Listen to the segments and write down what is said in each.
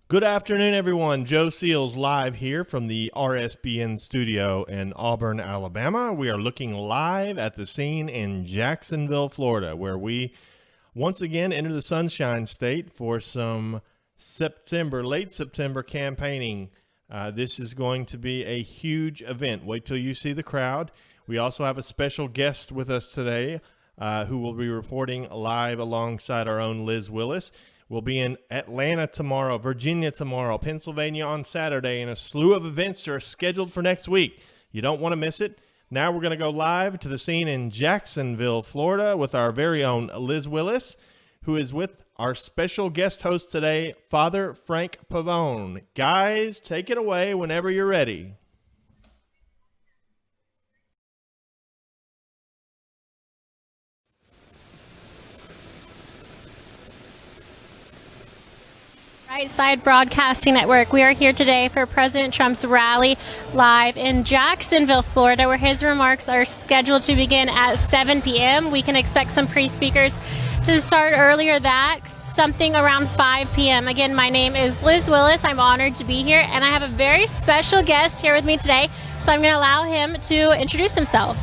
Good afternoon, everyone. Joe Seals live here from the RSBN studio in Auburn, Alabama. We are looking live at the scene in Jacksonville, Florida, where we once again enter the Sunshine State for some late September campaigning. This is going to be a huge event. Wait till you see the crowd. We also have a special guest with us today who will be reporting live alongside our own Liz Willis. We'll be in Atlanta tomorrow, Virginia tomorrow, Pennsylvania on Saturday, and a slew of events are scheduled for next week. You don't want to miss it. Now we're going to go live to the scene in Jacksonville, Florida with our very own Liz Willis, who is with our special guest host today, Father Frank Pavone. Guys, take it away whenever you're ready. Right Side Broadcasting Network. We are here today for President Trump's rally live in Jacksonville, Florida, where his remarks are scheduled to begin at 7 p.m. We can expect some pre-speakers to start earlier something around 5 p.m. Again, my name is Liz Willis. I'm honored to be here, and I have a very special guest here with me today, so I'm going to allow him to introduce himself.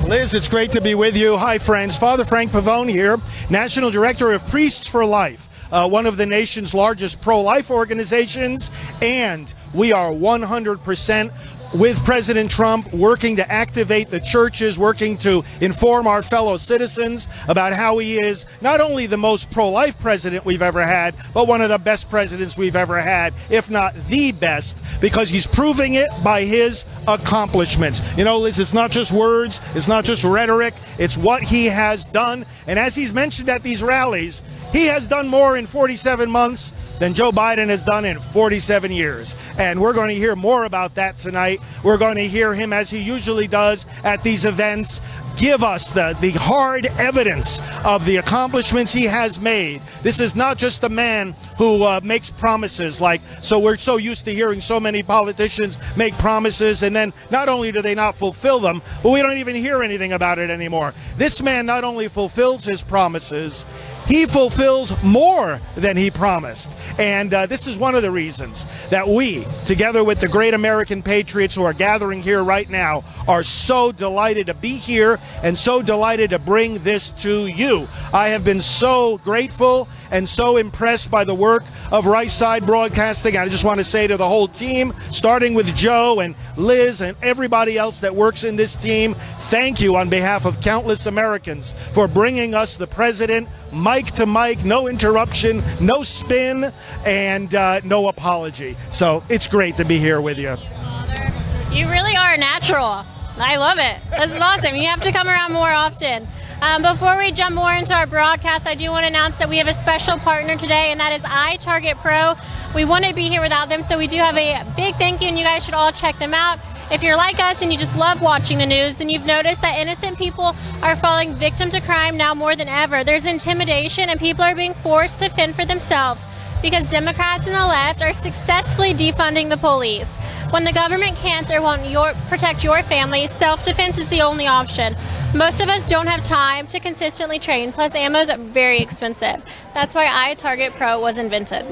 Liz, it's great to be with you. Hi, friends. Father Frank Pavone here, National Director of Priests for Life. One of the nation's largest pro-life organizations, and we are 100% with President Trump, working to activate the churches, working to inform our fellow citizens about how he is not only the most pro-life president we've ever had, but one of the best presidents we've ever had, if not the best, because he's proving it by his accomplishments. You know, Liz, it's not just words, it's not just rhetoric, it's what he has done. And as he's mentioned at these rallies, he has done more in 47 months than Joe Biden has done in 47 years. And we're going to hear more about that tonight. We're going to hear him, as he usually does at these events, give us the hard evidence of the accomplishments he has made. This is not just a man who makes promises so we're so used to hearing so many politicians make promises, and then not only do they not fulfill them, but we don't even hear anything about it anymore. This man not only fulfills his promises, he fulfills more than he promised. And this is one of the reasons that we, together with the great American patriots who are gathering here right now, are so delighted to be here and so delighted to bring this to you. I have been so grateful and so impressed by the work of Right Side Broadcasting. I just want to say to the whole team, starting with Joe and Liz and everybody else that works in this team, thank you on behalf of countless Americans for bringing us the president, mic to mic, no interruption, no spin, and no apology. So it's great to be here with you. Father, you really are a natural. I love it. This is awesome. You have to come around more often. Before we jump more into our broadcast, I do want to announce that we have a special partner today, and that is iTarget Pro. We wouldn't be here without them, so we do have a big thank you, and you guys should all check them out. If you're like us and you just love watching the news, then you've noticed that innocent people are falling victim to crime now more than ever. There's intimidation, and people are being forced to fend for themselves because Democrats and the left are successfully defunding the police. When the government can't or won't protect your family, self-defense is the only option. Most of us don't have time to consistently train, plus ammo is very expensive. That's why iTarget Pro was invented.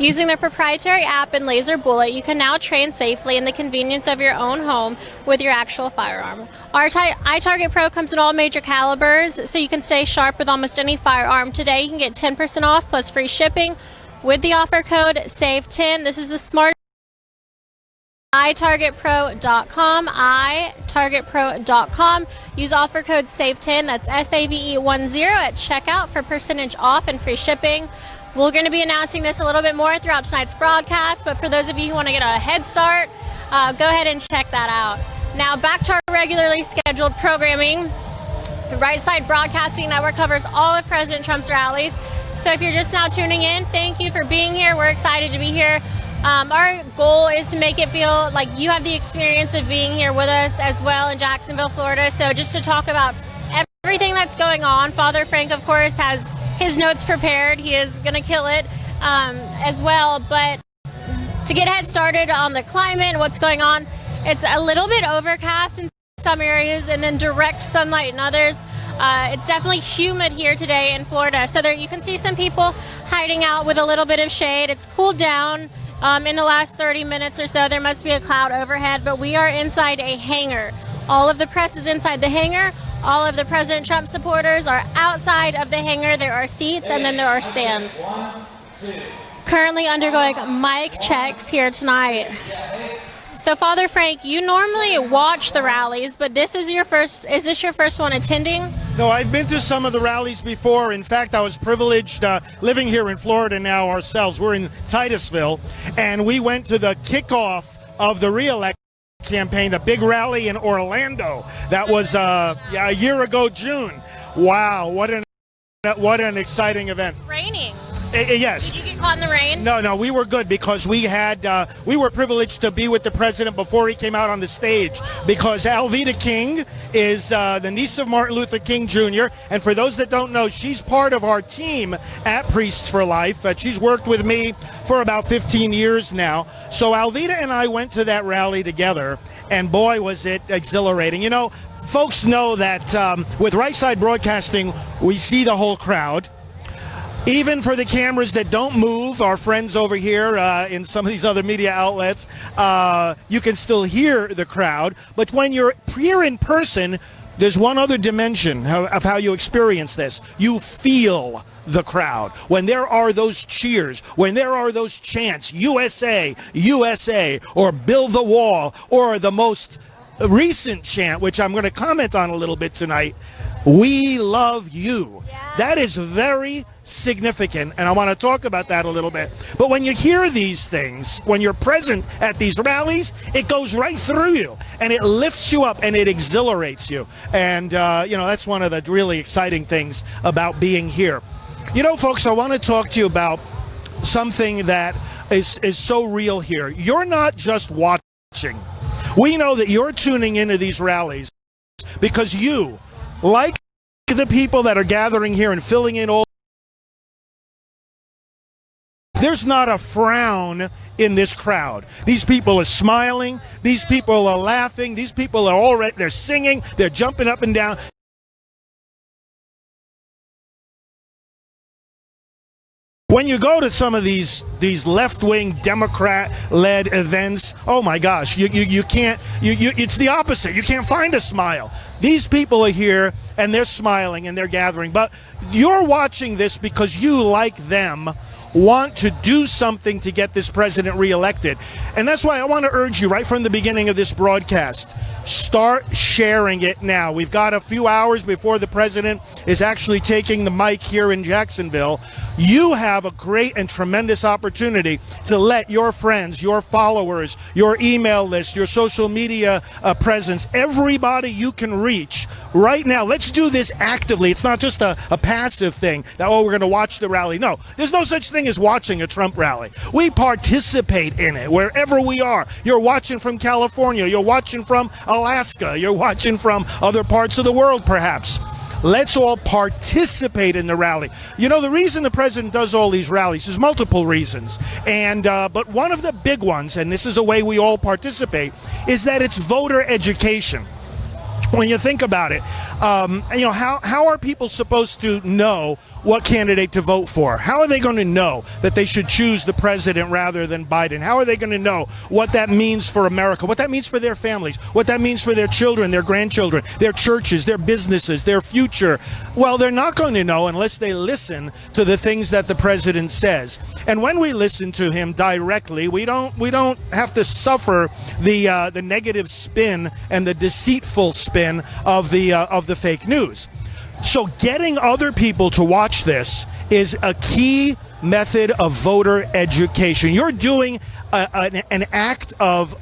Using their proprietary app and laser bullet, you can now train safely in the convenience of your own home with your actual firearm. Our iTarget Pro comes in all major calibers, so you can stay sharp with almost any firearm. Today, you can get 10% off plus free shipping with the offer code SAVE10. This is the smart iTargetPro.com, iTargetPro.com. Use offer code SAVE10, that's SAVE10 at checkout for percentage off and free shipping. We're going to be announcing this a little bit more throughout tonight's broadcast, but for those of you who want to get a head start, go ahead and check that out. Now back to our regularly scheduled programming. The Right Side Broadcasting Network covers all of President Trump's rallies. So if you're just now tuning in, thank you for being here. We're excited to be here. Our goal is to make it feel like you have the experience of being here with us as well in Jacksonville, Florida. So just to talk about everything that's going on, Father Frank, of course, has his notes prepared. He is going to kill it as well. But to get head started on the climate and what's going on, it's a little bit overcast in some areas and then direct sunlight in others. It's definitely humid here today in Florida. So there you can see some people hiding out with a little bit of shade. It's cooled down in the last 30 minutes or so. There must be a cloud overhead, but we are inside a hangar. All of the press is inside the hangar. All of the President Trump supporters are outside of the hangar. There are seats and then there are stands. Currently undergoing mic checks here tonight. So Father Frank, you normally watch the rallies, but is this your first one attending? No, I've been to some of the rallies before. In fact, I was privileged living here in Florida now ourselves. We're in Titusville, and we went to the kickoff of the re-election campaign, the big rally in Orlando. That was a year ago, June. Wow, what an exciting event. Raining. Yes. Did you get caught in the rain? No, we were good because we were privileged to be with the president before he came out on the stage, because Alveda King is the niece of Martin Luther King Jr. And for those that don't know, she's part of our team at Priests for Life. She's worked with me for about 15 years now. So Alveda and I went to that rally together, and boy, was it exhilarating. You know, folks know that with Right Side Broadcasting, we see the whole crowd. Even for the cameras that don't move, our friends over here in some of these other media outlets, you can still hear the crowd. But when you're here in person, there's one other dimension of how you experience this. You feel the crowd. When there are those cheers, when there are those chants, USA, USA, or Build the Wall, or the most recent chant, which I'm going to comment on a little bit tonight, We love you. Yeah. That is very significant, and I want to talk about that a little bit. But when you hear these things, when you're present at these rallies, it goes right through you, and it lifts you up, and it exhilarates you. And, you know, that's one of the really exciting things about being here. You know, folks, I want to talk to you about something that is so real here. You're not just watching. We know that you're tuning into these rallies because you, like the people that are gathering here and filling in all, there's not a frown in this crowd. These people are smiling, these people are laughing, these people are already, they're singing, they're jumping up and down. When you go to some of these left-wing Democrat-led events, oh my gosh, you can't, it's the opposite. You can't find a smile. These people are here and they're smiling and they're gathering, but you're watching this because you, like them, want to do something to get this president reelected. And that's why I want to urge you right from the beginning of this broadcast, start sharing it now. We've got a few hours before the president is actually taking the mic here in Jacksonville. You have a great and tremendous opportunity to let your friends, your followers, your email list, your social media presence, everybody you can reach right now. Let's do this actively. It's not just a passive thing that, oh, we're going to watch the rally. No, there's no such thing as watching a Trump rally. We participate in it wherever we are. You're watching from California. You're watching from Alaska. You're watching from other parts of the world, perhaps. Let's all participate in the rally. You know, the reason the president does all these rallies is multiple reasons. And but one of the big ones, and this is a way we all participate, is that it's voter education. When you think about it, you know, how are people supposed to know what candidate to vote for? How are they going to know that they should choose the president rather than Biden? How are they going to know what that means for America, what that means for their families, what that means for their children, their grandchildren, their churches, their businesses, their future? Well, they're not going to know unless they listen to the things that the president says. And when we listen to him directly, we don't have to suffer the negative spin and the deceitful spin of the fake news. So getting other people to watch this is a key method of voter education. You're doing an act of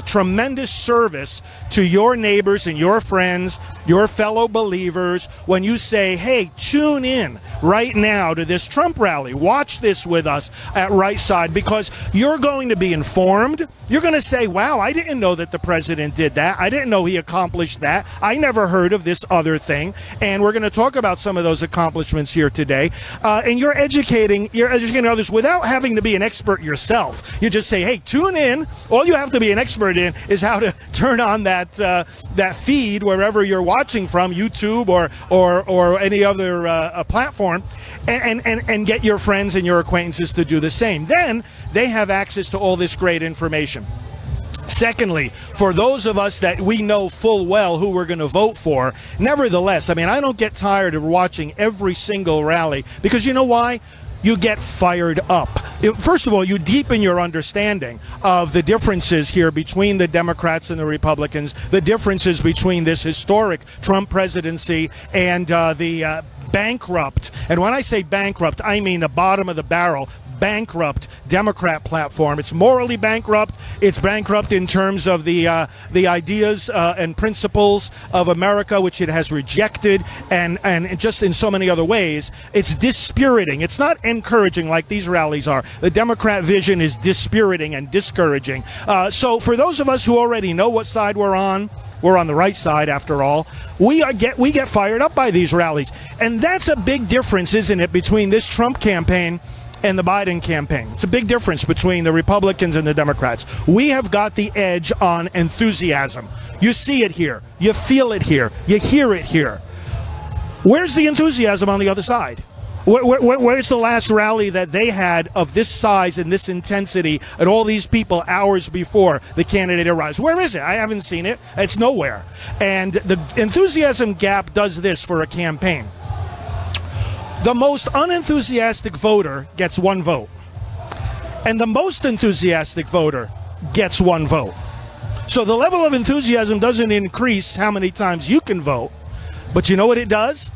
tremendous service to your neighbors and your friends, your fellow believers, when you say, hey, tune in right now to this Trump rally. Watch this with us at Right Side, because you're going to be informed. You're going to say, wow, I didn't know that the president did that. I didn't know he accomplished that. I never heard of this other thing. And we're going to talk about some of those accomplishments here today. And you're educating others without having to be an expert yourself. You just say, hey, tune in. All you have to be an expert in is how to turn on that feed wherever you're watching watching from, YouTube or any other platform, and get your friends and your acquaintances to do the same. Then they have access to all this great information. Secondly, for those of us that we know full well who we're going to vote for, nevertheless, I mean, I don't get tired of watching every single rally, because you know why? You get fired up. First of all, you deepen your understanding of the differences here between the Democrats and the Republicans, the differences between this historic Trump presidency and the bankrupt, and when I say bankrupt, I mean the bottom of the barrel, bankrupt Democrat platform. It's morally bankrupt. It's bankrupt in terms of the ideas and principles of America, which it has rejected, and just in so many other ways. It's dispiriting. It's not encouraging like these rallies are. The Democrat vision is dispiriting and discouraging. So for those of us who already know what side we're on the right side after all, we get fired up by these rallies. And that's a big difference, isn't it, between this Trump campaign and the Biden campaign. It's a big difference between the Republicans and the Democrats. We have got the edge on enthusiasm. You see it here. You feel it here. You hear it here. Where's the enthusiasm on the other side? Where's the last rally that they had of this size and this intensity and all these people hours before the candidate arrives? Where is it? I haven't seen it. It's nowhere. And the enthusiasm gap does this for a campaign. The most unenthusiastic voter gets one vote, and the most enthusiastic voter gets one vote. So the level of enthusiasm doesn't increase how many times you can vote, but you know what it does?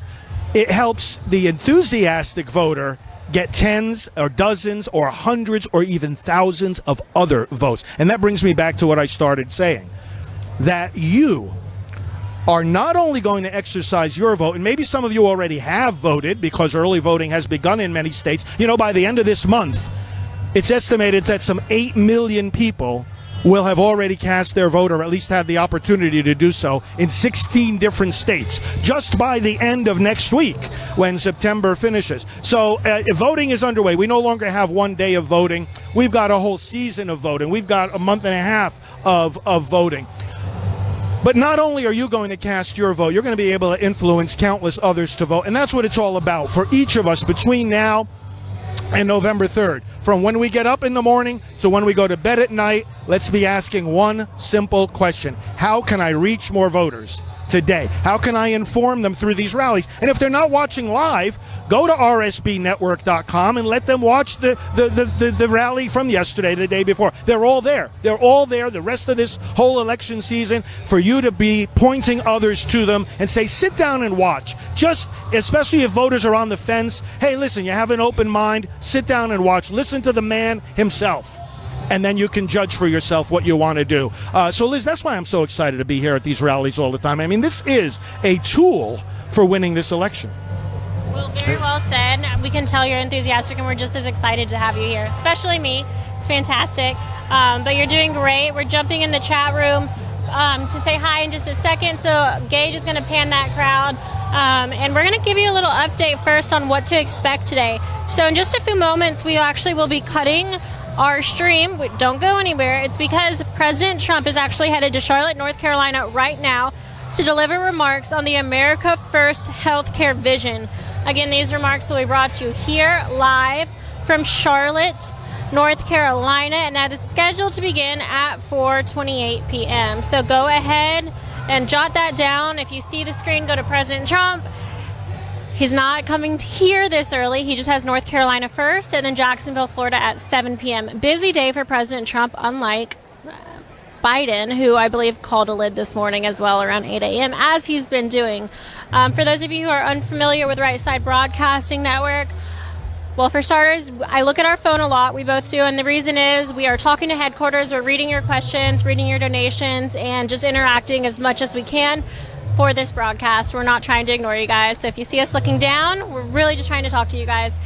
It helps the enthusiastic voter get tens or dozens or hundreds or even thousands of other votes. And that brings me back to what I started saying, that you are not only going to exercise your vote, and maybe some of you already have voted because early voting has begun in many states. You know, by the end of this month, it's estimated that some 8 million people will have already cast their vote, or at least had the opportunity to do so, in 16 different states just by the end of next week when September finishes. So voting is underway. We no longer have one day of voting. We've got a whole season of voting. We've got a month and a half of voting. But not only are you going to cast your vote, you're going to be able to influence countless others to vote. And that's what it's all about for each of us between now and November 3rd. From when we get up in the morning to when we go to bed at night, let's be asking one simple question. How can I reach more voters today? How can I inform them through these rallies? And if they're not watching live, go to RSBNetwork.com and let them watch the rally from yesterday, the day before. They're all there. They're all there the rest of this whole election season for you to be pointing others to them and say, sit down and watch. Just, especially if voters are on the fence, hey, listen, you have an open mind, sit down and watch. Listen to the man himself. And then you can judge for yourself what you want to do. So, Liz, that's why I'm so excited to be here at these rallies all the time. I mean, this is a tool for winning this election. Well, very well said. We can tell you're enthusiastic, and we're just as excited to have you here, especially me. It's fantastic. But you're doing great. We're jumping in the chat room to say hi in just a second. So Gage is going to pan that crowd. And we're going to give you a little update first on what to expect today. So in just a few moments, we actually will be cutting our stream. Don't go anywhere. It's because President Trump is actually headed to Charlotte, North Carolina right now to deliver remarks on the America First healthcare vision. Again, these remarks will be brought to you here live from Charlotte, North Carolina, and that is scheduled to begin at 4:28 p.m. So go ahead and jot that down. If you see the screen, go to President Trump. He's not coming here this early. He just has North Carolina first and then Jacksonville, Florida at 7 p.m. Busy day for President Trump, unlike Biden, who I believe called a lid this morning as well around 8 a.m., as he's been doing. For those of you who are unfamiliar with Right Side Broadcasting Network, well, for starters, I look at our phone a lot. We both do. And the reason is we are talking to headquarters. We're reading your questions, reading your donations, and just interacting as much as we can for this broadcast. We're not trying to ignore you guys. So if you see us looking down, we're really just trying to talk to you guys.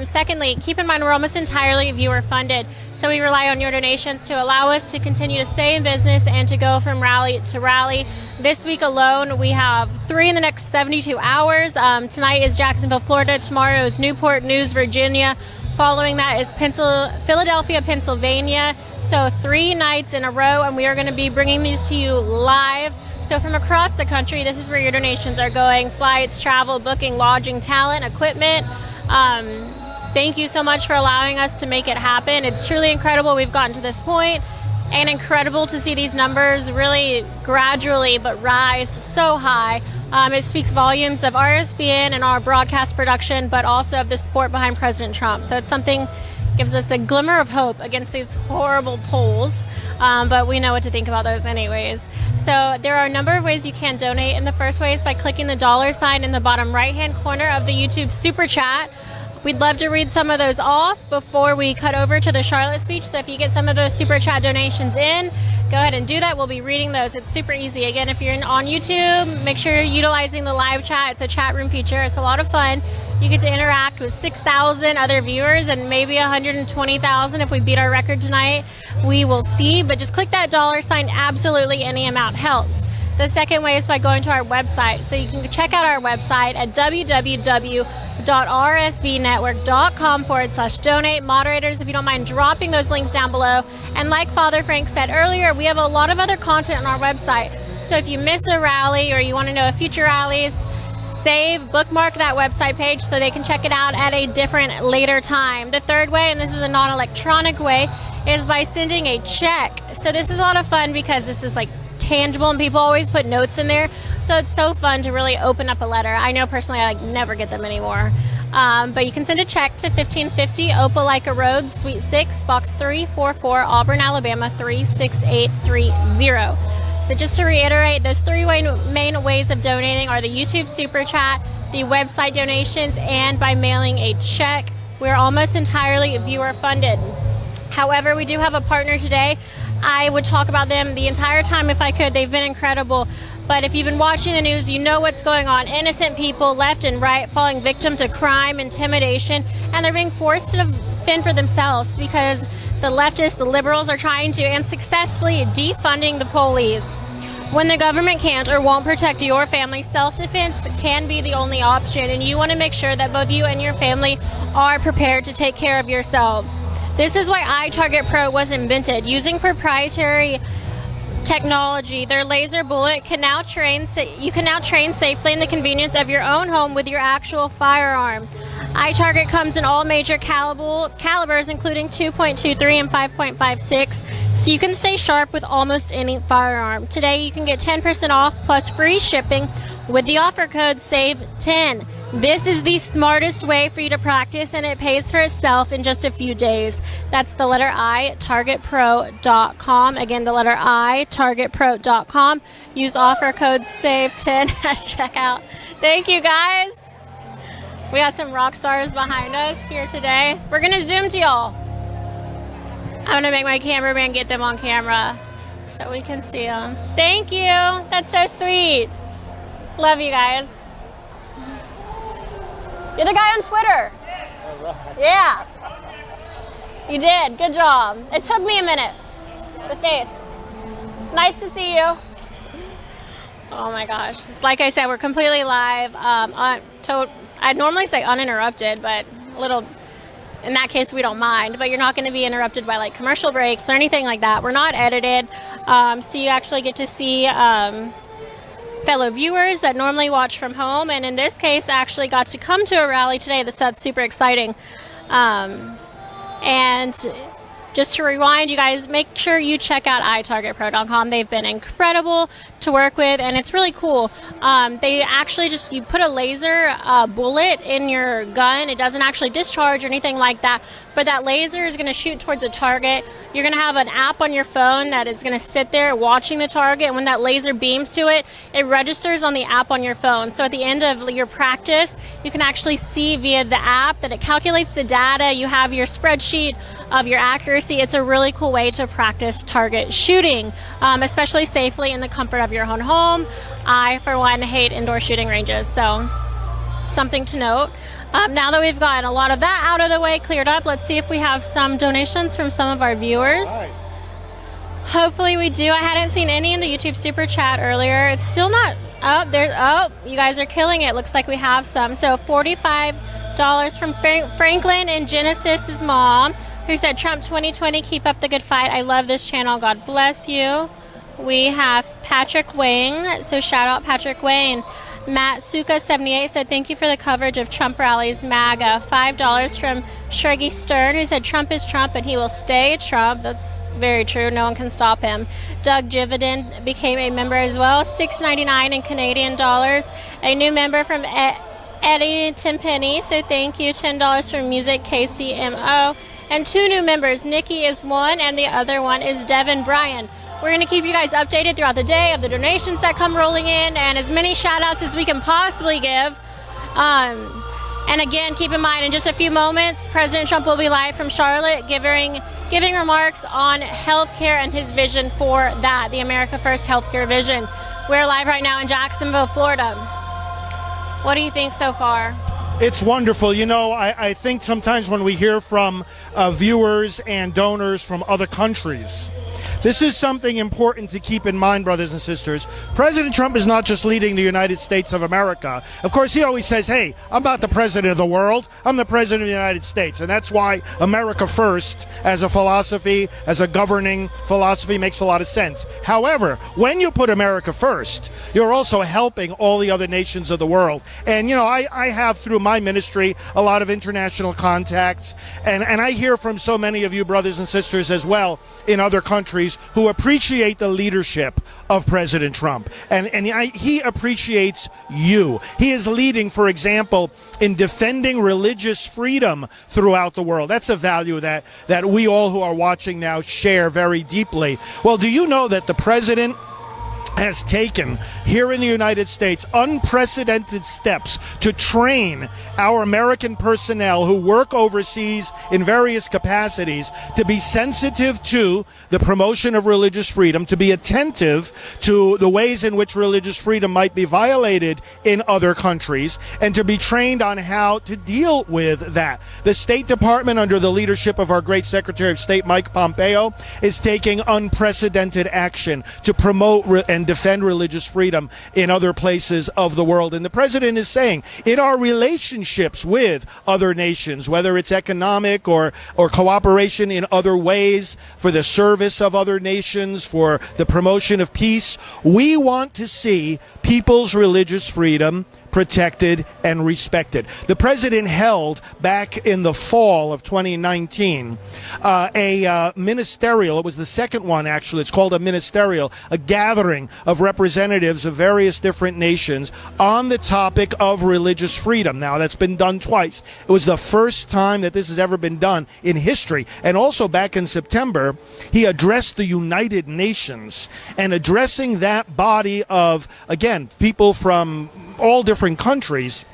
Secondly, keep in mind we're almost entirely viewer funded. So we rely on your donations to allow us to continue to stay in business and to go from rally to rally. This week alone, we have 3 in the next 72 hours. Tonight is Jacksonville, Florida. Tomorrow is Newport News, Virginia. Following that is Philadelphia, Pennsylvania. So 3 nights in a row, and we are going to be bringing these to you live. So from across the country, this is where your donations are going: flights, travel, booking, lodging, talent, equipment. Thank you so much for allowing us to make it happen. It's truly incredible we've gotten to this point, and incredible to see these numbers really gradually but rise so high. It speaks volumes of RSBN and our broadcast production, but also of the support behind President Trump. So it's something gives us a glimmer of hope against these horrible polls, but we know what to think about those anyways. So there are a number of ways you can donate, and the first way is by clicking the $ in the bottom right-hand corner of the YouTube Super Chat. We'd love to read some of those off before we cut over to the Charlotte speech. So if you get some of those Super Chat donations in, go ahead and do that. We'll be reading those. It's super easy. Again, if you're on YouTube, make sure you're utilizing the live chat. It's a chat room feature. It's a lot of fun. You get to interact with 6,000 other viewers and maybe 120,000 if we beat our record tonight. We will see, but just click that $. Absolutely any amount helps. The second way is by going to our website. So you can check out our website at www.rsbnetwork.com/donate. Moderators, if you don't mind dropping those links down below. And like Father Frank said earlier, we have a lot of other content on our website. So if you miss a rally or you want to know of future rallies, bookmark that website page so they can check it out at a different later time. The third way, and this is a non-electronic way, is by sending a check. So this is a lot of fun because this is like tangible, and people always put notes in there, so it's so fun to really open up a letter. I know personally I never get them anymore, but you can send a check to 1550 Opelika Road, Suite 6, Box 344, Auburn, Alabama 36830. So just to reiterate, those three main ways of donating are the YouTube Super Chat, the website donations, and by mailing a check. We're almost entirely viewer funded. However, we do have a partner today. I would talk about them the entire time if I could. They've been incredible. But if you've been watching the news, you know what's going on. Innocent people left and right falling victim to crime, intimidation, and they're being forced to fend for themselves because the leftists, the liberals, are trying to and successfully defunding the police. When the government can't or won't protect your family, self-defense can be the only option, and you want to make sure that both you and your family are prepared to take care of yourselves. This is why iTarget Pro was invented. Using proprietary technology, their laser bullet you can now train safely in the convenience of your own home with your actual firearm. iTarget comes in all major calibers, including 2.23 and 5.56, so you can stay sharp with almost any firearm. Today, you can get 10% off plus free shipping with the offer code SAVE10. This is the smartest way for you to practice, and it pays for itself in just a few days. That's the letter I, targetpro.com. Again, the letter I, targetpro.com. Use offer code SAVE10 at checkout. Thank you, guys. We got some rock stars behind us here today. We're going to zoom to y'all. I'm going to make my cameraman get them on camera so we can see them. Thank you. That's so sweet. Love you guys. You're the guy on Twitter. Yeah. You did. Good job. It took me a minute. The face. Nice to see you. Oh my gosh. Like I said, we're completely live. I'd normally say uninterrupted, but in that case, we don't mind. But you're not going to be interrupted by like commercial breaks or anything like that. We're not edited. So you actually get to see fellow viewers that normally watch from home, and in this case actually got to come to a rally today. That's super exciting. And just to rewind, you guys, make sure you check out itargetpro.com. They've been incredible to work with, and it's really cool. They actually you put a laser bullet in your gun. It doesn't actually discharge or anything like that, but that laser is going to shoot towards a target. You're going to have an app on your phone that is going to sit there watching the target, and when that laser beams to it, it registers on the app on your phone. So at the end of your practice, you can actually see via the app that it calculates the data. You have your spreadsheet of your accuracy. It's a really cool way to practice target shooting, especially safely in the comfort of your own home. I, for one, hate indoor shooting ranges, so something to note. Now that we've gotten a lot of that out of the way, cleared up, let's see if we have some donations from some of our viewers. Right. Hopefully we do. I hadn't seen any in the YouTube Super Chat earlier. It's still not up there. Oh, you guys are killing it. Looks like we have some. So $45 from Franklin and Genesis's mom, who said, Trump 2020, keep up the good fight. I love this channel. God bless you. We have Patrick Wayne, so shout out Patrick Wayne. Matt Suka78 said, thank you for the coverage of Trump rallies, MAGA. $5 from Shergy Stern, who said, Trump is Trump and he will stay Trump. That's very true. No one can stop him. Doug Jividen became a member as well. $6.99 in Canadian dollars. A new member from Eddie Tenpenny, so thank you. $10 from Music KCMO. And 2 new members. Nikki is one and the other one is Devin Bryan. We're going to keep you guys updated throughout the day of the donations that come rolling in and as many shout outs as we can possibly give. And again, keep in mind, in just a few moments, President Trump will be live from Charlotte giving remarks on healthcare and his vision for that, the America First healthcare vision. We're live right now in Jacksonville, Florida. What do you think so far? It's wonderful. You know, I think sometimes when we hear from viewers and donors from other countries, this is something important to keep in mind, brothers and sisters. President Trump is not just leading the United States of America. Of course, he always says, hey, I'm not the president of the world. I'm the president of the United States. And that's why America First as a philosophy, as a governing philosophy, makes a lot of sense. However, when you put America first, you're also helping all the other nations of the world. And, you know, I have through my ministry a lot of international contacts. And I hear from so many of you brothers and sisters as well in other countries who appreciate the leadership of President Trump. And he appreciates you. He is leading, for example, in defending religious freedom throughout the world. That's a value that we all who are watching now share very deeply. Well, do you know that the president has taken here in the United States unprecedented steps to train our American personnel who work overseas in various capacities to be sensitive to the promotion of religious freedom, to be attentive to the ways in which religious freedom might be violated in other countries, and to be trained on how to deal with that. The State Department, under the leadership of our great Secretary of State, Mike Pompeo, is taking unprecedented action to promote and defend religious freedom in other places of the world. And the president is saying, in our relationships with other nations, whether it's economic or cooperation in other ways for the service of other nations, for the promotion of peace, we want to see people's religious freedom protected and respected. The president held back in the fall of 2019 a ministerial, it was the second one actually, it's called a ministerial, a gathering of representatives of various different nations on the topic of religious freedom. Now, that's been done twice. It was the first time that this has ever been done in history. And also back in September, he addressed the United Nations, and addressing that body of, again, people from all different countries,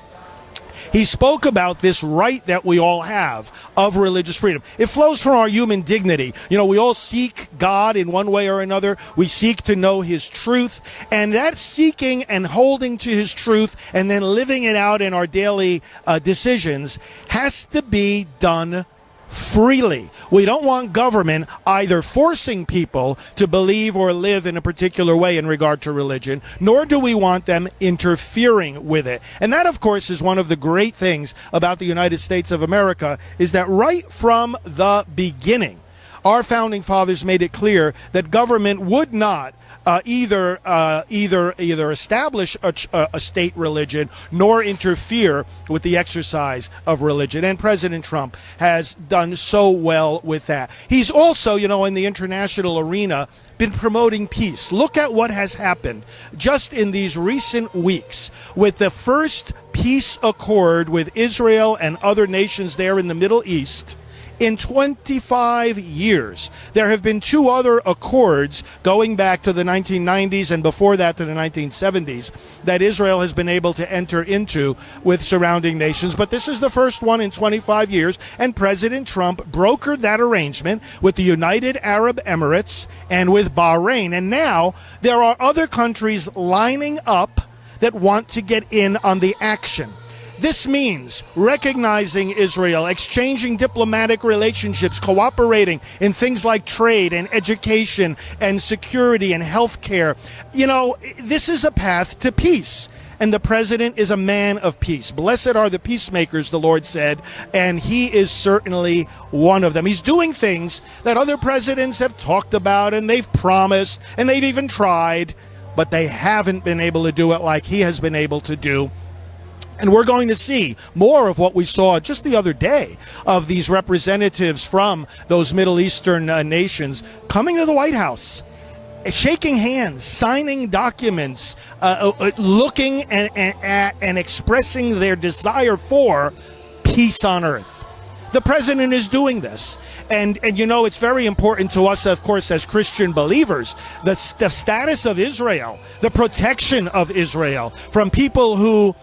he spoke about this right that we all have of religious freedom. It flows from our human dignity. You know, we all seek God in one way or another. We seek to know his truth, and that seeking and holding to his truth and then living it out in our daily decisions has to be done freely. We don't want government either forcing people to believe or live in a particular way in regard to religion, nor do we want them interfering with it. And that, of course, is one of the great things about the United States of America, is that right from the beginning, our founding fathers made it clear that government would not either establish a state religion nor interfere with the exercise of religion. And President Trump has done so well with that. He's also, you know, in the international arena, been promoting peace. Look at what has happened just in these recent weeks with the first peace accord with Israel and other nations there in the Middle East. In 25 years, there have been 2 other accords going back to the 1990s and before that to the 1970s that Israel has been able to enter into with surrounding nations. But this is the first one in 25 years, and President Trump brokered that arrangement with the United Arab Emirates and with Bahrain. And now there are other countries lining up that want to get in on the action. This means recognizing Israel, exchanging diplomatic relationships, cooperating in things like trade and education and security and health care. You know, this is a path to peace. And the president is a man of peace. Blessed are the peacemakers, the Lord said, and he is certainly one of them. He's doing things that other presidents have talked about and they've promised and they've even tried, but they haven't been able to do it like he has been able to do. And we're going to see more of what we saw just the other day of these representatives from those Middle Eastern nations coming to the White House, shaking hands, signing documents, looking and expressing their desire for peace on earth. The president is doing this. And you know, it's very important to us, of course, as Christian believers, the status of Israel, the protection of Israel from people who,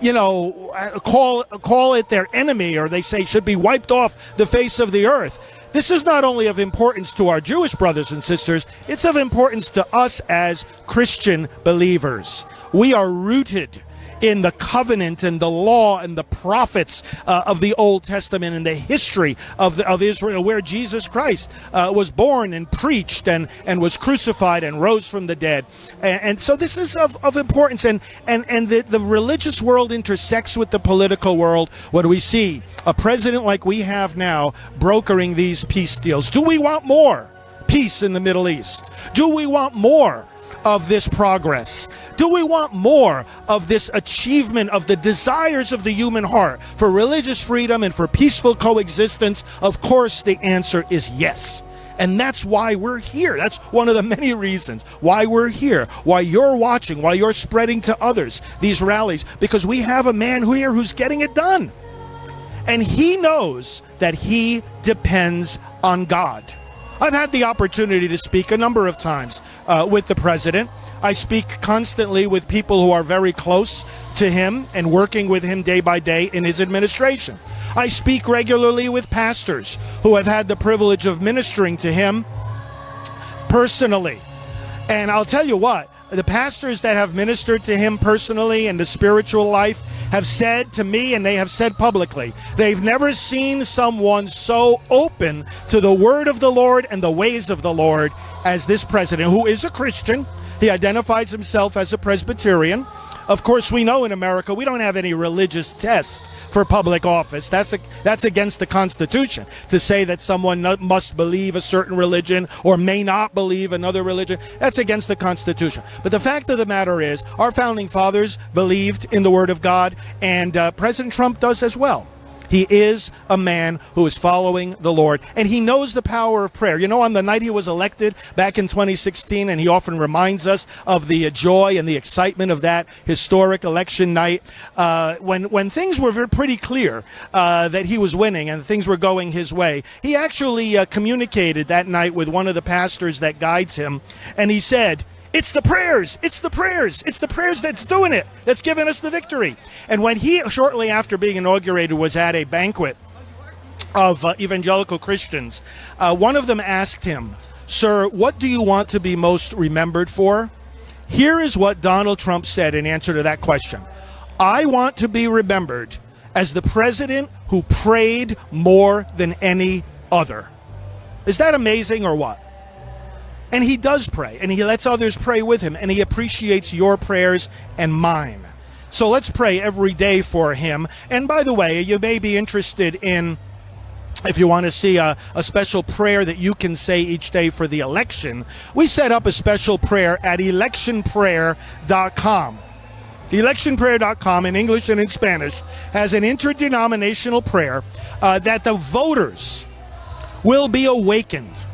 you know, call it their enemy, or they say should be wiped off the face of the earth. This is not only of importance to our Jewish brothers and sisters, it's of importance to us as Christian believers. We are rooted in the covenant and the law and the prophets of the Old Testament and the history of Israel, where Jesus Christ was born and preached and was crucified and rose from the dead. And so this is of importance. And the religious world intersects with the political world when we see a president like we have now brokering these peace deals. Do we want more peace in the Middle East? Do we want more of this progress? Do we want more of this achievement of the desires of the human heart for religious freedom and for peaceful coexistence? Of course, the answer is yes. And that's why we're here. That's one of the many reasons why we're here, why you're watching, why you're spreading to others these rallies, because we have a man here who's getting it done. And he knows that he depends on God. I've had the opportunity to speak a number of times with the president. I speak constantly with people who are very close to him and working with him day by day in his administration. I speak regularly with pastors who have had the privilege of ministering to him personally. And I'll tell you what, the pastors that have ministered to him personally in the spiritual life have said to me, and they have said publicly, they've never seen someone so open to the word of the Lord and the ways of the Lord as this president, who is a Christian. He identifies himself as a Presbyterian. Of course, we know in America we don't have any religious test for public office. That's against the Constitution, to say that someone must believe a certain religion or may not believe another religion. That's against the Constitution. But the fact of the matter is, our founding fathers believed in the Word of God, and President Trump does as well. He is a man who is following the Lord, and he knows the power of prayer. You know, on the night he was elected back in 2016, and he often reminds us of the joy and the excitement of that historic election night, when things were pretty clear that he was winning and things were going his way. He actually communicated that night with one of the pastors that guides him, and he said, "It's the prayers, it's the prayers, it's the prayers that's doing it, that's giving us the victory." And when he, shortly after being inaugurated, was at a banquet of evangelical Christians, one of them asked him, "Sir, what do you want to be most remembered for?" Here is what Donald Trump said in answer to that question. "I want to be remembered as the president who prayed more than any other." Is that amazing or what? And he does pray, and he lets others pray with him, and he appreciates your prayers and mine. So let's pray every day for him. And by the way, you may be interested in, if you want to see a special prayer that you can say each day for the election, we set up a special prayer at electionprayer.com. Electionprayer.com, in English and in Spanish, has an interdenominational prayer that the voters will be awakened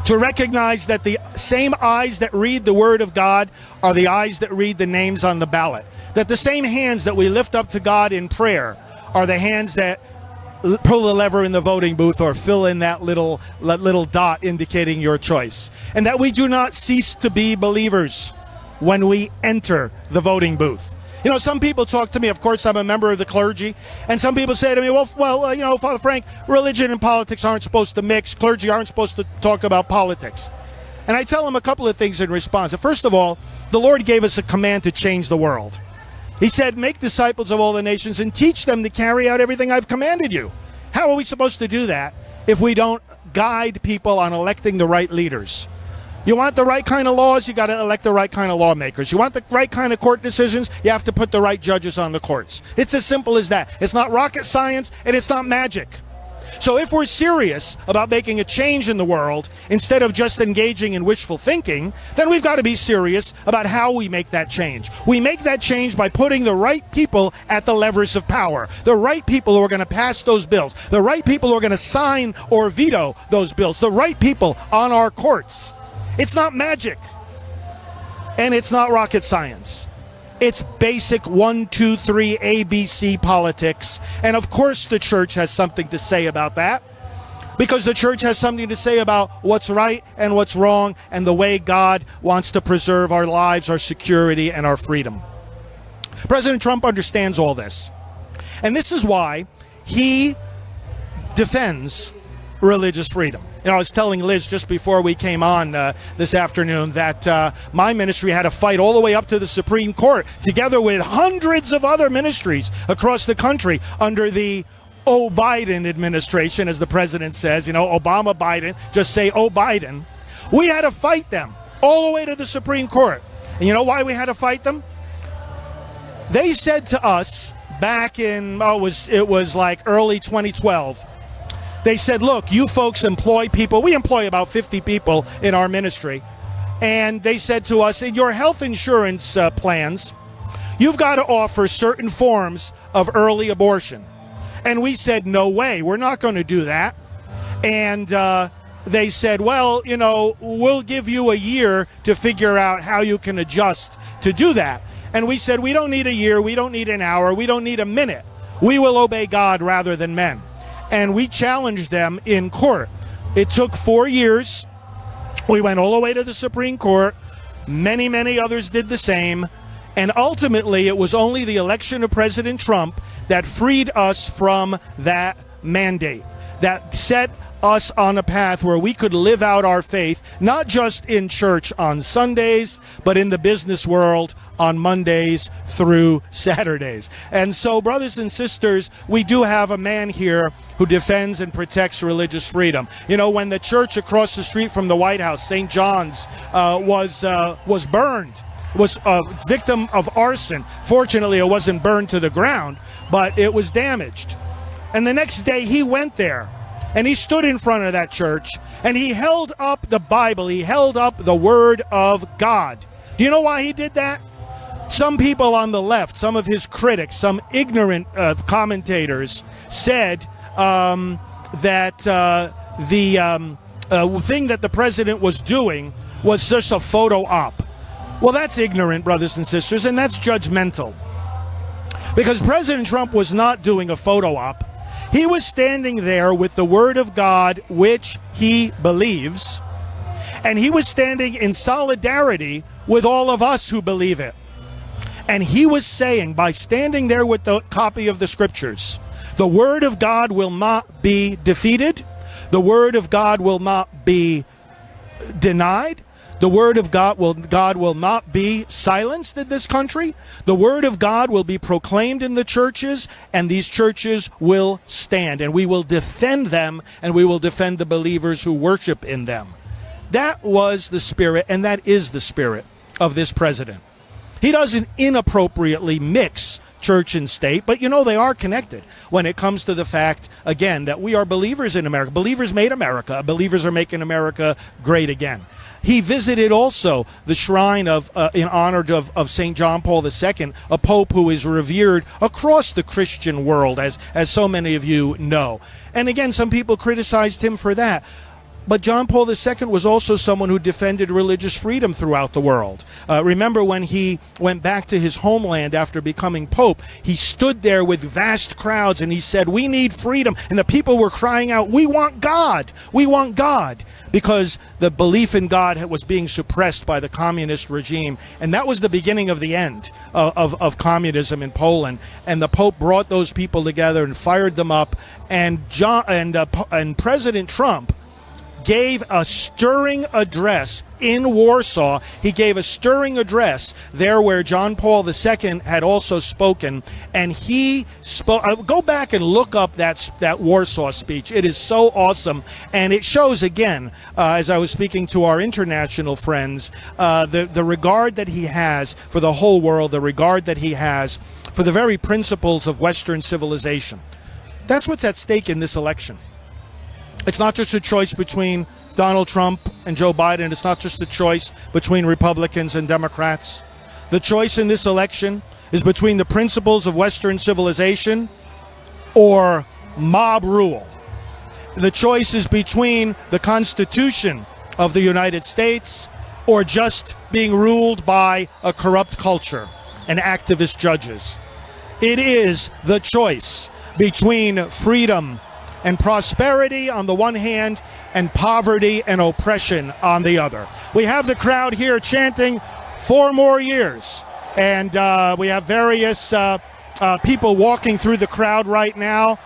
to recognize that the same eyes that read the Word of God are the eyes that read the names on the ballot. That the same hands that we lift up to God in prayer are the hands that pull the lever in the voting booth or fill in that little dot indicating your choice. And that we do not cease to be believers when we enter the voting booth. You know, some people talk to me, of course, I'm a member of the clergy, and some people say to me, well, you know, Father Frank, religion and politics aren't supposed to mix. Clergy aren't supposed to talk about politics. And I tell them a couple of things in response. First of all, the Lord gave us a command to change the world. He said, make disciples of all the nations and teach them to carry out everything I've commanded you. How are we supposed to do that if we don't guide people on electing the right leaders? You want the right kind of laws, you got to elect the right kind of lawmakers. You want the right kind of court decisions, you have to put the right judges on the courts. It's as simple as that. It's not rocket science, and it's not magic. So if we're serious about making a change in the world, instead of just engaging in wishful thinking, then we've got to be serious about how we make that change. We make that change by putting the right people at the levers of power, the right people who are going to pass those bills, the right people who are going to sign or veto those bills, the right people on our courts. It's not magic, and it's not rocket science. It's basic 1, 2, 3 ABC politics. And of course the church has something to say about that, because the church has something to say about what's right and what's wrong and the way God wants to preserve our lives, our security, and our freedom. President Trump understands all this. And this is why he defends religious freedom. You know, I was telling Liz just before we came on this afternoon that my ministry had to fight all the way up to the Supreme Court, together with hundreds of other ministries across the country under the Biden administration, as the president says. You know, Obama, Biden, just say Biden. We had to fight them all the way to the Supreme Court. And you know why we had to fight them? They said to us back in, it was like early 2012, they said, look, you folks employ people. We employ about 50 people in our ministry. And they said to us, in your health insurance plans, you've got to offer certain forms of early abortion. And we said, no way, we're not going to do that. And they said, well, you know, we'll give you a year to figure out how you can adjust to do that. And we said, we don't need a year, we don't need an hour, we don't need a minute. We will obey God rather than men. And we challenged them in court. It took 4 years. We went all the way to the Supreme Court. Many, many others did the same. And ultimately, it was only the election of President Trump that freed us from that mandate, that set us on a path where we could live out our faith, not just in church on Sundays, but in the business world on Mondays through Saturdays. And so, brothers and sisters, we do have a man here who defends and protects religious freedom. You know, when the church across the street from the White House, St. John's, was burned, was a victim of arson. Fortunately, it wasn't burned to the ground, but it was damaged. And the next day, he went there. And he stood in front of that church, and he held up the Bible. He held up the Word of God. Do you know why he did that? Some people on the left, some of his critics, some ignorant commentators said that the thing that the president was doing was just a photo op. Well, that's ignorant, brothers and sisters, and that's judgmental. Because President Trump was not doing a photo op. He was standing there with the Word of God, which he believes, and he was standing in solidarity with all of us who believe it. And he was saying, by standing there with the copy of the Scriptures, the Word of God will not be defeated, the Word of God will not be denied, the Word of God will not be silenced in this country. The Word of God will be proclaimed in the churches, and these churches will stand, and we will defend them, and we will defend the believers who worship in them. That was the spirit, and that is the spirit of this president. He doesn't inappropriately mix church and state, but you know they are connected when it comes to the fact, again, that we are believers in America. Believers made America. Believers are making America great again. He visited also the shrine in honor of St. John Paul II, a pope who is revered across the Christian world, as so many of you know. And again, some people criticized him for that. But John Paul II was also someone who defended religious freedom throughout the world. Remember when he went back to his homeland after becoming Pope, he stood there with vast crowds and he said, we need freedom. And the people were crying out, we want God. We want God. Because the belief in God was being suppressed by the communist regime. And that was the beginning of the end of communism in Poland. And the Pope brought those people together and fired them up. And President Trump gave a stirring address in Warsaw. He gave a stirring address there where John Paul II had also spoken, and he spoke. Go back and look up that Warsaw speech. It is so awesome, and it shows again, as I was speaking to our international friends, the regard that he has for the whole world, the regard that he has for the very principles of Western civilization. That's what's at stake in this election. It's not just a choice between Donald Trump and Joe Biden. It's not just a choice between Republicans and Democrats. The choice in this election is between the principles of Western civilization or mob rule. The choice is between the Constitution of the United States or just being ruled by a corrupt culture and activist judges. It is the choice between freedom and prosperity on the one hand, and poverty and oppression on the other. We have the crowd here chanting 4 more years, and we have various people walking through the crowd right now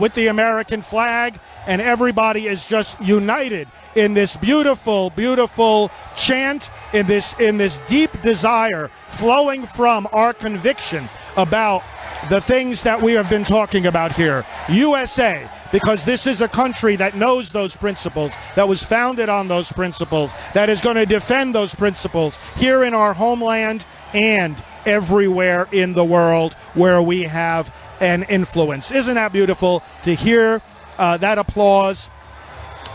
with the American flag, and everybody is just united in this beautiful, beautiful chant, in this deep desire flowing from our conviction about the things that we have been talking about here. USA, because this is a country that knows those principles, that was founded on those principles, that is going to defend those principles here in our homeland and everywhere in the world where we have an influence. Isn't that beautiful to hear that applause?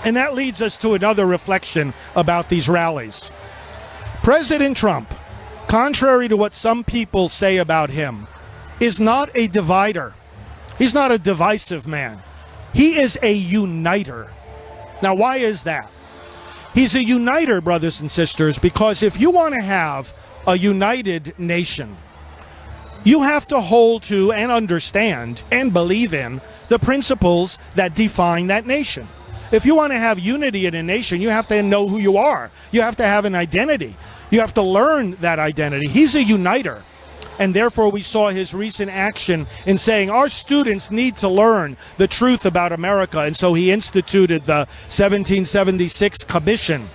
And that leads us to another reflection about these rallies. President Trump, contrary to what some people say about him, is not a divider. He's not a divisive man. He is a uniter. Now, why is that? He's a uniter, brothers and sisters, because if you want to have a united nation, you have to hold to and understand and believe in the principles that define that nation. If you want to have unity in a nation, you have to know who you are. You have to have an identity. You have to learn that identity. He's a uniter. And therefore, we saw his recent action in saying our students need to learn the truth about America. And so he instituted the 1776 Commission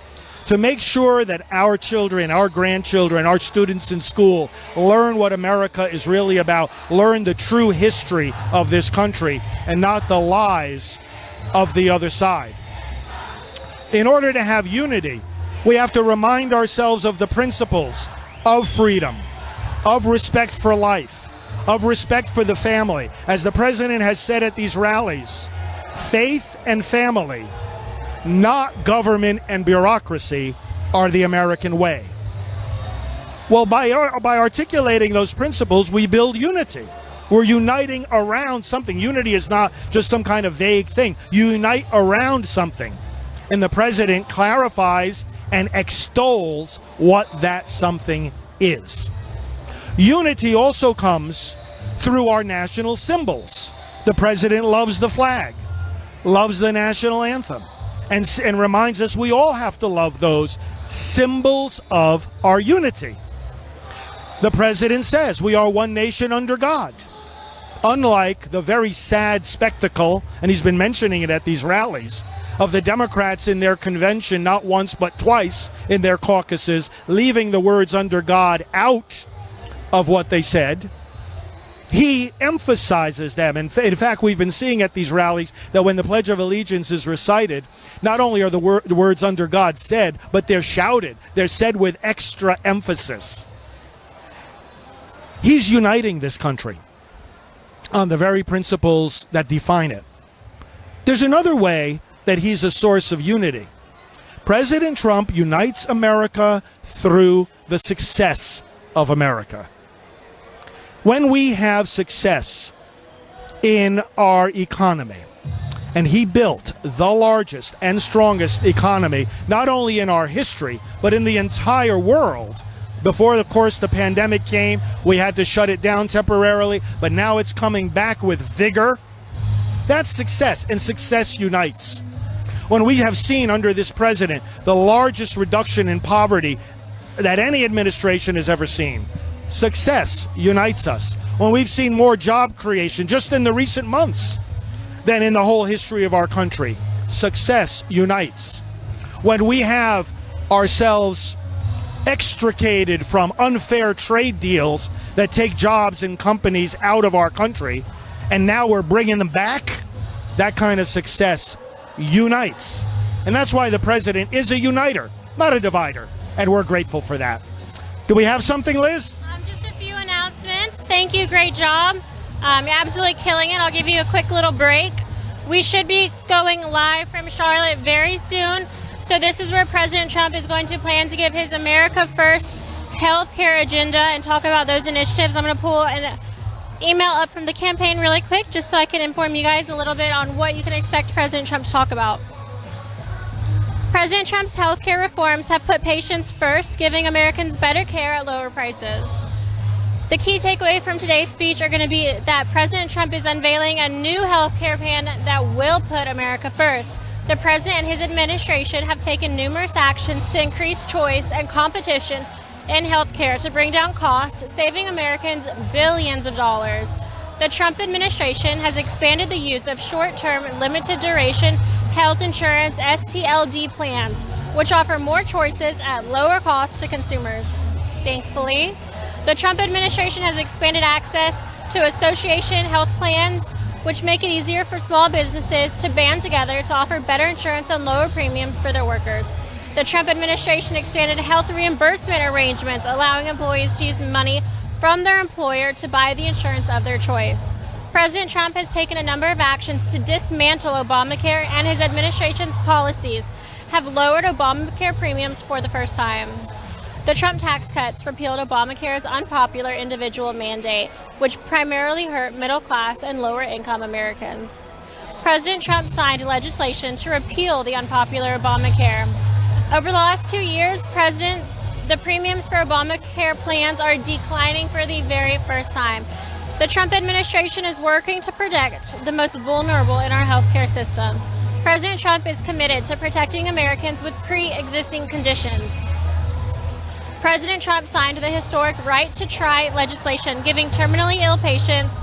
to make sure that our children, our grandchildren, our students in school learn what America is really about, learn the true history of this country and not the lies of the other side. In order to have unity, we have to remind ourselves of the principles of freedom, of respect for life, of respect for the family. As the president has said at these rallies, faith and family, not government and bureaucracy, are the American way. Well, by articulating those principles, we build unity. We're uniting around something. Unity is not just some kind of vague thing. You unite around something. And the president clarifies and extols what that something is. Unity also comes through our national symbols. The president loves the flag, loves the national anthem, and reminds us we all have to love those symbols of our unity. The president says we are one nation under God. Unlike the very sad spectacle, and he's been mentioning it at these rallies, of the Democrats in their convention not once but twice in their caucuses, leaving the words under God out of what they said, he emphasizes them. In fact, we've been seeing at these rallies that when the Pledge of Allegiance is recited, not only are the words under God said, but they're shouted. They're said with extra emphasis. He's uniting this country on the very principles that define it. There's another way that he's a source of unity. President Trump unites America through the success of America. When we have success in our economy, and he built the largest and strongest economy, not only in our history, but in the entire world. Before, of course, the pandemic came, we had to shut it down temporarily, but now it's coming back with vigor. That's success, and success unites. When we have seen under this president the largest reduction in poverty that any administration has ever seen, success unites us. When we've seen more job creation just in the recent months than in the whole history of our country, success unites. when we have ourselves extricated from unfair trade deals that take jobs and companies out of our country, and now we're bringing them back, that kind of success unites. And that's why the president is a uniter, not a divider. And we're grateful for that. Do we have something, Liz? Just a few announcements. Thank you. Great job. You're absolutely killing it. I'll give you a quick little break. We should be going live from Charlotte very soon. So this is where President Trump is going to plan to give his America First healthcare agenda and talk about those initiatives. I'm going to pull an email up from the campaign really quick just so I can inform you guys a little bit on what you can expect President Trump to talk about. President Trump's healthcare reforms have put patients first, giving Americans better care at lower prices. The key takeaway from today's speech are going to be that President Trump is unveiling a new healthcare plan that will put America first. The president and his administration have taken numerous actions to increase choice and competition in healthcare to bring down costs, saving Americans billions of dollars. The Trump administration has expanded the use of short-term, limited-duration health insurance STLD plans, which offer more choices at lower costs to consumers. Thankfully, the Trump administration has expanded access to association health plans, which make it easier for small businesses to band together to offer better insurance and lower premiums for their workers. The Trump administration extended health reimbursement arrangements, allowing employees to use money from their employer to buy the insurance of their choice. President Trump has taken a number of actions to dismantle Obamacare, and his administration's policies have lowered Obamacare premiums for the first time. The Trump tax cuts repealed Obamacare's unpopular individual mandate, which primarily hurt middle-class and lower-income Americans. President Trump signed legislation to repeal the unpopular Obamacare. Over the last 2 years, the premiums for Obamacare plans are declining for the very first time. The Trump administration is working to protect the most vulnerable in our healthcare system. President Trump is committed to protecting Americans with pre-existing conditions. President Trump signed the historic Right to Try legislation, giving terminally ill patients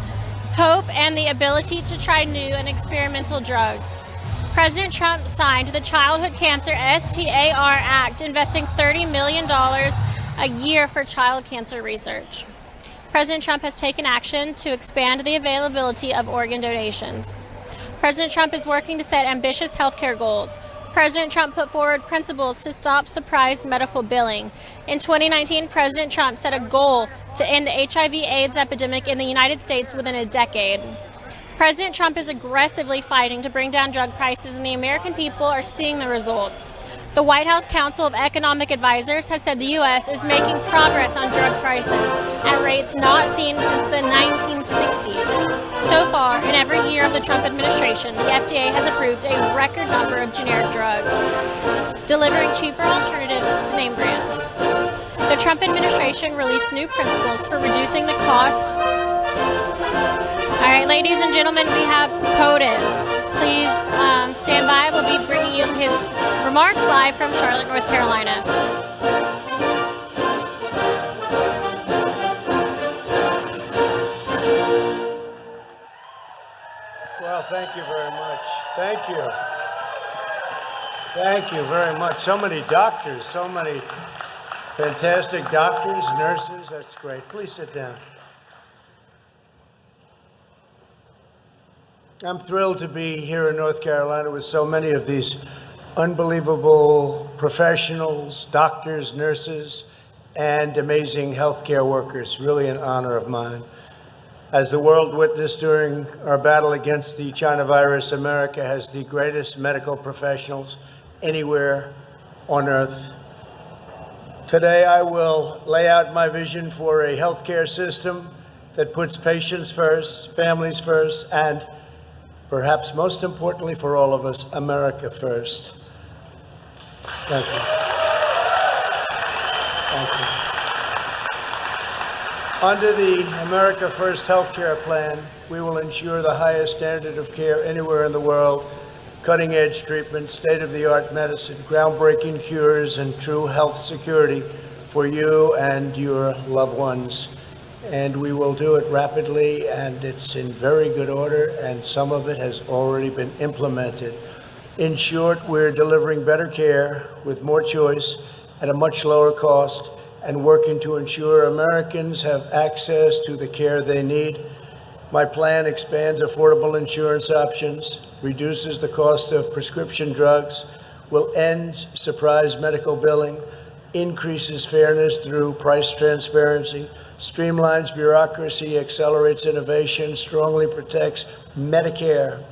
hope and the ability to try new and experimental drugs. President Trump signed the Childhood Cancer STAR Act, investing $30 million a year for child cancer research. President Trump has taken action to expand the availability of organ donations. President Trump is working to set ambitious healthcare goals. President Trump put forward principles to stop surprise medical billing. In 2019, President Trump set a goal to end the HIV/AIDS epidemic in the United States within a decade. President Trump is aggressively fighting to bring down drug prices, and the American people are seeing the results. The White House Council of Economic Advisors has said the U.S. is making progress on drug prices at rates not seen since the 1960s. So far, in every year of the Trump administration, the FDA has approved a record number of generic drugs, delivering cheaper alternatives to name brands. The Trump administration released new principles for reducing the cost. All right, ladies and gentlemen, we have POTUS. Please stand by. We'll be bringing you his remarks live from Charlotte, North Carolina. Well, thank you very much. Thank you. Thank you very much. So many doctors, so many fantastic doctors, nurses. That's great. Please sit down. I'm thrilled to be here in North Carolina with so many of these unbelievable professionals, doctors, nurses, and amazing healthcare workers. Really an honor of mine. As the world witnessed during our battle against the China virus, America has the greatest medical professionals anywhere on earth. Today, I will lay out my vision for a healthcare system that puts patients first, families first, and perhaps most importantly for all of us, America first. Thank you. Thank you. Under the America First healthcare plan, we will ensure the highest standard of care anywhere in the world, cutting-edge treatment, state-of-the-art medicine, groundbreaking cures, and true health security for you and your loved ones. And we will do it rapidly, and it's in very good order, and some of it has already been implemented. In short, we're delivering better care with more choice at a much lower cost and working to ensure Americans have access to the care they need. My plan expands affordable insurance options, reduces the cost of prescription drugs, will end surprise medical billing, increases fairness through price transparency, streamlines bureaucracy, accelerates innovation, strongly protects Medicare,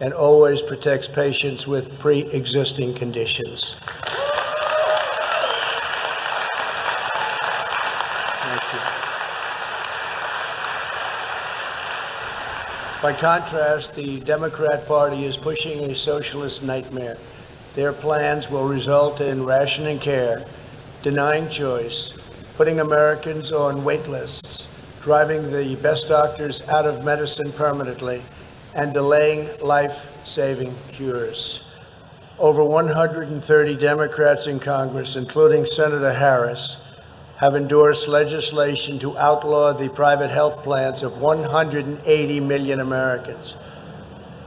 and always protects patients with pre-existing conditions. By contrast, the Democrat Party is pushing a socialist nightmare. Their plans will result in rationing care, denying choice, putting Americans on wait lists, driving the best doctors out of medicine permanently, and delaying life-saving cures. Over 130 Democrats in Congress, including Senator Harris, have endorsed legislation to outlaw the private health plans of 180 million Americans.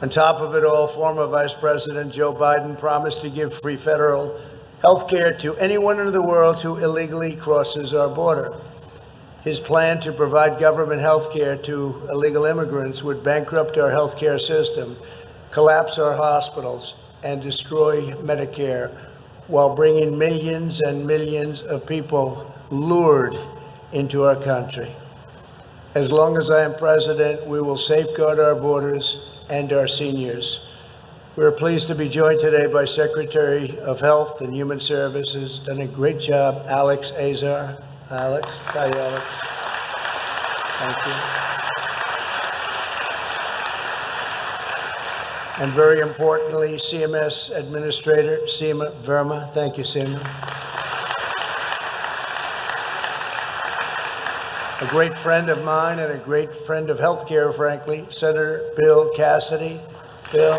On top of it all, former Vice President Joe Biden promised to give free federal health care to anyone in the world who illegally crosses our border. His plan to provide government health care to illegal immigrants would bankrupt our health care system, collapse our hospitals, and destroy Medicare, while bringing millions and millions of people lured into our country. As long as I am president, we will safeguard our borders and our seniors. We are pleased to be joined today by Secretary of Health and Human Services, done a great job, Alex Azar. Alex, hi Alex. Thank you. And very importantly, CMS Administrator Seema Verma. Thank you, Seema. A great friend of mine and a great friend of healthcare, frankly, Senator Bill Cassidy. Bill.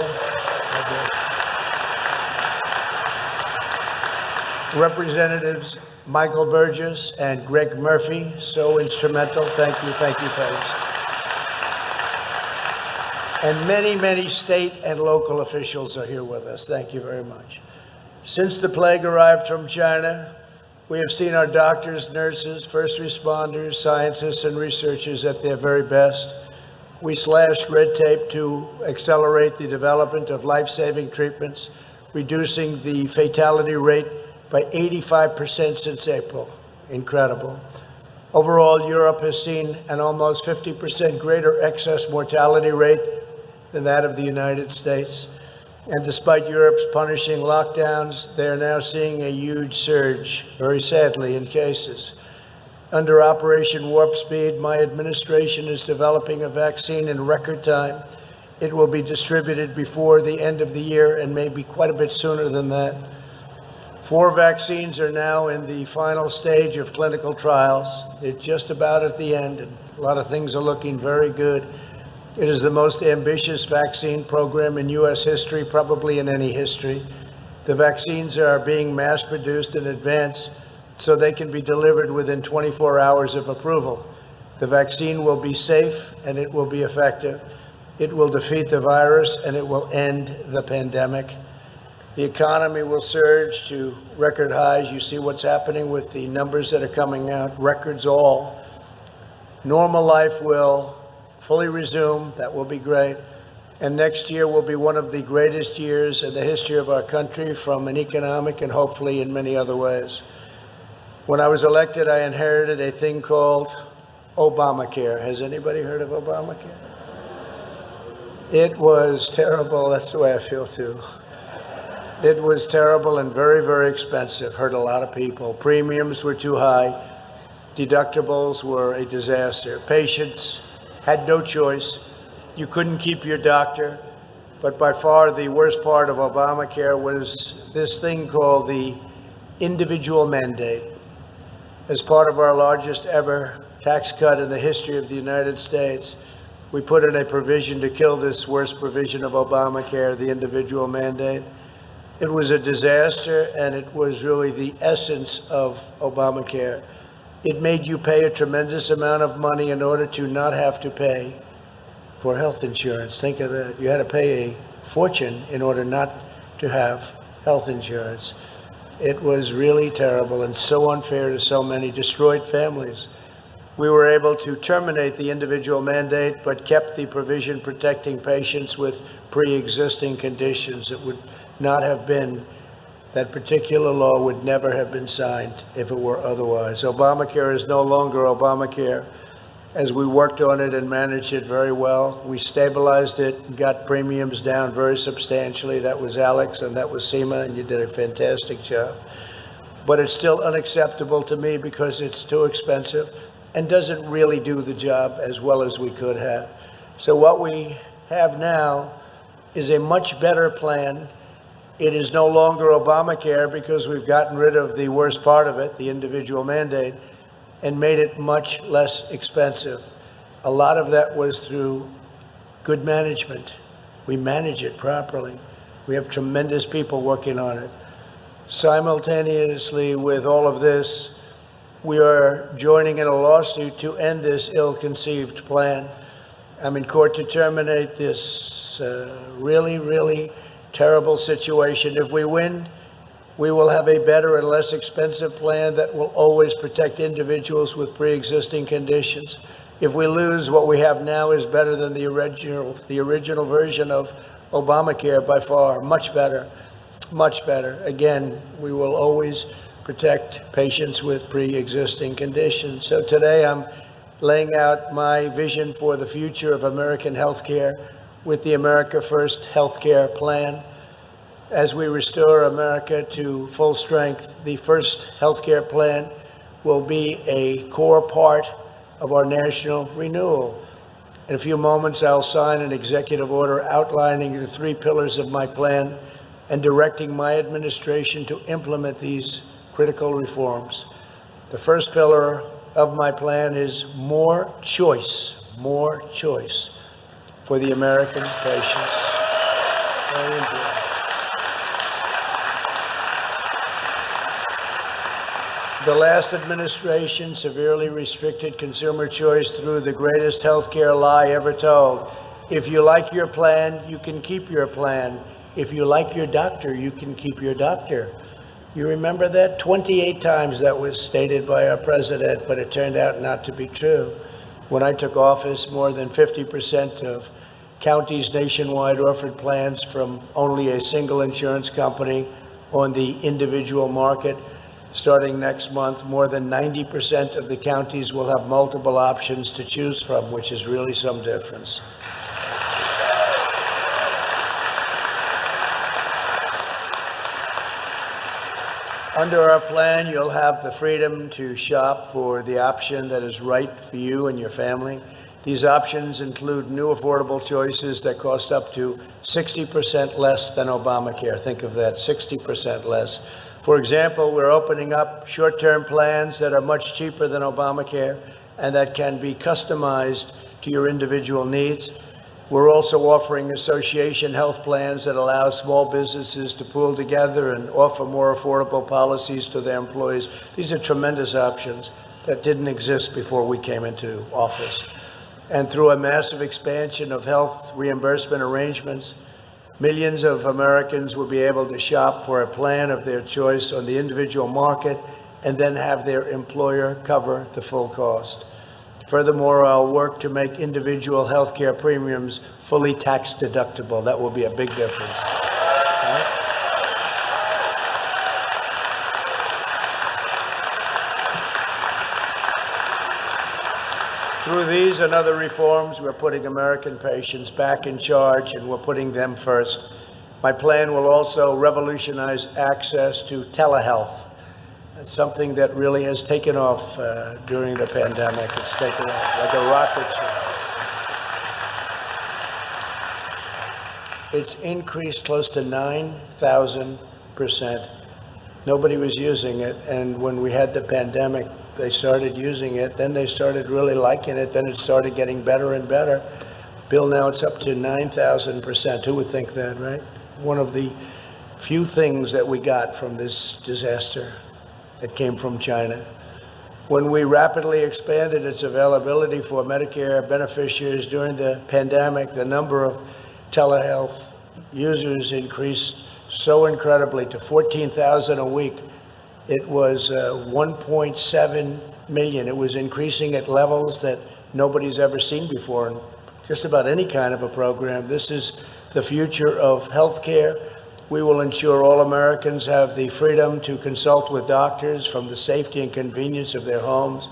Representatives Michael Burgess and Greg Murphy, so instrumental. Thank you, folks. And many, many state and local officials are here with us. Thank you very much. Since the plague arrived from China, we have seen our doctors, nurses, first responders, scientists, and researchers at their very best. We slashed red tape to accelerate the development of life-saving treatments, reducing the fatality rate by 85% since April. Incredible. Overall, Europe has seen an almost 50% greater excess mortality rate than that of the United States. And despite Europe's punishing lockdowns, they are now seeing a huge surge, very sadly, in cases. Under Operation Warp Speed, my administration is developing a vaccine in record time. It will be distributed before the end of the year and maybe quite a bit sooner than that. 4 vaccines are now in the final stage of clinical trials. They're just about at the end, and a lot of things are looking very good. It is the most ambitious vaccine program in U.S. history, probably in any history. The vaccines are being mass-produced in advance so they can be delivered within 24 hours of approval. The vaccine will be safe and it will be effective. It will defeat the virus and it will end the pandemic. The economy will surge to record highs. You see what's happening with the numbers that are coming out, records all. Normal life will fully resume. That will be great. And next year will be one of the greatest years in the history of our country from an economic and hopefully in many other ways. When I was elected, I inherited a thing called Obamacare. Has anybody heard of Obamacare? It was terrible. That's the way I feel too. It was terrible and very, very expensive. Hurt a lot of people. Premiums were too high. Deductibles were a disaster. Patients had no choice. You couldn't keep your doctor. But by far the worst part of Obamacare was this thing called the individual mandate. As part of our largest ever tax cut in the history of the United States, we put in a provision to kill this worst provision of Obamacare, the individual mandate. It was a disaster, and it was really the essence of Obamacare. It made you pay a tremendous amount of money in order to not have to pay for health insurance. Think of that. You had to pay a fortune in order not to have health insurance. It was really terrible and so unfair to so many, destroyed families. We were able to terminate the individual mandate, but kept the provision protecting patients with pre-existing conditions. It would not have been, that particular law would never have been signed if it were otherwise. Obamacare is no longer Obamacare. As we worked on it and managed it very well, we stabilized it and got premiums down very substantially. That was Alex and that was Seema, and you did a fantastic job. But it's still unacceptable to me because it's too expensive and doesn't really do the job as well as we could have. So what we have now is a much better plan. It is no longer Obamacare because we've gotten rid of the worst part of it, the individual mandate, and made it much less expensive. A lot of that was through good management. We manage it properly. We have tremendous people working on it. Simultaneously with all of this, we are joining in a lawsuit to end this ill-conceived plan. I'm in court to terminate this really, really terrible situation. If we win, we will have a better and less expensive plan that will always protect individuals with pre-existing conditions. If we lose, what we have now is better than the original version of Obamacare by far. Much better, much better. Again, we will always protect patients with pre-existing conditions. So today I'm laying out my vision for the future of American healthcare with the America First healthcare plan. As we restore America to full strength, the first healthcare plan will be a core part of our national renewal. In a few moments, I'll sign an executive order outlining the 3 pillars of my plan and directing my administration to implement these critical reforms. The first pillar of my plan is more choice for the American patients. Very important. The last administration severely restricted consumer choice through the greatest healthcare lie ever told. If you like your plan, you can keep your plan. If you like your doctor, you can keep your doctor. You remember that? 28 times that was stated by our president, but it turned out not to be true. When I took office, more than 50% of counties nationwide offered plans from only a single insurance company on the individual market. Starting next month, more than 90% of the counties will have multiple options to choose from, which is really some difference. Under our plan, you'll have the freedom to shop for the option that is right for you and your family. These options include new affordable choices that cost up to 60% less than Obamacare. Think of that, 60% less. For example, we're opening up short-term plans that are much cheaper than Obamacare and that can be customized to your individual needs. We're also offering association health plans that allow small businesses to pool together and offer more affordable policies to their employees. These are tremendous options that didn't exist before we came into office. And through a massive expansion of health reimbursement arrangements, millions of Americans will be able to shop for a plan of their choice on the individual market and then have their employer cover the full cost. Furthermore, I'll work to make individual health care premiums fully tax deductible. That will be a big difference. Right? Through these and other reforms, we're putting American patients back in charge, and we're putting them first. My plan will also revolutionize access to telehealth. It's something that really has taken off during the pandemic. It's taken off like a rocket ship. It's increased close to 9,000%. Nobody was using it, and when we had the pandemic, they started using it, then they started really liking it, then it started getting better and better. Bill, now it's up to 9,000%. Who would think that, right? One of the few things that we got from this disaster that came from China. When we rapidly expanded its availability for Medicare beneficiaries during the pandemic, the number of telehealth users increased so incredibly to 14,000 a week. It was 1.7 million. It was increasing at levels that nobody's ever seen before in just about any kind of a program. This is the future of healthcare. We will ensure all Americans have the freedom to consult with doctors from the safety and convenience of their homes.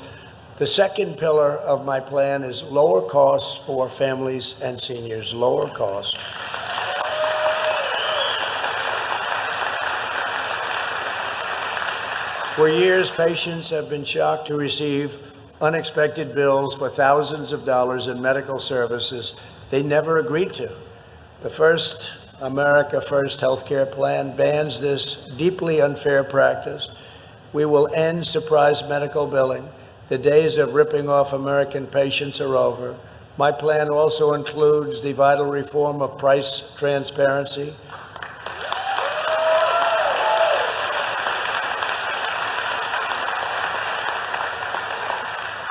The second pillar of my plan is lower costs for families and seniors, lower costs. For years, patients have been shocked to receive unexpected bills for thousands of dollars in medical services they never agreed to. The first America First healthcare plan bans this deeply unfair practice. We will end surprise medical billing. The days of ripping off American patients are over. My plan also includes the vital reform of price transparency.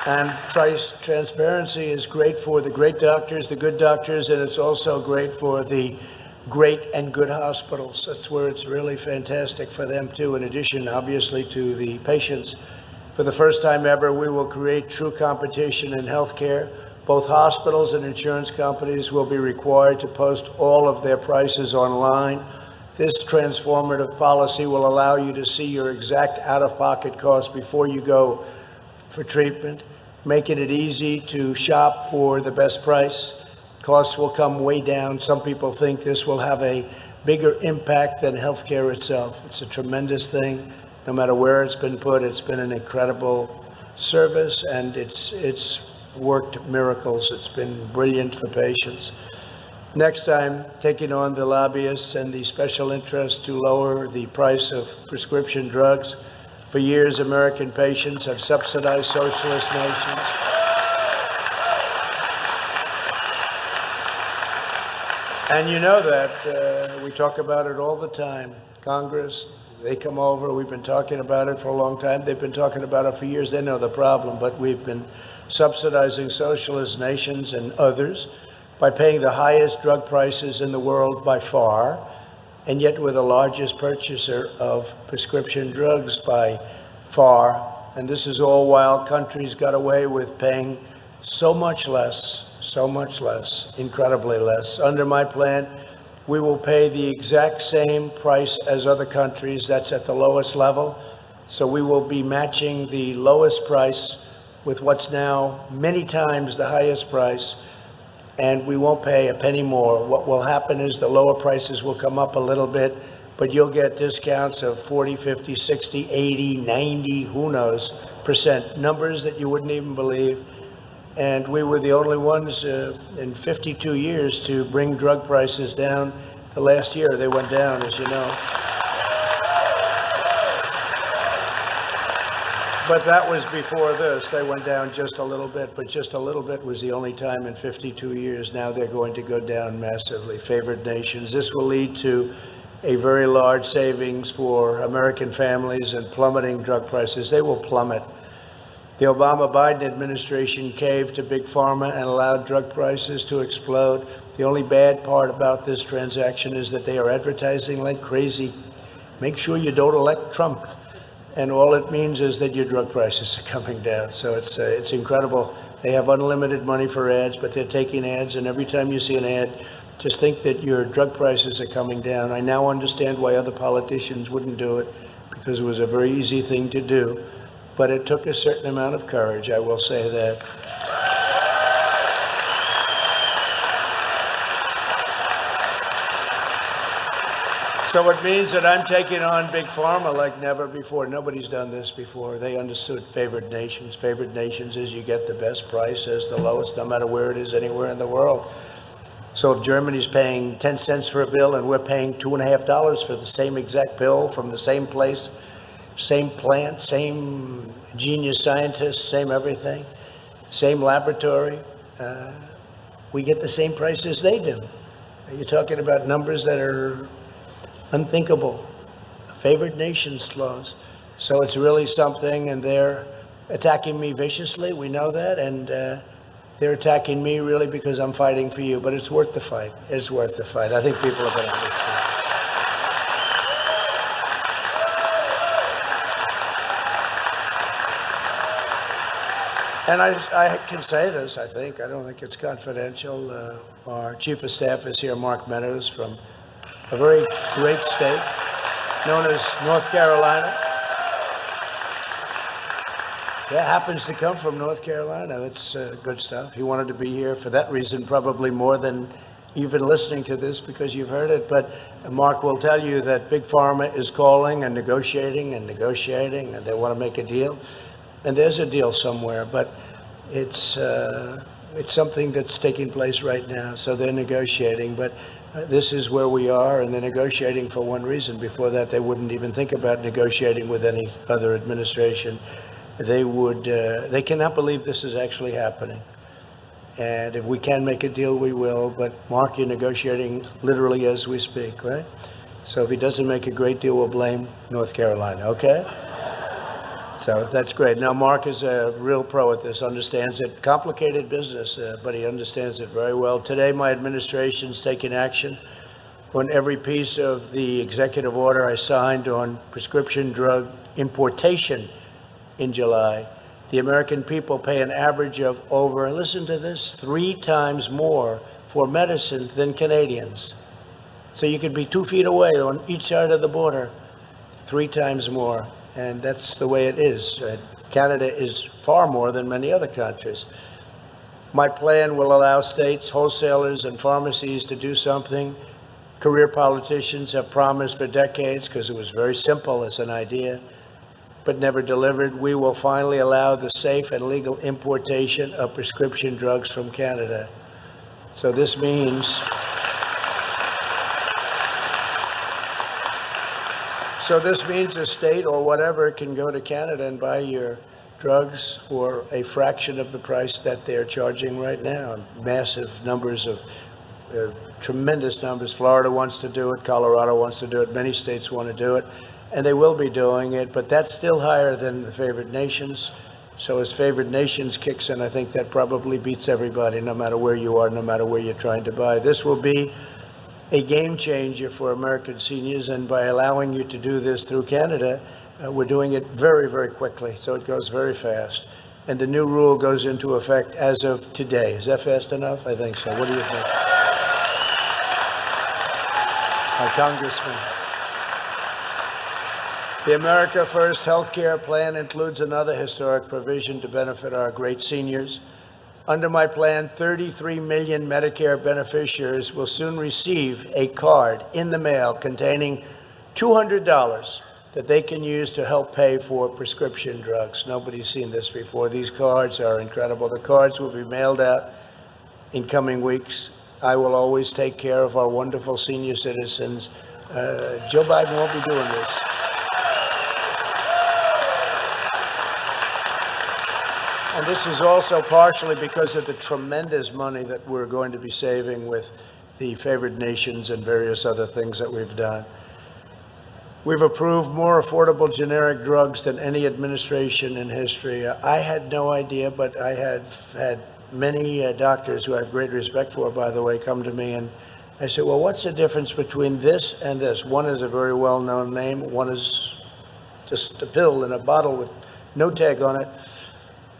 And price transparency is great for the great doctors, the good doctors, and it's also great for the great and good hospitals. That's where it's really fantastic for them too, in addition, obviously, to the patients. For the first time ever, we will create true competition in healthcare. Both hospitals and insurance companies will be required to post all of their prices online. This transformative policy will allow you to see your exact out-of-pocket costs before you go for treatment, making it easy to shop for the best price. Costs will come way down. Some people think this will have a bigger impact than healthcare itself. It's a tremendous thing. No matter where it's been put, it's been an incredible service, and it's worked miracles. It's been brilliant for patients. Next, I'm taking on the lobbyists and the special interests to lower the price of prescription drugs. For years, American patients have subsidized socialist nations. And you know that we talk about it all the time. Congress, they come over. We've been talking about it for a long time. They've been talking about it for years. They know the problem, but we've been subsidizing socialist nations and others by paying the highest drug prices in the world by far, and yet we're the largest purchaser of prescription drugs by far. And this is all while countries got away with paying so much less, incredibly less. Under my plan, we will pay the exact same price as other countries. That's at the lowest level. So we will be matching the lowest price with what's now many times the highest price, and we won't pay a penny more. What will happen is the lower prices will come up a little bit, but you'll get discounts of 40, 50, 60, 80, 90, who knows, percent, numbers that you wouldn't even believe. And we were the only ones in 52 years to bring drug prices down. The last year they went down, as you know. But that was before this. They went down just a little bit, but just a little bit was the only time in 52 years. Now they're going to go down massively. Favored nations. This will lead to a very large savings for American families and plummeting drug prices. They will plummet. The Obama-Biden administration caved to Big Pharma and allowed drug prices to explode. The only bad part about this transaction is that they are advertising like crazy. Make sure you don't elect Trump. And all it means is that your drug prices are coming down. So it's incredible. They have unlimited money for ads, but they're taking ads, and every time you see an ad, just think that your drug prices are coming down. I now understand why other politicians wouldn't do it, because it was a very easy thing to do. But it took a certain amount of courage, I will say that. So it means that I'm taking on Big Pharma like never before. Nobody's done this before. They understood favored nations. Favored nations is you get the best price as the lowest, no matter where it is, anywhere in the world. So if Germany's paying 10 cents for a bill and we're paying $2.50 for the same exact pill from the same place, same plant, same genius scientists, same everything, same laboratory, we get the same price as they do. You're talking about numbers that are unthinkable. Favored nations clause. So it's really something, and they're attacking me viciously. We know that, and they're attacking me really because I'm fighting for you. But it's worth the fight. It's worth the fight. I think people are going to understand. And I can say this, I think. I don't think it's confidential. Our chief of staff is here, Mark Meadows, from a very great state known as North Carolina. Yeah, happens to come from North Carolina. That's good stuff. He wanted to be here for that reason, probably more than even listening to this because you've heard it. But Mark will tell you that Big Pharma is calling and negotiating, and they want to make a deal. And there's a deal somewhere, but it's something that's taking place right now. So they're negotiating, but this is where we are, and they're negotiating for one reason. Before that, they wouldn't even think about negotiating with any other administration. They cannot believe this is actually happening. And if we can make a deal, we will. But Mark, you're negotiating literally as we speak, right? So if he doesn't make a great deal, we'll blame North Carolina, okay? So that's great. Now, Mark is a real pro at this, understands it. Complicated business, but he understands it very well. Today, my administration's taking action on every piece of the executive order I signed on prescription drug importation in July. The American people pay an average of over, listen to this, 3 times more for medicine than Canadians. So you could be 2 feet away on each side of the border, 3 times more. And that's the way it is. Canada is far more than many other countries. My plan will allow states, wholesalers, and pharmacies to do something career politicians have promised for decades, because it was very simple as an idea, but never delivered. We will finally allow the safe and legal importation of prescription drugs from Canada. So this means a state or whatever can go to Canada and buy your drugs for a fraction of the price that they're charging right now. Massive numbers of, tremendous numbers. Florida wants to do it. Colorado wants to do it. Many states want to do it. And they will be doing it, but that's still higher than the favored nations. So as favored nations kicks in, I think that probably beats everybody, no matter where you are, no matter where you're trying to buy. This will be a game changer for American seniors, and by allowing you to do this through Canada, we're doing it very, very quickly, so it goes very fast. And the new rule goes into effect as of today. Is that fast enough? I think so. What do you think? Congressman. The America First healthcare plan includes another historic provision to benefit our great seniors. Under my plan, 33 million Medicare beneficiaries will soon receive a card in the mail containing $200 that they can use to help pay for prescription drugs. Nobody's seen this before. These cards are incredible. The cards will be mailed out in coming weeks. I will always take care of our wonderful senior citizens. Joe Biden won't be doing this. And this is also partially because of the tremendous money that we're going to be saving with the favored nations and various other things that we've done. We've approved more affordable generic drugs than any administration in history. I had no idea, but I have had many doctors who I have great respect for, by the way, come to me and I said, well, what's the difference between this and this? One is a very well-known name. One is just a pill in a bottle with no tag on it.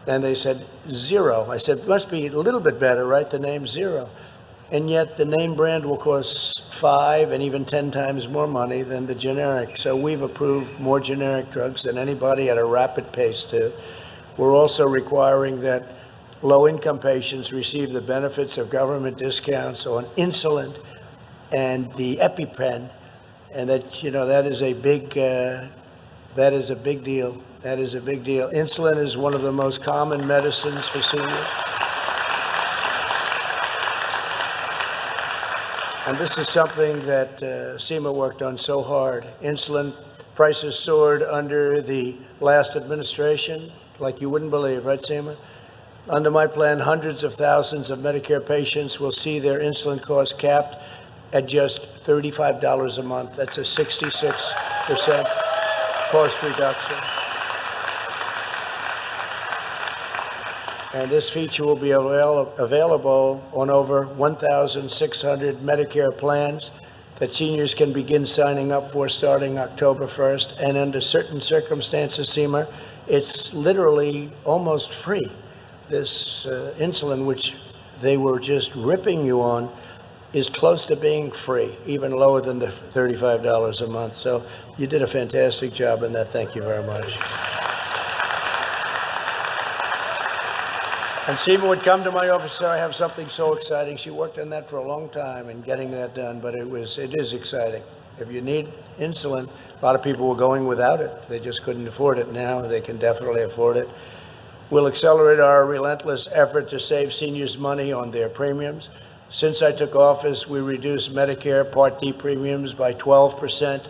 And they said, zero. I said, must be a little bit better, right? The name zero. And yet the name brand will cost 5 and even 10 times more money than the generic. So we've approved more generic drugs than anybody at a rapid pace too. We're also requiring that low-income patients receive the benefits of government discounts on insulin and the EpiPen. And that, you know, that is a big deal. That is a big deal. Insulin is one of the most common medicines for seniors. And this is something that SEMA worked on so hard. Insulin prices soared under the last administration, like you wouldn't believe, right, SEMA? Under my plan, hundreds of thousands of Medicare patients will see their insulin costs capped at just $35 a month. That's a 66% cost reduction. And this feature will be available on over 1,600 Medicare plans that seniors can begin signing up for starting October 1st. And under certain circumstances, SEMA, it's literally almost free. this insulin, which they were just ripping you on, is close to being free, even lower than the $35 a month. So you did a fantastic job in that. Thank you very much. And Seema would come to my office, sir, I have something so exciting. She worked on that for a long time and getting that done, but it is exciting. If you need insulin, a lot of people were going without it. They just couldn't afford it. Now they can definitely afford it. We'll accelerate our relentless effort to save seniors money on their premiums. Since I took office, we reduced Medicare Part D premiums by 12%.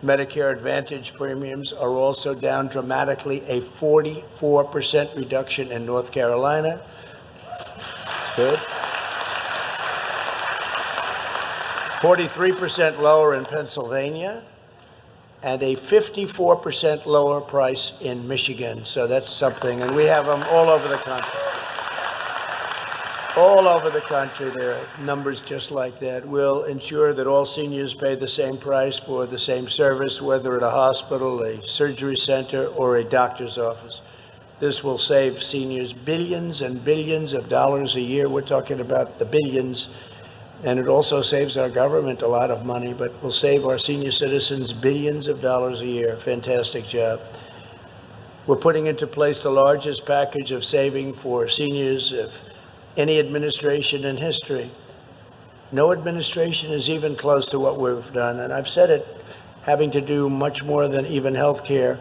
Medicare Advantage premiums are also down dramatically, a 44% reduction in North Carolina. That's good. 43% lower in Pennsylvania, and a 54% lower price in Michigan. So that's something, and we have them all over the country. All over the country, there are numbers just like that. We'll ensure that all seniors pay the same price for the same service, whether at a hospital, a surgery center, or a doctor's office. This will save seniors billions and billions of dollars a year. We're talking about the billions. And it also saves our government a lot of money, but will save our senior citizens billions of dollars a year. Fantastic job. We're putting into place the largest package of saving for seniors of any administration in history. No administration is even close to what we've done. And I've said it, having to do much more than even health care.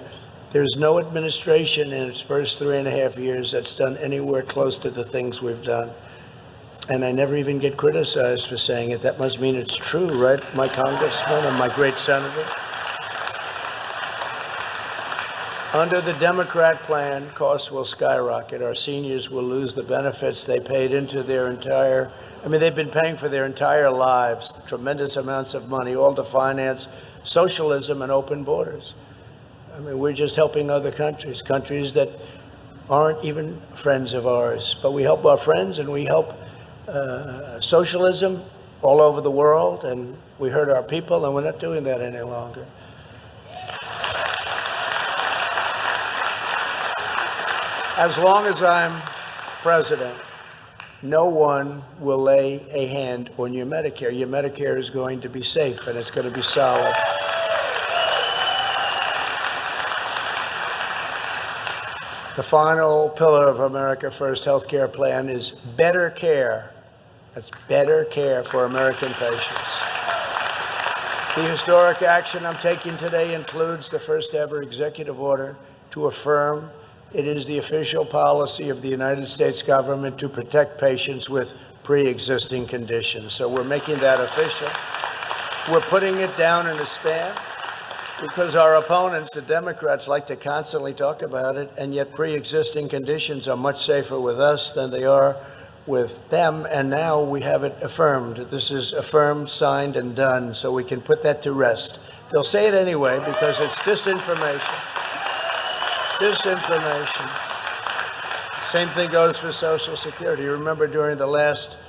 There's no administration in its first 3.5 years that's done anywhere close to the things we've done. And I never even get criticized for saying it. That must mean it's true, right, my congressman and my great senator? Under the Democrat plan, costs will skyrocket. Our seniors will lose the benefits they paid into their entire, they've been paying for their entire lives, tremendous amounts of money, all to finance socialism and open borders. We're just helping other countries that aren't even friends of ours. But we help our friends, and we help socialism all over the world, and we hurt our people, and we're not doing that any longer. As long as I'm president, no one will lay a hand on your Medicare. Your Medicare is going to be safe, and it's going to be solid. The final pillar of America First healthcare plan is better care. That's better care for American patients. The historic action I'm taking today includes the first ever executive order to affirm it is the official policy of the United States government to protect patients with pre-existing conditions. So we're making that official. We're putting it down in a stamp because our opponents, the Democrats, like to constantly talk about it, and yet pre-existing conditions are much safer with us than they are with them, and now we have it affirmed. This is affirmed, signed, and done, so we can put that to rest. They'll say it anyway because it's disinformation. Disinformation. Same thing goes for Social Security. You remember during the last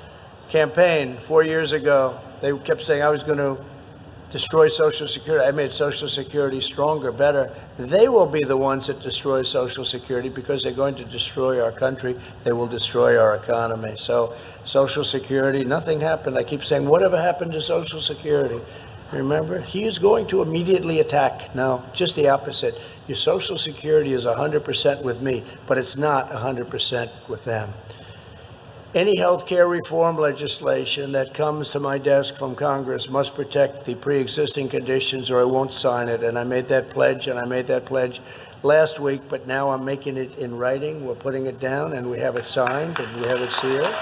campaign 4 years ago, they kept saying I was going to destroy Social Security. I made Social Security stronger, better. They will be the ones that destroy Social Security because they're going to destroy our country. They will destroy our economy. So Social Security, nothing happened. I keep saying, whatever happened to Social Security? Remember, he is going to immediately attack. No, just the opposite. Your Social Security is 100% with me, but it's not 100% with them. Any health care reform legislation that comes to my desk from Congress must protect the pre-existing conditions or I won't sign it. And I made that pledge, last week, but now I'm making it in writing. We're putting it down, and we have it signed, and we have it sealed.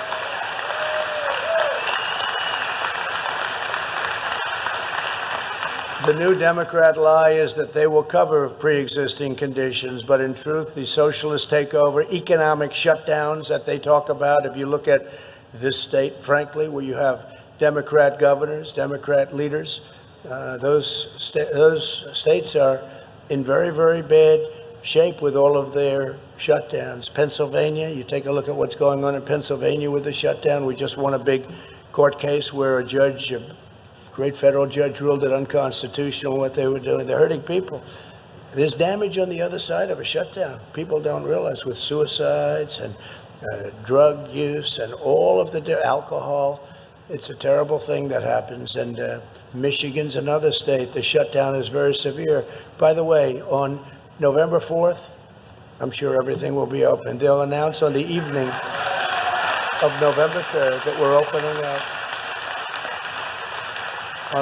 The new Democrat lie is that they will cover pre-existing conditions, but in truth, the socialist takeover, economic shutdowns that they talk about, if you look at this state, frankly, where you have Democrat governors, Democrat leaders, those states are in very, very bad shape with all of their shutdowns. Pennsylvania, you take a look at what's going on in Pennsylvania with the shutdown. We just won a big court case where a judge, great federal judge, ruled it unconstitutional what they were doing. They're hurting people. There's damage on the other side of a shutdown. People don't realize, with suicides and drug use and all of the alcohol. It's a terrible thing that happens. And Michigan's another state. The shutdown is very severe. By the way, on November 4th, I'm sure everything will be open. They'll announce on the evening of November 3rd that we're opening up,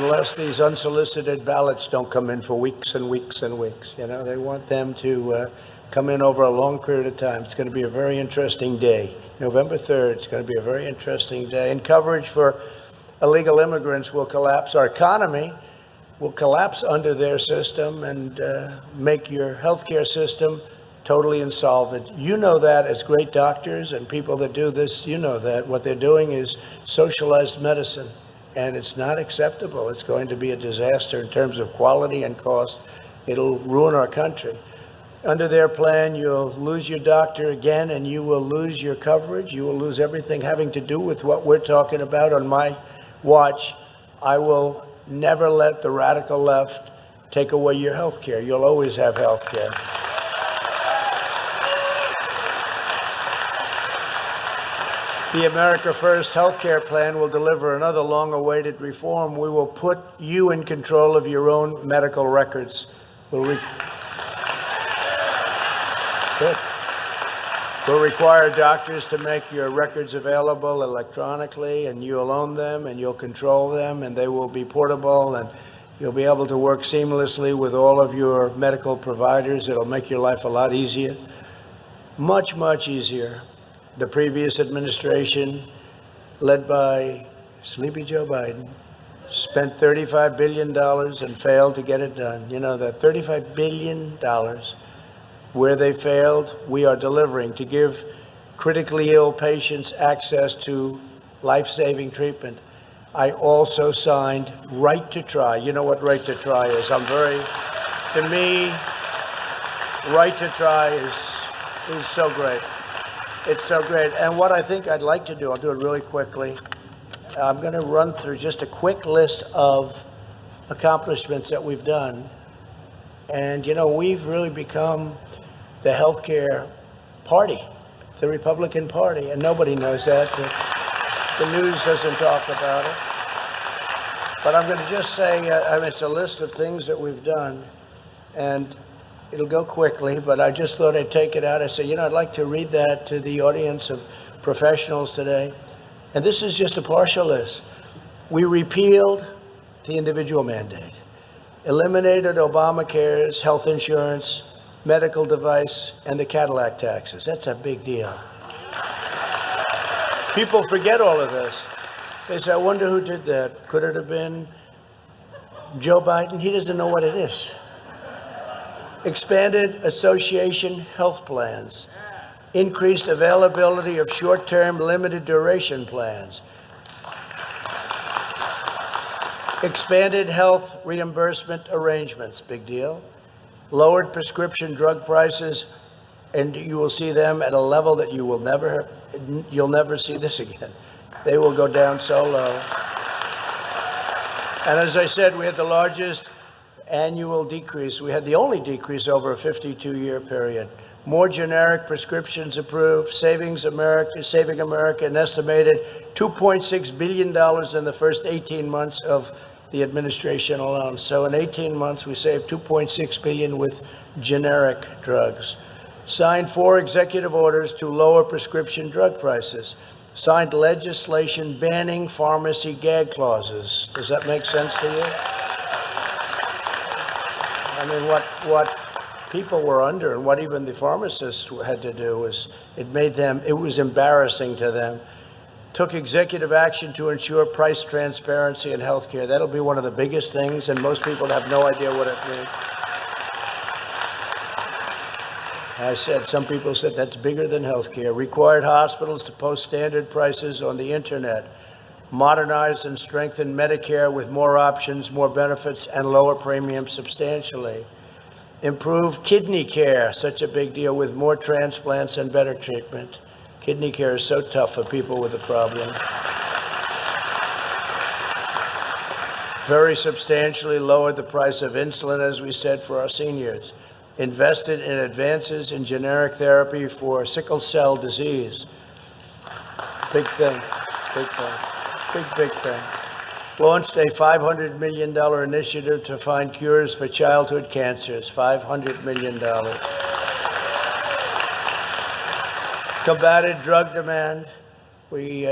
unless these unsolicited ballots don't come in for weeks and weeks and weeks. You know, they want them to come in over a long period of time. It's going to be a very interesting day. November 3rd, it's going to be a very interesting day. And coverage for illegal immigrants will collapse. Our economy will collapse under their system and make your healthcare system totally insolvent. You know that as great doctors and people that do this, you know that. What they're doing is socialized medicine, and it's not acceptable. It's going to be a disaster in terms of quality and cost. It'll ruin our country. Under their plan, you'll lose your doctor again, and you will lose your coverage. You will lose everything having to do with what we're talking about on my watch. I will never let the radical left take away your health care. You'll always have health care. The America First health care plan will deliver another long-awaited reform. We will put you in control of your own medical records. We'll require doctors to make your records available electronically, and you'll own them and you'll control them, and they will be portable, and you'll be able to work seamlessly with all of your medical providers. It'll make your life a lot easier, much, much easier. The previous administration, led by Sleepy Joe Biden, spent $35 billion and failed to get it done. You know that $35 billion. Where they failed, we are delivering to give critically ill patients access to life-saving treatment. I also signed Right to Try. You know what Right to Try is. To me, Right to Try is so great. It's so great. And what I think I'd like to do, I'll do it really quickly. I'm going to run through just a quick list of accomplishments that we've done. And, you know, we've really become the healthcare party, the Republican Party, and nobody knows that. The news doesn't talk about it. But I'm going to just say, it's a list of things that we've done, and it'll go quickly, but I just thought I'd take it out. I said, you know, I'd like to read that to the audience of professionals today. And this is just a partial list. We repealed the individual mandate, eliminated Obamacare's health insurance, medical device, and the Cadillac taxes. That's a big deal. People forget all of this. They say, I wonder who did that. Could it have been Joe Biden? He doesn't know what it is. Expanded association health plans, increased availability of short-term limited duration plans, expanded health reimbursement arrangements, big deal, lowered prescription drug prices, and you will see them at a level that you'll never see this again. They will go down so low. And as I said, we had the largest annual decrease. We had the only decrease over a 52-year period. More generic prescriptions approved, saving America an estimated $2.6 billion in the first 18 months of the administration alone. So in 18 months, we saved $2.6 billion with generic drugs. Signed 4 executive orders to lower prescription drug prices. Signed legislation banning pharmacy gag clauses. Does that make sense to you? I mean, what people were under and what even the pharmacists had to do was it was embarrassing to them. Took executive action to ensure price transparency in healthcare. That'll be one of the biggest things, and most people have no idea what it means. Some people said that's bigger than healthcare. Required hospitals to post standard prices on the internet. Modernized and strengthened Medicare with more options, more benefits, and lower premiums substantially. Improved kidney care, such a big deal, with more transplants and better treatment. Kidney care is so tough for people with a problem. Very substantially lowered the price of insulin, as we said, for our seniors. Invested in advances in generic therapy for sickle cell disease. Big thing, big thing. Launched a $500 million initiative to find cures for childhood cancers, $500 million. Combated drug demand. We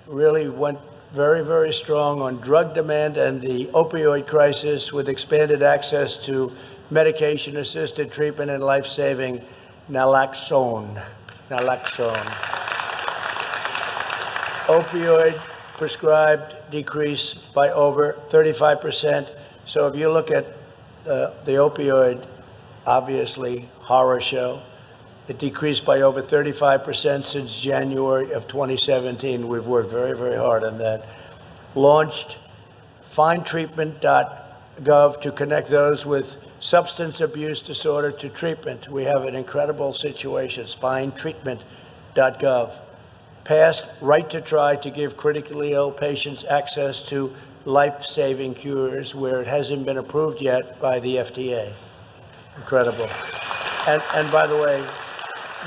really went very, very strong on drug demand and the opioid crisis with expanded access to medication-assisted treatment and life-saving naloxone. Opioid prescribed decrease by over 35%. So if you look at the opioid, obviously horror show, it decreased by over 35% since January of 2017. We've worked very, very hard on that. Launched findtreatment.gov to connect those with substance abuse disorder to treatment. We have an incredible situation. It's findtreatment.gov. Passed Right to Try to give critically ill patients access to life-saving cures where it hasn't been approved yet by the FDA. Incredible. And by the way,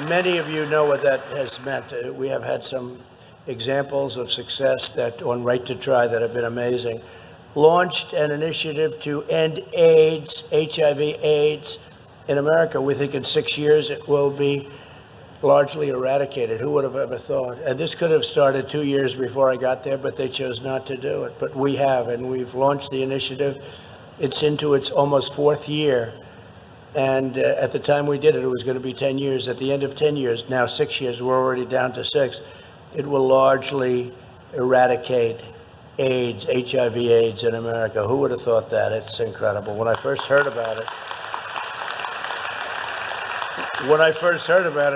many of you know what that has meant. We have had some examples of success that on Right to Try that have been amazing. Launched an initiative to end AIDS, HIV/AIDS in America. We think in 6 years it will be largely eradicated. Who would have ever thought? And this could have started 2 years before I got there, but they chose not to do it. But we have, and we've launched the initiative. It's into its almost 4th year. And at the time we did it, it was going to be 10 years. At the end of 10 years, now 6 years, we're already down to 6. It will largely eradicate AIDS, HIV/AIDS in America. Who would have thought that? It's incredible. When I first heard about it,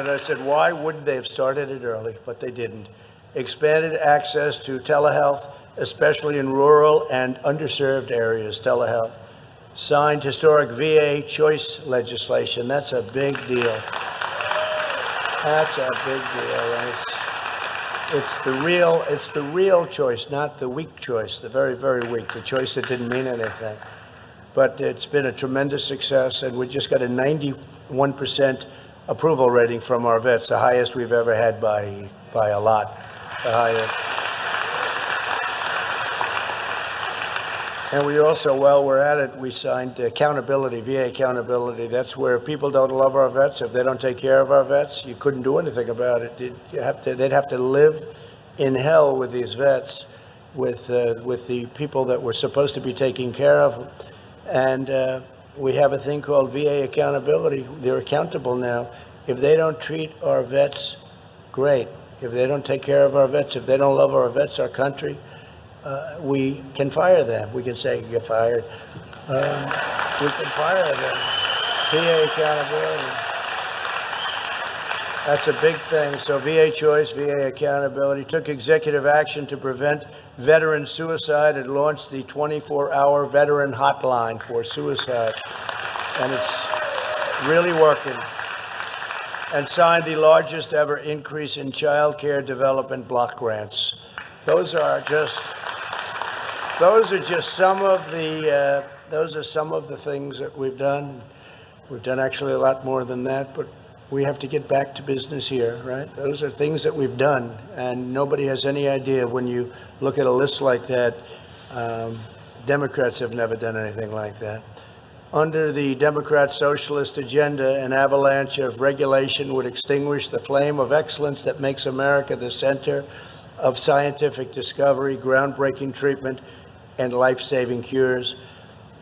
I said, why wouldn't they have started it early? But they didn't. Expanded access to telehealth, especially in rural and underserved areas, telehealth. Signed historic VA choice legislation. That's a big deal. That's a big deal. And it's the real choice, not the weak choice, the very, very weak, the choice that didn't mean anything. But it's been a tremendous success, and we just got a 91% approval rating from our vets, the highest we've ever had by a lot, the highest. And we also, while we're at it, we signed accountability, VA accountability. That's where if people don't love our vets, if they don't take care of our vets, you couldn't do anything about it. They'd have to live in hell with these vets, with the people that we're supposed to be taking care of them. And we have a thing called VA accountability. They're accountable now. If they don't treat our vets great, if they don't take care of our vets, if they don't love our vets, our country, we can fire them. We can say, you're fired. We can fire them. VA accountability. That's a big thing. So VA choice, VA accountability. Took executive action to prevent veteran suicide and launched the 24-hour veteran hotline for suicide. And it's really working. And signed the largest ever increase in child care development block grants. Those are just some of the things that we've done. We've done actually a lot more than that, but we have to get back to business here, right? Those are things that we've done, and nobody has any idea when you look at a list like that. Democrats have never done anything like that. Under the Democrat socialist agenda, an avalanche of regulation would extinguish the flame of excellence that makes America the center of scientific discovery, groundbreaking treatment, and life-saving cures.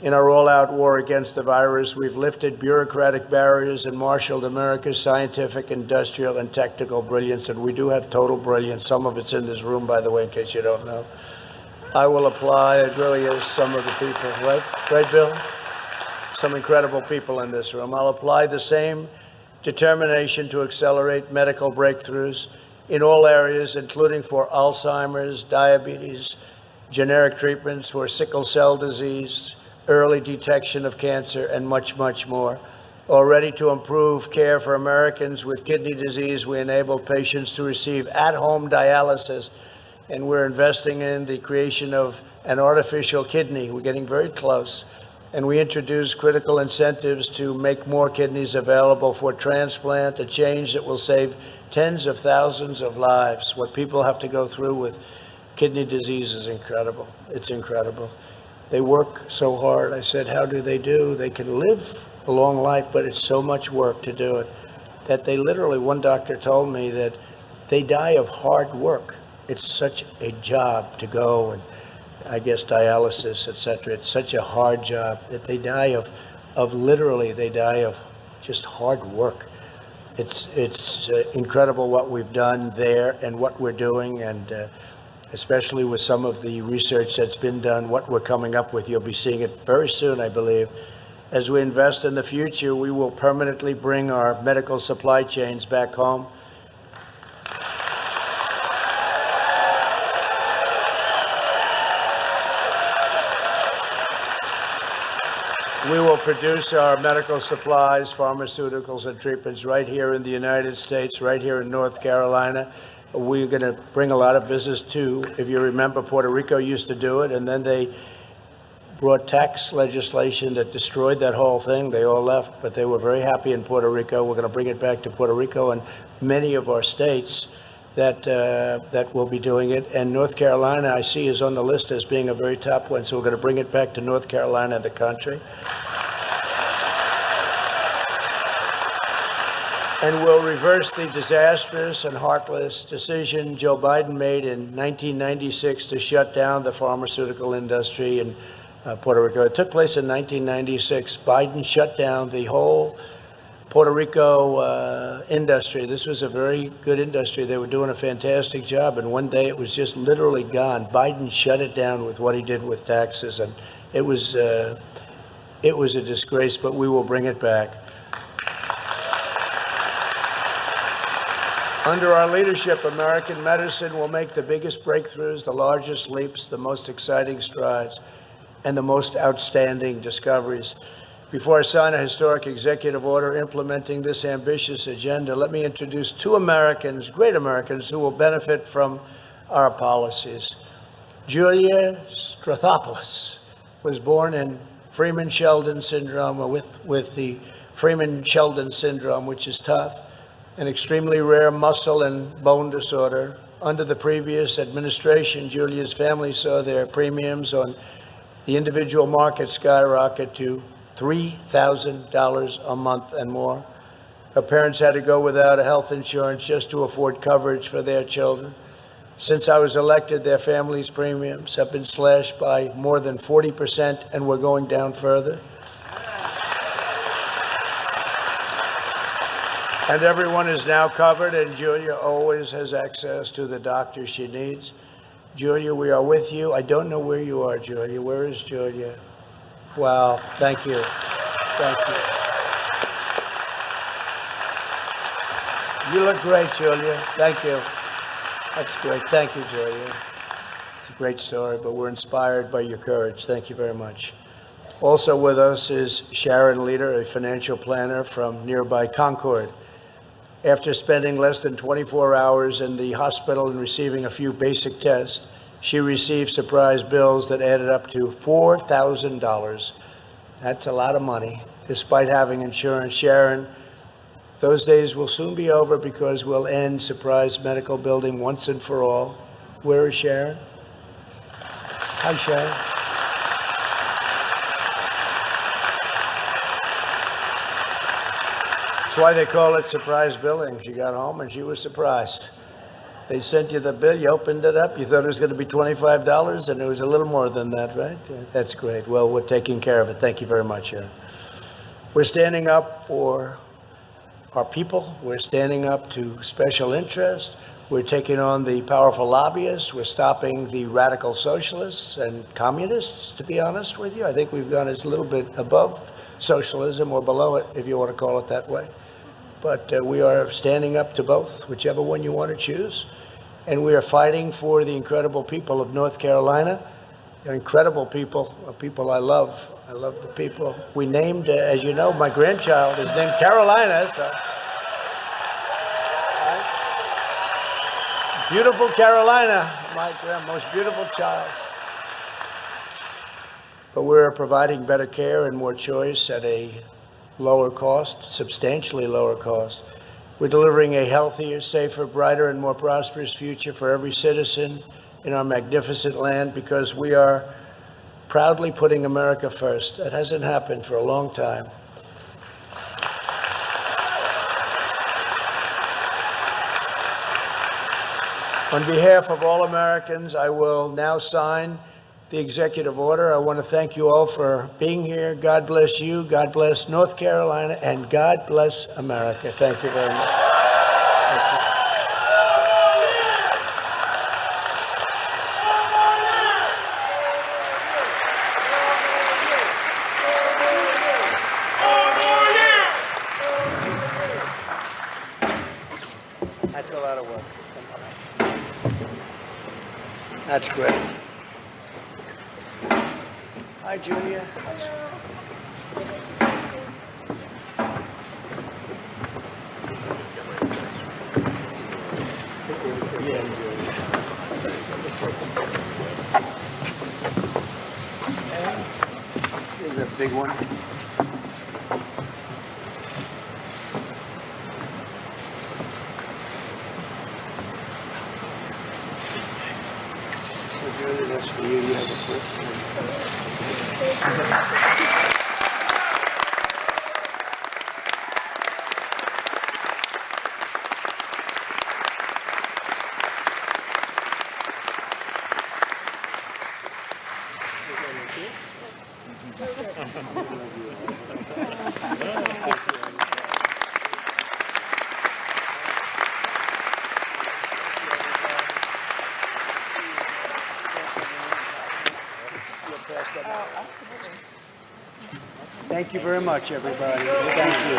In our all-out war against the virus, we've lifted bureaucratic barriers and marshaled America's scientific, industrial, and technical brilliance, and we do have total brilliance. Some of it's in this room, by the way, in case you don't know. I will apply, it really is some of the people, right? Right, Bill? Some incredible people in this room. I'll apply the same determination to accelerate medical breakthroughs in all areas, including for Alzheimer's, diabetes, generic treatments for sickle cell disease, early detection of cancer, and much, much more. Already to improve care for Americans with kidney disease, we enable patients to receive at-home dialysis, and we're investing in the creation of an artificial kidney. We're getting very close. and we introduced critical incentives to make more kidneys available for transplant, a change that will save tens of thousands of lives. What people have to go through with kidney disease is incredible. It's incredible. They work so hard. I said, how do? They can live a long life, but it's so much work to do it that they literally, one doctor told me that they die of hard work. It's such a job to go and I guess dialysis, etc. It's such a hard job that they die of literally, they die of just hard work. It's incredible what we've done there and what we're doing, and especially with some of the research that's been done, what we're coming up with. You'll be seeing it very soon, I believe. As we invest in the future, we will permanently bring our medical supply chains back home. We will produce our medical supplies, pharmaceuticals, and treatments right here in the United States, right here in North Carolina. We're going to bring a lot of business too. If you remember, Puerto Rico used to do it, and then they brought tax legislation that destroyed that whole thing. They all left, but they were very happy in Puerto Rico. We're going to bring it back to Puerto Rico and many of our states that will be doing it. And North Carolina, I see, is on the list as being a very top one. So we're going to bring it back to North Carolina, the country. And we'll reverse the disastrous and heartless decision Joe Biden made in 1996 to shut down the pharmaceutical industry in Puerto Rico. It took place in 1996. Biden shut down the whole Puerto Rico industry. This was a very good industry. They were doing a fantastic job, and one day it was just literally gone. Biden shut it down with what he did with taxes, and it was a disgrace, but we will bring it back. Under our leadership, American medicine will make the biggest breakthroughs, the largest leaps, the most exciting strides, and the most outstanding discoveries. Before I sign a historic executive order implementing this ambitious agenda, let me introduce two Americans, great Americans, who will benefit from our policies. Julia Strathopoulos was born in Freeman-Sheldon syndrome, with the Freeman-Sheldon syndrome, which is tough, an extremely rare muscle and bone disorder. Under the previous administration, Julia's family saw their premiums on the individual market skyrocket to $3,000 a month and more. Her parents had to go without a health insurance just to afford coverage for their children. Since I was elected, their family's premiums have been slashed by more than 40%, and we're going down further. And everyone is now covered, and Julia always has access to the doctor she needs. Julia, we are with you. I don't know where you are, Julia. Where is Julia? Wow, thank you. Thank you. You look great, Julia. Thank you. That's great. Thank you, Julia. It's a great story, but we're inspired by your courage. Thank you very much. Also with us is Sharon Leader, a financial planner from nearby Concord. After spending less than 24 hours in the hospital and receiving a few basic tests, she received surprise bills that added up to $4,000. That's a lot of money, despite having insurance. Sharon, those days will soon be over because we'll end surprise medical billing once and for all. Where is Sharon? Hi, Sharon. That's why they call it surprise billing. She got home and she was surprised. They sent you the bill, you opened it up, you thought it was going to be $25, and it was a little more than that, right? That's great. Well, we're taking care of it. Thank you very much, Sharon. We're standing up for our people. We're standing up to special interest. We're taking on the powerful lobbyists. We're stopping the radical socialists and communists, to be honest with you. I think we've gone a little bit above socialism, or below it, if you want to call it that way. But we are standing up to both, whichever one you want to choose. And we are fighting for the incredible people of North Carolina. They're incredible people, people I love. I love the people. We named, as you know, my grandchild is named Carolina. So. Right? Beautiful Carolina, my most beautiful child. but we're providing better care and more choice at a lower cost, substantially lower cost. We're delivering a healthier, safer, brighter, and more prosperous future for every citizen in our magnificent land because we are proudly putting America first. That hasn't happened for a long time. On behalf of all Americans, I will now sign the executive order. I want to thank you all for being here. God bless you, God bless North Carolina, and God bless America. Thank you very much. Thank you. That's a lot of work. That's great. Hi, Julia. Here's a big one. So, Julia, that's for you. You have the first one. Thank you very much, everybody. Thank you.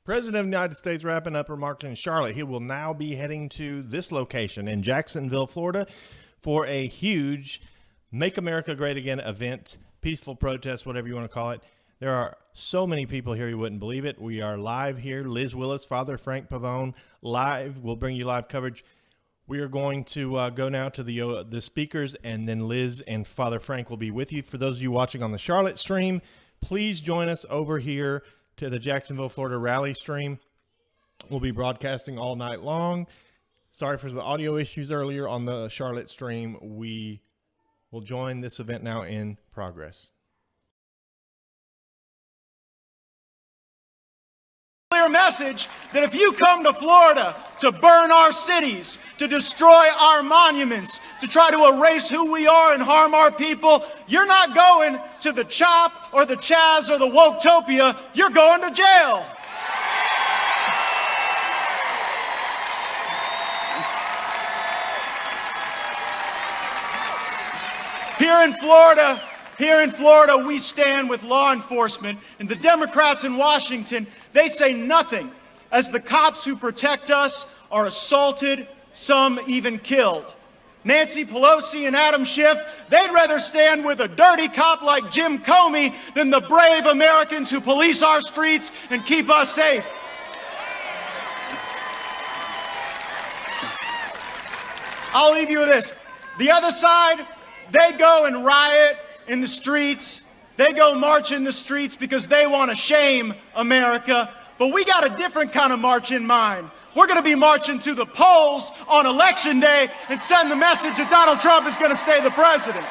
President of the United States wrapping up remarks in Charlotte. He will now be heading to this location in Jacksonville, Florida, for a huge Make America Great Again event, peaceful protest, whatever you want to call it. There are so many people here, you wouldn't believe it. We are live here. Liz Willis, Father Frank Pavone, live. We'll bring you live coverage. We are going to go now to the speakers, and then Liz and Father Frank will be with you. For those of you watching on the Charlotte stream, please join us over here to the Jacksonville, Florida rally stream. We'll be broadcasting all night long. Sorry for the audio issues earlier on the Charlotte stream. We will join this event now in progress. Clear message that if you come to Florida to burn our cities, to destroy our monuments, to try to erase who we are and harm our people, you're not going to the CHOP or the Chaz or the Woketopia, you're going to jail. Here in Florida, we stand with law enforcement, and the Democrats in Washington, they say nothing as the cops who protect us are assaulted, some even killed. Nancy Pelosi and Adam Schiff, they'd rather stand with a dirty cop like Jim Comey than the brave Americans who police our streets and keep us safe. I'll leave you with this. The other side, they go and riot in the streets. They go march in the streets because they want to shame America. But we got a different kind of march in mind. We're going to be marching to the polls on Election Day and send the message that Donald Trump is going to stay the president.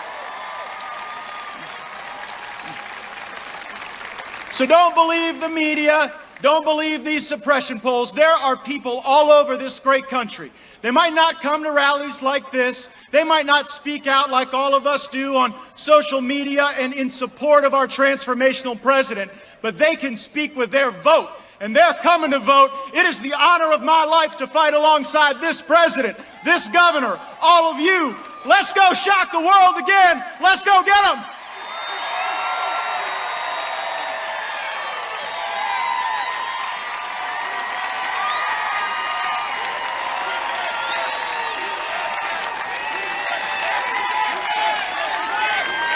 So don't believe the media. Don't believe these suppression polls. There are people all over this great country. They might not come to rallies like this. They might not speak out like all of us do on social media and in support of our transformational president, but they can speak with their vote, and they're coming to vote. It is the honor of my life to fight alongside this president, this governor, all of you. Let's go shock the world again. Let's go get them.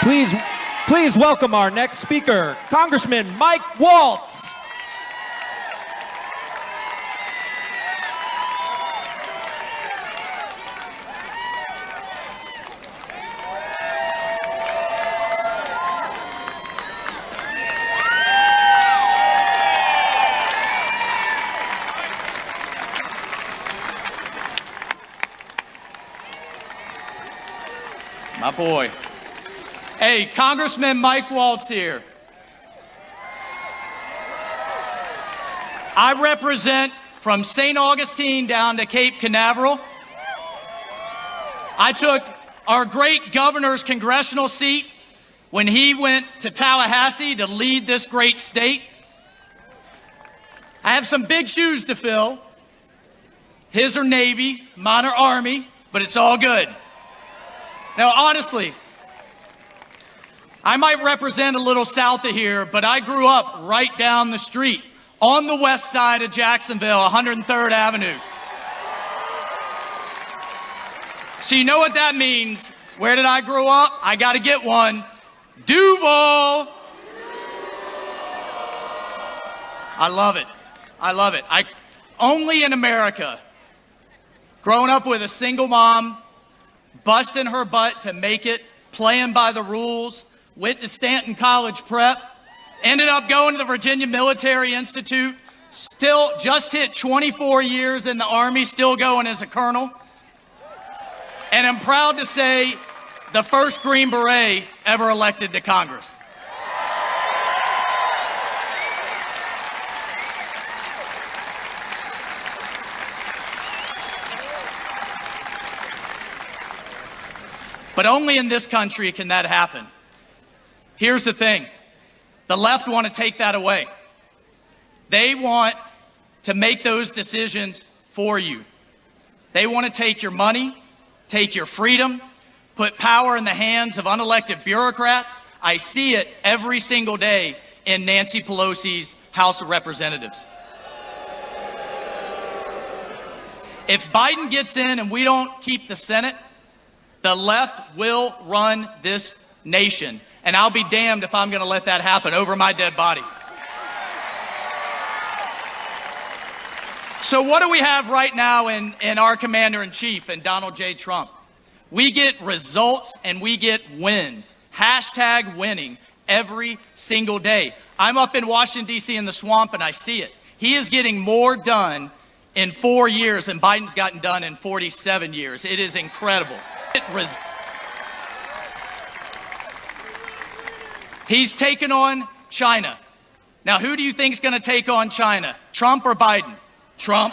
Please welcome our next speaker, Congressman Mike Waltz. My boy. Hey, Congressman Mike Waltz here. I represent from St. Augustine down to Cape Canaveral. I took our great governor's congressional seat when he went to Tallahassee to lead this great state. I have some big shoes to fill. His are Navy, mine are Army, but it's all good. Now, honestly, I might represent a little south of here, but I grew up right down the street on the west side of Jacksonville, 103rd Avenue. So you know what that means. Where did I grow up? I got to get one. Duval. I love it. I love it. Only in America, growing up with a single mom, busting her butt to make it, playing by the rules, went to Stanton College Prep, ended up going to the Virginia Military Institute, still just hit 24 years in the Army, still going as a colonel. And I'm proud to say the first Green Beret ever elected to Congress. But only in this country can that happen. Here's the thing. The left want to take that away. They want to make those decisions for you. They want to take your money, take your freedom, put power in the hands of unelected bureaucrats. I see it every single day in Nancy Pelosi's House of Representatives. If Biden gets in and we don't keep the Senate, the left will run this nation. And I'll be damned if I'm going to let that happen over my dead body. So what do we have right now in our commander-in-chief and Donald J. Trump? We get results and we get wins. Hashtag winning every single day. I'm up in Washington, D.C. in the swamp and I see it. He is getting more done in 4 years than Biden's gotten done in 47 years. It is incredible. He's taken on China. Now, who do you think is going to take on China? Trump or Biden? Trump.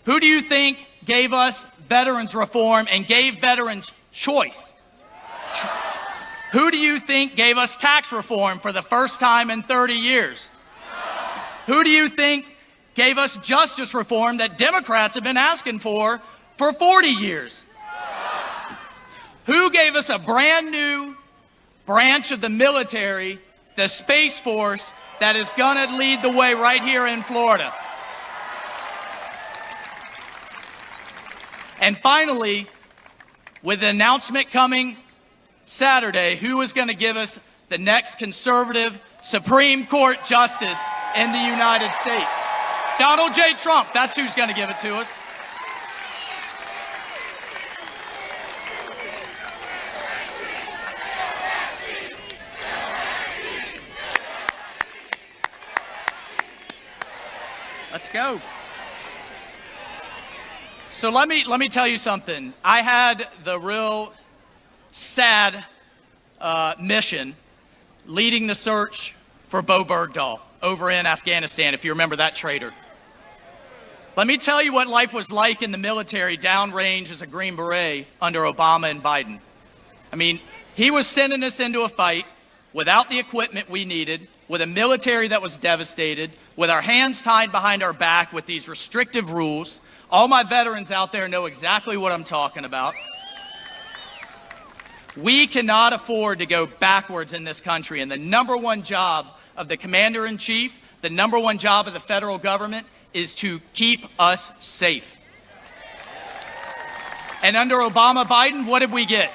Who do you think gave us veterans reform and gave veterans choice? Who do you think gave us tax reform for the first time in 30 years? Who do you think gave us justice reform that Democrats have been asking for 40 years? Who gave us a brand new branch of the military, the Space Force, that is going to lead the way right here in Florida? And finally, with the announcement coming Saturday, who is going to give us the next conservative Supreme Court justice in the United States? Donald J. Trump, that's who's going to give it to us. Let's go. So let me tell you something. I had the real sad mission leading the search for Bo Bergdahl over in Afghanistan, if you remember that traitor. Let me tell you what life was like in the military downrange as a Green Beret under Obama and Biden. I mean, he was sending us into a fight without the equipment we needed, with a military that was devastated, with our hands tied behind our back with these restrictive rules. All my veterans out there know exactly what I'm talking about. We cannot afford to go backwards in this country, and the number one job of the commander-in-chief, the number one job of the federal government, is to keep us safe. And under Obama, Biden, what did we get?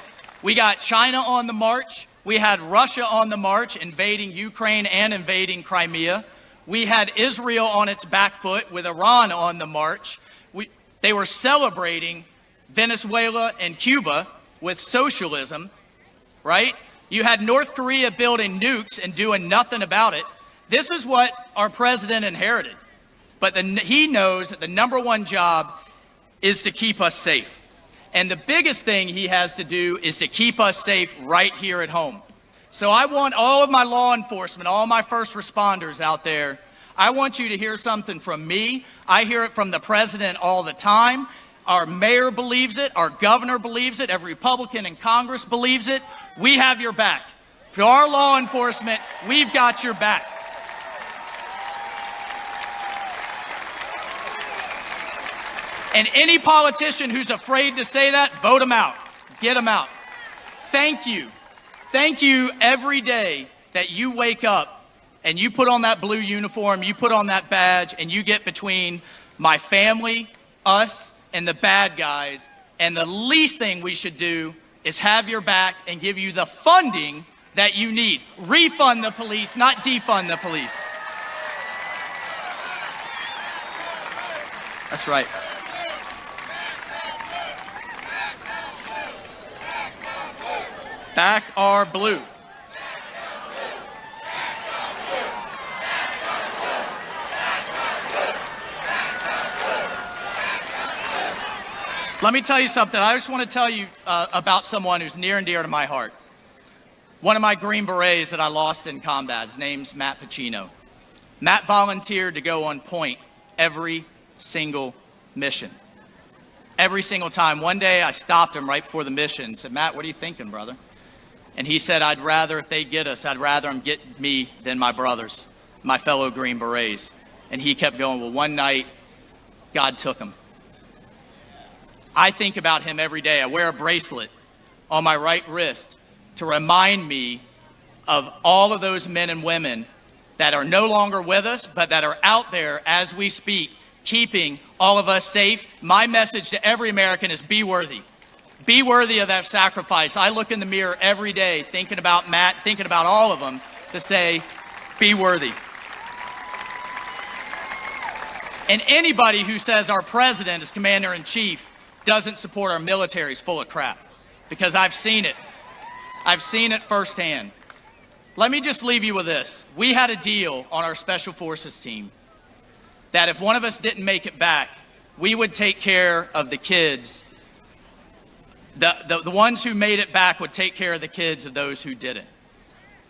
We got China on the march. We had Russia on the march, invading Ukraine and invading Crimea. We had Israel on its back foot with Iran on the march. They were celebrating Venezuela and Cuba with socialism, right? You had North Korea building nukes and doing nothing about it. This is what our president inherited. But he knows that the number one job is to keep us safe. And the biggest thing he has to do is to keep us safe right here at home. So I want all of my law enforcement, all my first responders out there, I want you to hear something from me. I hear it from the president all the time. Our mayor believes it. Our governor believes it. Every Republican in Congress believes it. We have your back. For our law enforcement, we've got your back. And any politician who's afraid to say that, vote them out. Get them out. Thank you. Thank you every day that you wake up and you put on that blue uniform, you put on that badge, and you get between my family, us, and the bad guys. And the least thing we should do is have your back and give you the funding that you need. Refund the police, not defund the police. That's right. Back our blue. Let me tell you something. I just want to tell you about someone who's near and dear to my heart. One of my Green Berets that I lost in combat. His name's Matt Pacino. Matt volunteered to go on point every single mission. Every single time. One day I stopped him right before the mission and said, Matt, what are you thinking, brother? And he said, I'd rather, if they get us, I'd rather them get me than my brothers, my fellow Green Berets. And he kept going. Well, one night, God took him. I think about him every day. I wear a bracelet on my right wrist to remind me of all of those men and women that are no longer with us, but that are out there as we speak, keeping all of us safe. My message to every American is be worthy. Be worthy of that sacrifice. I look in the mirror every day thinking about Matt, thinking about all of them, to say, be worthy. And anybody who says our president is commander-in-chief doesn't support our military is full of crap, because I've seen it. I've seen it firsthand. Let me just leave you with this. We had a deal on our Special Forces team that if one of us didn't make it back, we would take care of the kids. The ones who made it back would take care of the kids of those who didn't.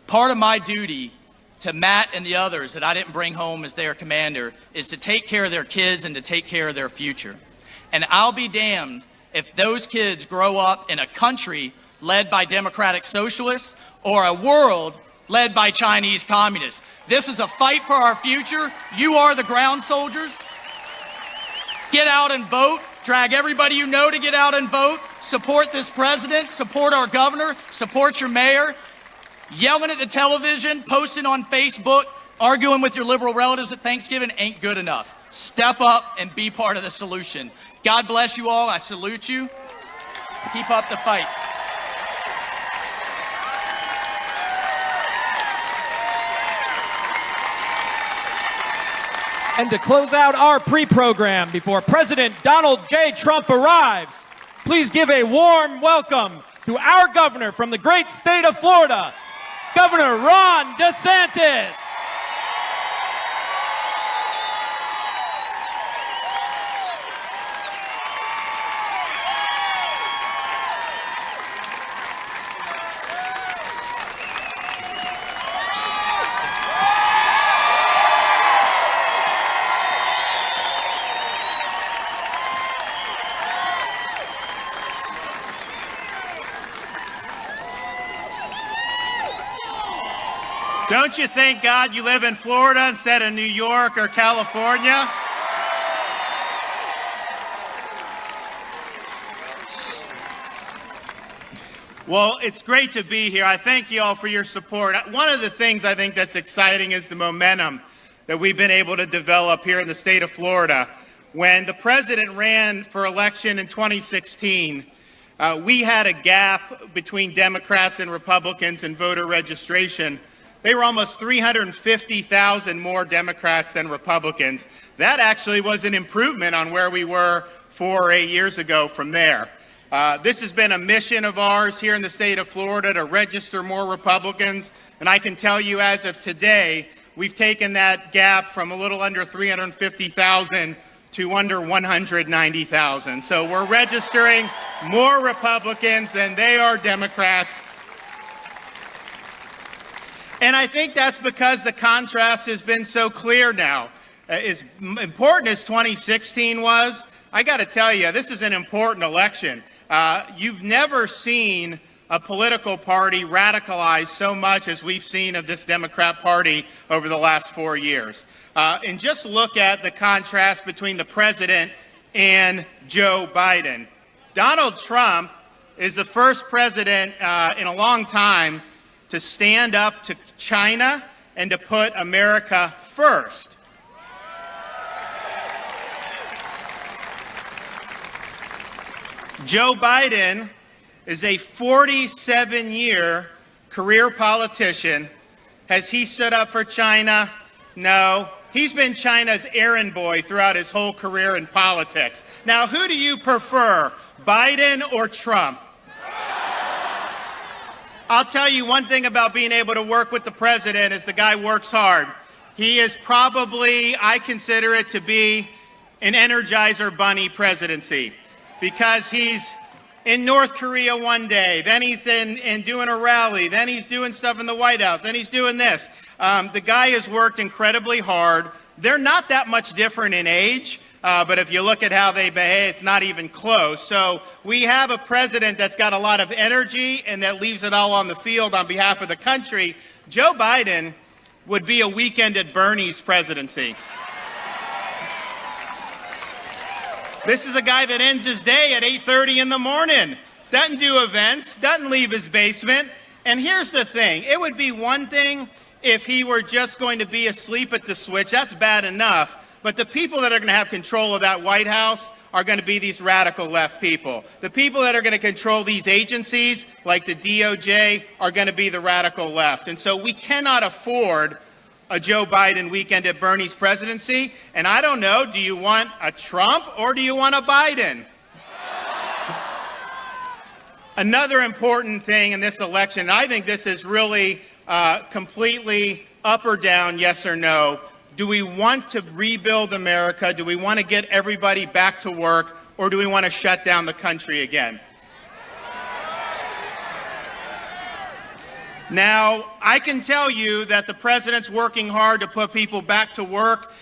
Part of my duty to Matt and the others that I didn't bring home as their commander is to take care of their kids and to take care of their future. And I'll be damned if those kids grow up in a country led by democratic socialists or a world led by Chinese communists. This is a fight for our future. You are the ground soldiers. Get out and vote. Drag everybody you know to get out and vote. Support this president. Support our governor. Support your mayor. Yelling at the television, posting on Facebook, arguing with your liberal relatives at Thanksgiving ain't good enough. Step up and be part of the solution. God bless you all. I salute you. Keep up the fight. And to close out our pre-program before President Donald J. Trump arrives, please give a warm welcome to our governor from the great state of Florida, Governor Ron DeSantis. Don't you thank God you live in Florida instead of New York or California? Well, it's great to be here. I thank you all for your support. One of the things I think that's exciting is the momentum that we've been able to develop here in the state of Florida. When the president ran for election in 2016, We had a gap between Democrats and Republicans in voter registration. They were almost 350,000 more Democrats than Republicans. That actually was an improvement on where we were 4 or 8 years ago from there. This has been a mission of ours here in the state of Florida to register more Republicans. And I can tell you as of today, we've taken that gap from a little under 350,000 to under 190,000. So we're registering more Republicans than they are Democrats. And I think that's because the contrast has been so clear now. As important as 2016 was, I got to tell you, this is an important election. You've never seen a political party radicalized so much as we've seen of this Democrat Party over the last 4 years. And just look at the contrast between the president and Joe Biden. Donald Trump is the first president in a long time to stand up to China and to put America first. Joe Biden is a 47-year career politician. Has he stood up for China? No. He's been China's errand boy throughout his whole career in politics. Now, who do you prefer, Biden or Trump? I'll tell you one thing about being able to work with the president is the guy works hard. He is probably, I consider it to be, an Energizer Bunny presidency, because he's in North Korea one day, then he's in doing a rally, then he's doing stuff in the White House, then he's doing this. The guy has worked incredibly hard. They're not that much different in age, but if you look at how they behave, it's not even close. So we have a president that's got a lot of energy and that leaves it all on the field on behalf of the country. Joe Biden would be a weekend at Bernie's presidency. This is a guy that ends his day at 8:30 in the morning, doesn't do events, doesn't leave his basement. And here's the thing, it would be one thing if he were just going to be asleep at the switch. That's bad enough. But the people that are going to have control of that White House are going to be these radical left people. The people that are going to control these agencies, like the DOJ, are going to be the radical left. And so we cannot afford a Joe Biden weekend at Bernie's presidency. And I don't know, do you want a Trump or do you want a Biden? Another important thing in this election, and I think this is really completely up or down, yes or no. Do we want to rebuild America? Do we want to get everybody back to work? Or do we want to shut down the country again? Now, I can tell you that the president's working hard to put people back to work.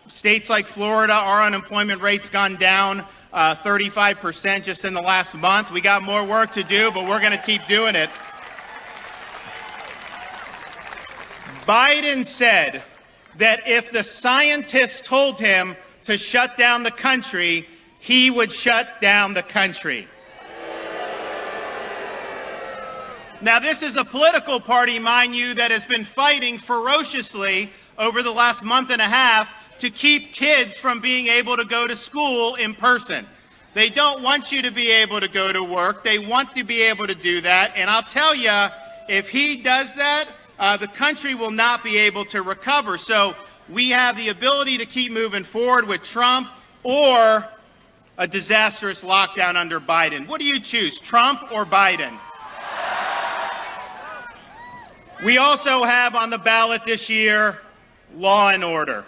States like Florida, our unemployment rate's gone down 35% just in the last month. We got more work to do, but we're going to keep doing it. Biden said that if the scientists told him to shut down the country, he would shut down the country. Now, this is a political party, mind you, that has been fighting ferociously over the last month and a half to keep kids from being able to go to school in person. They don't want you to be able to go to work. They want to be able to do that. And I'll tell you, if he does that, the country will not be able to recover. So we have the ability to keep moving forward with Trump or a disastrous lockdown under Biden. What do you choose, Trump or Biden? We also have on the ballot this year, law and order.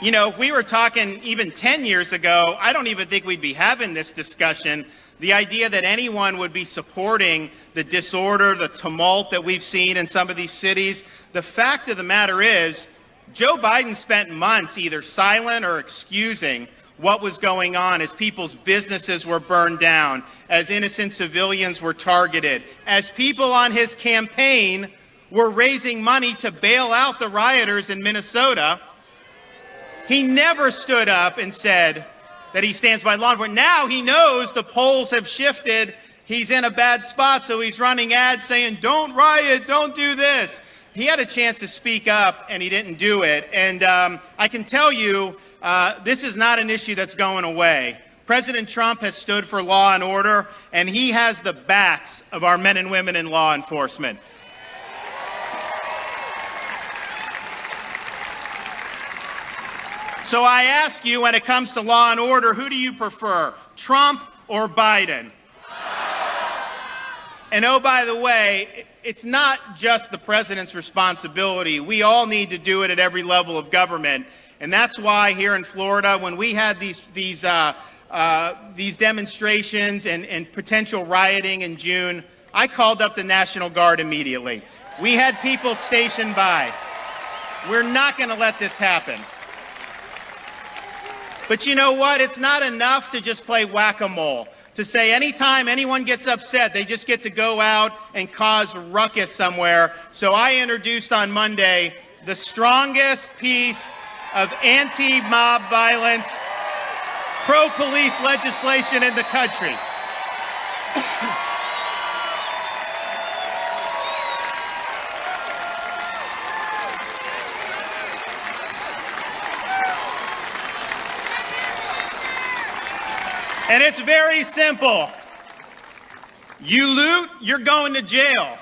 You know, if we were talking even 10 years ago, I don't even think we'd be having this discussion. The idea that anyone would be supporting the disorder, the tumult that we've seen in some of these cities. The fact of the matter is, Joe Biden spent months either silent or excusing what was going on as people's businesses were burned down, as innocent civilians were targeted, as people on his campaign were raising money to bail out the rioters in Minnesota. He never stood up and said that he stands by law enforcement. Now he knows the polls have shifted. He's in a bad spot, so he's running ads saying, don't riot, don't do this. He had a chance to speak up, and he didn't do it. And I can tell you, this is not an issue that's going away. President Trump has stood for law and order, and he has the backs of our men and women in law enforcement. So I ask you, when it comes to law and order, who do you prefer, Trump or Biden? And oh, by the way, it's not just the president's responsibility. We all need to do it at every level of government. And that's why here in Florida, when we had these demonstrations and potential rioting in June, I called up the National Guard immediately. We had people stationed by. We're not going to let this happen. But you know what? It's not enough to just play whack-a-mole, to say anytime anyone gets upset, they just get to go out and cause ruckus somewhere. So I introduced on Monday the strongest piece of anti-mob violence, pro-police legislation in the country. And it's very simple. You loot, you're going to jail.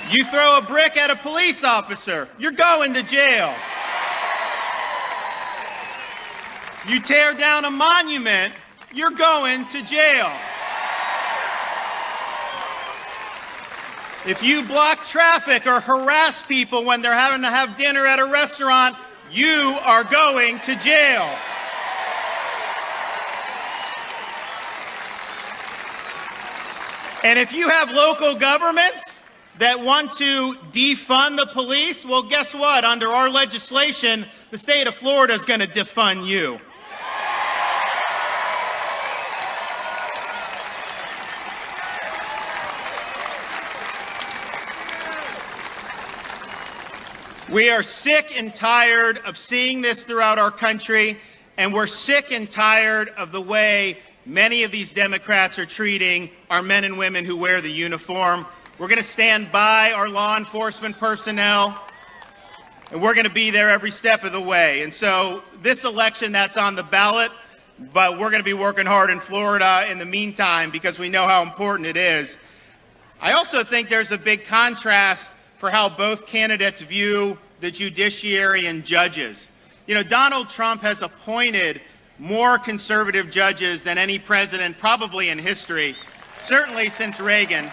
You throw a brick at a police officer, you're going to jail. You tear down a monument, you're going to jail. If you block traffic or harass people when they're having to have dinner at a restaurant, you are going to jail. And if you have local governments that want to defund the police, well, guess what? Under our legislation, the state of Florida is going to defund you. We are sick and tired of seeing this throughout our country, and we're sick and tired of the way many of these Democrats are treating our men and women who wear the uniform. We're going to stand by our law enforcement personnel, and we're going to be there every step of the way. And so this election, that's on the ballot, but we're going to be working hard in Florida in the meantime because we know how important it is. I also think there's a big contrast for how both candidates view the judiciary and judges. You know, Donald Trump has appointed more conservative judges than any president probably in history, certainly since Reagan.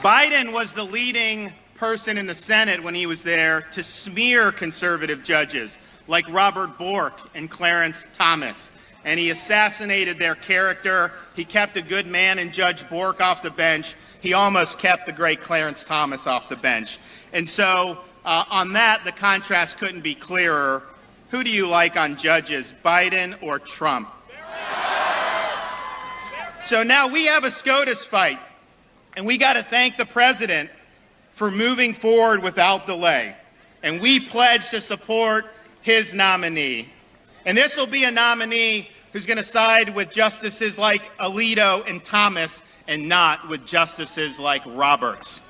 Biden was the leading person in the Senate when he was there to smear conservative judges like Robert Bork and Clarence Thomas. And he assassinated their character. He kept a good man in Judge Bork off the bench. He almost kept the great Clarence Thomas off the bench. And so on that, the contrast couldn't be clearer. Who do you like on judges, Biden or Trump? So now we have a SCOTUS fight, and we got to thank the president for moving forward without delay. And we pledge to support his nominee. And this will be a nominee who's going to side with justices like Alito and Thomas and not with justices like Roberts.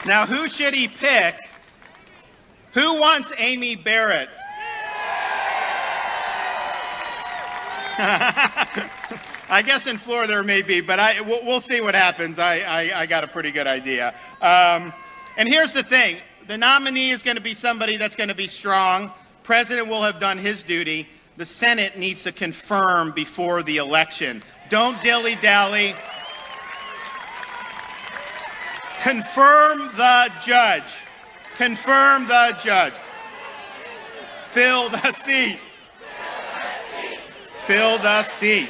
Now, who should he pick? Who wants Amy Barrett? I guess in Florida there may be, but we'll see what happens. I got a pretty good idea. And here's the thing. The nominee is going to be somebody that's going to be strong. President will have done his duty. The Senate needs to confirm before the election. Don't dilly-dally. Confirm the judge. Confirm the judge. Fill the seat. Fill the seat.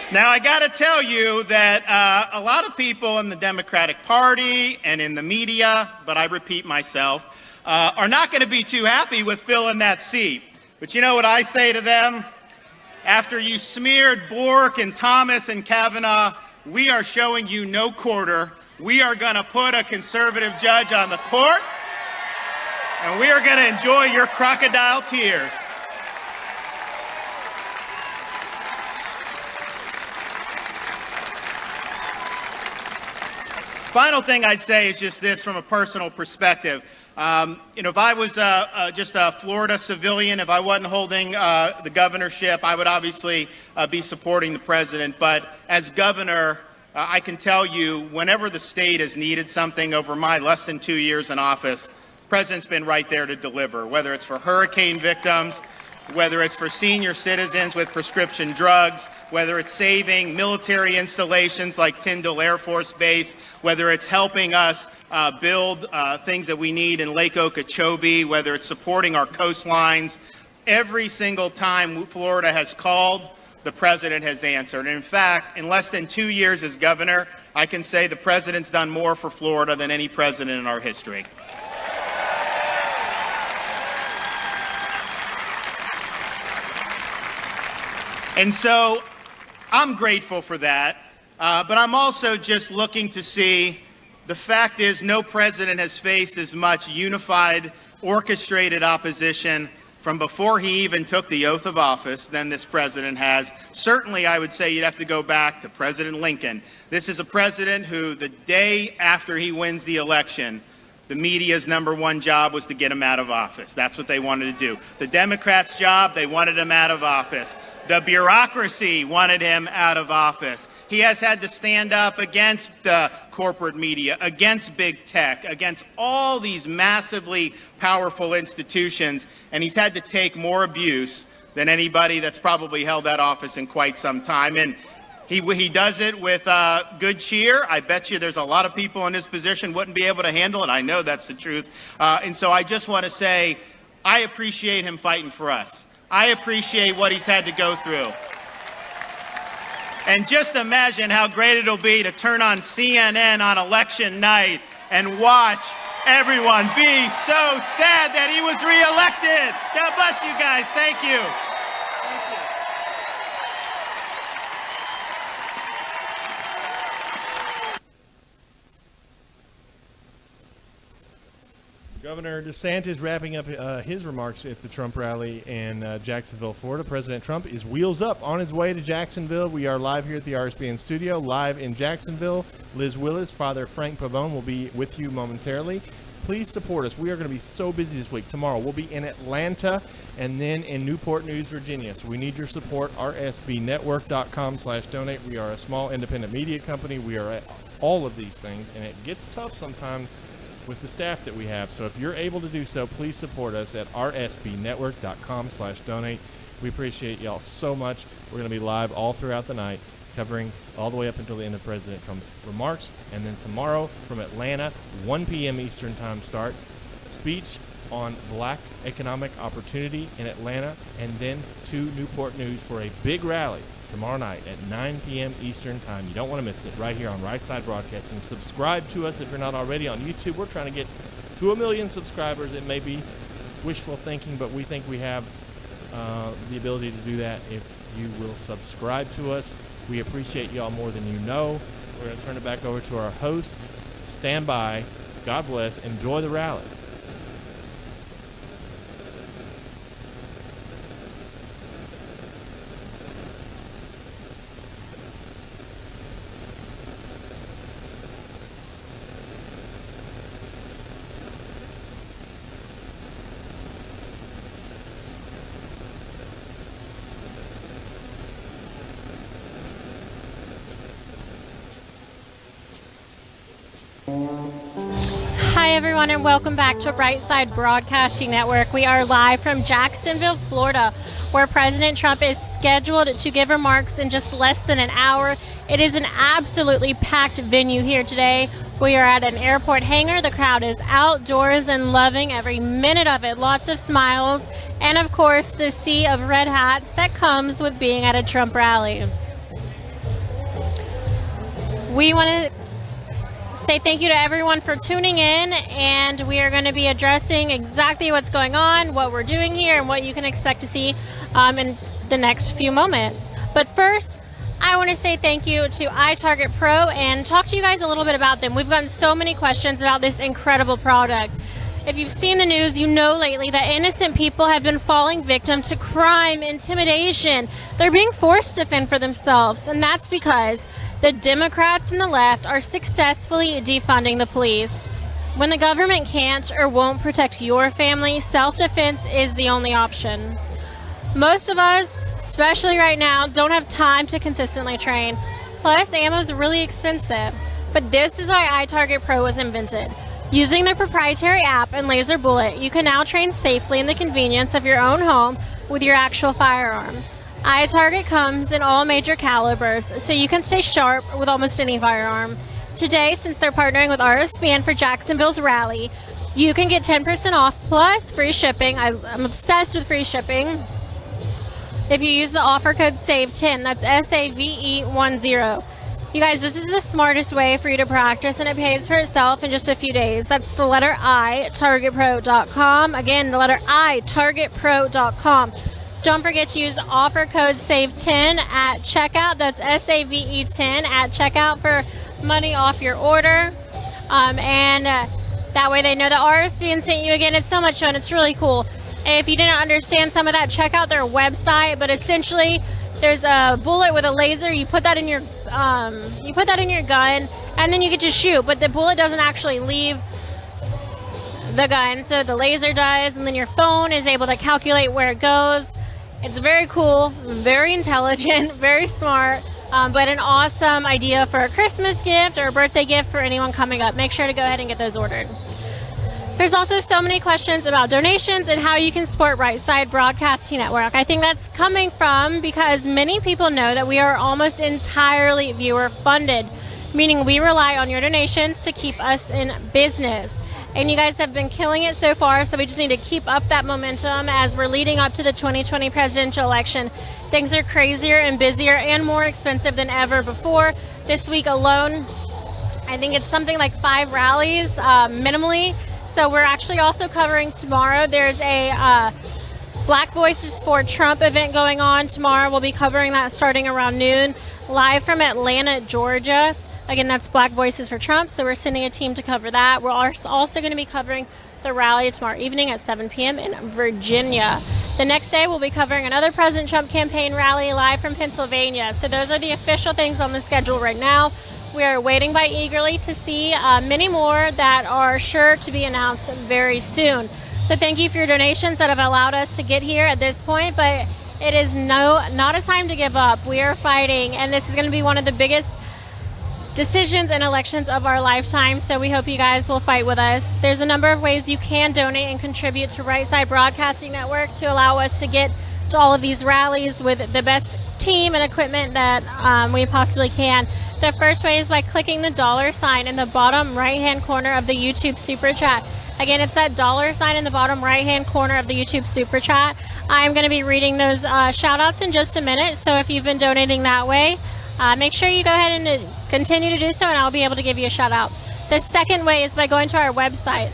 Now, I got to tell you that a lot of people in the Democratic Party and in the media, but I repeat myself, are not going to be too happy with filling that seat. But you know what I say to them? After you smeared Bork and Thomas and Kavanaugh, we are showing you no quarter. We are going to put a conservative judge on the court, and we are going to enjoy your crocodile tears. final thing I'd say is just this from a personal perspective. If I was just a Florida civilian, if I wasn't holding the governorship, I would obviously be supporting the president. But as governor, I can tell you, whenever the state has needed something over my less than 2 years in office, the president's been right there to deliver, whether it's for hurricane victims, whether it's for senior citizens with prescription drugs, whether it's saving military installations like Tyndall Air Force Base, whether it's helping us build things that we need in Lake Okeechobee, whether it's supporting our coastlines. Every single time Florida has called, the president has answered. And in fact, in less than 2 years as governor, I can say the president's done more for Florida than any president in our history. And so I'm grateful for that, but I'm also just looking to see, the fact is no president has faced as much unified, orchestrated opposition from before he even took the oath of office than this president has. Certainly, I would say you'd have to go back to President Lincoln. This is a president who, the day after he wins the election, the media's #1 job was to get him out of office. That's what they wanted to do. The Democrats' job, they wanted him out of office. The bureaucracy wanted him out of office. He has had to stand up against the corporate media, against big tech, against all these massively powerful institutions, and he's had to take more abuse than anybody that's probably held that office in quite some time. And he does it with good cheer. I bet you there's a lot of people in his position wouldn't be able to handle it. I know that's the truth. And so I just want to say, I appreciate him fighting for us. I appreciate what he's had to go through. And just imagine how great it'll be to turn on CNN on election night and watch everyone be so sad that he was reelected. God bless you guys. Thank you. Governor DeSantis wrapping up his remarks at the Trump rally in Jacksonville, Florida. President Trump is wheels up on his way to Jacksonville. We are live here at the RSBN studio, live in Jacksonville. Liz Willis, Father Frank Pavone will be with you momentarily. Please support us. We are going to be so busy this week. Tomorrow we'll be in Atlanta and then in Newport News, Virginia. So we need your support. RSBnetwork.com/donate. We are a small independent media company. We are at all of these things, and it gets tough sometimes with the staff that we have. So if you're able to do so, please support us at rsbnetwork.com/donate. We appreciate y'all so much. We're going to be live all throughout the night, covering all the way up until the end of President Trump's remarks. And then tomorrow from Atlanta, 1 p.m. Eastern time start, speech on black economic opportunity in Atlanta, and then to Newport News for a big rally tomorrow night at 9 p.m. Eastern time. You don't want to miss it, right here on Right Side Broadcasting. Subscribe to us if you're not already on YouTube. We're trying to get to 1 million subscribers. It may be wishful thinking, but we think we have the ability to do that if you will subscribe to us. We appreciate y'all more than you know. We're going to turn it back over to our hosts. Stand by. God bless. Enjoy the rally. Hi, everyone, and welcome back to Right Side Broadcasting Network. We are live from Jacksonville, Florida, where President Trump is scheduled to give remarks in just less than an hour. It is an absolutely packed venue here today. We are at an airport hangar. The crowd is outdoors and loving every minute of it. Lots of smiles, and of course, the sea of red hats that comes with being at a Trump rally. We want to say thank you to everyone for tuning in, and we are going to be addressing exactly what's going on, what we're doing here, and what you can expect to see in the next few moments. But first, I want to say thank you to iTarget Pro and talk to you guys a little bit about them. We've gotten so many questions about this incredible product. If you've seen the news, you know lately that innocent people have been falling victim to crime, intimidation. They're being forced to fend for themselves, and that's because The Democrats and the left are successfully defunding the police. When the government can't or won't protect your family, self-defense is the only option. Most of us, especially right now, don't have time to consistently train. Plus, ammo is really expensive. But this is why iTarget Pro was invented. Using their proprietary app and laser bullet, you can now train safely in the convenience of your own home with your actual firearm. iTarget comes in all major calibers, so you can stay sharp with almost any firearm. Today, since they're partnering with RSBN for Jacksonville's rally, you can get 10% off plus free shipping. I'm obsessed with free shipping. If you use the offer code SAVE10, that's SAVE10. You guys, this is the smartest way for you to practice, and it pays for itself in just a few days. That's the letter I, targetpro.com. Again, the letter I, targetpro.com. Don't forget to use the offer code SAVE10 at checkout. That's SAVE10 at checkout for money off your order. That way they know that RSBN sent you. Again, it's so much fun. It's really cool. If you didn't understand some of that, check out their website. But essentially, there's a bullet with a laser. You put that in your gun, and then you get to shoot. But the bullet doesn't actually leave the gun, so the laser does, and then your phone is able to calculate where it goes. It's very cool, very intelligent, very smart, but an awesome idea for a Christmas gift or a birthday gift for anyone coming up. Make sure to go ahead and get those ordered. There's also so many questions about donations and how you can support Right Side Broadcasting Network. I think that's coming from because many people know that we are almost entirely viewer funded, meaning we rely on your donations to keep us in business. And you guys have been killing it so far, so we just need to keep up that momentum as we're leading up to the 2020 presidential election. Things are crazier and busier and more expensive than ever before. This week alone, I think it's something like 5 rallies minimally. So we're actually also covering tomorrow. There's a Black Voices for Trump event going on tomorrow. We'll be covering that starting around noon, live from Atlanta, Georgia. Again, that's Black Voices for Trump, so we're sending a team to cover that. We're also going to be covering the rally tomorrow evening at 7 p.m. in Virginia. The next day, we'll be covering another President Trump campaign rally live from Pennsylvania. So those are the official things on the schedule right now. We are waiting eagerly to see many more that are sure to be announced very soon. So thank you for your donations that have allowed us to get here at this point, but it is not a time to give up. We are fighting, and this is going to be one of the biggest decisions and elections of our lifetime, so we hope you guys will fight with us. There's a number of ways you can donate and contribute to Right Side Broadcasting Network to allow us to get to all of these rallies with the best team and equipment that we possibly can. The first way is by clicking the $sign in the bottom right-hand corner of the YouTube Super Chat. Again, it's that $sign in the bottom right-hand corner of the YouTube Super Chat. I'm going to be reading those shout-outs in just a minute, so if you've been donating that way, make sure you go ahead and continue to do so, and I'll be able to give you a shout out. The second way is by going to our website.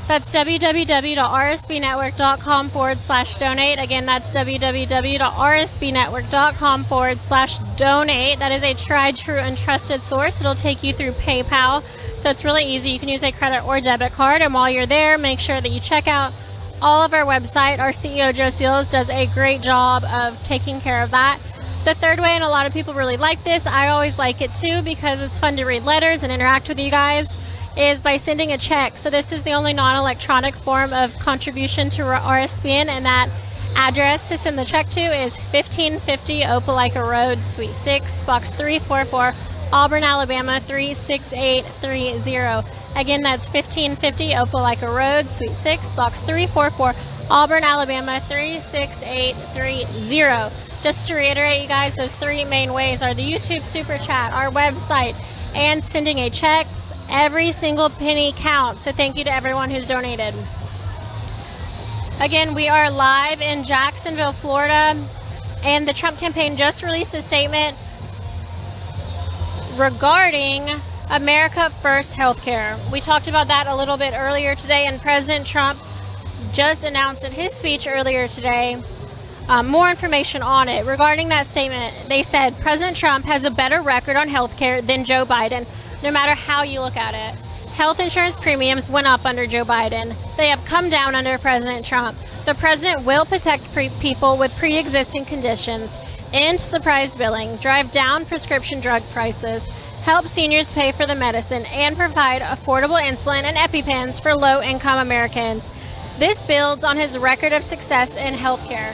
That's www.rsbnetwork.com/donate. Again, that's www.rsbnetwork.com/donate. That is a tried, true, and trusted source. It'll take you through PayPal, so it's really easy. You can use a credit or debit card, and while you're there, make sure that you check out all of our website. Our CEO, Joe Seals, does a great job of taking care of that. The third way, and a lot of people really like this, I always like it too because it's fun to read letters and interact with you guys, is by sending a check. So this is the only non-electronic form of contribution to RSBN, and that address to send the check to is 1550 Opelika Road, Suite 6, Box 344, Auburn, Alabama 36830. Again, that's 1550 Opelika Road, Suite 6, Box 344, Auburn, Alabama 36830. Just to reiterate, you guys, those 3 main ways are the YouTube Super Chat, our website, and sending a check. Every single penny counts, so thank you to everyone who's donated. Again, we are live in Jacksonville, Florida, and the Trump campaign just released a statement regarding America First healthcare. We talked about that a little bit earlier today, and President Trump just announced in his speech earlier today more information on it. Regarding that statement, they said President Trump has a better record on healthcare than Joe Biden, no matter how you look at it. Health insurance premiums went up under Joe Biden. They have come down under President Trump. The president will protect people with pre-existing conditions. end surprise billing, drive down prescription drug prices, help seniors pay for the medicine, and provide affordable insulin and EpiPens for low-income Americans. This builds on his record of success in healthcare,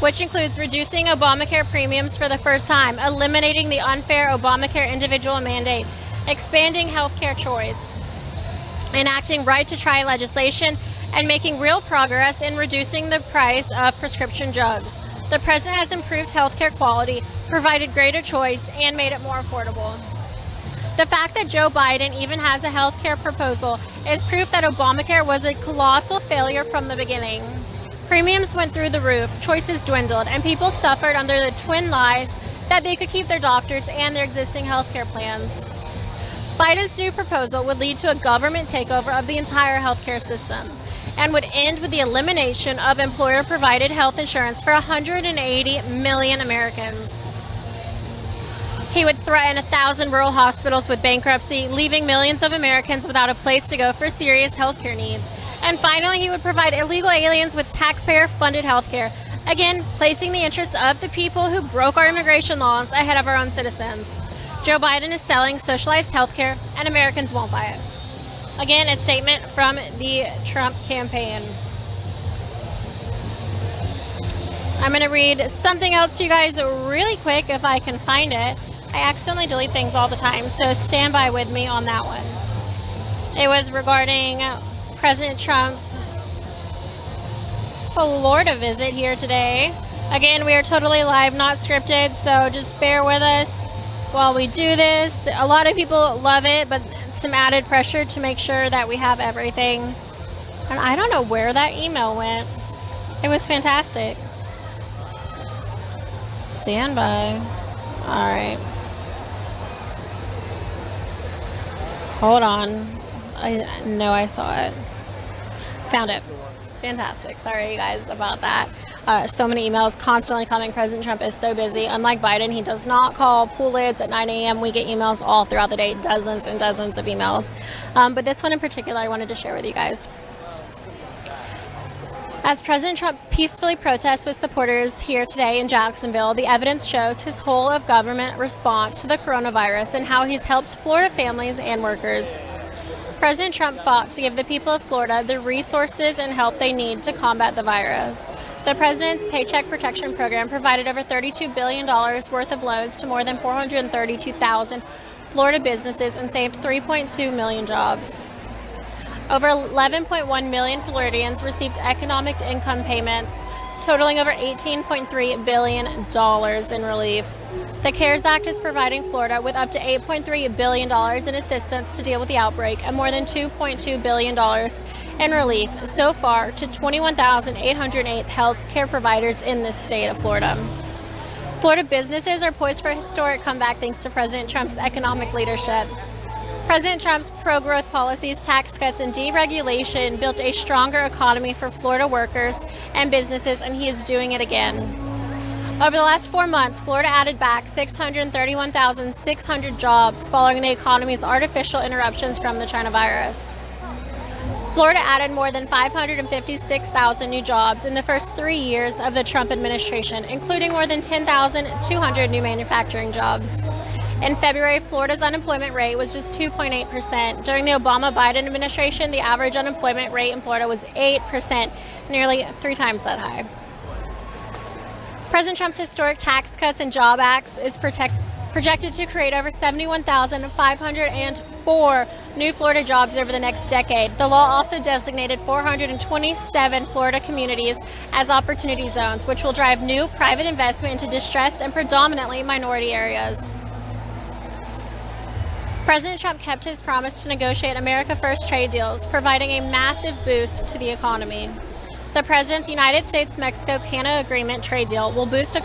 which includes reducing Obamacare premiums for the first time, eliminating the unfair Obamacare individual mandate, expanding healthcare choice, enacting right-to-try legislation, and making real progress in reducing the price of prescription drugs. The president has improved healthcare quality, provided greater choice, and made it more affordable. The fact that Joe Biden even has a healthcare proposal is proof that Obamacare was a colossal failure from the beginning. Premiums went through the roof, choices dwindled, and people suffered under the twin lies that they could keep their doctors and their existing healthcare plans. Biden's new proposal would lead to a government takeover of the entire healthcare system and would end with the elimination of employer-provided health insurance for 180 million Americans. He would threaten 1,000 rural hospitals with bankruptcy, leaving millions of Americans without a place to go for serious healthcare needs. And finally, he would provide illegal aliens with taxpayer-funded healthcare, again, placing the interests of the people who broke our immigration laws ahead of our own citizens. Joe Biden is selling socialized healthcare, and Americans won't buy it. Again, a statement from the Trump campaign. I'm going to read something else to you guys really quick if I can find it. I accidentally delete things all the time, so stand by with me on that one. It was regarding President Trump's Florida visit here today. Again, we are totally live, not scripted, so just bear with us while we do this. A lot of people love it, but some added pressure to make sure that we have everything. And I don't know where that email went. It was fantastic. Stand by. All right. Hold on. I know I saw it. Found it. Fantastic. Sorry, you guys, about that. So many emails constantly coming. President Trump is so busy. Unlike Biden, he does not call pool lids at 9 a.m. We get emails all throughout the day, dozens and dozens of emails. But this one in particular I wanted to share with you guys. As President Trump peacefully protests with supporters here today in Jacksonville, the evidence shows his whole-of-government response to the coronavirus and how he's helped Florida families and workers. President Trump fought to give the people of Florida the resources and help they need to combat the virus. The president's Paycheck Protection Program provided over $32 billion worth of loans to more than 432,000 Florida businesses and saved 3.2 million jobs. Over 11.1 million Floridians received economic income payments, totaling over $18.3 billion in relief. The CARES Act is providing Florida with up to $8.3 billion in assistance to deal with the outbreak and more than $2.2 billion in relief so far to 21,808 health care providers in this state of Florida. Florida businesses are poised for a historic comeback thanks to President Trump's economic leadership. President Trump's pro-growth policies, tax cuts, and deregulation built a stronger economy for Florida workers and businesses, and he is doing it again. Over the last 4 months, Florida added back 631,600 jobs following the economy's artificial interruptions from the China virus. Florida added more than 556,000 new jobs in the first 3 years of the Trump administration, including more than 10,200 new manufacturing jobs. In February, Florida's unemployment rate was just 2.8%. During the Obama-Biden administration, the average unemployment rate in Florida was 8%, nearly 3 times that high. President Trump's historic tax cuts and job acts is projected to create over 71,504 new Florida jobs over the next decade. The law also designated 427 Florida communities as opportunity zones, which will drive new private investment into distressed and predominantly minority areas. President Trump kept his promise to negotiate America First trade deals, providing a massive boost to the economy. The president's United States-Mexico-Canada Agreement trade deal will boost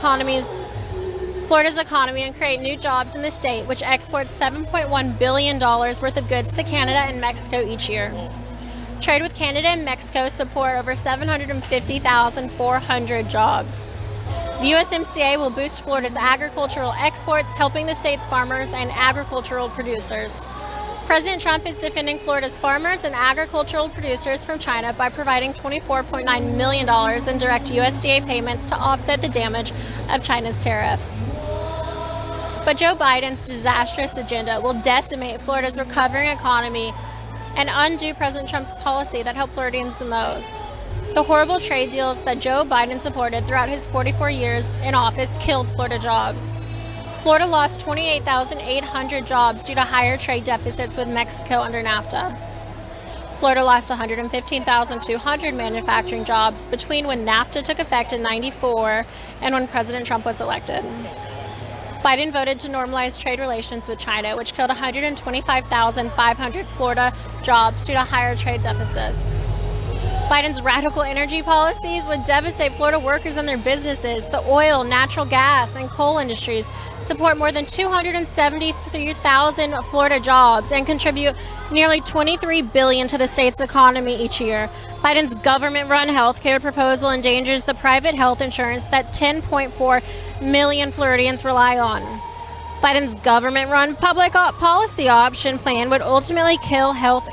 Florida's economy and create new jobs in the state, which exports $7.1 billion worth of goods to Canada and Mexico each year. Trade with Canada and Mexico support over 750,400 jobs. The USMCA will boost Florida's agricultural exports, helping the state's farmers and agricultural producers. President Trump is defending Florida's farmers and agricultural producers from China by providing $24.9 million in direct USDA payments to offset the damage of China's tariffs. But Joe Biden's disastrous agenda will decimate Florida's recovering economy and undo President Trump's policy that helped Floridians the most. The horrible trade deals that Joe Biden supported throughout his 44 years in office killed Florida jobs. Florida lost 28,800 jobs due to higher trade deficits with Mexico under NAFTA. Florida lost 115,200 manufacturing jobs between when NAFTA took effect in '94 and when President Trump was elected. Biden voted to normalize trade relations with China, which killed 125,500 Florida jobs due to higher trade deficits. Biden's radical energy policies would devastate Florida workers and their businesses. The oil, natural gas, and coal industries support more than 273,000 Florida jobs and contribute nearly $23 billion to the state's economy each year. Biden's government-run healthcare proposal endangers the private health insurance that 10.4 million Floridians rely on. Biden's government-run public policy option plan would ultimately kill health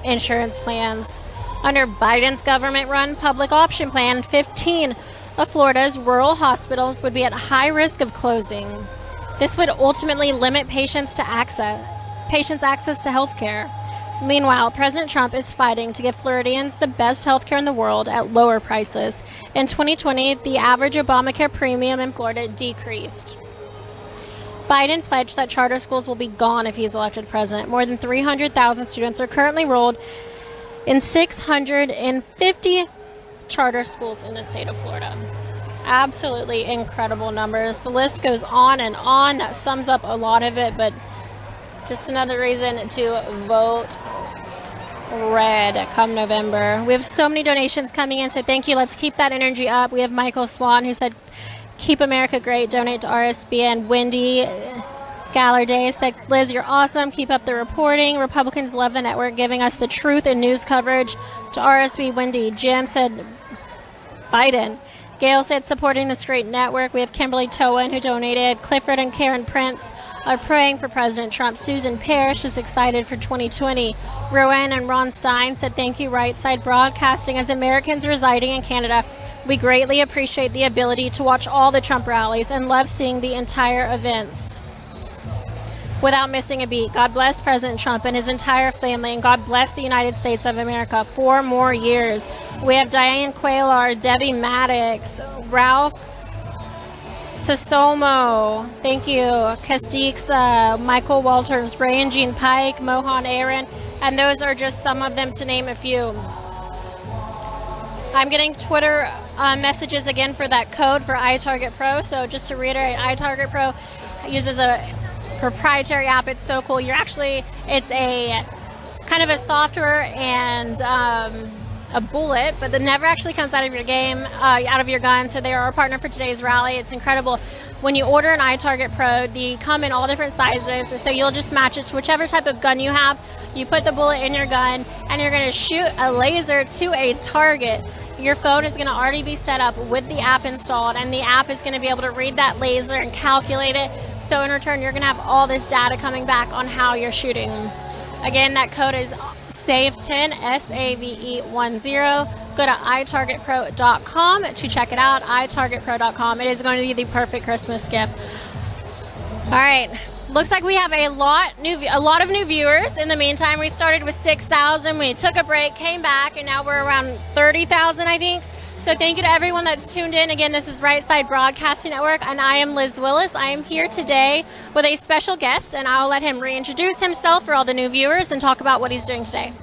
insurance plans. Under Biden's government-run public option plan, 15 of Florida's rural hospitals would be at high risk of closing. This would ultimately limit patients' access to health care. Meanwhile, President Trump is fighting to give Floridians the best health care in the world at lower prices. In 2020, the average Obamacare premium in Florida decreased. Biden pledged that charter schools will be gone if he is elected president. More than 300,000 students are currently enrolled in 650 charter schools in the state of Florida. Absolutely incredible numbers. The list goes on and on. That sums up a lot of it, but just another reason to vote red come November. We have so many donations coming in, so thank you. Let's keep that energy up. We have Michael Swan who said, "Keep America great, donate to RSBN." Wendy Gallarday said, "Liz, you're awesome. Keep up the reporting. Republicans love the network giving us the truth and news coverage." To RSB, Wendy. Jim said, "Biden." Gail said, "Supporting this great network." We have Kimberly Towan who donated. Clifford and Karen Prince are praying for President Trump. Susan Parrish is excited for 2020. Rowan and Ron Stein said, "Thank you, Right Side Broadcasting. As Americans residing in Canada, we greatly appreciate the ability to watch all the Trump rallies and love seeing the entire events without missing a beat. God bless President Trump and his entire family, and God bless the United States of America 4 more years." We have Diane Quaylar, Debbie Maddox, Ralph Sasomo, thank you, Castixa, Michael Walters, Ray and Jean Pike, Mohan Aaron, and those are just some of them to name a few. I'm getting Twitter messages again for that code for iTarget Pro. So just to reiterate, iTarget Pro uses a proprietary app. It's so cool. It's a kind of a software and a bullet, but that never actually comes out of your out of your gun. So they are our partner for today's rally. It's incredible. When you order an iTarget Pro, they come in all different sizes. So you'll just match it to whichever type of gun you have. You put the bullet in your gun, and you're going to shoot a laser to a target. Your phone is going to already be set up with the app installed, and the app is going to be able to read that laser and calculate it. So in return, you're going to have all this data coming back on how you're shooting. Again, that code is SAVE10, SAVE10. Go to itargetpro.com to check it out, itargetpro.com. It is going to be the perfect Christmas gift. All right. Looks like we have a lot of new viewers. In the meantime, we started with 6,000. We took a break, came back, and now we're around 30,000, I think. So thank you to everyone that's tuned in. Again, this is Right Side Broadcasting Network, and I am Liz Willis. I am here today with a special guest, and I'll let him reintroduce himself for all the new viewers and talk about what he's doing today.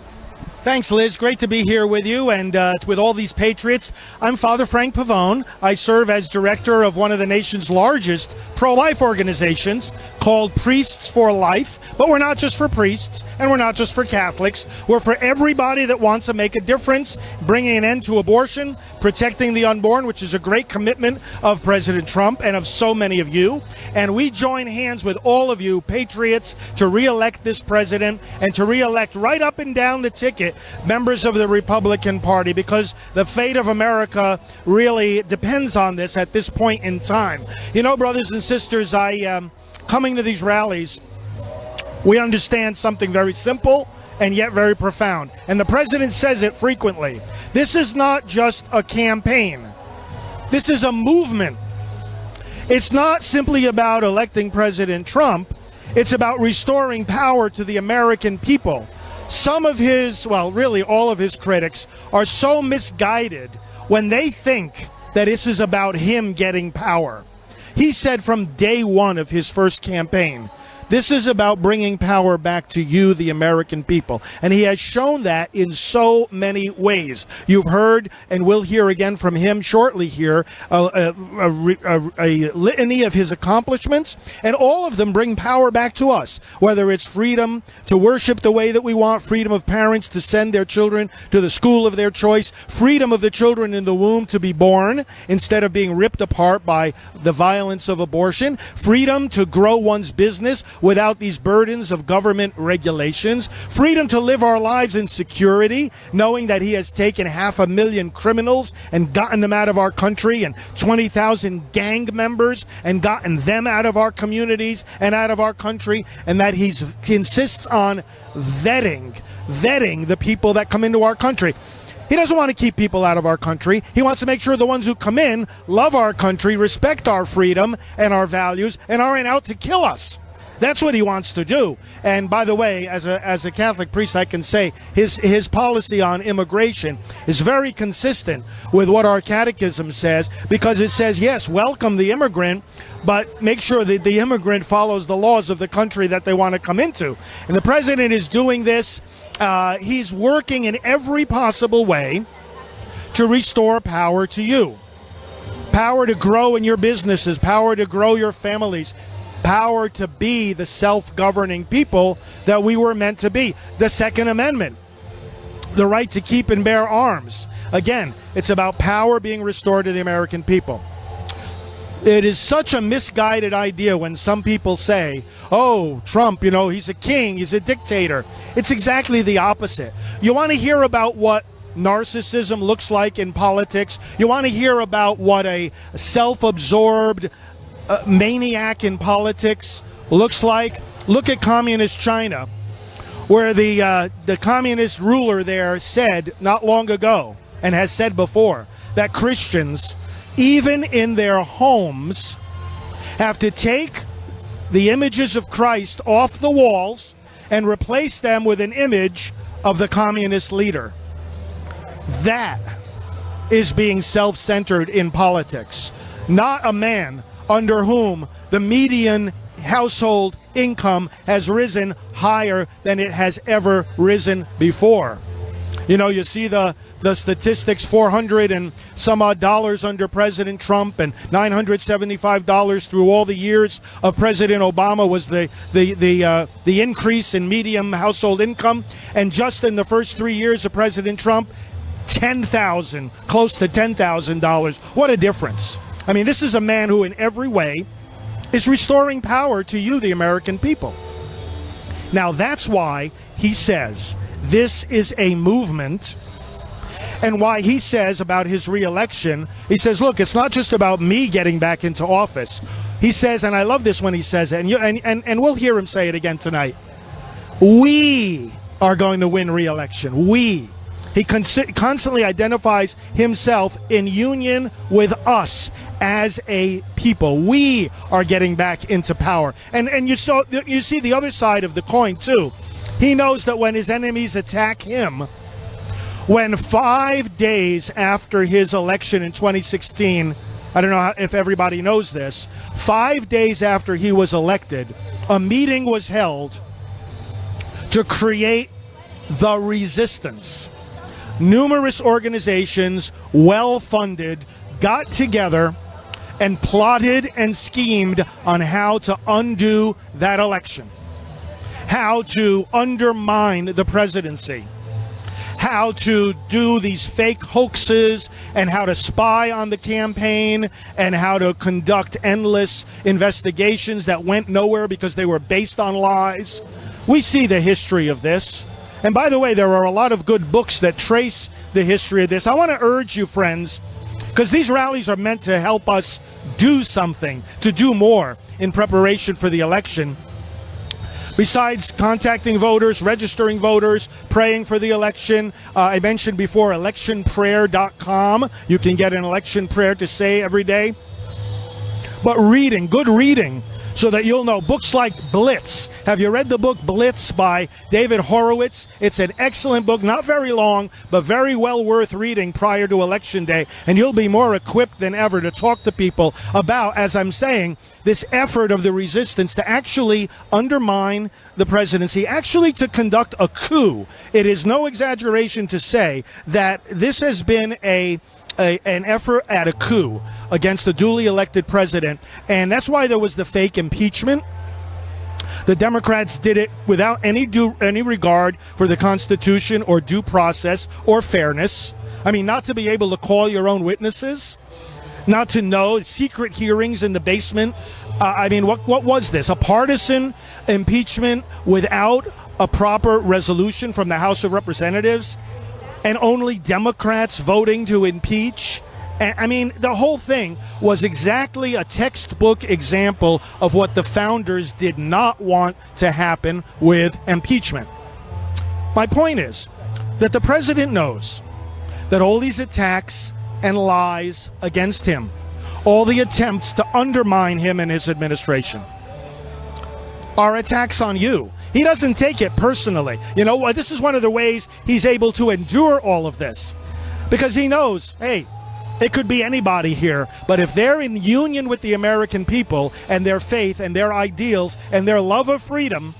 Thanks, Liz. Great to be here with you and with all these patriots. I'm Father Frank Pavone. I serve as director of one of the nation's largest pro-life organizations called Priests for Life. But we're not just for priests, and we're not just for Catholics. We're for everybody that wants to make a difference, bringing an end to abortion, protecting the unborn, which is a great commitment of President Trump and of so many of you. And we join hands with all of you patriots to re-elect this president and to re-elect right up and down the ticket members of the Republican Party, because the fate of America really depends on this at this point in time. You know, brothers and sisters, coming to these rallies, We understand something very simple and yet very profound. And the president says it frequently. This is not just a campaign. This is a movement. It's not simply about electing President Trump. It's about restoring power to the American people. Some of his, well, really all of his critics are so misguided when they think that this is about him getting power. He said from day one of his first campaign, this is about bringing power back to you, the American people. And he has shown that in so many ways. You've heard, and we'll hear again from him shortly here, a litany of his accomplishments, and all of them bring power back to us, whether it's freedom to worship the way that we want, freedom of parents to send their children to the school of their choice, freedom of the children in the womb to be born instead of being ripped apart by the violence of abortion, freedom to grow one's business without these burdens of government regulations, freedom to live our lives in security, knowing that he has taken 500,000 criminals and gotten them out of our country, and 20,000 gang members and gotten them out of our communities and out of our country, and that he insists on vetting the people that come into our country. He doesn't want to keep people out of our country. He wants to make sure the ones who come in love our country, respect our freedom and our values, and aren't out to kill us. That's what he wants to do. And by the way, as a Catholic priest, I can say his policy on immigration is very consistent with what our catechism says, because it says, yes, welcome the immigrant, but make sure that the immigrant follows the laws of the country that they want to come into. And the president is doing this. He's working in every possible way to restore power to you. Power to grow in your businesses, power to grow your families, power to be the self-governing people that we were meant to be. The Second Amendment, the right to keep and bear arms. Again, it's about power being restored to the American people. It is such a misguided idea when some people say, oh, Trump, he's a king, he's a dictator. It's exactly the opposite. You want to hear about what narcissism looks like in politics? You want to hear about what a self-absorbed maniac in politics looks like? Look at communist China, where the communist ruler there said not long ago, and has said before, that Christians, even in their homes, have to take the images of Christ off the walls and replace them with an image of the communist leader. That is being self-centered in politics. Not a man under whom the median household income has risen higher than it has ever risen before. You see the statistics, $400 and some odd dollars under President Trump, and $975 through all the years of President Obama was the increase in median household income. And just in the first 3 years of President Trump, $10,000, close to $10,000. What a difference. I mean, this is a man who in every way is restoring power to you, the American people. Now, that's why he says this is a movement, and why he says about his reelection, he says, look, it's not just about me getting back into office. He says, and I love this when he says it, and we'll hear him say it again tonight, we are going to win reelection. We. He constantly identifies himself in union with us as a people. We are getting back into power. And you see the other side of the coin, too. He knows that when his enemies attack him, when 5 days after his election in 2016, I don't know if everybody knows this, 5 days after he was elected, a meeting was held to create the resistance. Numerous organizations, well-funded, got together and plotted and schemed on how to undo that election, how to undermine the presidency, how to do these fake hoaxes, and how to spy on the campaign, and how to conduct endless investigations that went nowhere because they were based on lies. We see the history of this. And by the way, there are a lot of good books that trace the history of this. I want to urge you, friends, because these rallies are meant to help us do something, to do more in preparation for the election. Besides contacting voters, registering voters, praying for the election, I mentioned before electionprayer.com. You can get an election prayer to say every day. But reading, good reading, so that you'll know. Books like Blitz. Have you read the book Blitz by David Horowitz? It's an excellent book, not very long, but very well worth reading prior to Election Day. And you'll be more equipped than ever to talk to people about, as I'm saying, this effort of the resistance to actually undermine the presidency, actually to conduct a coup. It is no exaggeration to say that this has been an effort at a coup against the duly elected president, and that's why there was the fake impeachment. The Democrats did it without any regard for the Constitution or due process or fairness. I mean, not to be able to call your own witnesses, not to know, secret hearings in the basement. I mean, what was this? A partisan impeachment without a proper resolution from the House of Representatives? And only Democrats voting to impeach? I mean, the whole thing was exactly a textbook example of what the founders did not want to happen with impeachment. My point is that the president knows that all these attacks and lies against him, all the attempts to undermine him and his administration, are attacks on you. He doesn't take it personally. You know, this is one of the ways he's able to endure all of this, because he knows, hey, it could be anybody here, but if they're in union with the American people and their faith and their ideals and their love of freedom,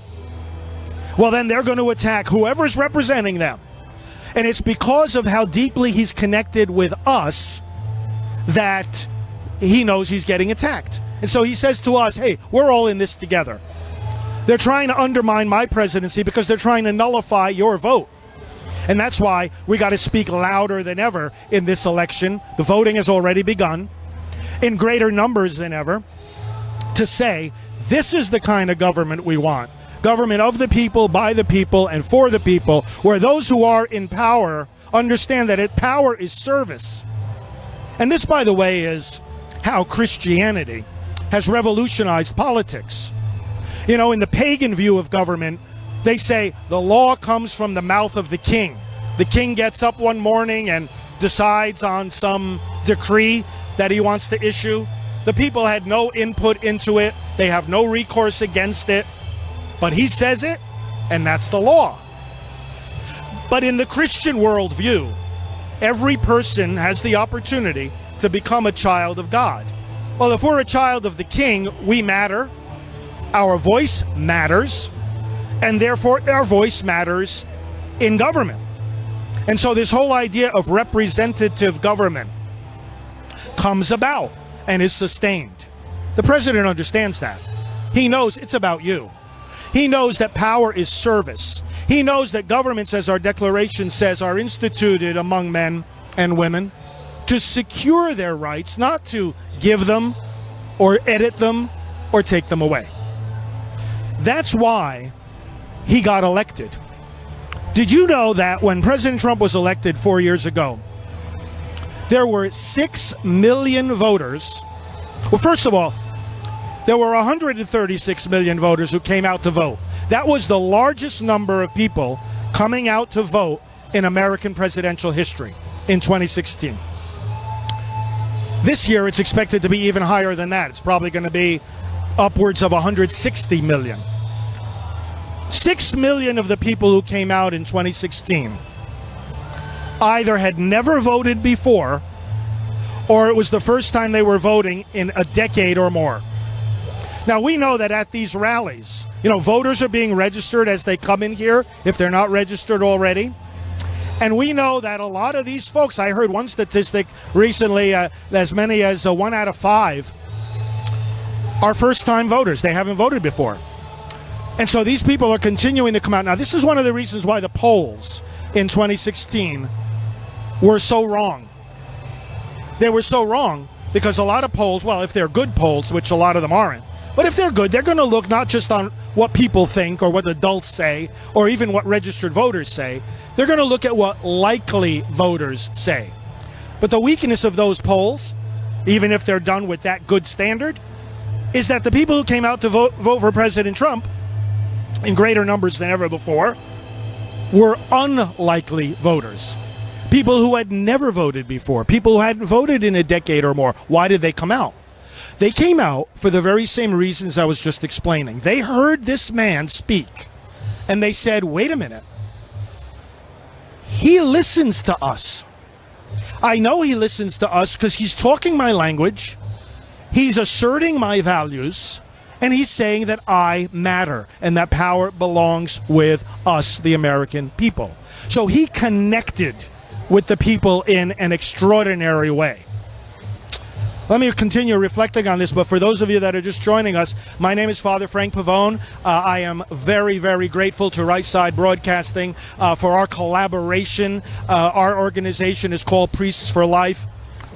well, then they're going to attack whoever's representing them. And it's because of how deeply he's connected with us that he knows he's getting attacked. And so he says to us, hey, we're all in this together. They're trying to undermine my presidency because they're trying to nullify your vote. And that's why we got to speak louder than ever in this election. The voting has already begun in greater numbers than ever, to say this is the kind of government we want. Government of the people, by the people, and for the people, where those who are in power understand that power is service. And this, by the way, is how Christianity has revolutionized politics. You know, in the pagan view of government, they say the law comes from the mouth of the king. The king gets up one morning and decides on some decree that he wants to issue. The people had no input into it. They have no recourse against it. But he says it, and that's the law. But in the Christian worldview, every person has the opportunity to become a child of God. Well, if we're a child of the king, we matter. Our voice matters. And therefore, our voice matters in government. And so this whole idea of representative government comes about and is sustained. The president understands that. He knows it's about you. He knows that power is service. He knows that governments, as our declaration says, are instituted among men and women to secure their rights, not to give them or edit them or take them away. That's why he got elected. Did you know that when President Trump was elected 4 years ago, there were 6 million voters? Well, first of all, there were 136 million voters who came out to vote. That was the largest number of people coming out to vote in American presidential history in 2016. This year, it's expected to be even higher than that. It's probably going to be upwards of 160 million. 6 million of the people who came out in 2016 either had never voted before, or it was the first time they were voting in a decade or more. Now, we know that at these rallies, you know, voters are being registered as they come in here, if they're not registered already. And we know that a lot of these folks, I heard one statistic recently, as many as 1 out of 5 are first-time voters. They haven't voted before. And so these people are continuing to come out. Now, this is one of the reasons why the polls in 2016 were so wrong. They were so wrong because a lot of polls, well, if they're good polls, which a lot of them aren't, but if they're good, they're going to look not just on what people think or what adults say or even what registered voters say. They're going to look at what likely voters say. But the weakness of those polls, even if they're done with that good standard, is that the people who came out to vote for President Trump in greater numbers than ever before, were unlikely voters. People who had never voted before, people who hadn't voted in a decade or more. Why did they come out? They came out for the very same reasons I was just explaining. They heard this man speak, and they said, wait a minute. He listens to us. I know he listens to us because he's talking my language, he's asserting my values, and he's saying that I matter and that power belongs with us, the American people. So he connected with the people in an extraordinary way. Let me continue reflecting on this, but for those of you that are just joining us, my name is Father Frank Pavone. I am very, very grateful to Right Side Broadcasting for our collaboration. Our organization is called Priests for Life.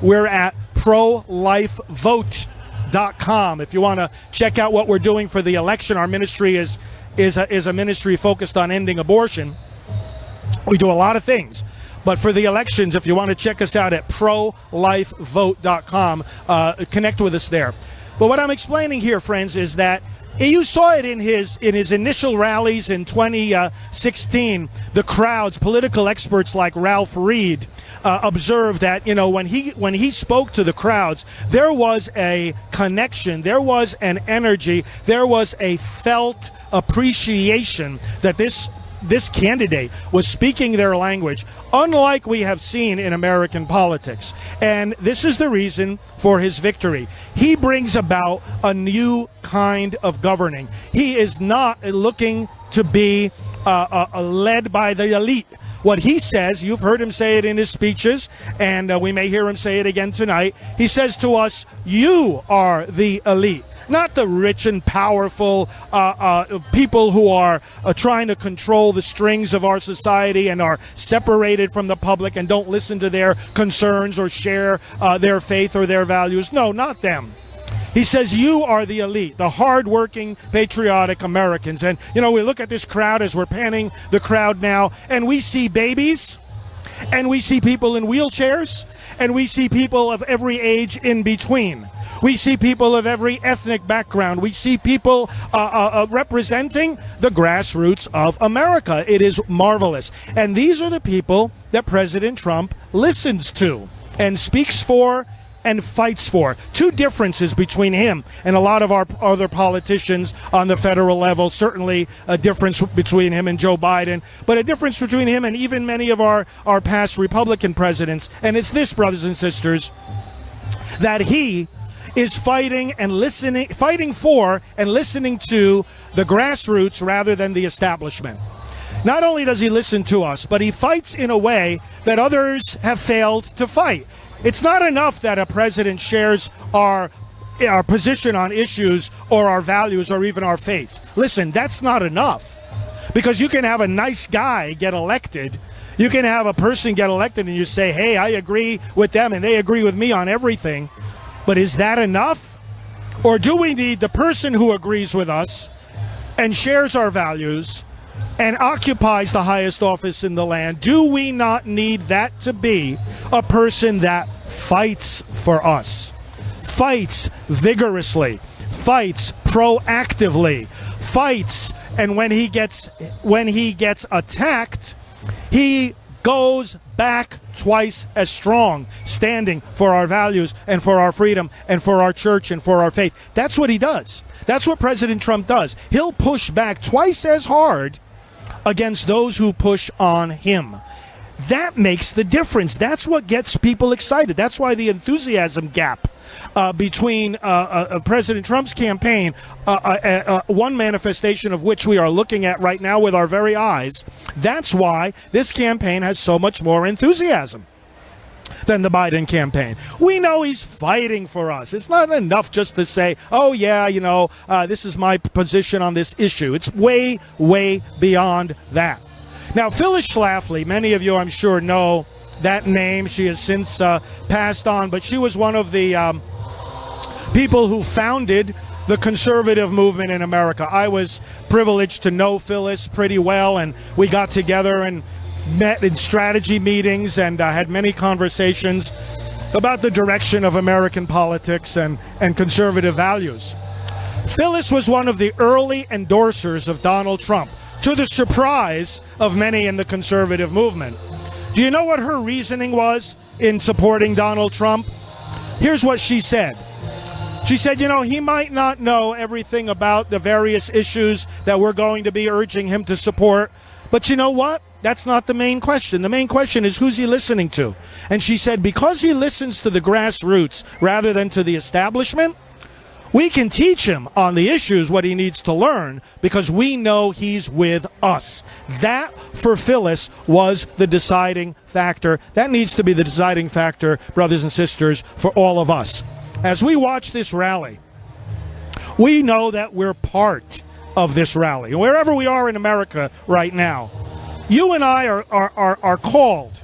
We're at prolifevote.com. If you want to check out what we're doing for the election, our ministry is a ministry focused on ending abortion. We do a lot of things. But for the elections, if you want to check us out at prolifevote.com, connect with us there. But what I'm explaining here, friends, is that you saw it in his initial rallies in 2016. The crowds, political experts like Ralph Reed, observed that when he spoke to the crowds, there was a connection, there was an energy, there was a felt appreciation that this candidate was speaking their language, unlike we have seen in American politics. And this is the reason for his victory. He brings about a new kind of governing. He is not looking to be led by the elite. What he says, you've heard him say it in his speeches, and we may hear him say it again tonight. He says to us, you are the elite. Not the rich and powerful people who are trying to control the strings of our society and are separated from the public and don't listen to their concerns or share their faith or their values. No, not them. He says you are the elite, the hardworking, patriotic Americans. And, we look at this crowd as we're panning the crowd now, and we see babies, and we see people in wheelchairs, and we see people of every age in between. We see people of every ethnic background. We see people representing the grassroots of America. It is marvelous. And these are the people that President Trump listens to and speaks for and fights for. Two differences between him and a lot of our other politicians on the federal level. Certainly a difference between him and Joe Biden, but a difference between him and even many of our past Republican presidents. And it's this, brothers and sisters, that he is fighting for and listening to the grassroots rather than the establishment. Not only does he listen to us, but he fights in a way that others have failed to fight. It's not enough that a president shares our position on issues or our values or even our faith. Listen, that's not enough, because you can have a nice guy get elected. You can have a person get elected and you say, hey, I agree with them and they agree with me on everything. But is that enough? Or do we need the person who agrees with us and shares our values and occupies the highest office in the land? Do we not need that to be a person that fights for us, fights vigorously, fights proactively, fights, and when he gets attacked, he goes back twice as strong, standing for our values and for our freedom and for our church and for our faith? That's what he does. That's what President Trump does. He'll push back twice as hard against those who push on him. That makes the difference. That's what gets people excited. That's why the enthusiasm gap between President Trump's campaign, one manifestation of which we are looking at right now with our very eyes, that's why this campaign has so much more enthusiasm than the Biden campaign. We know he's fighting for us. It's not enough just to say, oh yeah, this is my position on this issue. It's way, way beyond that. Now, Phyllis Schlafly, many of you I'm sure know that name. She has since passed on, but she was one of the people who founded the conservative movement in America. I was privileged to know Phyllis pretty well, and we got together and met in strategy meetings and had many conversations about the direction of American politics and conservative values. Phyllis was one of the early endorsers of Donald Trump, to the surprise of many in the conservative movement. Do you know what her reasoning was in supporting Donald Trump? Here's what she said. She said, you know, he might not know everything about the various issues that we're going to be urging him to support, but you know what? That's not the main question. The main question is, who's he listening to? And she said, because he listens to the grassroots rather than to the establishment, we can teach him on the issues what he needs to learn because we know he's with us. That, for Phyllis, was the deciding factor. That needs to be the deciding factor, brothers and sisters, for all of us. As we watch this rally, we know that we're part of this rally. Wherever we are in America right now, you and I are called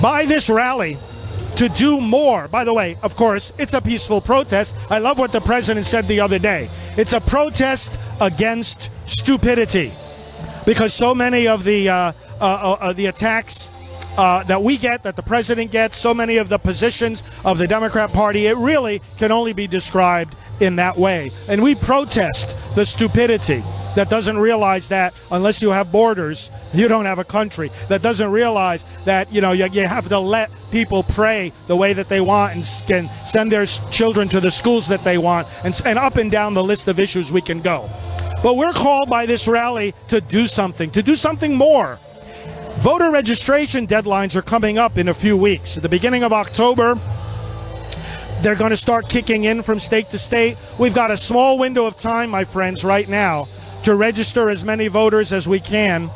by this rally to do more. By the way, of course, it's a peaceful protest. I love what the president said the other day. It's a protest against stupidity, because so many of the attacks that we get, that the president gets, so many of the positions of the Democrat Party, it really can only be described in that way. And we protest the stupidity that doesn't realize that unless you have borders, you don't have a country. That doesn't realize that, you know, you have to let people pray the way that they want and can send their children to the schools that they want, and up and down the list of issues we can go. But we're called by this rally to do something more. Voter registration deadlines are coming up in a few weeks. At the beginning of October, they're going to start kicking in from state to state. We've got a small window of time, my friends, right now to register as many voters as we can.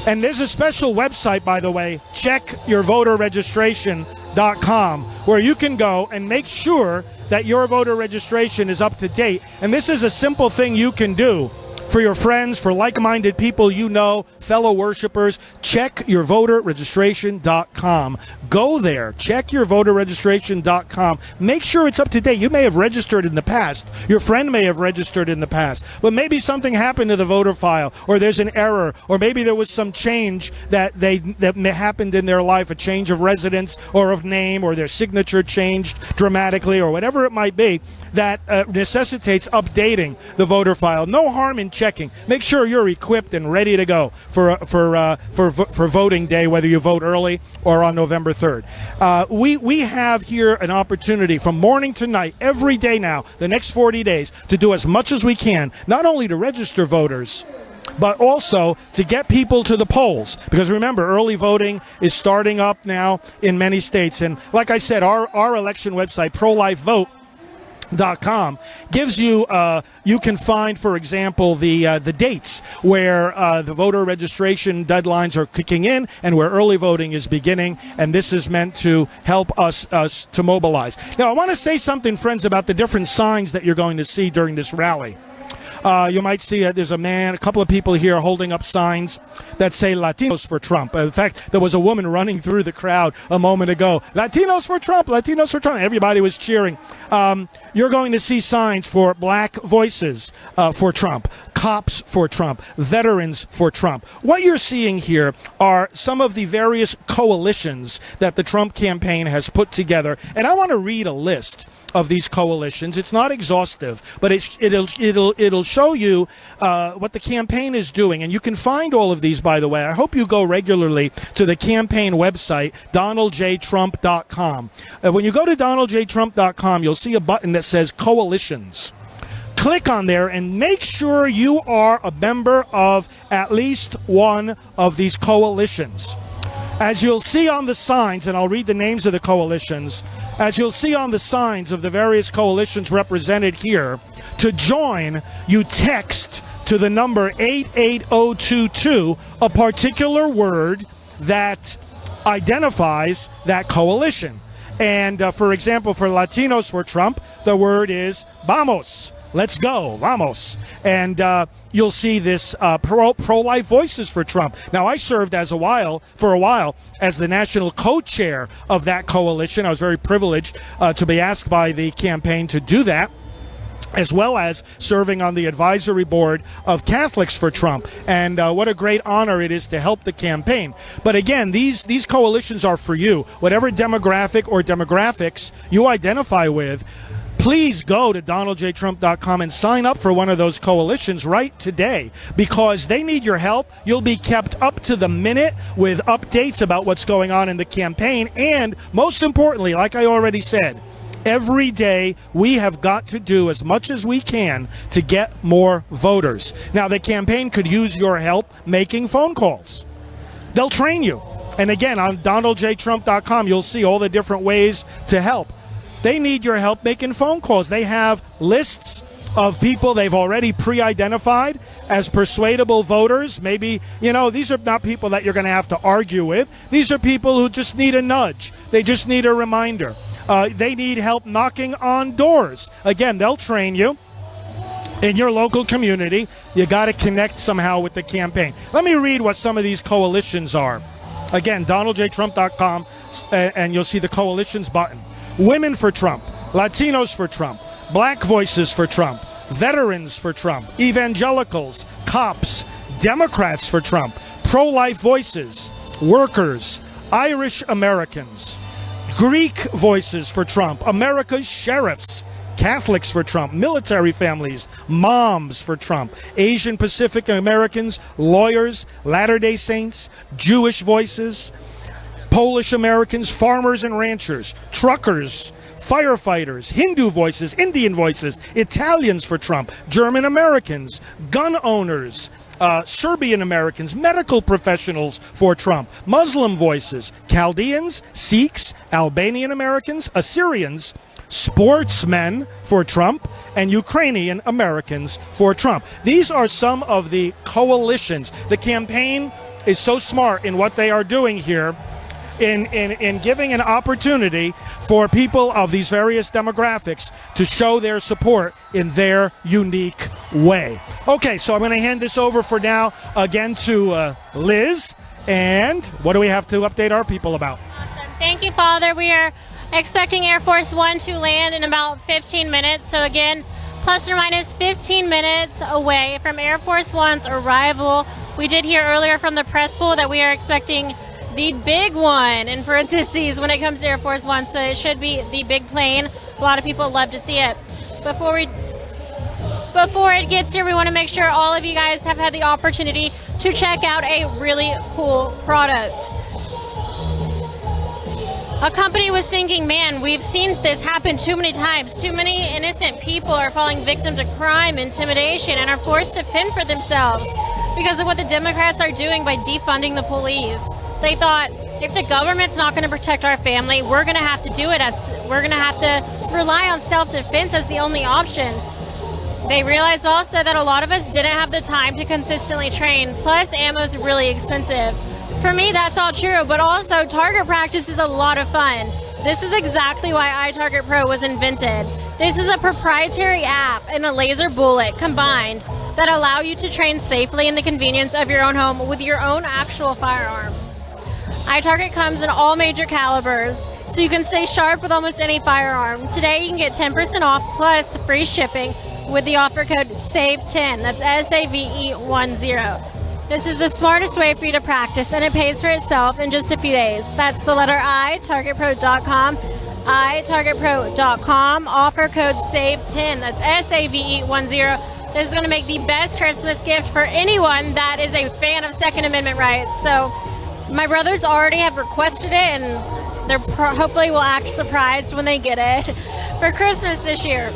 And there's a special website, by the way, checkyourvoterregistration.com, where you can go and make sure that your voter registration is up to date. And this is a simple thing you can do for your friends, for like-minded people you know, fellow worshipers. Checkyourvoterregistration.com. Go there. Checkyourvoterregistration.com. Make sure it's up to date. You may have registered in the past. Your friend may have registered in the past. But maybe something happened to the voter file, or there's an error, or maybe there was some change that happened in their life, a change of residence or of name, or their signature changed dramatically, or whatever it might be, that necessitates updating the voter file. No harm in checking. Make sure you're equipped and ready to go for voting day, whether you vote early or on November 3rd. We have here an opportunity from morning to night, every day now, the next 40 days, to do as much as we can, not only to register voters, but also to get people to the polls. Because remember, early voting is starting up now in many states. And like I said, our election website, ProLifeVote.com, gives you you can find, for example, the dates where the voter registration deadlines are kicking in and where early voting is beginning, and this is meant to help us to mobilize. Now, I want to say something, friends, about the different signs that you're going to see during this rally. You might see there's a couple of people here holding up signs that say Latinos for Trump. In fact, there was a woman running through the crowd a moment ago. Latinos for Trump, Latinos for Trump. Everybody was cheering. You're going to see signs for Black voices for Trump, cops for Trump, veterans for Trump. What you're seeing here are some of the various coalitions that the Trump campaign has put together. And I want to read a list of these coalitions. It's not exhaustive, but it'll show you what the campaign is doing. And you can find all of these, by the way. I hope you go regularly to the campaign website, DonaldJTrump.com. When you go to DonaldJTrump.com, you'll see a button that says Coalitions. Click on there and make sure you are a member of at least one of these coalitions. As you'll see on the signs, and I'll read the names of the coalitions, as you'll see on the signs of the various coalitions represented here, to join, you text to the number 88022 a particular word that identifies that coalition. And for example, for Latinos for Trump, the word is vamos. Let's go, vamos. And you'll see this pro-life voices for Trump. Now, I served for a while as the national co-chair of that coalition. I was very privileged to be asked by the campaign to do that, as well as serving on the advisory board of Catholics for Trump. And what a great honor it is to help the campaign. But again, these coalitions are for you. Whatever demographic or demographics you identify with, please go to DonaldJTrump.com and sign up for one of those coalitions right today, because they need your help. You'll be kept up to the minute with updates about what's going on in the campaign. And most importantly, like I already said, every day we have got to do as much as we can to get more voters. Now, the campaign could use your help making phone calls. They'll train you. And again, on DonaldJTrump.com, you'll see all the different ways to help. They need your help making phone calls. They have lists of people they've already pre-identified as persuadable voters. Maybe, these are not people that you're going to have to argue with. These are people who just need a nudge. They just need a reminder. They need help knocking on doors. Again, they'll train you. In your local community, you got to connect somehow with the campaign. Let me read what some of these coalitions are. Again, DonaldJTrump.com, and you'll see the coalitions button. Women for Trump, Latinos for Trump, Black Voices for Trump, Veterans for Trump, Evangelicals, Cops, Democrats for Trump, Pro-Life Voices, Workers, Irish Americans, Greek Voices for Trump, America's Sheriffs, Catholics for Trump, military families, moms for Trump, Asian Pacific Americans, lawyers, Latter-day Saints, Jewish Voices, Polish Americans, farmers and ranchers, truckers, firefighters, Hindu Voices, Indian Voices, Italians for Trump, German Americans, gun owners, Serbian Americans, medical professionals for Trump, Muslim Voices, Chaldeans, Sikhs, Albanian Americans, Assyrians, sportsmen for Trump, and Ukrainian Americans for Trump. These are some of the coalitions. The campaign is so smart in what they are doing here in giving an opportunity for people of these various demographics to show their support in their unique way. Okay, so I'm going to hand this over for now again to Liz. And what do we have to update our people about? Awesome. Thank you, Father. We are expecting Air Force One to land in about 15 minutes. So again, plus or minus 15 minutes away from Air Force One's arrival. We did hear earlier from the press pool that we are expecting the big one, in parentheses, when it comes to Air Force One. So it should be the big plane. A lot of people love to see it. Before it gets here, we want to make sure all of you guys have had the opportunity to check out a really cool product. A company was thinking, man, we've seen this happen too many times. Too many innocent people are falling victim to crime, intimidation, and are forced to fend for themselves because of what the Democrats are doing by defunding the police. They thought, if the government's not going to protect our family, we're going to have to do it. We're going to have to rely on self-defense as the only option. They realized also that a lot of us didn't have the time to consistently train, plus ammo is really expensive. For me, that's all true, but also target practice is a lot of fun. This is exactly why iTarget Pro was invented. This is a proprietary app and a laser bullet combined that allow you to train safely in the convenience of your own home with your own actual firearm. iTarget comes in all major calibers, so you can stay sharp with almost any firearm. Today, you can get 10% off plus free shipping with the offer code SAVE10. That's SAVE10. This is the smartest way for you to practice, and it pays for itself in just a few days. That's the letter I, targetpro.com, itargetpro.com, offer code SAVE10. That's SAVE10. This is going to make the best Christmas gift for anyone that is a fan of Second Amendment rights. So my brothers already have requested it, and they're hopefully will act surprised when they get it for Christmas this year.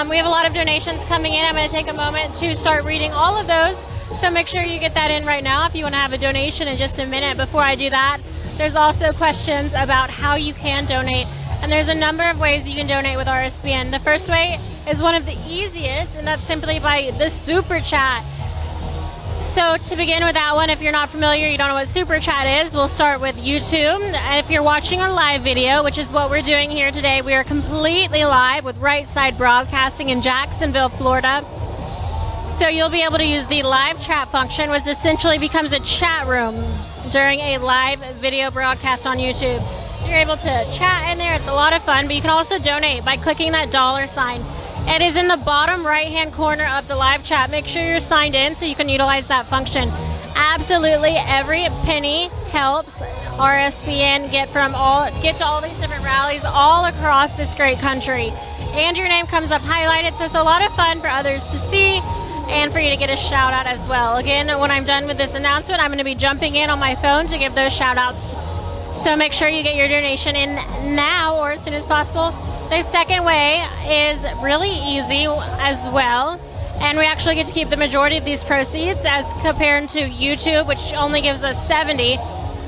We have a lot of donations coming in. I'm going to take a moment to start reading all of those. So make sure you get that in right now if you want to have a donation in just a minute. Before I do that, there's also questions about how you can donate. And there's a number of ways you can donate with RSBN. The first way is one of the easiest, and that's simply by the Super Chat. So to begin with that one, if you're not familiar, you don't know what Super Chat is, we'll start with YouTube. And if you're watching a live video, which is what we're doing here today, we are completely live with Right Side Broadcasting in Jacksonville, Florida. So you'll be able to use the live chat function, which essentially becomes a chat room during a live video broadcast on YouTube. You're able to chat in there. It's a lot of fun, but you can also donate by clicking that $sign. It is in the bottom right-hand corner of the live chat. Make sure you're signed in so you can utilize that function. Absolutely every penny helps RSBN get to all these different rallies all across this great country. and your name comes up highlighted. So it's a lot of fun for others to see and for you to get a shout out as well. Again, when I'm done with this announcement, I'm going to be jumping in on my phone to give those shout outs. So make sure you get your donation in now or as soon as possible. The second way is really easy as well. And we actually get to keep the majority of these proceeds as compared to YouTube, which only gives us 70.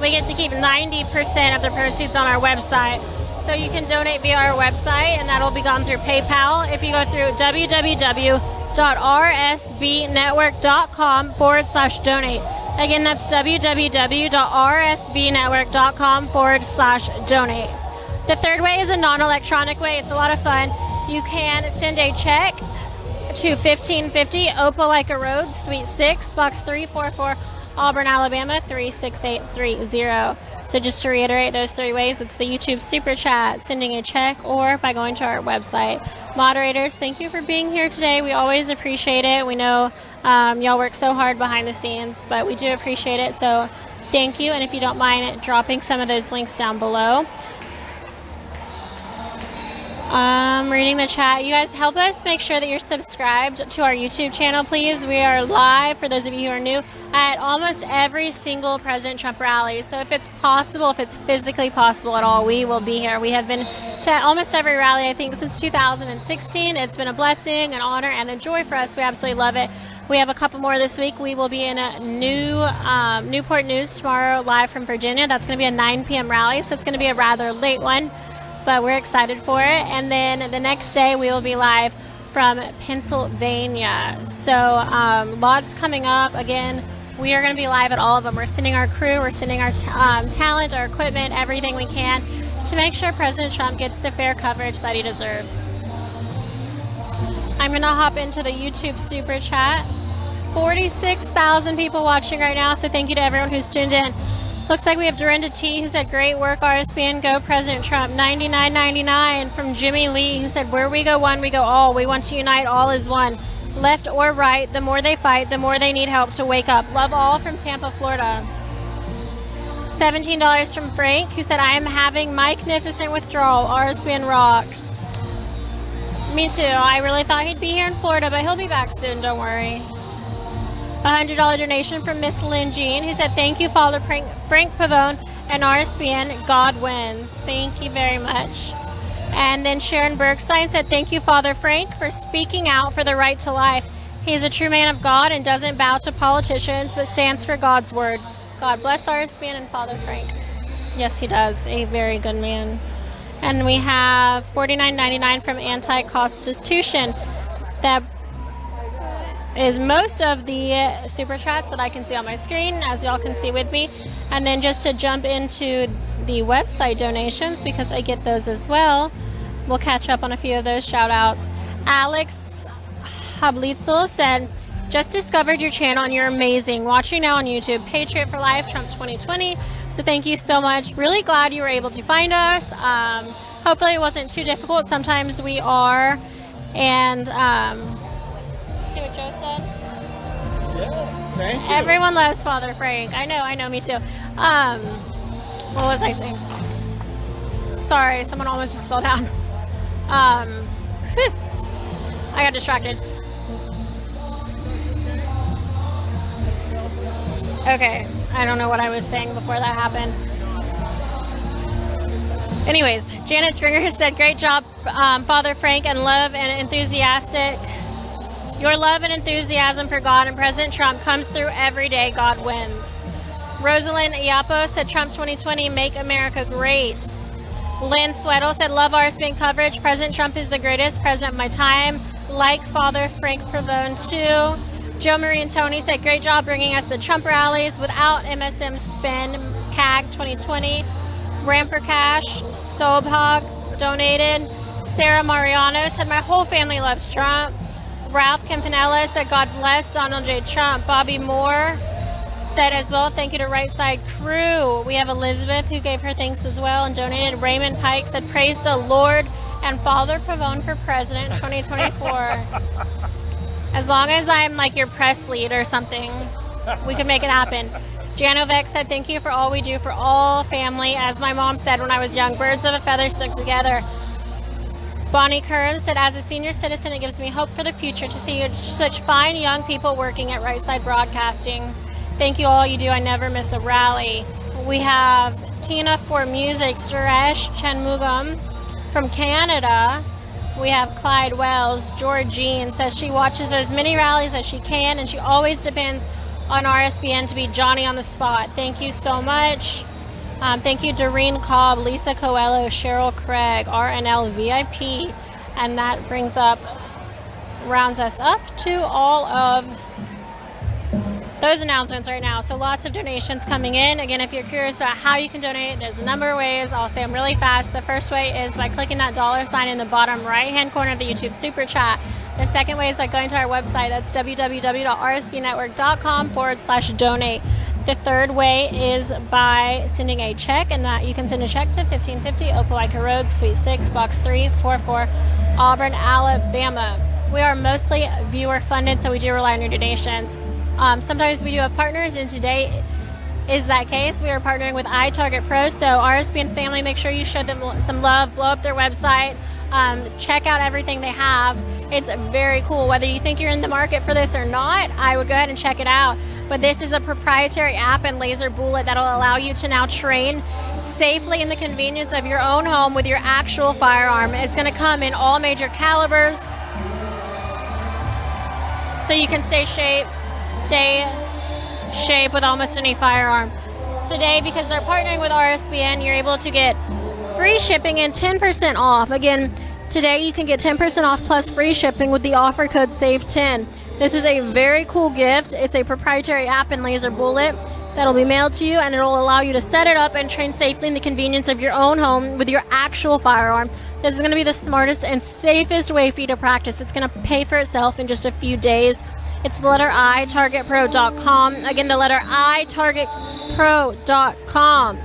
We get to keep 90% of the proceeds on our website. So you can donate via our website, and that'll be gone through PayPal. If you go through www.rsbnetwork.com/donate. Again, that's www.rsbnetwork.com/donate. The third way is a non-electronic way. It's a lot of fun. You can send a check to 1550 Opelika Road, Suite 6, Box 344, Auburn, Alabama 36830. So just to reiterate those three ways, it's the YouTube Super Chat, sending a check, or by going to our website. Moderators, thank you for being here today. We always appreciate it. We know y'all work so hard behind the scenes, but we do appreciate it. So thank you. And if you don't mind dropping some of those links down below. Reading the chat. You guys help us make sure that you're subscribed to our YouTube channel, please. We are live, for those of you who are new, at almost every single President Trump rally. So if it's possible, if it's physically possible at all, we will be here. We have been to almost every rally, I think, since 2016. It's been a blessing, an honor, and a joy for us. We absolutely love it. We have a couple more this week. We will be in a Newport News tomorrow, live from Virginia. That's going to be a 9 p.m. rally, so it's going to be a rather late one, but we're excited for it. And then the next day we will be live from Pennsylvania. So lots coming up. Again, we are going to be live at all of them. We're sending our crew, we're sending our talent, our equipment, everything we can to make sure President Trump gets the fair coverage that he deserves. I'm going to hop into the YouTube Super Chat. 46,000 people watching right now, so thank you to everyone who's tuned in. Looks like we have Dorinda T, who said, great work, RSBN, go President Trump. 99.99 from Jimmy Lee, who said, where we go one, we go all. We want to unite all as one. Left or right, the more they fight, the more they need help to wake up. Love all from Tampa, Florida. $17 from Frank, who said, I am having magnificent withdrawal. RSBN rocks. Me too. I really thought he'd be here in Florida, but he'll be back soon, don't worry. $100 donation from Miss Lynn Jean, who said, thank you, Father Frank Pavone and RSBN. God wins. Thank you very much. And then Sharon Bergstein said, thank you, Father Frank, for speaking out for the right to life. He is a true man of God and doesn't bow to politicians, but stands for God's word. God bless RSBN and Father Frank. Yes, he does. A very good man. And we have $49.99 from Anti-Constitution. That is most of the super chats that I can see on my screen, as y'all can see with me. And then just to jump into the website donations, because I get those as well, we'll catch up on a few of those shout outs. Alex Hablitzel said, just discovered your channel and you're amazing. Watching now on YouTube, Patriot for Life, Trump 2020. So thank you so much. Really glad you were able to find us. Hopefully it wasn't too difficult. Sometimes we are. And see what Joe said? Yeah, thank you. Everyone loves Father Frank. I know, me too. What was I saying? Sorry, someone almost just fell down. I got distracted. Okay, I don't know what I was saying before that happened. Anyways, Janet Springer said, great job, Father Frank, and love and enthusiastic. Your love and enthusiasm for God and President Trump comes through every day. God wins. Rosalind Iapo said, Trump 2020, make America great. Lynn Sweddle said, love RSBN coverage. President Trump is the greatest president of my time. Like Father Frank Pavone too. Joe Marie and Tony said, great job bringing us the Trump rallies without MSM spin. CAG 2020. Ramper Cash, Sobhog donated. Sarah Mariano said, my whole family loves Trump. Ralph Campanella said, God bless Donald J. Trump. Bobby Moore said as well, thank you to Right Side Crew. We have Elizabeth who gave her thanks as well and donated. Raymond Pike said, praise the Lord and Father Pavone for President 2024. As long as I'm like your press lead or something, we can make it happen. Janovec said, thank you for all we do for all family. As my mom said when I was young, birds of a feather stick together. Bonnie Curran said, as a senior citizen, it gives me hope for the future to see such fine young people working at Right Side Broadcasting. Thank you all you do. I never miss a rally. We have Tina for Music, Suresh Chanmugam from Canada. We have Clyde Wells. Georgine says she watches as many rallies as she can, and she always depends on RSBN to be Johnny on the spot. Thank you so much. Thank you, Doreen Cobb, Lisa Coelho, Cheryl Craig, RNL VIP. And that rounds us up to all of those announcements right now. So lots of donations coming in. Again, if you're curious about how you can donate, there's a number of ways. I'll say them really fast. The first way is by clicking that $ in the bottom right-hand corner of the YouTube Super Chat. The second way is by going to our website. That's www.rsbnetwork.com/donate. The third way is by sending a check, and that you can send a check to 1550 Opelika Road, Suite 6, Box 344, Auburn, Alabama. We are mostly viewer funded, so we do rely on your donations. Sometimes we do have partners, and today is that case. We are partnering with iTarget Pro, so RSBN family, make sure you show them some love, blow up their website, check out everything they have. It's very cool. Whether you think you're in the market for this or not, I would go ahead and check it out. But this is a proprietary app and laser bullet that'll allow you to now train safely in the convenience of your own home with your actual firearm. It's going to come in all major calibers, so you can stay shape with almost any firearm. Today, because they're partnering with RSBN, you're able to get free shipping and 10% off. Again, today you can get 10% off plus free shipping with the offer code SAVE10. This is a very cool gift. It's a proprietary app and laser bullet that'll be mailed to you, and it'll allow you to set it up and train safely in the convenience of your own home with your actual firearm. This is going to be the smartest and safest way for you to practice. It's going to pay for itself in just a few days. It's the letter I, targetpro.com. Again, the letter I, targetpro.com.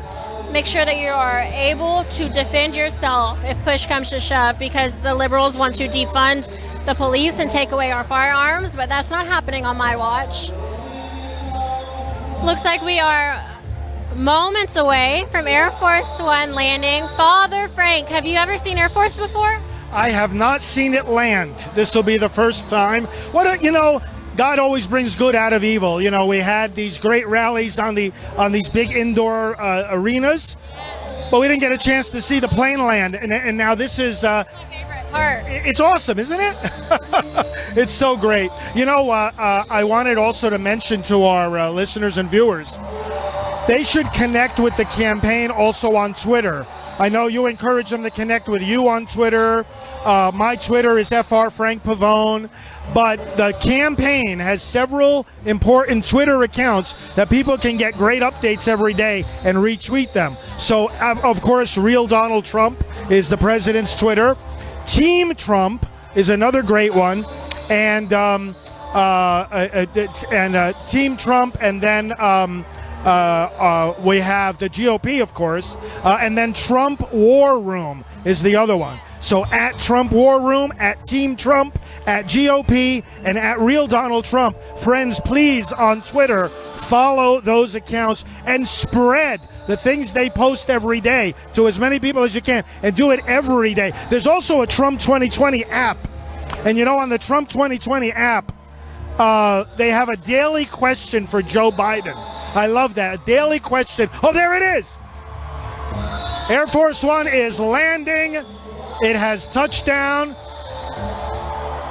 Make sure that you are able to defend yourself if push comes to shove, because the liberals want to defund the police and take away our firearms, but that's not happening on my watch. Looks like we are moments away from Air Force One landing. Father Frank, have you ever seen Air Force before? I have not seen it land. This will be the first time. God always brings good out of evil. We had these great rallies on these big indoor arenas, but we didn't get a chance to see the plane land. And now this is my favorite part. It's awesome, isn't it? It's so great. I wanted also to mention to our listeners and viewers, they should connect with the campaign also on Twitter. I know you encourage them to connect with you on Twitter. My Twitter is FR Frank Pavone, but the campaign has several important Twitter accounts that people can get great updates every day and retweet them. So, of course, Real Donald Trump is the president's Twitter. Team Trump is another great one, and Team Trump, and then we have the GOP, of course, and then Trump War Room is the other one. So at Trump War Room, at Team Trump, at GOP, and at Real Donald Trump. Friends, please, on Twitter, follow those accounts and spread the things they post every day to as many people as you can, and do it every day. There's also a Trump 2020 app. And on the Trump 2020 app, they have a daily question for Joe Biden. I love that. A daily question. Oh, there it is. Air Force One is landing. It has touchdown,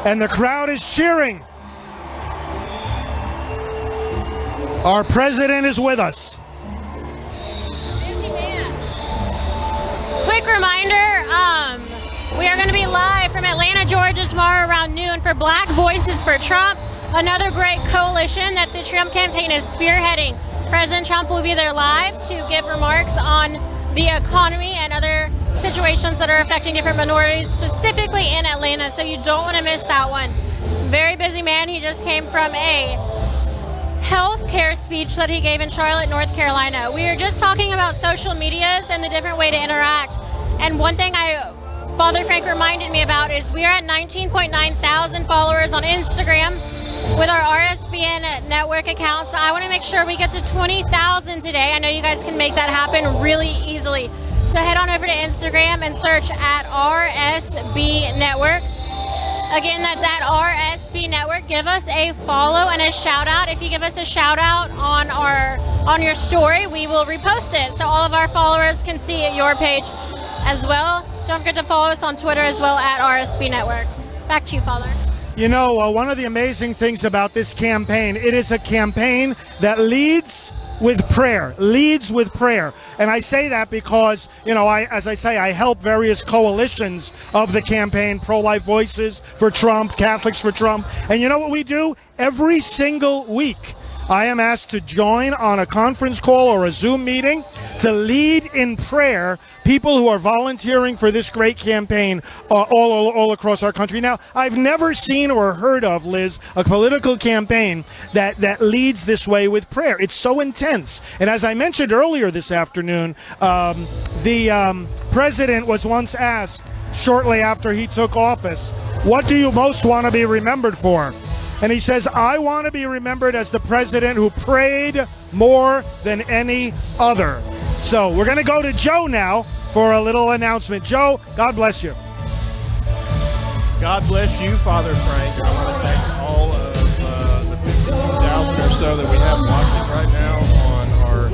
and the crowd is cheering. Our president is with us. Quick reminder, we are going to be live from Atlanta, Georgia tomorrow around noon for Black Voices for Trump, another great coalition that the Trump campaign is spearheading. President Trump will be there live to give remarks on the economy and other situations that are affecting different minorities, specifically in Atlanta, so you don't want to miss that one. Very busy man. He just came from a healthcare speech that he gave in Charlotte, North Carolina. We are just talking about social medias and the different way to interact. And one thing Father Frank reminded me about is we are at 19.9 thousand followers on Instagram with our RSBN network account. So I want to make sure we get to 20,000 today. I know you guys can make that happen really easily. So head on over to Instagram and search at RSB Network. Again, that's at RSB Network. Give us a follow and a shout out. If you give us a shout out on your story, we will repost it so all of our followers can see your page as well. Don't forget to follow us on Twitter as well at RSB Network. Back to you, Father. You know, one of the amazing things about this campaign, it is a campaign that leads with prayer, And I say that because, you know, as I say, I help various coalitions of the campaign, Pro-Life Voices for Trump, Catholics for Trump. And you know what we do? Every single week, I am asked to join on a conference call or a Zoom meeting to lead in prayer people who are volunteering for this great campaign all across our country. Now, I've never seen or heard of, Liz, a political campaign that leads this way with prayer. It's so intense. And as I mentioned earlier this afternoon, the president was once asked shortly after he took office, what do you most want to be remembered for? And he says, I want to be remembered as the president who prayed more than any other. So we're going to go to Joe now for a little announcement. Joe, God bless you. God bless you, Father Frank. I want to thank all of the 52,000 or so that we have watching right now on our...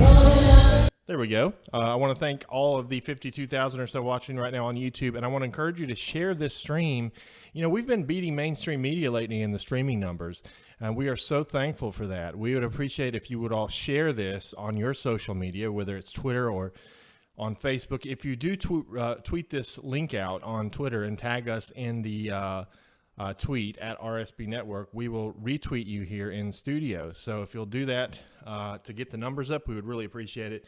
There we go. I want to thank all of the 52,000 or so watching right now on YouTube, and I want to encourage you to share this stream. You know, we've been beating mainstream media lately in the streaming numbers, and we are so thankful for that. We would appreciate if you would all share this on your social media, whether it's Twitter or on Facebook. If you do tweet this link out on Twitter and tag us in the tweet at RSB Network, we will retweet you here in studio. So if you'll do that to get the numbers up, we would really appreciate it.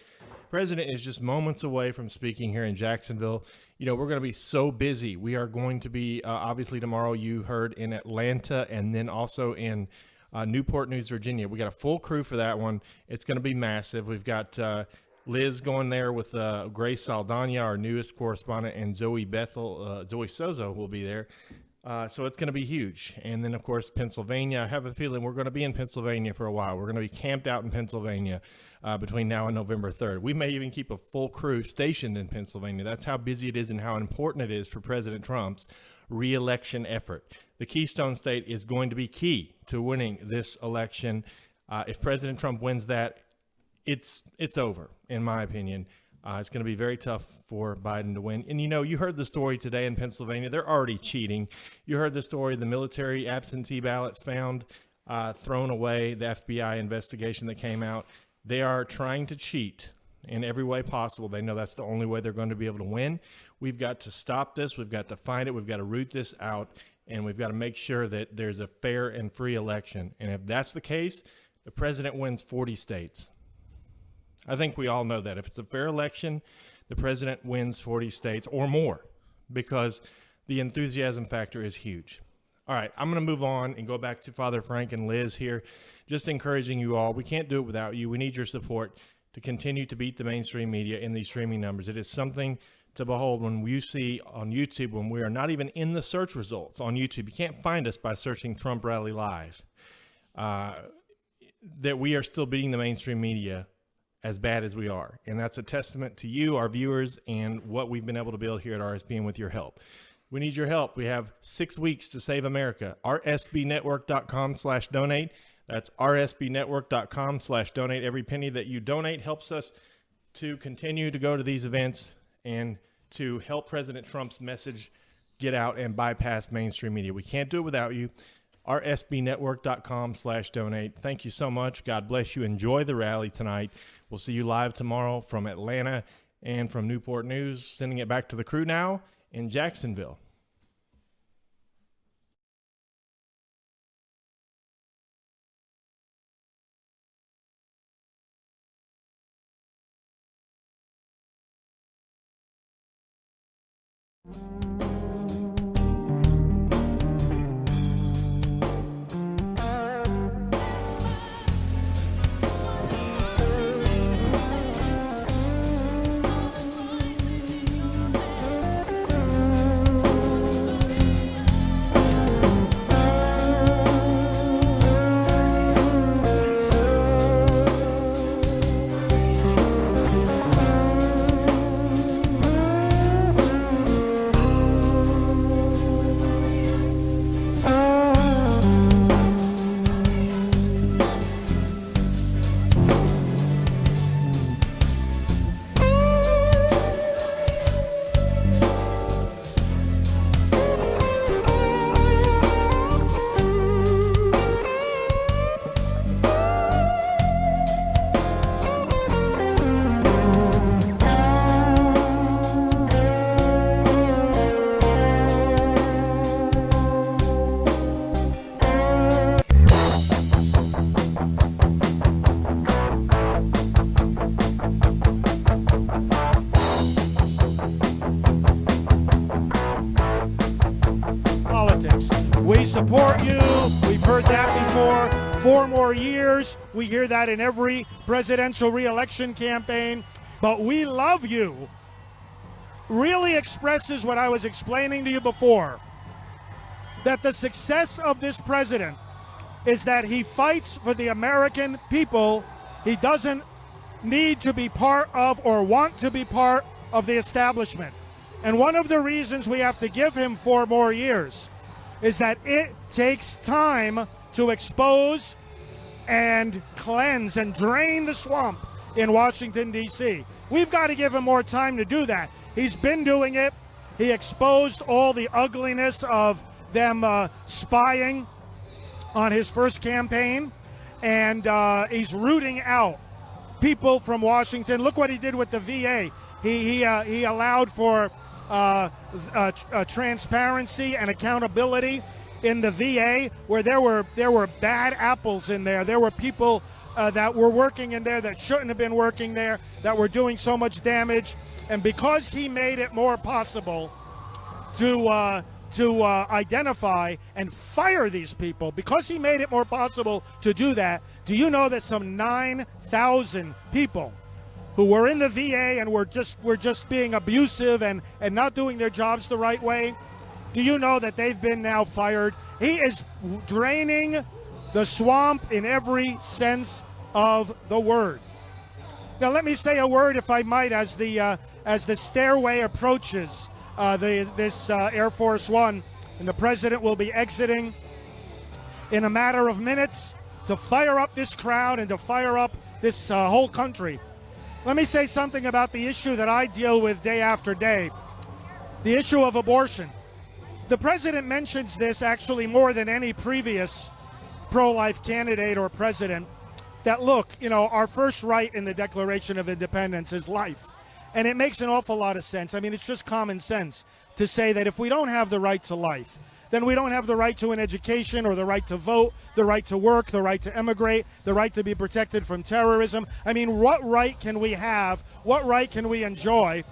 President is just moments away from speaking here in Jacksonville. You know, we're going to be so busy. We are going to be, obviously tomorrow you heard in Atlanta and then also in Newport News, Virginia. We got a full crew for that one. It's going to be massive. We've got Liz going there with Grace Saldana, our newest correspondent, and Zoe Sozo will be there. So it's going to be huge. And then, of course, Pennsylvania. I have a feeling we're going to be in Pennsylvania for a while. We're going to be camped out in Pennsylvania between now and November 3rd. We may even keep a full crew stationed in Pennsylvania. That's how busy it is and how important it is for President Trump's re-election effort. The Keystone State is going to be key to winning this election. If President Trump wins that, it's over, in my opinion. It's going to be very tough for Biden to win. And, you know, you heard the story today in Pennsylvania. They're already cheating. You heard the story, the military absentee ballots found, thrown away, the FBI investigation that came out. They are trying to cheat in every way possible. They know that's the only way they're going to be able to win. We've got to stop this. We've got to find it. We've got to root this out. And we've got to make sure that there's a fair and free election. And if that's the case, the president wins 40 states. I think we all know that. If it's a fair election, the president wins 40 states or more because the enthusiasm factor is huge. All right, I'm going to move on and go back to Father Frank and Liz here, just encouraging you all. We can't do it without you. We need your support to continue to beat the mainstream media in these streaming numbers. It is something to behold when you see on YouTube, when we are not even in the search results on YouTube. You can't find us by searching Trump Rally Live. That we are still beating the mainstream media as bad as we are. And that's a testament to you, our viewers, and what we've been able to build here at RSBN with your help. We need your help. We have 6 weeks to save America. RSBnetwork.com/donate. That's RSBnetwork.com/donate. Every penny that you donate helps us to continue to go to these events and to help President Trump's message get out and bypass mainstream media. We can't do it without you. RSBnetwork.com/donate. Thank you so much. God bless you. Enjoy the rally tonight. We'll see you live tomorrow from Atlanta and from Newport News. Sending it back to the crew now in Jacksonville. 4 more years. We hear that in every presidential re-election campaign. But we love you really expresses what I was explaining to you before, that the success of this president is that he fights for the American people. He doesn't need to be part of or want to be part of the establishment. And one of the reasons we have to give him 4 more years is that it takes time to expose and cleanse and drain the swamp in Washington, D.C. We've got to give him more time to do that. He's been doing it. He exposed all the ugliness of them spying on his first campaign, and he's rooting out people from Washington. Look what he did with the VA. He allowed for transparency and accountability in the VA, where there were bad apples in there. There were people that were working in there that shouldn't have been working there, that were doing so much damage. And because he made it more possible to identify and fire these people, because he made it more possible to do that, do you know that some 9,000 people who were in the VA and were just being abusive and not doing their jobs the right way, do you know that they've been now fired? He is draining the swamp in every sense of the word. Now let me say a word, if I might, as the stairway approaches this Air Force One, and the president will be exiting in a matter of minutes to fire up this crowd and to fire up this whole country. Let me say something about the issue that I deal with day after day, the issue of abortion. The president mentions this actually more than any previous pro-life candidate or president, that look, you know, our first right in the Declaration of Independence is life. And it makes an awful lot of sense. I mean, it's just common sense to say that if we don't have the right to life, then we don't have the right to an education or the right to vote, the right to work, the right to emigrate, the right to be protected from terrorism. I mean, what right can we have, what right can we enjoy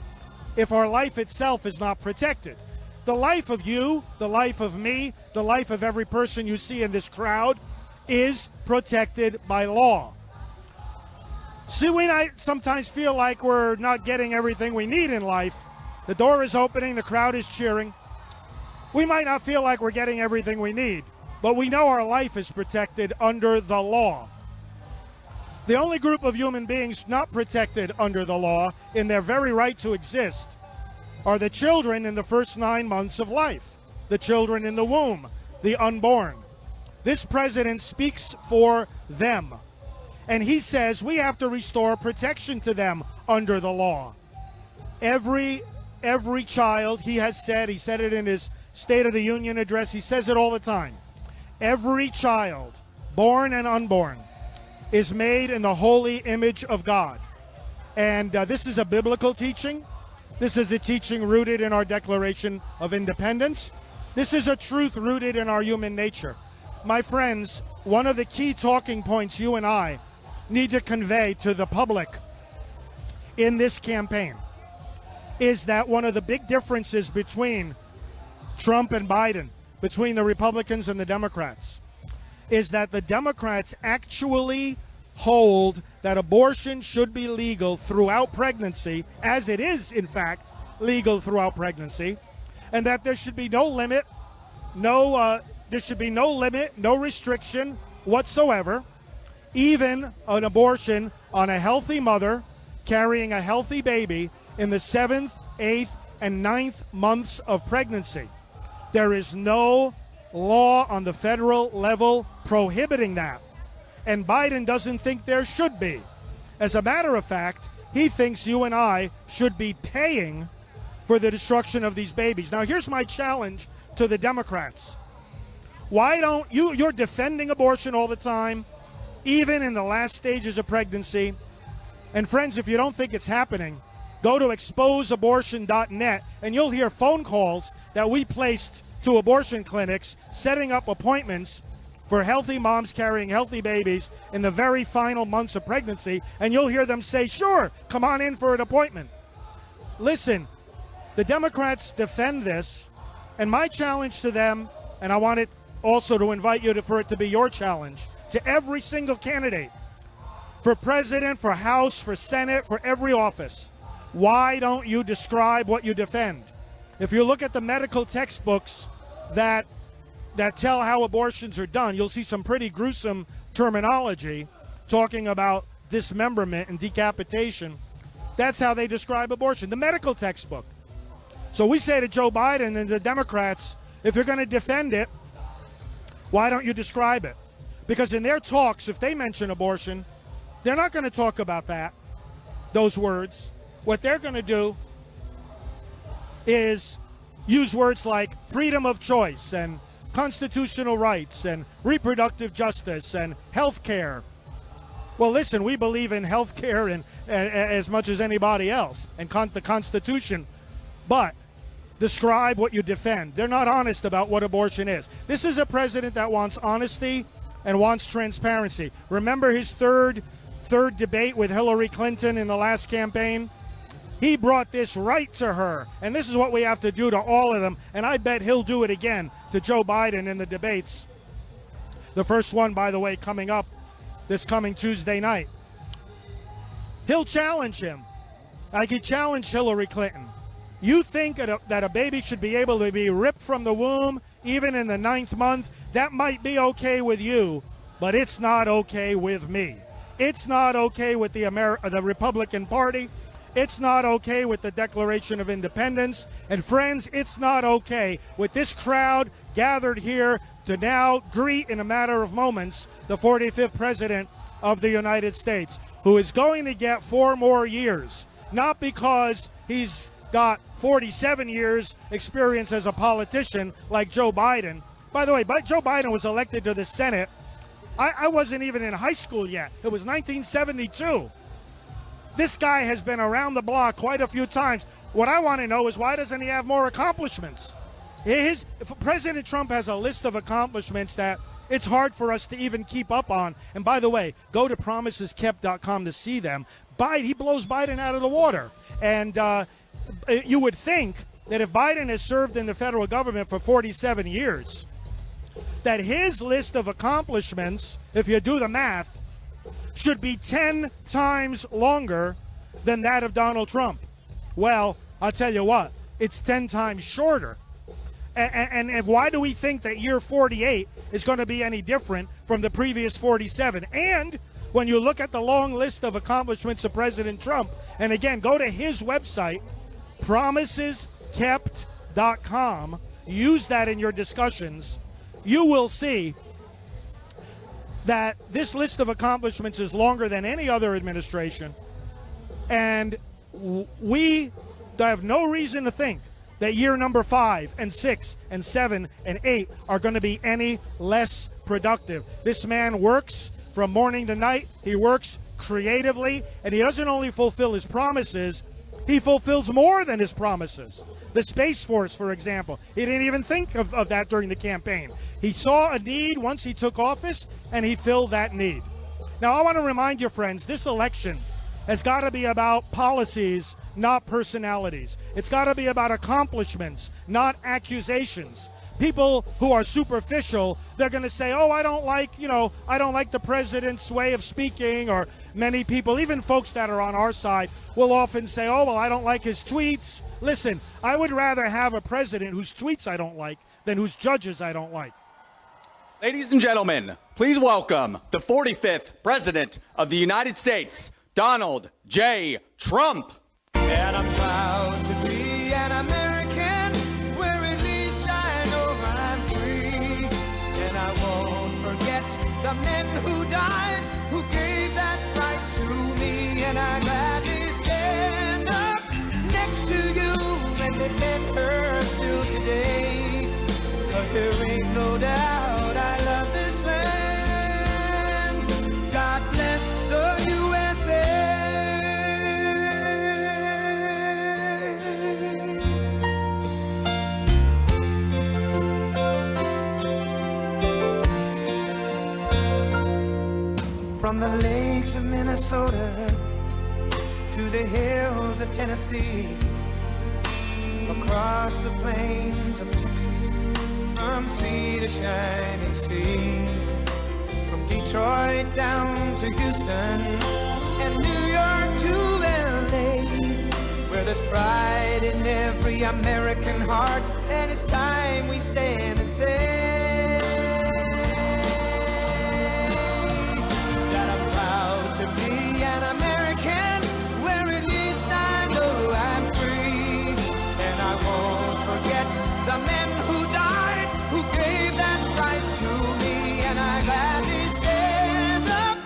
if our life itself is not protected? The life of you, the life of me, the life of every person you see in this crowd is protected by law. See, we might sometimes feel like we're not getting everything we need in life. The door is opening, the crowd is cheering. We might not feel like we're getting everything we need, but we know our life is protected under the law. The only group of human beings not protected under the law in their very right to exist are the children in the first 9 months of life, the children in the womb, the unborn. This president speaks for them, and he says we have to restore protection to them under the law. Every child, he said it in his State of the Union address, he says it all the time. Every child, born and unborn, is made in the holy image of God. And this is a biblical teaching. This is a teaching rooted in our Declaration of Independence. This is a truth rooted in our human nature. My friends, one of the key talking points you and I need to convey to the public in this campaign is that one of the big differences between Trump and Biden, between the Republicans and the Democrats, is that the Democrats actually hold that abortion should be legal throughout pregnancy, as it is, in fact, legal throughout pregnancy, and that there should be no limit, no restriction whatsoever, even an abortion on a healthy mother carrying a healthy baby in the 7th, 8th, and 9th months of pregnancy. There is no law on the federal level prohibiting that. And Biden doesn't think there should be. As a matter of fact, he thinks you and I should be paying for the destruction of these babies. Now, here's my challenge to the Democrats. Why don't you're defending abortion all the time, even in the last stages of pregnancy. And friends, if you don't think it's happening, go to exposeabortion.net and you'll hear phone calls that we placed to abortion clinics, setting up appointments for healthy moms carrying healthy babies in the very final months of pregnancy, and you'll hear them say, sure, come on in for an appointment. Listen, the Democrats defend this, and my challenge to them, and I want it also to invite you for it to be your challenge, to every single candidate for president, for House, for Senate, for every office. Why don't you describe what you defend? If you look at the medical textbooks that tell how abortions are done, you'll see some pretty gruesome terminology talking about dismemberment and decapitation. That's how they describe abortion, the medical textbook. So we say to Joe Biden and the Democrats, if you're going to defend it, why don't you describe it? Because in their talks, if they mention abortion, they're not going to talk about those words. What they're going to do is use words like freedom of choice and constitutional rights and reproductive justice and health care. Well, listen, we believe in health care and as much as anybody else and the Constitution, but describe what you defend. They're not honest about what abortion is. This is a president that wants honesty and wants transparency. Remember his third debate with Hillary Clinton in the last campaign? He brought this right to her, and this is what we have to do to all of them, and I bet he'll do it again to Joe Biden in the debates. The first one, by the way, coming up this coming Tuesday night. He'll challenge him like he challenged Hillary Clinton. You think that a baby should be able to be ripped from the womb even in the 9th month? That might be okay with you, but it's not okay with me. It's not okay with the Republican Party. It's not okay with the Declaration of Independence. And friends, it's not okay with this crowd gathered here to now greet in a matter of moments the 45th President of the United States, who is going to get 4 more years, not because he's got 47 years experience as a politician like Joe Biden. By the way, Joe Biden was elected to the Senate. I wasn't even in high school yet. It was 1972. This guy has been around the block quite a few times. What I want to know is why doesn't he have more accomplishments? President Trump has a list of accomplishments that it's hard for us to even keep up on. And by the way, go to promiseskept.com to see them. He blows Biden out of the water. And you would think that if Biden has served in the federal government for 47 years, that his list of accomplishments, if you do the math, should be 10 times longer than that of Donald Trump. Well, I'll tell you what, it's 10 times shorter. And why do we think that year 48 is going to be any different from the previous 47? And when you look at the long list of accomplishments of President Trump, and again, go to his website, promiseskept.com, use that in your discussions, you will see that this list of accomplishments is longer than any other administration. And we have no reason to think that year number 5 and 6 and 7 and 8 are going to be any less productive. This man works from morning to night. He works creatively, and he doesn't only fulfill his promises, he fulfills more than his promises. The Space Force, for example, he didn't even think of that during the campaign. He saw a need once he took office, and he filled that need. Now, I want to remind you, friends, this election has got to be about policies, not personalities. It's got to be about accomplishments, not accusations. People who are superficial, they're going to say, oh, I don't like the president's way of speaking, or many people, even folks that are on our side, will often say, oh, well, I don't like his tweets. Listen, I would rather have a president whose tweets I don't like than whose judges I don't like. Ladies and gentlemen, please welcome the 45th President of the United States, Donald J. Trump. And I'm proud to be an American, where at least I know I'm free. And I won't forget the men who died, who gave that right to me. And I gladly stand up next to you and defend her still today. 'Cause there ain't no doubt I love this land. God bless the USA. From the lakes of Minnesota to the hills of Tennessee, across the plains of Texas, from sea to shining sea, from Detroit down to Houston, and New York to LA, where there's pride in every American heart, and it's time we stand and say that I'm proud to be an American, where at least I know I'm free, and I won't forget the men who died, who gave that right to me, and I gladly stand up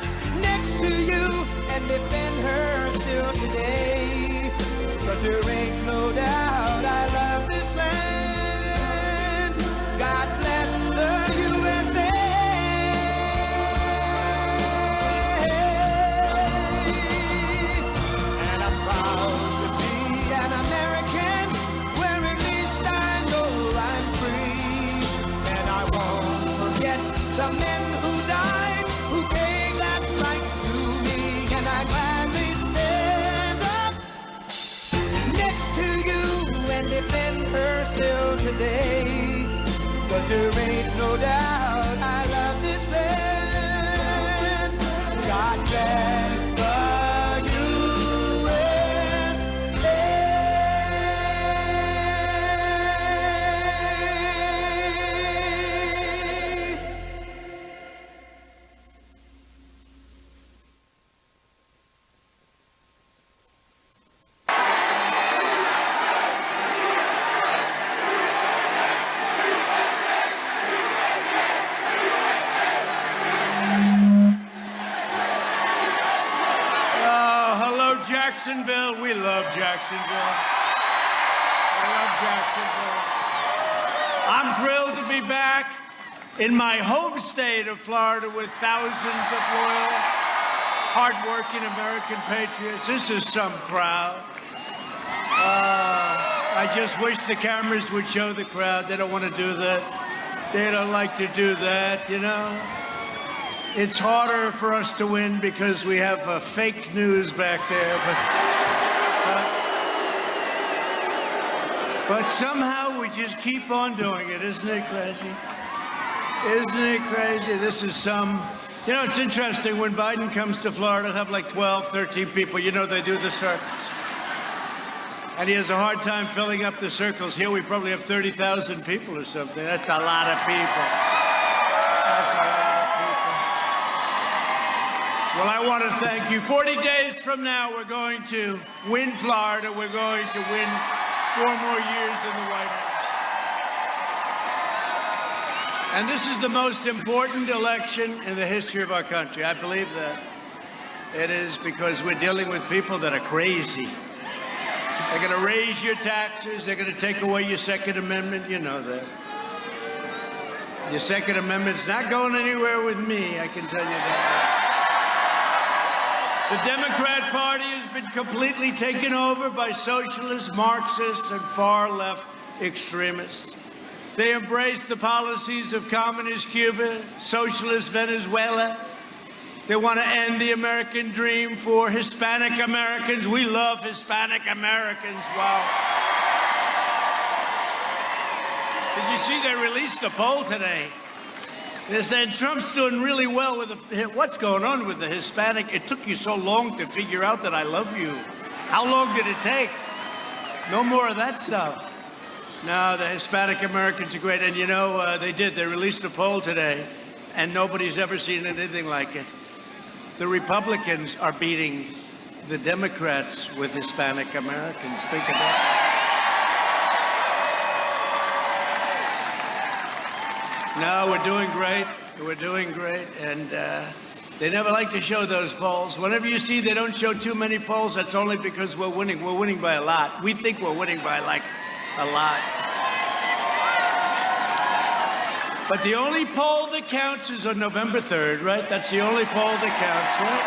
next to you and defend her still today, 'cause there ain't no doubt I love this land. God bless the USA. And I'm proud to be an American, where at least I know I'm free, and I won't forget the men who died, who gave that right to me, and I gladly stand up next to you and defend her still today, 'cause there ain't no doubt I love this land. God bless the USA. Oh, hello, Jacksonville. We love Jacksonville. I love Jacksonville. I'm thrilled to be back in my home state of Florida with thousands of loyal, hardworking American patriots. This is some crowd. I just wish the cameras would show the crowd. They don't want to do that. They don't like to do that, you know. It's harder for us to win because we have fake news back there, but somehow we just keep on doing it. Isn't it crazy? Isn't it crazy? This is you know, it's interesting. When Biden comes to Florida, he'll have like 12, 13 people. You know, they do the circles. And he has a hard time filling up the circles. Here we probably have 30,000 people or something. That's a lot of people. That's a lot of people. Well, I want to thank you. 40 days from now, we're going to win Florida. We're going to win 4 more years in the White House. And this is the most important election in the history of our country. I believe that. It is because we're dealing with people that are crazy. They're going to raise your taxes. They're going to take away your Second Amendment. You know that. Your Second Amendment's not going anywhere with me, I can tell you that. The Democrat Party has been completely taken over by socialists, Marxists, and far-left extremists. They embrace the policies of communist Cuba, socialist Venezuela. They want to end the American dream for Hispanic Americans. We love Hispanic Americans. Wow. Did you see they released a poll today? They said Trump's doing really well with what's going on with the Hispanic. It took you so long to figure out that I love you. How long did it take? No more of that stuff. No, the Hispanic Americans are great. And you know, they released a poll today, and nobody's ever seen anything like it. The Republicans are beating the Democrats with Hispanic Americans. Think of that. No, we're doing great. We're doing great. And they never like to show those polls. Whenever you see they don't show too many polls, that's only because we're winning. We're winning by a lot. We think we're winning by like a lot. But the only poll that counts is on November 3rd, right? That's the only poll that counts, right?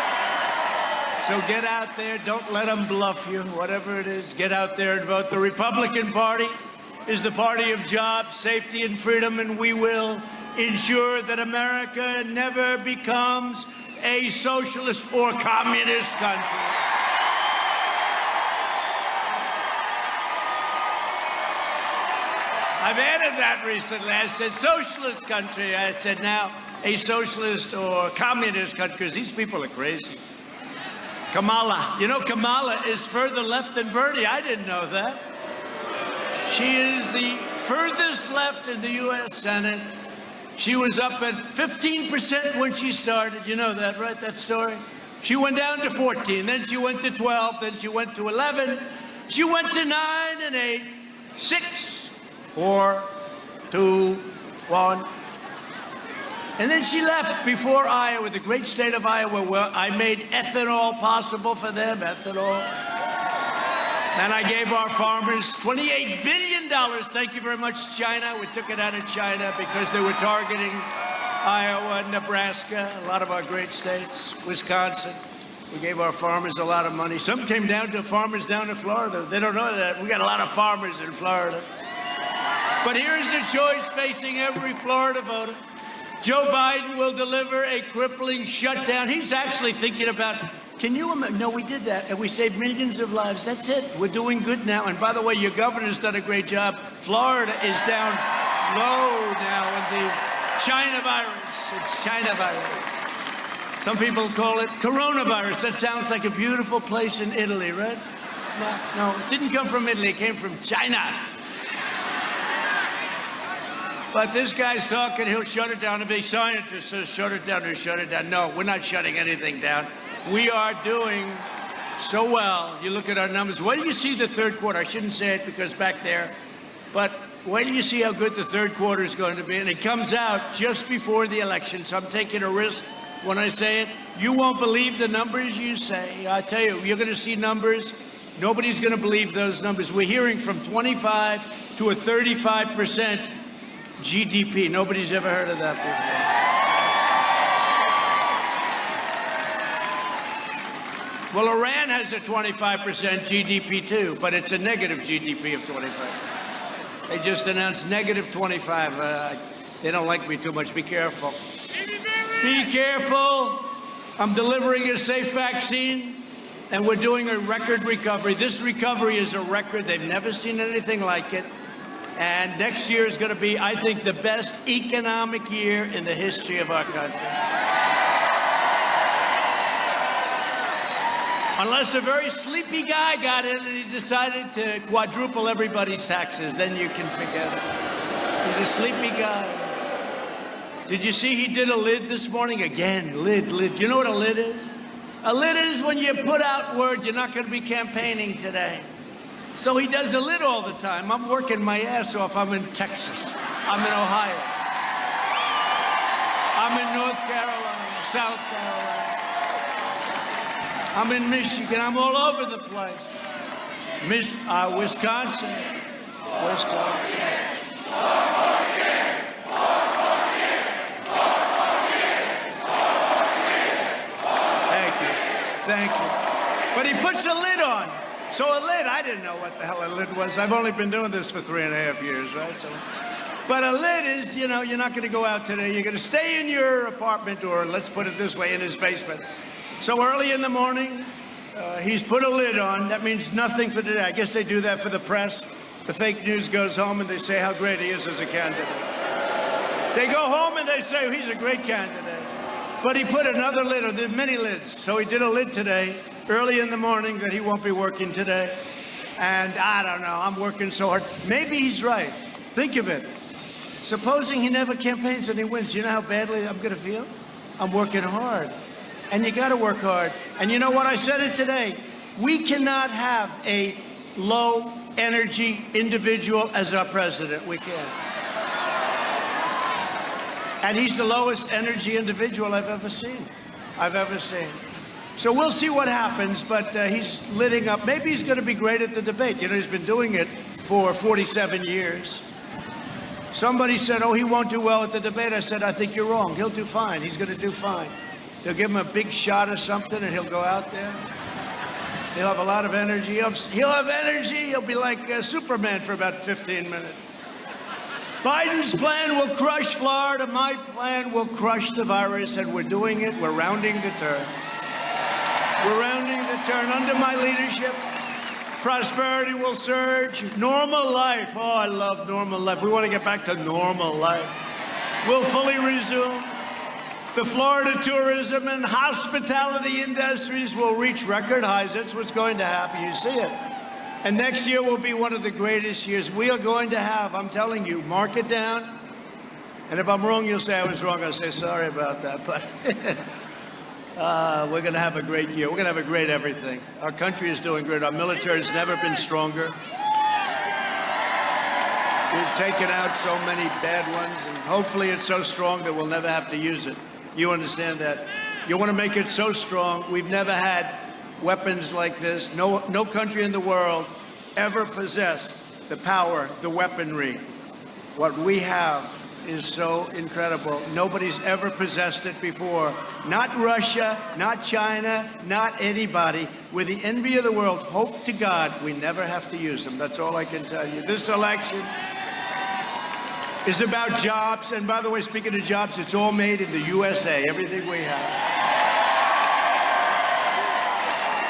So get out there. Don't let them bluff you, whatever it is. Get out there and vote. The Republican Party is the party of jobs, safety, and freedom, and we will ensure that America never becomes a socialist or communist country. I've added that recently. I said socialist country. I said now a socialist or communist country, because these people are crazy. Kamala. You know, Kamala is further left than Bernie. I didn't know that. She is the furthest left in the U.S. Senate. She was up at 15% when she started. You know that, right? That story? She went down to 14, then she went to 12, then she went to 11. She went to 9 and 8, 6, 4, 2, 1. And then she left before Iowa, the great state of Iowa, where I made ethanol possible for them, ethanol. And I gave our farmers $28 billion. Thank you very much, China. We took it out of China because they were targeting Iowa, Nebraska, a lot of our great states, Wisconsin. We gave our farmers a lot of money. Some came down to farmers down in Florida. They don't know that. We got a lot of farmers in Florida. But here's the choice facing every Florida voter. Joe Biden will deliver a crippling shutdown. He's actually thinking about, can you imagine? No, we did that, and we saved millions of lives. That's it. We're doing good now. And by the way, your governor's done a great job. Florida is down low now in the China virus. It's China virus. Some people call it coronavirus. That sounds like a beautiful place in Italy, right? No, it didn't come from Italy. It came from China. But this guy's talking, he'll shut it down. If a scientist says shut it down, he'll shut it down. No, we're not shutting anything down. We are doing so well. You look at our numbers. Wait till you see the third quarter. I shouldn't say it because back there. But wait till you see how good the third quarter is going to be. And it comes out just before the election. So I'm taking a risk when I say it. You won't believe the numbers you say. I tell you, you're going to see numbers. Nobody's going to believe those numbers. We're hearing from 25 to a 35% GDP. Nobody's ever heard of that before. Well, Iran has a 25% GDP too, but it's a negative GDP of 25. They just announced negative 25. They don't like me too much. Be careful. Be careful. I'm delivering a safe vaccine, and we're doing a record recovery. This recovery is a record. They've never seen anything like it. And next year is going to be, I think, the best economic year in the history of our country. Unless a very sleepy guy got in and he decided to quadruple everybody's taxes, then you can forget it. He's a sleepy guy. Did you see he did a lid this morning? Again, lid. You know what a lid is? A lid is when you put out word you're not going to be campaigning today. So he does a lid all the time. I'm working my ass off. I'm in Texas. I'm in Ohio. I'm in North Carolina, South Carolina. I'm in Michigan. I'm all over the place. Wisconsin. Thank you. But he puts a lid on. So a lid, I didn't know what the hell a lid was. I've only been doing this for 3.5 years, right? But a lid is, you know, you're not going to go out today. You're going to stay in your apartment, or let's put it this way, in his basement. So early in the morning, he's put a lid on. That means nothing for today. I guess they do that for the press. The fake news goes home and they say how great he is as a candidate. They go home and they say, oh, he's a great candidate. But he put another lid on. There's many lids. So he did a lid today, early in the morning, that he won't be working today. And I don't know, I'm working so hard. Maybe he's right. Think of it. Supposing he never campaigns and he wins, you know how badly I'm going to feel? I'm working hard. And you got to work hard. And you know what? I said it today. We cannot have a low energy individual as our president. We can't. And he's the lowest energy individual I've ever seen. So we'll see what happens, but he's lighting up. Maybe he's going to be great at the debate. You know, he's been doing it for 47 years. Somebody said, oh, he won't do well at the debate. I said, I think you're wrong. He'll do fine. He's going to do fine. They'll give him a big shot or something, and he'll go out there. He'll have a lot of energy. He'll have energy. He'll be like Superman for about 15 minutes. Biden's plan will crush Florida. My plan will crush the virus, and we're doing it. We're rounding the turn. We're rounding the turn. Under my leadership, prosperity will surge. Normal life. Oh, I love normal life. We want to get back to normal life. We'll fully resume. The Florida tourism and hospitality industries will reach record highs. That's what's going to happen. You see it. And next year will be one of the greatest years we are going to have. I'm telling you, mark it down. And if I'm wrong, you'll say I was wrong. I'll say sorry about that. But we're going to have a great year. We're going to have a great everything. Our country is doing great. Our military has never been stronger. We've taken out so many bad ones, and hopefully it's so strong that we'll never have to use it. You understand that? You want to make it so strong. We've never had weapons like this. No country in the world ever possessed the power, the weaponry. What we have is so incredible. Nobody's ever possessed it before. Not Russia, not China, not anybody. We're the envy of the world. Hope to God we never have to use them. That's all I can tell you. This election is about jobs. And by the way, speaking of jobs, it's all made in the USA, everything we have.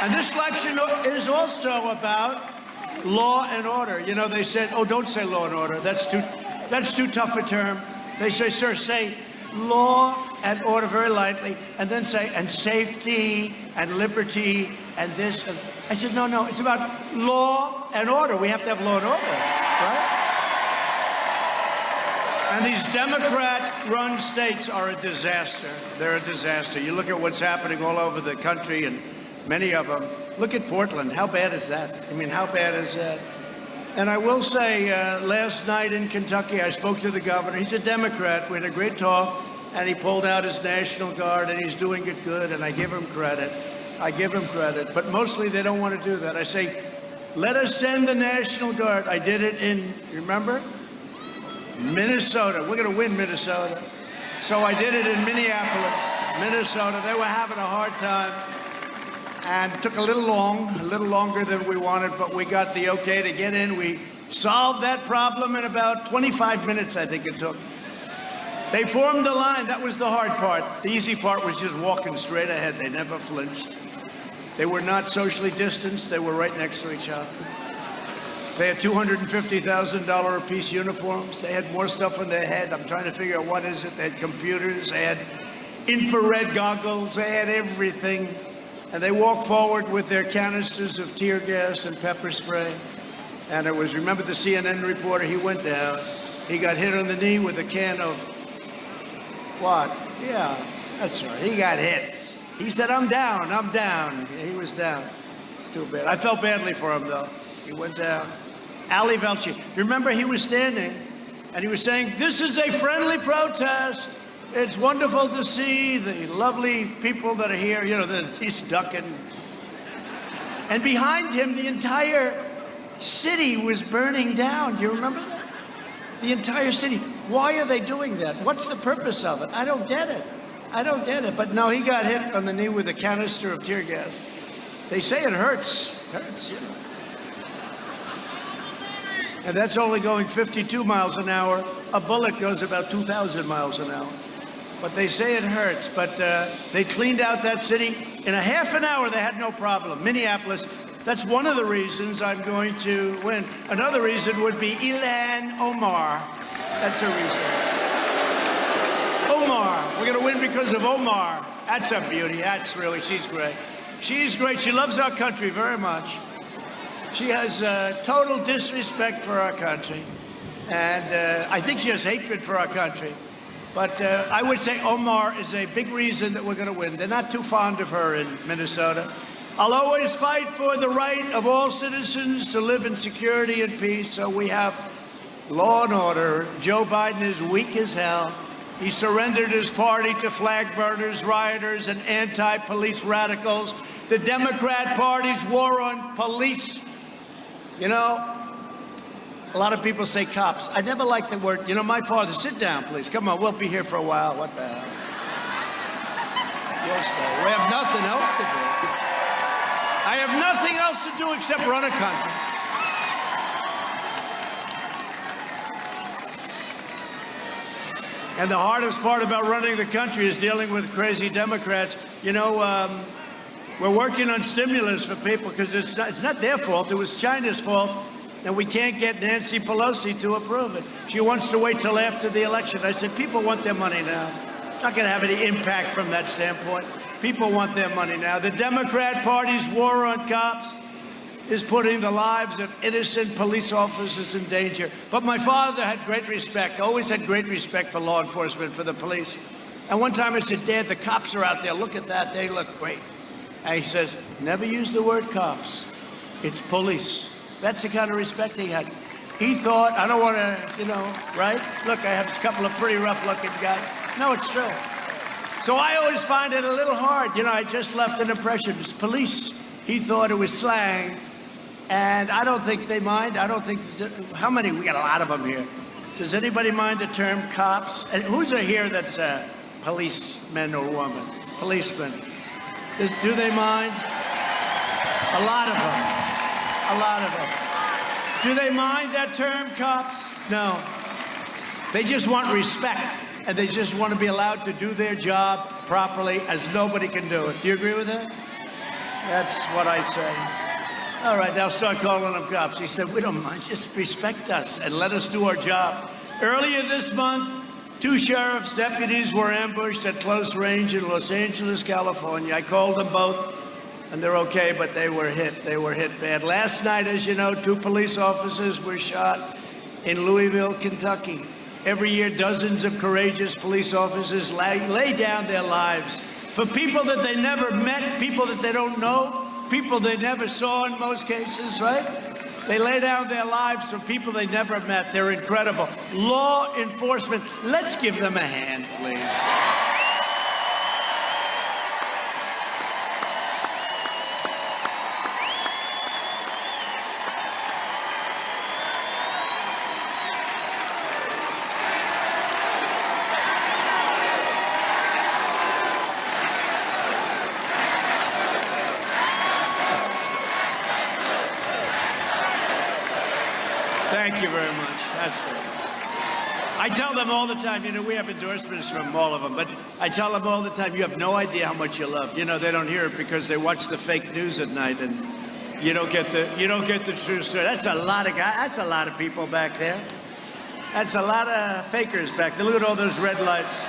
And this election is also about law and order. You know, they said, oh, don't say law and order. That's too tough a term. They say, sir, say law and order very lightly, and then say, and safety and liberty and this. And I said, no, it's about law and order. We have to have law and order, right? And these Democrat-run states are a disaster. They're a disaster. You look at what's happening all over the country, and many of them. Look at Portland. How bad is that? I mean, how bad is that? And I will say, last night in Kentucky, I spoke to the governor. He's a Democrat. We had a great talk, and he pulled out his National Guard, and he's doing it good, and I give him credit. But mostly they don't want to do that. I say, let us send the National Guard. I did it in, remember? Minnesota. We're going to win Minnesota. So I did it in Minneapolis, Minnesota. They were having a hard time. And it took a little longer than we wanted, but we got the okay to get in. We solved that problem in about 25 minutes, I think it took. They formed the line. That was the hard part. The easy part was just walking straight ahead. They never flinched. They were not socially distanced. They were right next to each other. They had $250,000 apiece uniforms. They had more stuff on their head. I'm trying to figure out what is it. They had computers. They had infrared goggles. They had everything. And they walked forward with their canisters of tear gas and pepper spray. And it was, remember the CNN reporter, he went down. He got hit on the knee with a can of, what? Yeah, that's right, he got hit. He said, I'm down. He was down. It's too bad. I felt badly for him, though. He went down. Ali Velci, remember he was standing, and he was saying, this is a friendly protest. It's wonderful to see the lovely people that are here. You know, he's ducking. And behind him, the entire city was burning down. Do you remember that? The entire city. Why are they doing that? What's the purpose of it? I don't get it. But no, he got hit on the knee with a canister of tear gas. They say it hurts. You know. And that's only going 52 miles an hour. A bullet goes about 2,000 miles an hour. But they say it hurts. But they cleaned out that city. In a half an hour, they had no problem. Minneapolis, that's one of the reasons I'm going to win. Another reason would be Ilhan Omar. That's a reason. Omar. We're going to win because of Omar. That's a beauty. She's great. She's great. She loves our country very much. She has total disrespect for our country. And I think she has hatred for our country. But I would say Omar is a big reason that we're going to win. They're not too fond of her in Minnesota. I'll always fight for the right of all citizens to live in security and peace. So we have law and order. Joe Biden is weak as hell. He surrendered his party to flag burners, rioters, and anti-police radicals. The Democrat Party's war on police. You know, a lot of people say cops. I never liked the word. You know, my father, sit down, please. Come on, we'll be here for a while. What the hell? You'll stay. We have nothing else to do. I have nothing else to do except run a country. And the hardest part about running the country is dealing with crazy Democrats. You know, we're working on stimulus for people because it's not their fault. It was China's fault. And we can't get Nancy Pelosi to approve it. She wants to wait till after the election. I said, people want their money now. not going to have any impact from that standpoint. People want their money now. The Democrat Party's war on cops is putting the lives of innocent police officers in danger. But my father had great respect, always had great respect for law enforcement, for the police. And one time I said, Dad, the cops are out there. Look at that. They look great. And he says, never use the word cops. It's police. That's the kind of respect he had. He thought, I don't want to, right? Look, I have a couple of pretty rough-looking guys. No, it's true. So I always find it a little hard. I just left an impression. It's police. He thought it was slang. And I don't think they mind. I don't think, how many? We got a lot of them here. Does anybody mind the term cops? And who's here that's a policeman or woman? Policeman. Do they mind? A lot of them. A lot of them. Do they mind that term, cops? No. They just want respect, and they just want to be allowed to do their job properly, as nobody can do it. Do you agree with that? That's what I say. All right, now start calling them cops. He said, we don't mind, just respect us and let us do our job. Earlier this month, 2 sheriff's deputies were ambushed at close range in Los Angeles, California. I called them both, and they're okay, but they were hit. They were hit bad. Last night, as you know, 2 police officers were shot in Louisville, Kentucky. Every year, dozens of courageous police officers lay down their lives for people that they never met, people that they don't know, people they never saw in most cases, right? They lay down their lives for people they never met. They're incredible. Law enforcement, let's give them a hand, please. Thank you very much. That's good. I tell them all the time, we have endorsements from all of them, but I tell them all the time, you have no idea how much you love. They don't hear it because they watch the fake news at night, and you don't get the true story. That's a lot of guys. That's a lot of people back there. That's a lot of fakers back there. Look at all those red lights.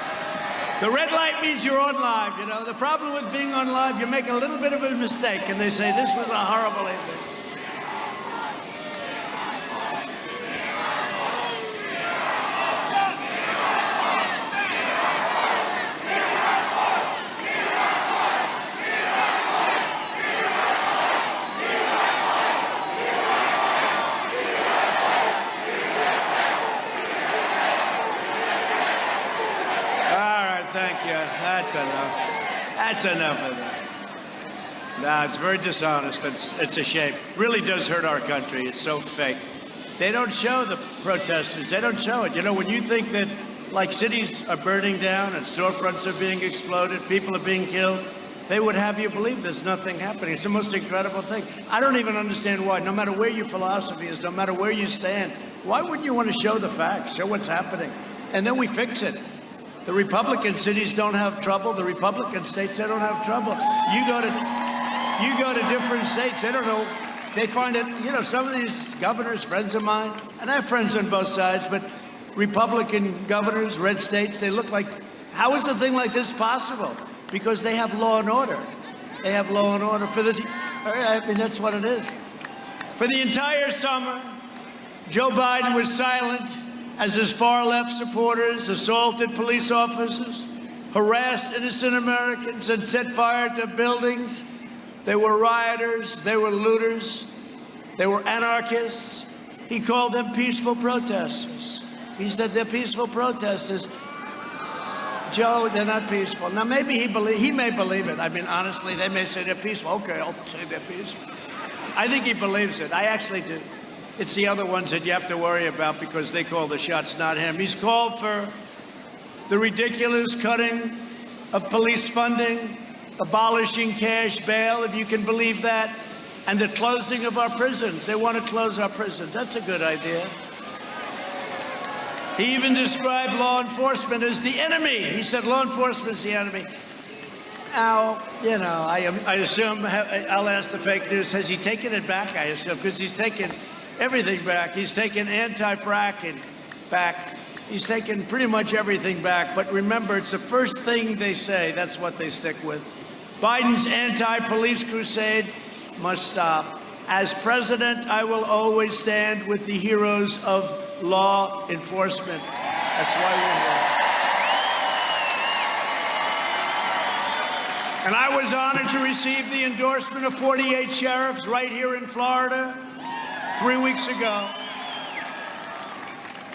The red light means you're on live. The problem with being on live, you make a little bit of a mistake, and they say this was a horrible evening. That's enough. That's enough of that. No, it's very dishonest. It's a shame. It really does hurt our country. It's so fake. They don't show the protesters. They don't show it. When you think that, cities are burning down and storefronts are being exploded, people are being killed, they would have you believe there's nothing happening. It's the most incredible thing. I don't even understand why. No matter where your philosophy is, no matter where you stand, why wouldn't you want to show the facts, show what's happening? And then we fix it. The Republican cities don't have trouble. The Republican states, they don't have trouble. You go to different states, they don't know. They find it, some of these governors, friends of mine, and I have friends on both sides, but Republican governors, red states, they look like, how is a thing like this possible? Because they have law and order. They have law and order that's what it is. For the entire summer, Joe Biden was silent as his far-left supporters assaulted police officers, harassed innocent Americans, and set fire to buildings. They were rioters, they were looters, they were anarchists. He called them peaceful protesters. He said they're peaceful protesters. Joe, they're not peaceful. Now, maybe he may believe it. Honestly, they may say they're peaceful. Okay, I'll say they're peaceful. I think he believes it. I actually do. It's the other ones that you have to worry about because they call the shots, not him. He's called for the ridiculous cutting of police funding, abolishing cash bail, if you can believe that, and the closing of our prisons. They want to close our prisons. That's a good idea. He even described law enforcement as the enemy. He said law enforcement's the enemy. Now, I assume, I'll ask the fake news, has he taken it back? I assume, because he's taken everything back. He's taken anti-fracking back. He's taken pretty much everything back, but remember, it's the first thing they say. That's what they stick with. Biden's anti-police crusade must stop. As president, I will always stand with the heroes of law enforcement. That's why we're here. And I was honored to receive the endorsement of 48 sheriffs right here in Florida 3 weeks ago.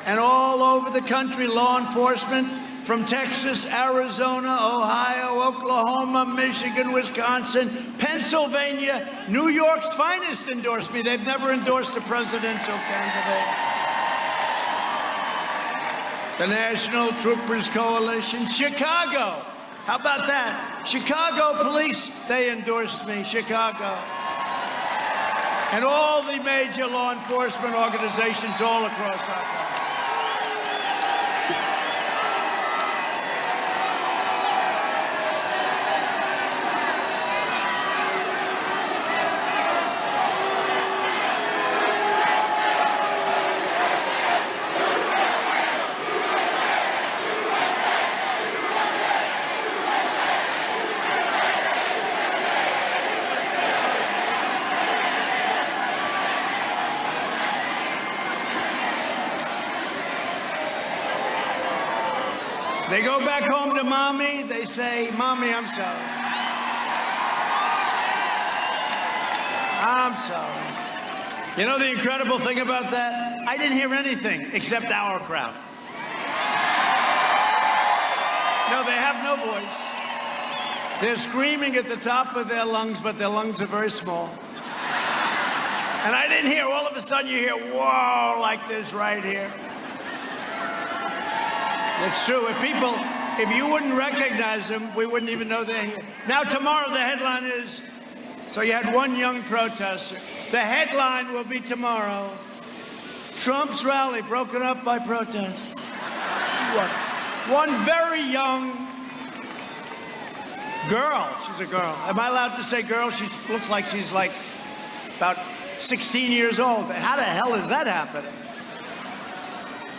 And all over the country, law enforcement from Texas, Arizona, Ohio, Oklahoma, Michigan, Wisconsin, Pennsylvania, New York's finest endorsed me. They've never endorsed a presidential candidate. The National Troopers Coalition, Chicago. How about that? Chicago police, they endorsed me, Chicago. And all the major law enforcement organizations all across our country. They go back home to mommy, they say, Mommy, I'm sorry. I'm sorry. You know the incredible thing about that? I didn't hear anything except our crowd. No, they have no voice. They're screaming at the top of their lungs, but their lungs are very small. And I didn't hear, all of a sudden you hear, whoa, like this right here. It's true. If you wouldn't recognize them, we wouldn't even know they're here. Now, tomorrow, the headline is, so you had one young protester. The headline will be tomorrow, Trump's rally broken up by protests. One very young girl. She's a girl. Am I allowed to say girl? She looks like she's like about 16 years old. How the hell is that happening?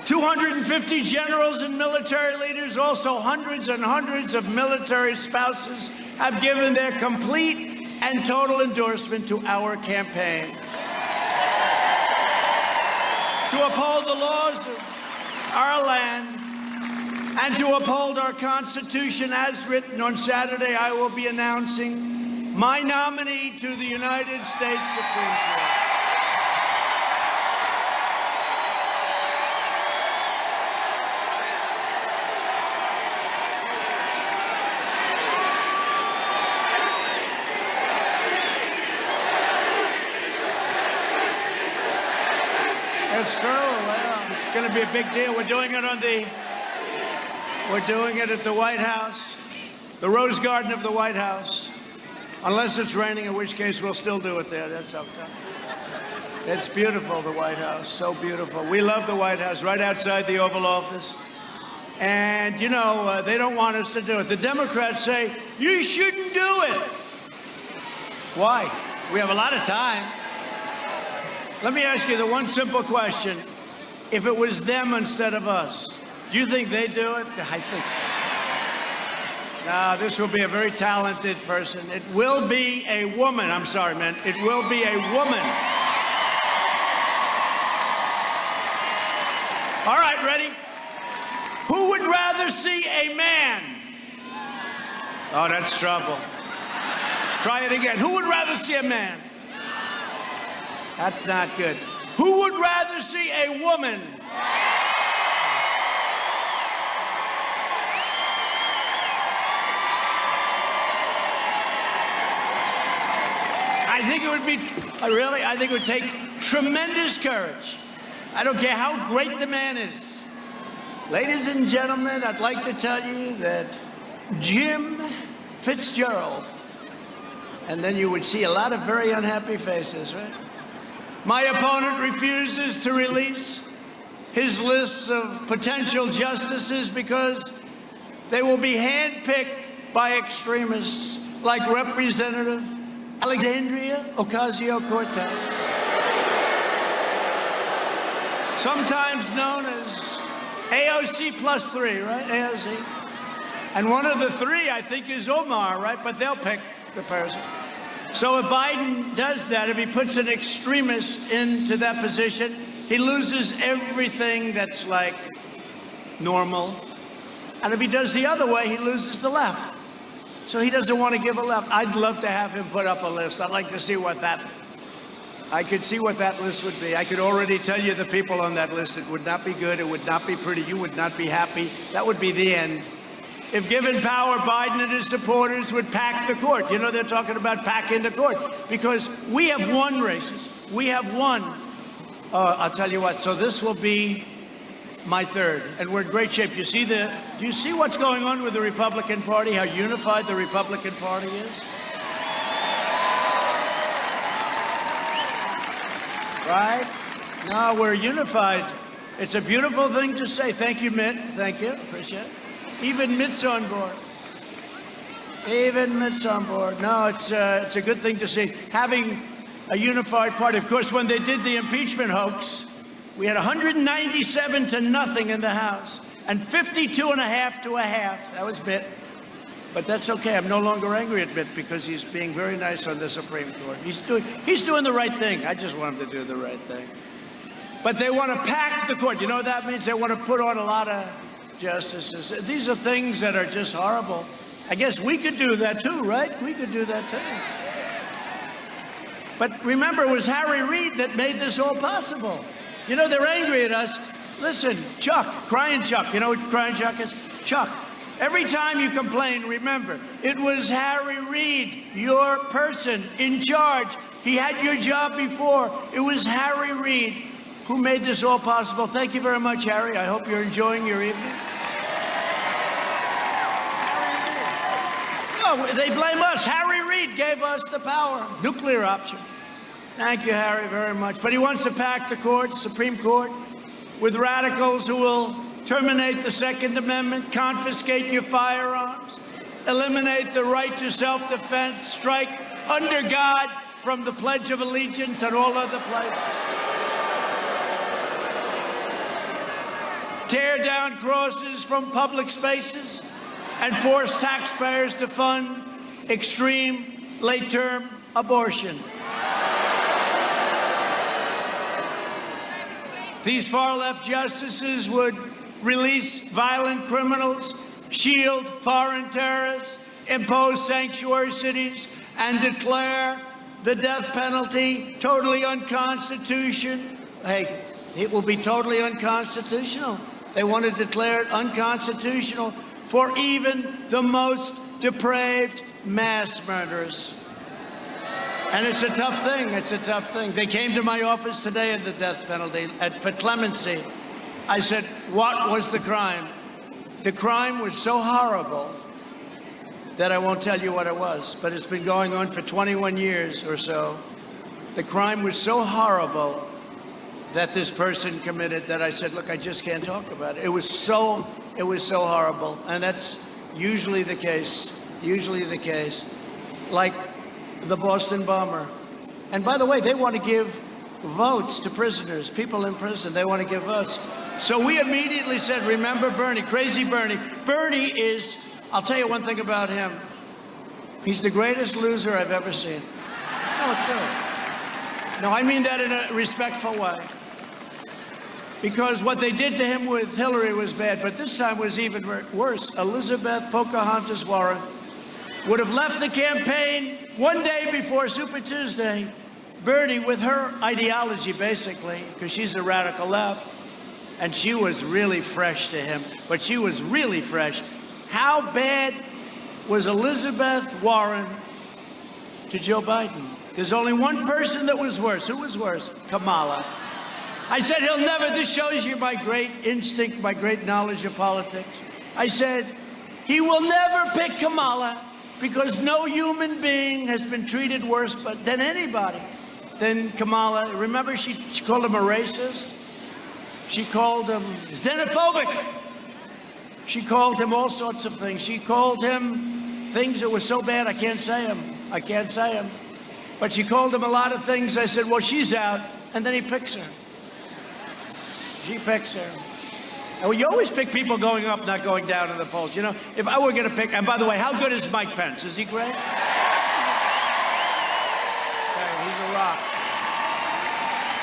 250 generals and military leaders, also hundreds and hundreds of military spouses, have given their complete and total endorsement to our campaign. To uphold the laws of our land and to uphold our Constitution as written. On Saturday, I will be announcing my nominee to the United States Supreme Court. It's true. Well, it's going to be a big deal. We're doing it at the White House, the Rose Garden of the White House. Unless it's raining, in which case we'll still do it there. That's okay. It's beautiful, the White House. So beautiful. We love the White House, right outside the Oval Office. And, you know, they don't want us to do it. The Democrats say, you shouldn't do it. Why? We have a lot of time. Let me ask you the one simple question. If it was them instead of us, do you think they'd do it? I think so. Now, this will be a very talented person. It will be a woman. I'm sorry, man. It will be a woman. All right, ready? Who would rather see a man? Oh, that's trouble. Try it again. Who would rather see a man? That's not good. Who would rather see a woman? I think it would be, really, I think it would take tremendous courage. I don't care how great the man is. Ladies and gentlemen, I'd like to tell you that Jim Fitzgerald, and then you would see a lot of very unhappy faces, right? My opponent refuses to release his lists of potential justices because they will be handpicked by extremists like Representative Alexandria Ocasio-Cortez, sometimes known as AOC plus 3, right? AOC. And one of the 3, I think, is Omar, right? But they'll pick the person. So if Biden does that, if he puts an extremist into that position, he loses everything that's like normal. And if he does the other way, he loses the left. So he doesn't want to give a left. I'd love to have him put up a list. I'd like to see I could see what that list would be. I could already tell you the people on that list. It would not be good. It would not be pretty. You would not be happy. That would be the end. If given power, Biden and his supporters would pack the court. You know, they're talking about packing the court because we have won races. We have won. I'll tell you what. So this will be my 3rd, and we're in great shape. Do you see what's going on with the Republican Party? How unified the Republican Party is? Right? No, we're unified. It's a beautiful thing to say. Thank you, Mitt. Thank you. Appreciate it. Even Mitt's on board. Even Mitt's on board. No, it's a good thing to see. Having a unified party. Of course, when they did the impeachment hoax, we had 197 to nothing in the House and 52 and a half to a half. That was Mitt. But that's okay. I'm no longer angry at Mitt because he's being very nice on the Supreme Court. He's doing the right thing. I just want him to do the right thing. But they want to pack the court. You know what that means? They want to put on a lot of justices. These are things that are just horrible. I guess we could do that too, right? We could do that too. But remember, it was Harry Reid that made this all possible. You know, they're angry at us. Listen, Chuck, Crying Chuck. You know what Crying Chuck is? Chuck. Every time you complain, remember, it was Harry Reid, your person in charge. He had your job before. It was Harry Reid who made this all possible. Thank you very much, Harry. I hope you're enjoying your evening. No, they blame us. Harry Reid gave us the power. Nuclear option. Thank you, Harry, very much. But he wants to pack the court, Supreme Court, with radicals who will terminate the Second Amendment, confiscate your firearms, eliminate the right to self-defense, strike under God from the Pledge of Allegiance and all other places. Tear down crosses from public spaces and force taxpayers to fund extreme late-term abortion. These far-left justices would release violent criminals, shield foreign terrorists, impose sanctuary cities, and declare the death penalty totally unconstitutional. Hey, it will be totally unconstitutional. They want to declare it unconstitutional for even the most depraved mass murderers. And it's a tough thing. It's a tough thing. They came to my office today at the death penalty for clemency. I said, what was the crime? The crime was so horrible that I won't tell you what it was, but it's been going on for 21 years or so. The crime was so horrible that this person committed that I said, look, I just can't talk about it. It was so horrible. And that's usually the case, like the Boston bomber. And by the way, they want to give votes to prisoners, people in prison. They want to give votes. So we immediately said, remember Bernie, crazy Bernie. Bernie is, I'll tell you one thing about him. He's the greatest loser I've ever seen. No, it's true. No, I mean that in a respectful way. Because what they did to him with Hillary was bad, but this time was even worse. Elizabeth Pocahontas Warren would have left the campaign one day before Super Tuesday. Bernie, with her ideology, basically, because she's a radical left, and she was really fresh to him, but she was really fresh. How bad was Elizabeth Warren to Joe Biden? There's only one person that was worse. Who was worse? Kamala. I said, he'll never, this shows you my great instinct, my great knowledge of politics. I said, he will never pick Kamala because no human being has been treated worse than anybody, than Kamala. Remember, she called him a racist. She called him xenophobic. She called him all sorts of things. She called him things that were so bad I can't say them. I can't say them. But she called him a lot of things. I said, well, she's out. And then he picks her. She picks her. Well, you always pick people going up, not going down in the polls. You know, if I were going to pick, and by the way, how good is Mike Pence? Is he great? He's a rock.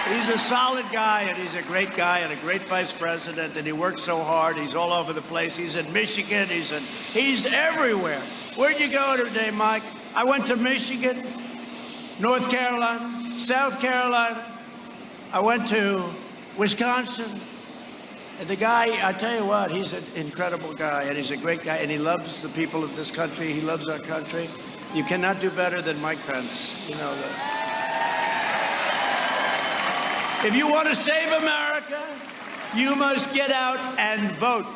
He's a solid guy, and he's a great guy, and a great vice president, and he works so hard. He's all over the place. He's in Michigan. He's everywhere. Where'd you go today, Mike? I went to Michigan, North Carolina, South Carolina. I went to Wisconsin. And the guy, I tell you what, he's an incredible guy, and he's a great guy, and he loves the people of this country. He loves our country. You cannot do better than Mike Pence. You know that. If you want to save America, you must get out and vote.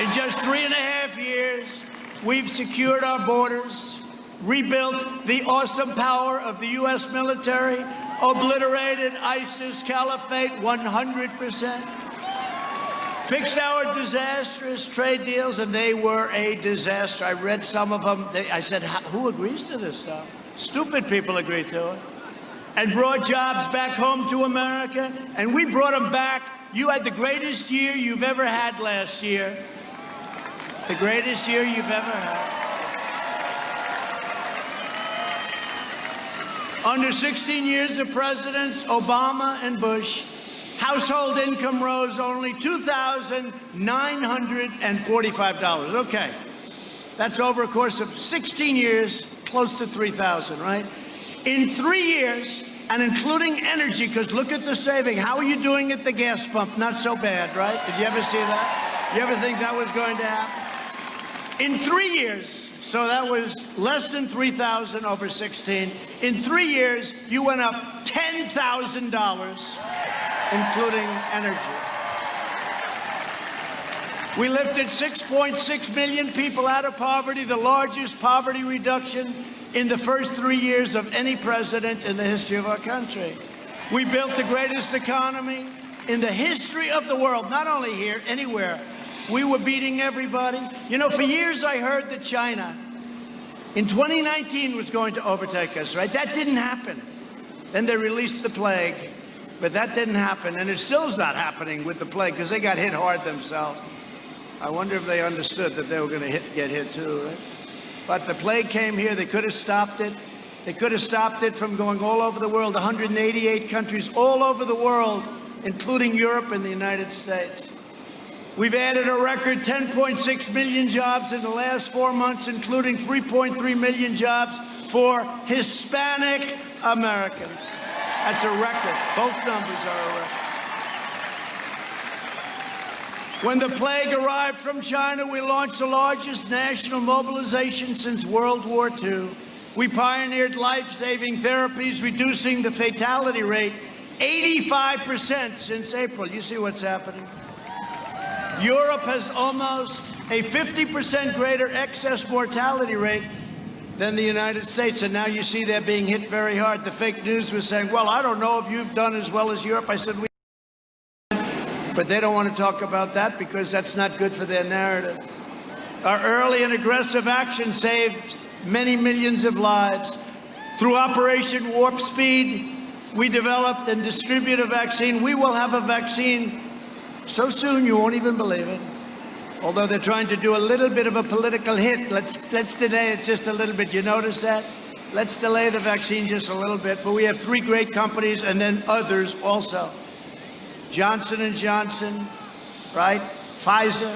In just 3.5 years, we've secured our borders, rebuilt the awesome power of the U.S. military, obliterated ISIS caliphate 100%, fixed our disastrous trade deals, and they were a disaster. I read some of them. I said, who agrees to this stuff? Stupid people agree to it. And brought jobs back home to America, and we brought them back. You had the greatest year you've ever had last year. The greatest year you've ever had. Under 16 years of presidents, Obama and Bush, household income rose only $2,945. Okay, that's over a course of 16 years, close to $3,000, right? In 3 years, and including energy, because look at the saving. How are you doing at the gas pump? Not so bad, right? Did you ever see that? You ever think that was going to happen? In 3 years, so that was less than 3,000 over 16. In 3 years, you went up $10,000, including energy. We lifted 6.6 million people out of poverty, the largest poverty reduction in the first 3 years of any president in the history of our country. We built the greatest economy in the history of the world, not only here, anywhere. We were beating everybody. You know, for years I heard that China in 2019 was going to overtake us, right? That didn't happen. Then they released the plague, but that didn't happen. And it still's not happening with the plague because they got hit hard themselves. I wonder if they understood that they were going to get hit too, right? But the plague came here. They could have stopped it. They could have stopped it from going all over the world, 188 countries all over the world, including Europe and the United States. We've added a record 10.6 million jobs in the last 4 months, including 3.3 million jobs for Hispanic Americans. That's a record. Both numbers are a record. When the plague arrived from China, we launched the largest national mobilization since World War II. We pioneered life-saving therapies, reducing the fatality rate 85% since April. You see what's happening? Europe has almost a 50% greater excess mortality rate than the United States, and now you see they're being hit very hard. The fake news was saying, well, I don't know if you've done as well as Europe. I said, but they don't want to talk about that because that's not good for their narrative. Our early and aggressive action saved many millions of lives. Through Operation Warp Speed, we developed and distributed a vaccine. We will have a vaccine so soon you won't even believe it. Although they're trying to do a little bit of a political hit. Let's delay it just a little bit. You notice that? Let's delay the vaccine just a little bit. But we have 3 great companies and then others also. Johnson & Johnson, right? Pfizer,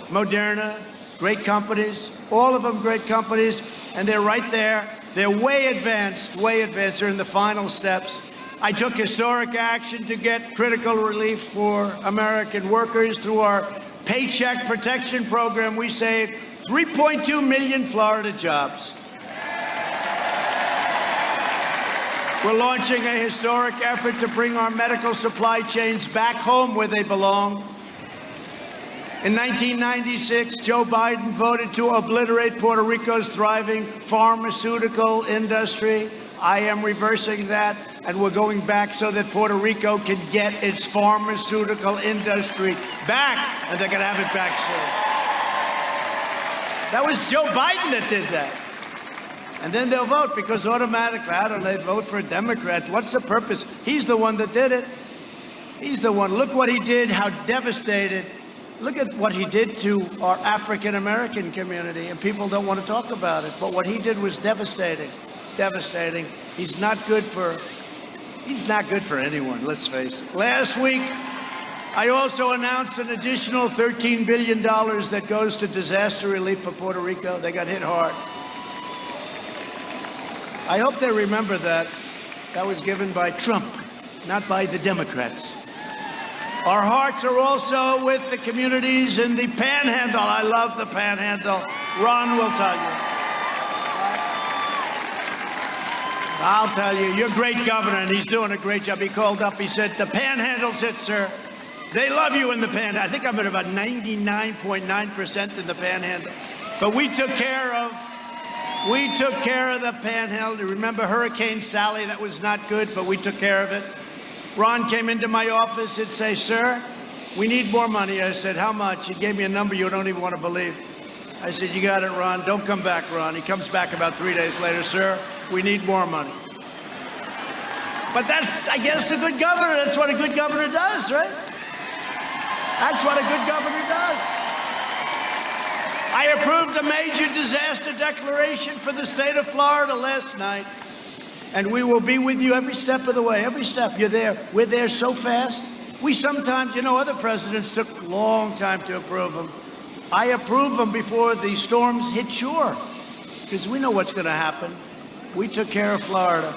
Moderna, great companies. All of them great companies. And they're right there. They're way advanced, way advanced. They're in the final steps. I took historic action to get critical relief for American workers through our Paycheck Protection Program. We saved 3.2 million Florida jobs. We're launching a historic effort to bring our medical supply chains back home where they belong. In 1996, Joe Biden voted to obliterate Puerto Rico's thriving pharmaceutical industry. I am reversing that, and we're going back so that Puerto Rico can get its pharmaceutical industry back, and they're going to have it back soon. That was Joe Biden that did that. And then they'll vote because automatically, I don't know, they vote for a Democrat. What's the purpose? He's the one that did it. He's the one. Look what he did, how devastated. Look at what he did to our African-American community, and people don't want to talk about it. But what he did was devastating, devastating. He's not good for anyone, let's face it. Last week, I also announced an additional $13 billion that goes to disaster relief for Puerto Rico. They got hit hard. I hope they remember that. That was given by Trump, not by the Democrats. Our hearts are also with the communities in the Panhandle. I love the Panhandle. Ron will tell you. I'll tell you, you're a great governor, and he's doing a great job. He called up, he said, the Panhandle's it, sir. They love you in the Panhandle. I think I'm at about 99.9% in the Panhandle. But we took care of the Panhandle. Remember Hurricane Sally? That was not good, but we took care of it. Ron came into my office and say, sir, we need more money. I said, how much? He gave me a number you don't even want to believe. I said, you got it, Ron. Don't come back, Ron. He comes back about 3 days later, sir, we need more money. But that's, I guess, a good governor. That's what a good governor does, right? That's what a good governor does. I approved a major disaster declaration for the state of Florida last night. And we will be with you every step of the way. Every step. You're there. We're there so fast. We sometimes, other presidents took a long time to approve them. I approve them before the storms hit shore, because we know what's going to happen. We took care of Florida.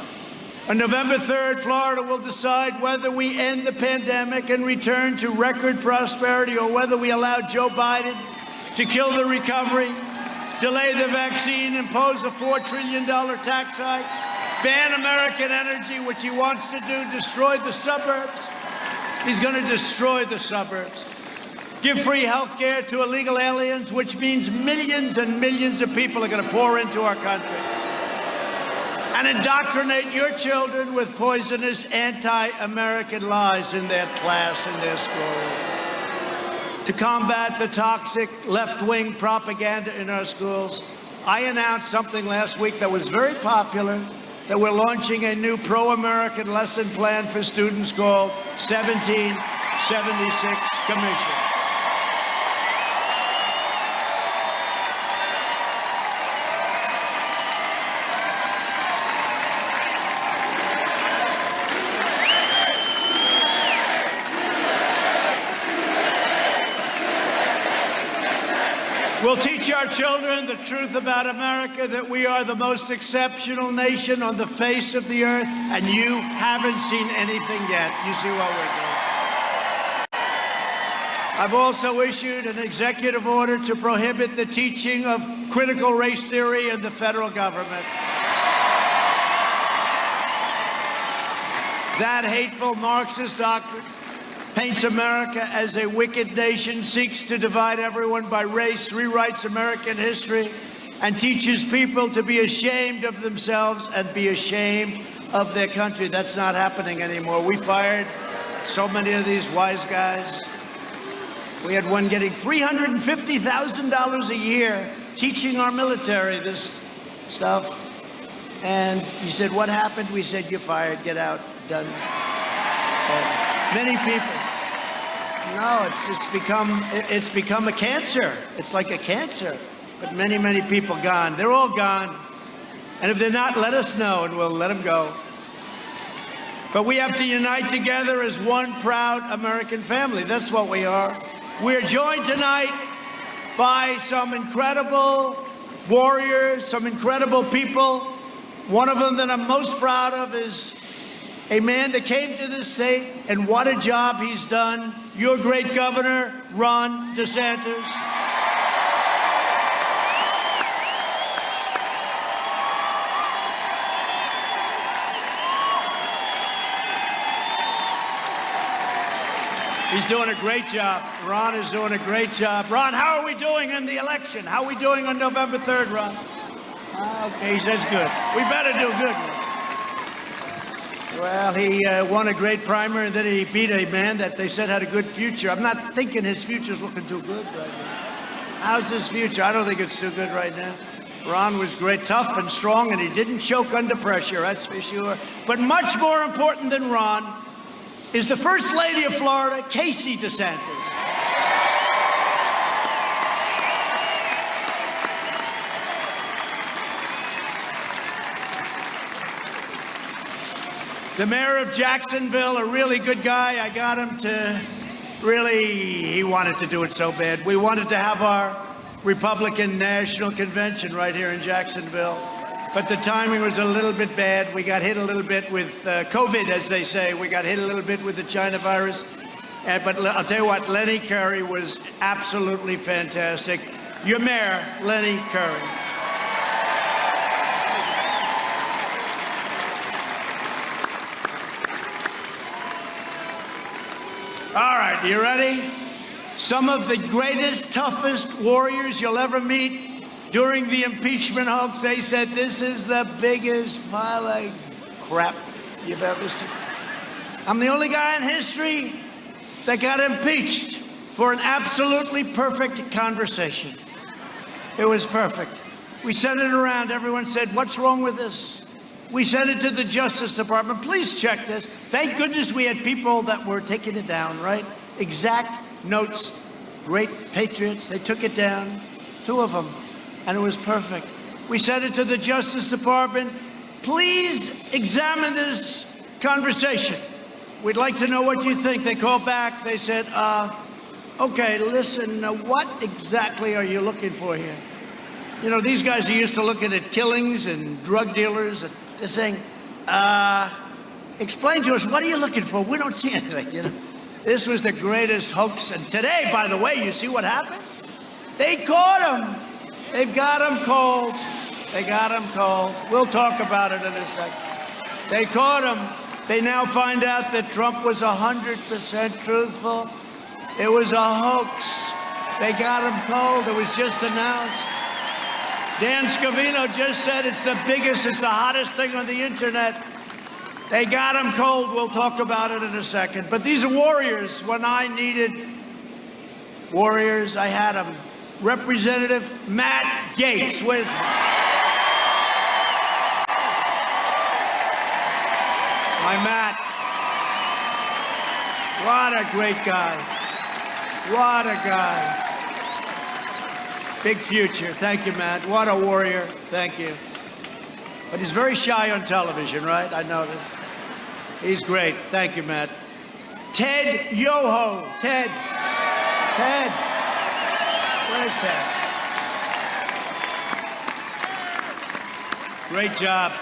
On November 3rd, Florida will decide whether we end the pandemic and return to record prosperity, or whether we allow Joe Biden to kill the recovery, delay the vaccine, impose a $4 trillion tax hike, ban American energy, which he wants to do, destroy the suburbs. He's going to destroy the suburbs. Give free health care to illegal aliens, which means millions and millions of people are going to pour into our country. And indoctrinate your children with poisonous anti-American lies in their class, in their school. To combat the toxic left-wing propaganda in our schools, I announced something last week that was very popular, that we're launching a new pro-American lesson plan for students called 1776 Commission. We'll teach our children the truth about America, that we are the most exceptional nation on the face of the earth, and you haven't seen anything yet. You see what we're doing. I've also issued an executive order to prohibit the teaching of critical race theory in the federal government. That hateful Marxist doctrine paints America as a wicked nation, seeks to divide everyone by race, rewrites American history, and teaches people to be ashamed of themselves and be ashamed of their country. That's not happening anymore. We fired so many of these wise guys. We had one getting $350,000 a year teaching our military this stuff. And he said, what happened? We said, you're fired, get out, done. And many people. No, it's become a cancer. It's like a cancer. But many, many people gone. They're all gone. And if they're not, let us know and we'll let them go. But we have to unite together as one proud American family. That's what we are. We're joined tonight by some incredible warriors, some incredible people. One of them that I'm most proud of is a man that came to this state, and what a job he's done. Your great governor, Ron DeSantis. He's doing a great job. Ron is doing a great job. Ron, how are we doing in the election? How are we doing on November 3rd, Ron? Okay, he says good. We better do good. Well, he won a great primary, and then he beat a man that they said had a good future. I'm not thinking his future's looking too good right now. How's his future? I don't think it's too good right now. Ron was great, tough and strong, and he didn't choke under pressure, that's for sure. But much more important than Ron is the First Lady of Florida, Casey DeSantis. The mayor of Jacksonville, a really good guy. I got him to he wanted to do it so bad. We wanted to have our Republican National Convention right here in Jacksonville, but the timing was a little bit bad. We got hit a little bit with COVID, as they say. We got hit a little bit with the China virus. But I'll tell you what, Lenny Curry was absolutely fantastic. Your mayor, Lenny Curry. All right, you ready? Some of the greatest, toughest warriors you'll ever meet during the impeachment hoax, they said this is the biggest pile of crap you've ever seen. I'm the only guy in history that got impeached for an absolutely perfect conversation. It was perfect. We sent it around. Everyone said, what's wrong with this? We sent it to the Justice Department. Please check this. Thank goodness we had people that were taking it down, right? Exact notes. Great patriots. They took it down. 2 of them. And it was perfect. We sent it to the Justice Department. Please examine this conversation. We'd like to know what you think. They called back. They said, okay, listen, what exactly are you looking for here? You know, these guys are used to looking at killings and drug dealers, and they're saying, explain to us, what are you looking for? We don't see anything, you know. This was the greatest hoax. And today, by the way, you see what happened? They caught him. They've got him cold. They got him cold. We'll talk about it in a second. They caught him. They now find out that Trump was 100% truthful. It was a hoax. They got him cold. It was just announced. Dan Scavino just said it's the biggest, it's the hottest thing on the internet. They got him cold. We'll talk about it in a second. But these are warriors. When I needed warriors, I had them. Representative Matt Gaetz. Where's my Matt? What a great guy. What a guy. Big future. Thank you, Matt. What a warrior. Thank you. But he's very shy on television, right? I noticed. He's great. Thank you, Matt. Ted Yoho. Ted. Ted. Where's Ted? Great job.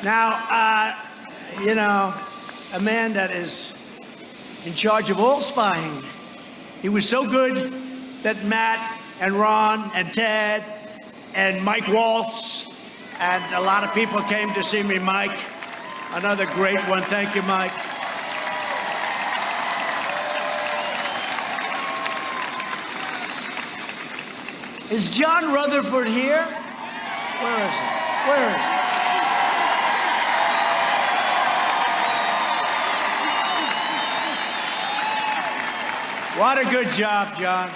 Now, you know, a man that is in charge of all spying. He was so good that Matt and Ron and Ted and Mike Waltz and a lot of people came to see me. Mike, another great one. Thank you, Mike. Is John Rutherford here? Where is he? Where is he? What a good job, John.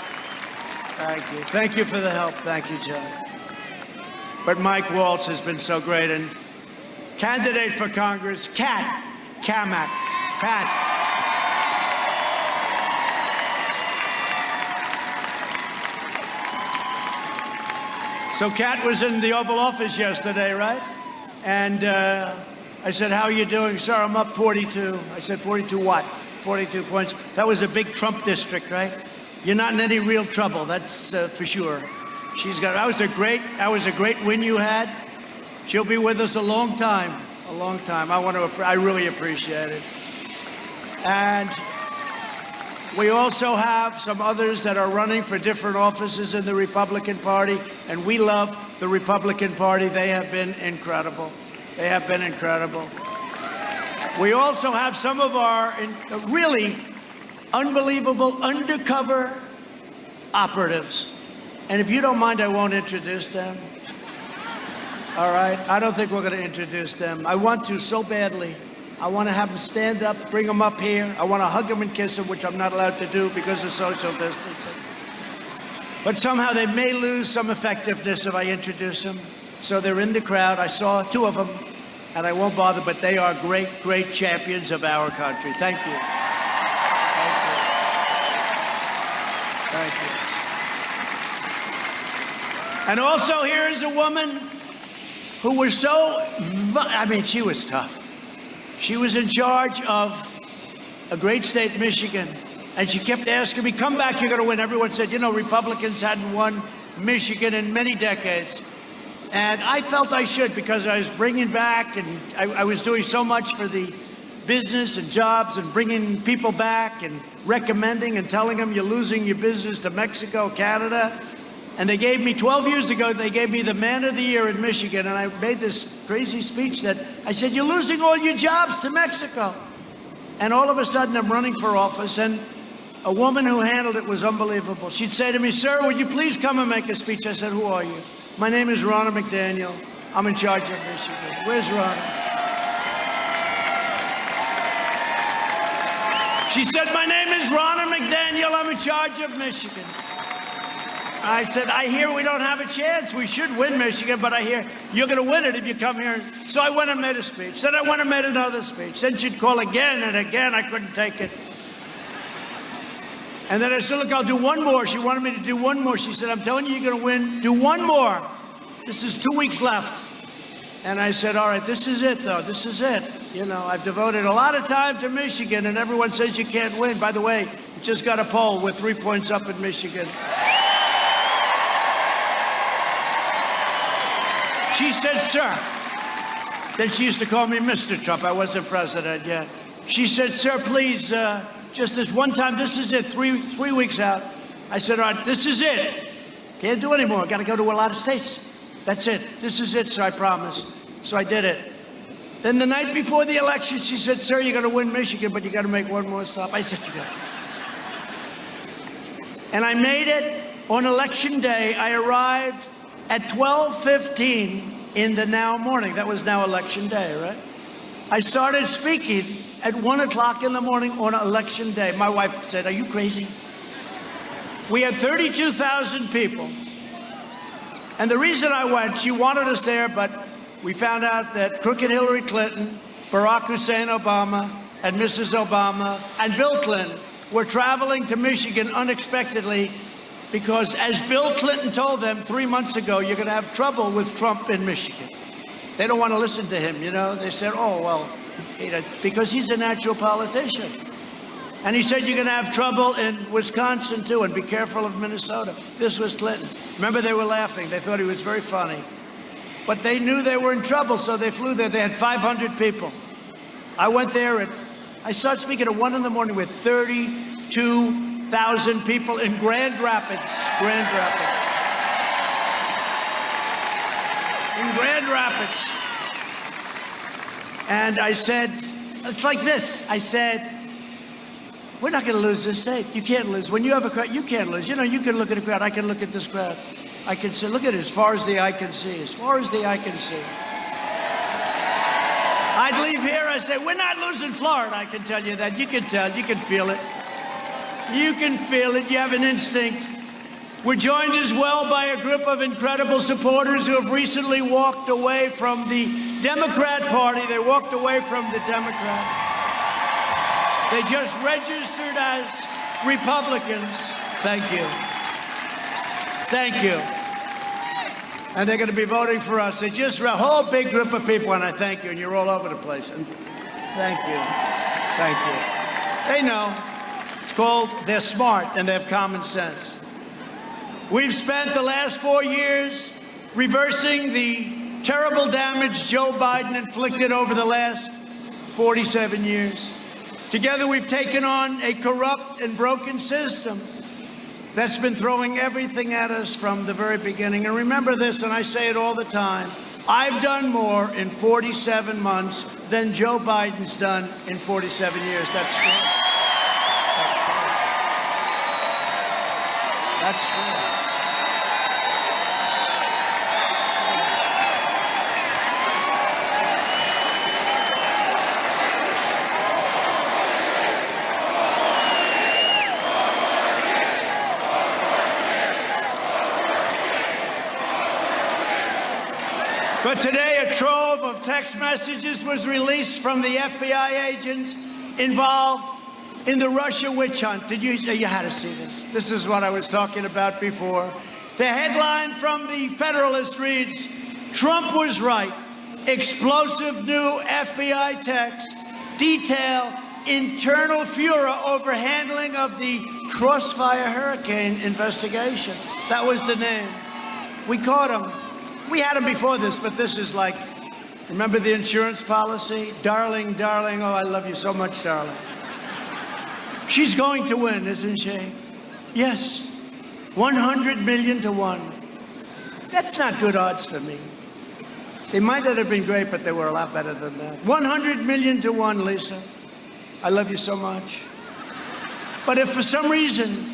Thank you. Thank you for the help. Thank you, John. But Mike Waltz has been so great. And candidate for Congress, Kat Kamak. Kat. So Kat was in the Oval Office yesterday, right? And I said, how are you doing? Sir, I'm up 42. I said, 42 what? 42 points. That was a big Trump district, right? You're not in any real trouble, that's for sure. That was a great win you had. She'll be with us a long time, a long time. I really appreciate it. And we also have some others that are running for different offices in the Republican Party, and we love the Republican Party. They have been incredible. They have been incredible. We also have some of our really unbelievable undercover operatives. And if you don't mind, I won't introduce them. All right? I don't think we're going to introduce them. I want to so badly. I want to have them stand up, bring them up here. I want to hug them and kiss them, which I'm not allowed to do because of social distancing. But somehow they may lose some effectiveness if I introduce them. So they're in the crowd. I saw 2 of them. and I won't bother, but they are great, great champions of our country. Thank you. Thank you. And also, here is a woman who was she was tough. She was in charge of a great state, Michigan, and she kept asking me, come back, you're going to win. Everyone said, you know, Republicans hadn't won Michigan in many decades. And I felt I should, because I was bringing back, and I was doing so much for the business and jobs and bringing people back and recommending and telling them you're losing your business to Mexico, Canada. And they gave me, 12 years ago, they gave me the Man of the Year in Michigan. And I made this crazy speech that I said, you're losing all your jobs to Mexico. And all of a sudden, I'm running for office. And a woman who handled it was unbelievable. She'd say to me, sir, would you please come and make a speech? I said, who are you? My name is Ronna McDaniel. I'm in charge of Michigan. Where's Ronna? She said, my name is Ronna McDaniel. I'm in charge of Michigan. I said, I hear we don't have a chance. We should win Michigan, but I hear you're going to win it if you come here. So I went and made a speech. Then I went and made another speech. Then she'd call again and again. I couldn't take it. And then I said, look, I'll do one more. She wanted me to do one more. She said, I'm telling you, you're going to win. Do one more. This is 2 weeks left. And I said, all right, this is it, though. This is it. You know, I've devoted a lot of time to Michigan, and everyone says you can't win. By the way, we just got a poll. We're 3 points up in Michigan. She said, sir. Then she used to call me Mr. Trump. I wasn't president yet. She said, sir, please, just this one time, this is it, three weeks out. I said, all right, this is it. Can't do any more. Got to go to a lot of states. That's it. This is it, sir, I promise. So I did it. Then the night before the election, she said, sir, you're going to win Michigan, but you got to make one more stop. I said, you got it. And I made it on election day. I arrived at 12:15 in the now morning. That was now election day, right? I started speaking at 1 o'clock in the morning on election day. My wife said, are you crazy? We had 32,000 people. And the reason I went, she wanted us there, but we found out that crooked Hillary Clinton, Barack Hussein Obama, and Mrs. Obama, and Bill Clinton were traveling to Michigan unexpectedly because, as Bill Clinton told them 3 months ago, you're going to have trouble with Trump in Michigan. They don't want to listen to him, you know. They said, oh, well, because he's a natural politician. And he said, you're going to have trouble in Wisconsin, too, and be careful of Minnesota. This was Clinton. Remember, they were laughing. They thought he was very funny. But they knew they were in trouble, so they flew there. They had 500 people. I went there, and I started speaking at 1 in the morning with 32,000 people in Grand Rapids. Grand Rapids. In Grand Rapids. And I said, it's like this. I said, we're not going to lose this state. You can't lose. When you have a crowd, you can't lose. You know, you can look at a crowd. I can look at this crowd. I can say, look at it as far as the eye can see. As far as the eye can see. I'd leave here, I say, we're not losing Florida. I can tell you that. You can tell. You can feel it. You can feel it. You have an instinct. We're joined as well by a group of incredible supporters who have recently walked away from the Democrat Party. They walked away from the Democrats. They just registered as Republicans. Thank you. Thank you. And they're going to be voting for us. They just a whole big group of people, and I thank you. And you're all over the place. And thank you. Thank you. They know. It's called, they're smart, and they have common sense. We've spent the last 4 years reversing the terrible damage Joe Biden inflicted over the last 47 years. Together, we've taken on a corrupt and broken system that's been throwing everything at us from the very beginning. And remember this, and I say it all the time, I've done more in 47 months than Joe Biden's done in 47 years. That's true. That's true. But today, a trove of text messages was released from the FBI agents involved in the Russia witch hunt. You had to see this. This is what I was talking about before. The headline from the Federalist reads, "Trump was right. Explosive new FBI texts detail internal furor over handling of the Crossfire Hurricane investigation." That was the name. We caught him. We had him before this, but this is like, remember the insurance policy? Darling, darling, oh, I love you so much, darling. She's going to win, isn't she? Yes. 100 million to 1. That's not good odds for me. They might not have been great, but they were a lot better than that. 100 million to 1, Lisa. I love you so much. But if for some reason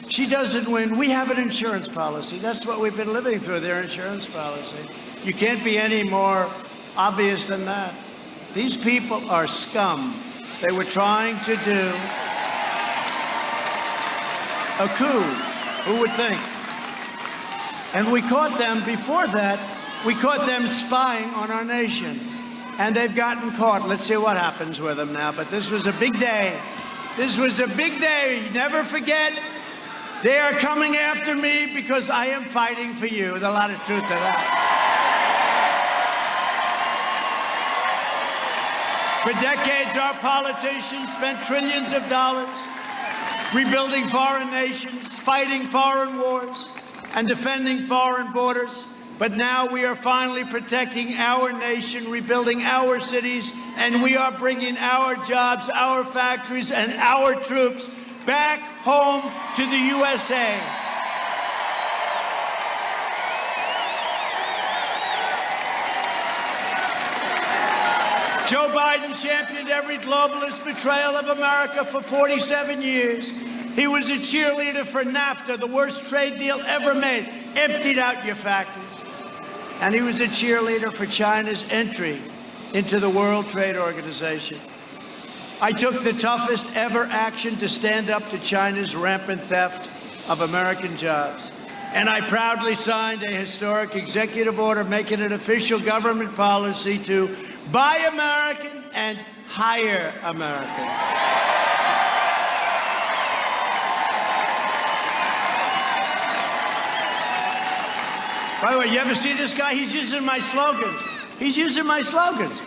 she doesn't win, we have an insurance policy. That's what we've been living through, their insurance policy. You can't be any more obvious than that. These people are scum. They were trying to do a coup. Who would think? And we caught them before that. We caught them spying on our nation. And they've gotten caught. Let's see what happens with them now. But this was a big day. This was a big day. Never forget, they are coming after me because I am fighting for you. There's a lot of truth to that. For decades, our politicians spent trillions of dollars rebuilding foreign nations, fighting foreign wars, and defending foreign borders. But now we are finally protecting our nation, rebuilding our cities, and we are bringing our jobs, our factories, and our troops back home to the USA. Joe Biden championed every globalist betrayal of America for 47 years. He was a cheerleader for NAFTA, the worst trade deal ever made, emptied out your factories. And he was a cheerleader for China's entry into the World Trade Organization. I took the toughest ever action to stand up to China's rampant theft of American jobs. And I proudly signed a historic executive order making it official government policy to buy American and hire American. By the way, you ever see this guy? He's using my slogans. He's using my slogans.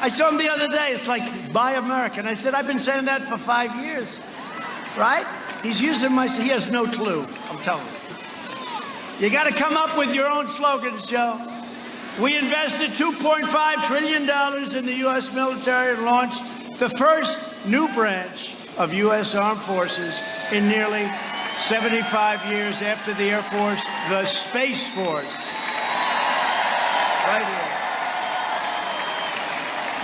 I saw him the other day. It's like, buy American. I said, I've been saying that for 5 years, right? He's using my, he has no clue, I'm telling you. You got to come up with your own slogans, Joe. We invested $2.5 trillion in the U.S. military and launched the first new branch of U.S. Armed Forces in nearly 75 years after the Air Force, the Space Force. Right here.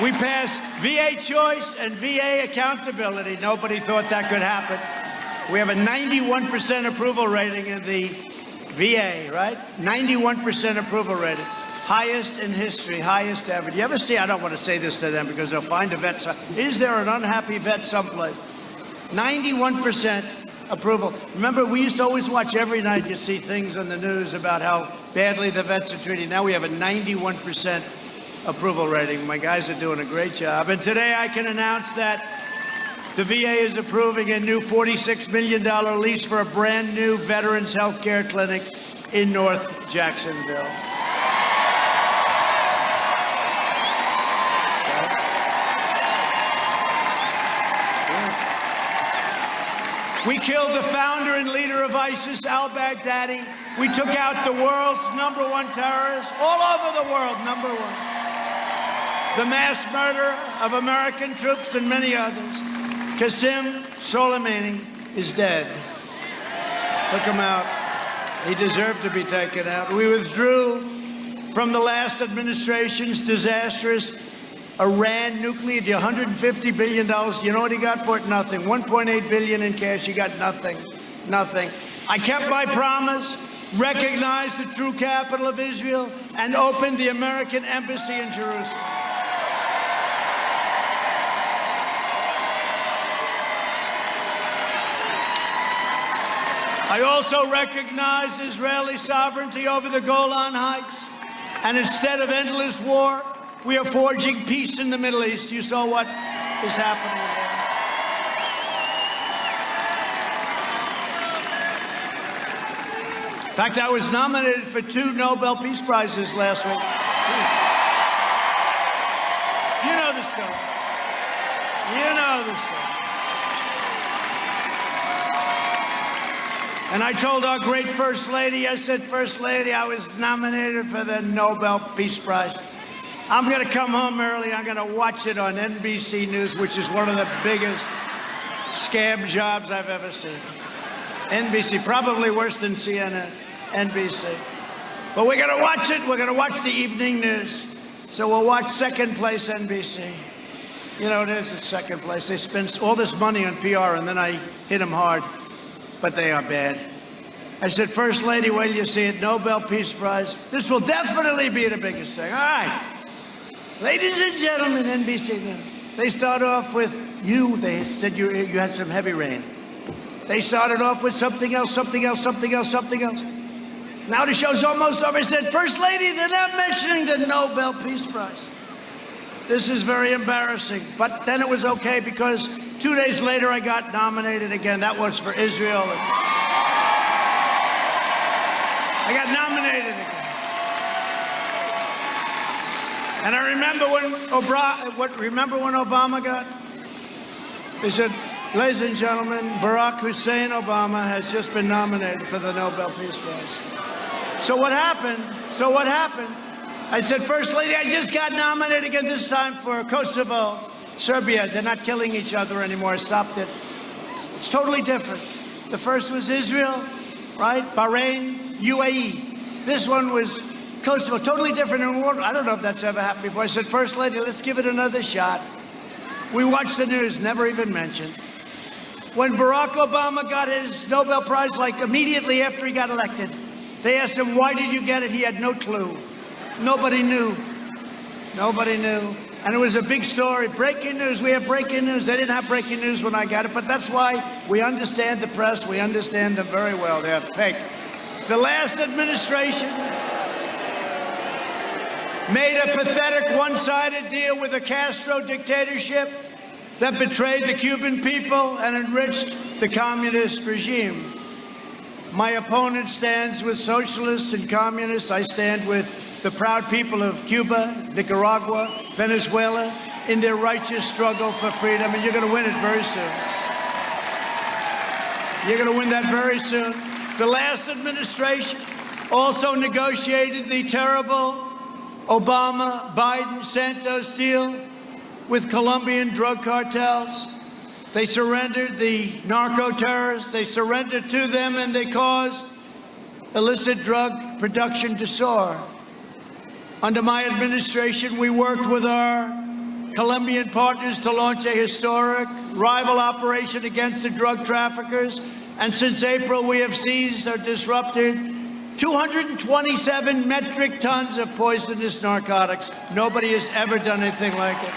We passed VA choice and VA accountability. Nobody thought that could happen. We have a 91% approval rating in the VA, right? 91% approval rating. Highest in history, highest ever. You ever see, I don't want to say this to them because they'll find a vet. Is there an unhappy vet someplace? 91% approval. Remember, we used to always watch every night, you'd see things on the news about how badly the vets are treated. Now we have a 91% approval rating. My guys are doing a great job. And today I can announce that the VA is approving a new $46 million lease for a brand new veterans health care clinic in North Jacksonville. We killed the founder and leader of ISIS, al-Baghdadi. We took out the world's #1 terrorist, all over the world, #1. The mass murder of American troops and many others. Qasem Soleimani is dead. Took him out. He deserved to be taken out. We withdrew from the last administration's disastrous Iran nuclear deal, $150 billion. You know what he got for it? Nothing. $1.8 billion in cash. He got nothing. Nothing. I kept my promise, recognized the true capital of Israel, and opened the American embassy in Jerusalem. I also recognized Israeli sovereignty over the Golan Heights And instead of endless war, we are forging peace in the Middle East. You saw what is happening there. In fact, I was nominated for 2 Nobel Peace Prizes last week. You know the story. You know the story. And I told our great First Lady, I said, First Lady, I was nominated for the Nobel Peace Prize. I'm going to come home early. I'm going to watch it on NBC News, which is one of the biggest scam jobs I've ever seen. NBC, probably worse than CNN, NBC. But we're going to watch it. We're going to watch the evening news. So we'll watch second place NBC. You know, it is the second place. They spend all this money on PR, and then I hit them hard. But they are bad. I said, First Lady, wait till you see it, Nobel Peace Prize. This will definitely be the biggest thing. All right. Ladies and gentlemen, NBC News. They start off with you. They said you had some heavy rain. They started off with something else, something else, something else, something else. Now the show's almost over. I said, First Lady, they're not mentioning the Nobel Peace Prize. This is very embarrassing. But then it was okay because 2 days later I got nominated again. That was for Israel. I got nominated again. And I remember when Obama got? They said, ladies and gentlemen, Barack Hussein Obama has just been nominated for the Nobel Peace Prize. So what happened? I said, First Lady, I just got nominated again, this time for Kosovo, Serbia. They're not killing each other anymore. I stopped it. It's totally different. The first was Israel, right? Bahrain, UAE. This one was Kosovo, totally different. I don't know if that's ever happened before. I said, First Lady, let's give it another shot. We watched the news, never even mentioned. When Barack Obama got his Nobel Prize, like immediately after he got elected, they asked him, why did you get it? He had no clue. Nobody knew. Nobody knew. And it was a big story. Breaking news. We have breaking news. They didn't have breaking news when I got it, but that's why we understand the press. We understand them very well. They're fake. The last administration made a pathetic one-sided deal with a Castro dictatorship that betrayed the Cuban people and enriched the communist regime. My opponent stands with socialists and communists. I stand with the proud people of Cuba, Nicaragua, Venezuela, in their righteous struggle for freedom, and you're going to win it very soon. You're going to win that very soon. The last administration also negotiated the terrible Obama-Biden-Santos deal with Colombian drug cartels. They surrendered the narco-terrorists. They surrendered to them, and they caused illicit drug production to soar. Under my administration, we worked with our Colombian partners to launch a historic rival operation against the drug traffickers. And since April, we have seized or disrupted 227 metric tons of poisonous narcotics. Nobody has ever done anything like it.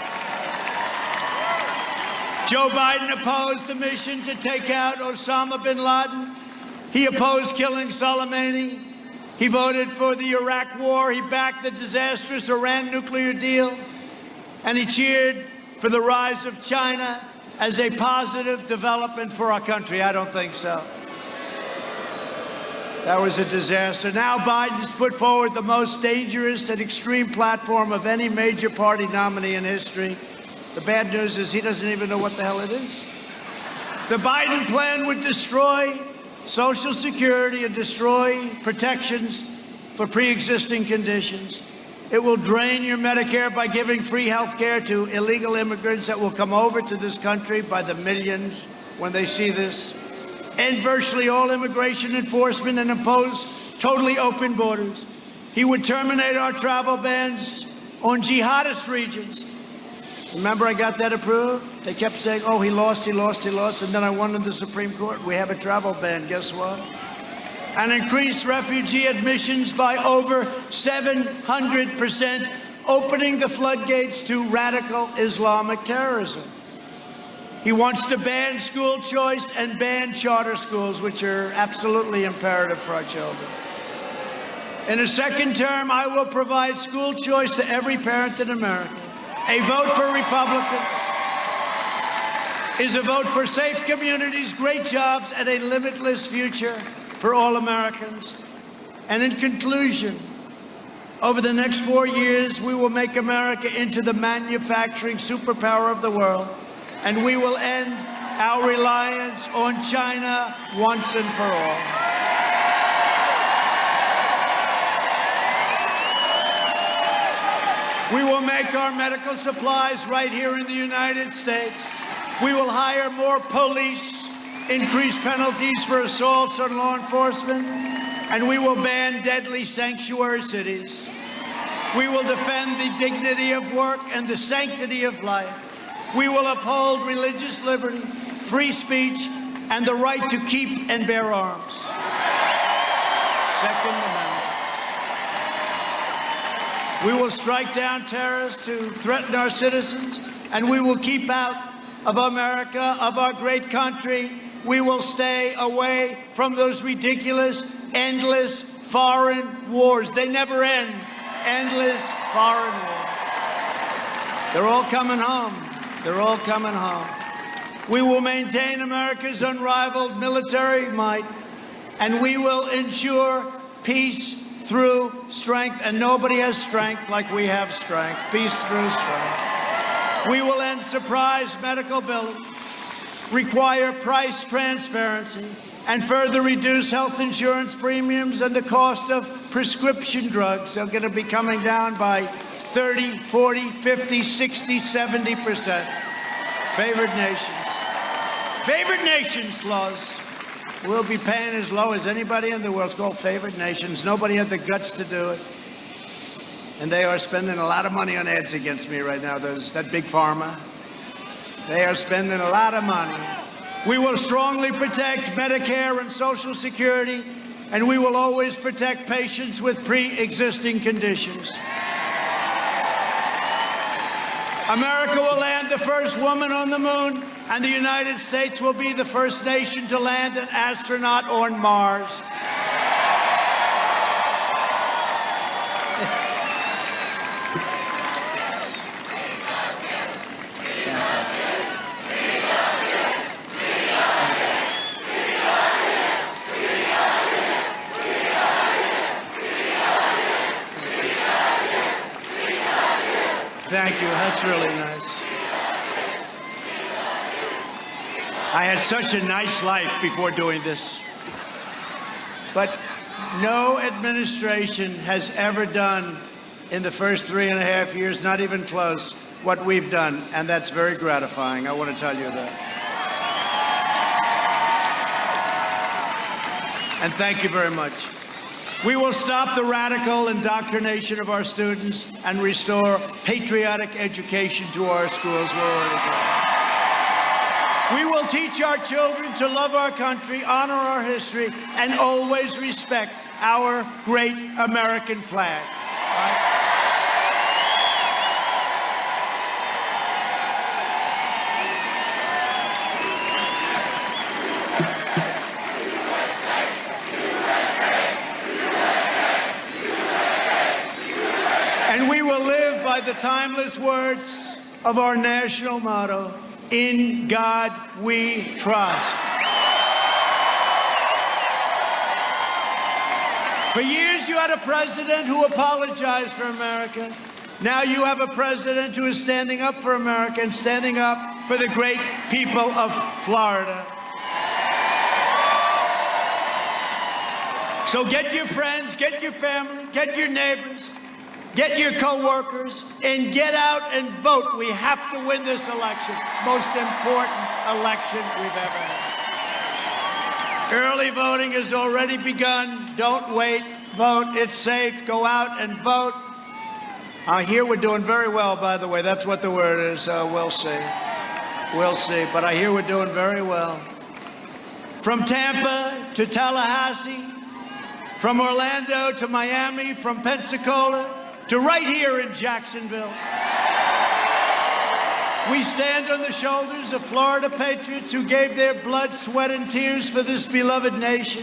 Joe Biden opposed the mission to take out Osama bin Laden. He opposed killing Soleimani. He voted for the Iraq war. He backed the disastrous Iran nuclear deal. And he cheered for the rise of China as a positive development for our country. I don't think so. That was a disaster. Now Biden has put forward the most dangerous and extreme platform of any major party nominee in history. The bad news is he doesn't even know what the hell it is. The Biden plan would destroy Social Security and destroy protections for pre-existing conditions. It will drain your Medicare by giving free health care to illegal immigrants that will come over to this country by the millions when they see this. End virtually all immigration enforcement and impose totally open borders. He would terminate our travel bans on jihadist regions. Remember, I got that approved? They kept saying, oh, he lost, and then I won in the Supreme Court. We have a travel ban, guess what? And increased refugee admissions by over 700%, opening the floodgates to radical Islamic terrorism. He wants to ban school choice and ban charter schools, which are absolutely imperative for our children. In a second term, I will provide school choice to every parent in America. A vote for Republicans is a vote for safe communities, great jobs, and a limitless future for all Americans. And in conclusion, over the next 4 years, we will make America into the manufacturing superpower of the world, and we will end our reliance on China once and for all. We will make our medical supplies right here in the United States. We will hire more police, increase penalties for assaults on law enforcement, and we will ban deadly sanctuary cities. We will defend the dignity of work and the sanctity of life. We will uphold religious liberty, free speech, and the right to keep and bear arms. Second Amendment. We will strike down terrorists who threaten our citizens, and we will keep out of America, of our great country. We will stay away from those ridiculous, endless foreign wars. They never end. Endless foreign wars. They're all coming home. They're all coming home. We will maintain America's unrivaled military might, and we will ensure peace through strength, and nobody has strength like we have strength. Peace through strength. We will end surprise medical billing, require price transparency, and further reduce health insurance premiums and the cost of prescription drugs. They're going to be coming down by 30, 40, 50, 60, 70%. Favored nations. Favored nations laws. We'll be paying as low as anybody in the world. It's called favored nations. Nobody had the guts to do it. And they are spending a lot of money on ads against me right now. That big pharma. They are spending a lot of money. We will strongly protect Medicare and Social Security, and we will always protect patients with pre-existing conditions. America will land the first woman on the moon, and the United States will be the first nation to land an astronaut on Mars. Thank you. That's really nice. I had such a nice life before doing this. But no administration has ever done in the first 3.5 years, not even close, what we've done. And that's very gratifying. I want to tell you that. And thank you very much. We will stop the radical indoctrination of our students and restore patriotic education to our schools. We're already doing. We will teach our children to love our country, honor our history, and always respect our great American flag. Right? And we will live by the timeless words of our national motto, "In God we trust." For years you had a president who apologized for America. Now you have a president who is standing up for America and standing up for the great people of Florida. So get your friends, get your family, get your neighbors, get your co-workers, and get out and vote. We have to win this election. Most important election we've ever had. Early voting has already begun. Don't wait. Vote. It's safe. Go out and vote. Here we're doing very well, by the way. That's what the word is. We'll see. We'll see. But I hear we're doing very well. From Tampa to Tallahassee, from Orlando to Miami, from Pensacola to right here in Jacksonville. We stand on the shoulders of Florida patriots who gave their blood, sweat, and tears for this beloved nation.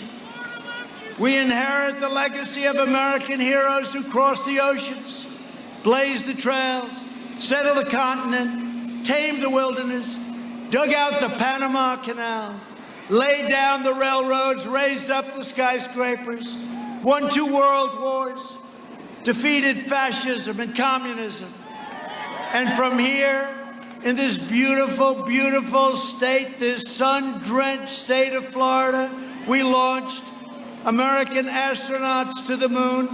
We inherit the legacy of American heroes who crossed the oceans, blazed the trails, settled the continent, tamed the wilderness, dug out the Panama Canal, laid down the railroads, raised up the skyscrapers, won 2 world wars, defeated fascism and communism. And from here, in this beautiful, beautiful state, this sun-drenched state of Florida, we launched American astronauts to the moon.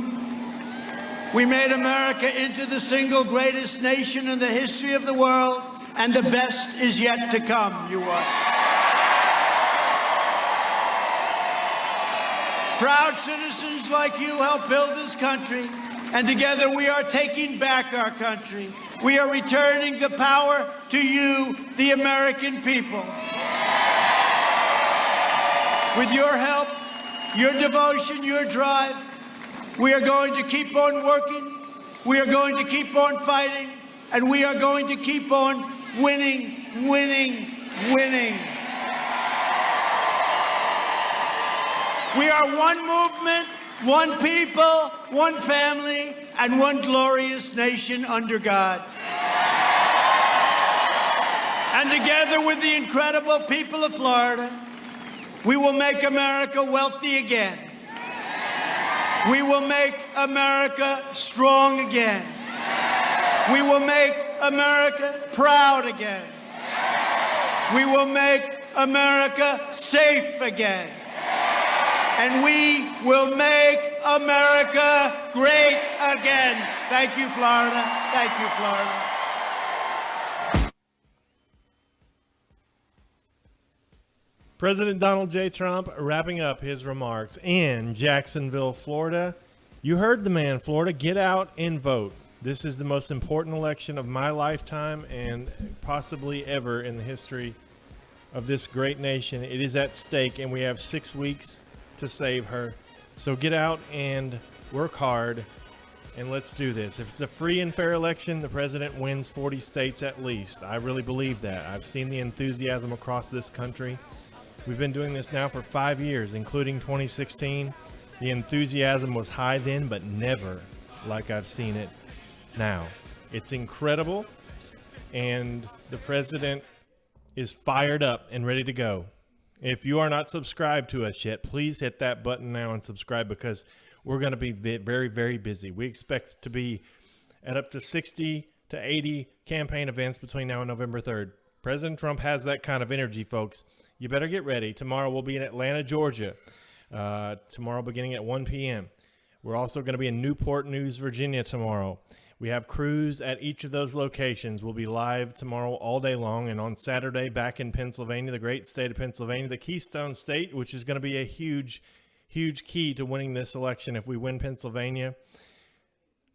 We made America into the single greatest nation in the history of the world, and the best is yet to come, you are. Proud citizens like you helped build this country, and together we are taking back our country. We are returning the power to you, the American people. With your help, your devotion, your drive, we are going to keep on working, we are going to keep on fighting, and we are going to keep on winning, winning, winning. We are one movement, one people, one family, and one glorious nation under God. And together with the incredible people of Florida, we will make America wealthy again. We will make America strong again. We will make America proud again. We will make America safe again. And we will make America great again. Thank you, Florida. Thank you, Florida. President Donald J. Trump wrapping up his remarks in Jacksonville, Florida. You heard the man, Florida. Get out and vote. This is the most important election of my lifetime and possibly ever in the history of this great nation. It is at stake, and we have 6 weeks to save her. So get out and work hard, and let's do this. If it's a free and fair election, the president wins 40 states at least. I really believe that. I've seen the enthusiasm across this country. We've been doing this now for 5 years, including 2016. The enthusiasm was high then, but never like I've seen it now. It's incredible, and the president is fired up and ready to go. If you are not subscribed to us yet, please hit that button now and subscribe, because we're going to be very, very busy. We expect to be at up to 60 to 80 campaign events between now and November 3rd. President Trump has that kind of energy, folks. You better get ready. Tomorrow we'll be in Atlanta, Georgia. Tomorrow beginning at 1 p.m. We're also going to be in Newport News, Virginia tomorrow. We have crews at each of those locations. We'll be live tomorrow all day long, and on Saturday back in Pennsylvania, the great state of Pennsylvania, the Keystone State, which is going to be a huge, huge key to winning this election. If we win Pennsylvania,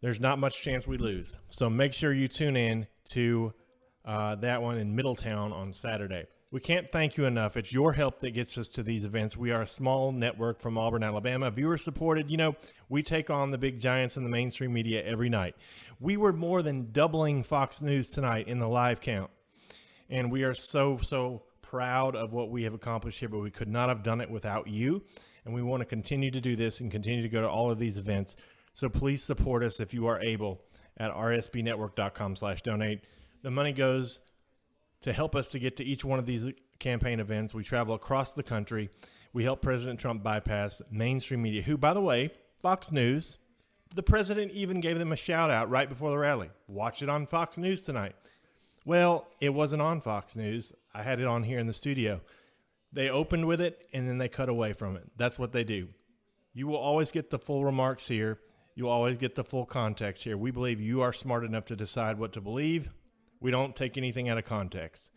there's not much chance we lose. So make sure you tune in to that one in Middletown on Saturday. We can't thank you enough. It's your help that gets us to these events. We are a small network from Auburn, Alabama, viewer supported. You know, we take on the big giants in the mainstream media every night. We were more than doubling Fox News tonight in the live count. And we are so proud of what we have accomplished here, but we could not have done it without you. And we want to continue to do this and continue to go to all of these events. So please support us if you are able at rsbnetwork.com/donate. The money goes to help us to get to each one of these campaign events. We travel across the country. We help President Trump bypass mainstream media, who, by the way, Fox News, the president even gave them a shout out right before the rally. Watch it on Fox News tonight. Well, it wasn't on Fox News. I had it on here in the studio. They opened with it and then they cut away from it. That's what they do. You will always get the full remarks here. You'll always get the full context here. We believe you are smart enough to decide what to believe. We don't take anything out of context.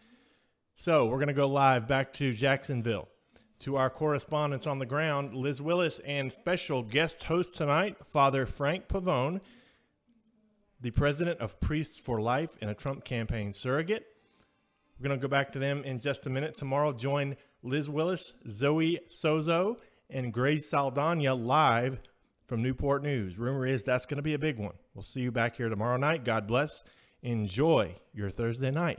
So we're going to go live back to Jacksonville to our correspondents on the ground, Liz Willis, and special guest host tonight, Father Frank Pavone, the president of Priests for Life and a Trump campaign surrogate. We're going to go back to them in just a minute. Tomorrow, join Liz Willis, Zoe Sozo, and Grace Saldana live from Newport News. Rumor is that's going to be a big one. We'll see you back here tomorrow night. God bless. Enjoy your Thursday night.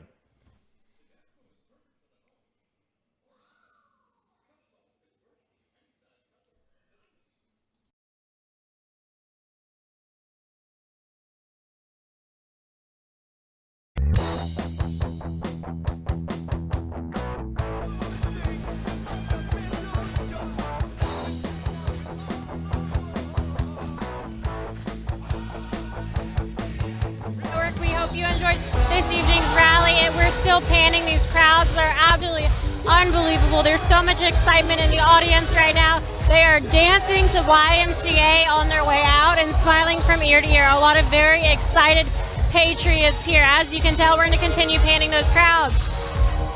rally, and we're still panning these crowds. They're absolutely unbelievable. There's so much excitement in the audience right now. They are dancing to YMCA on their way out and smiling from ear to ear. A lot of very excited patriots here. As you can tell, we're going to continue panning those crowds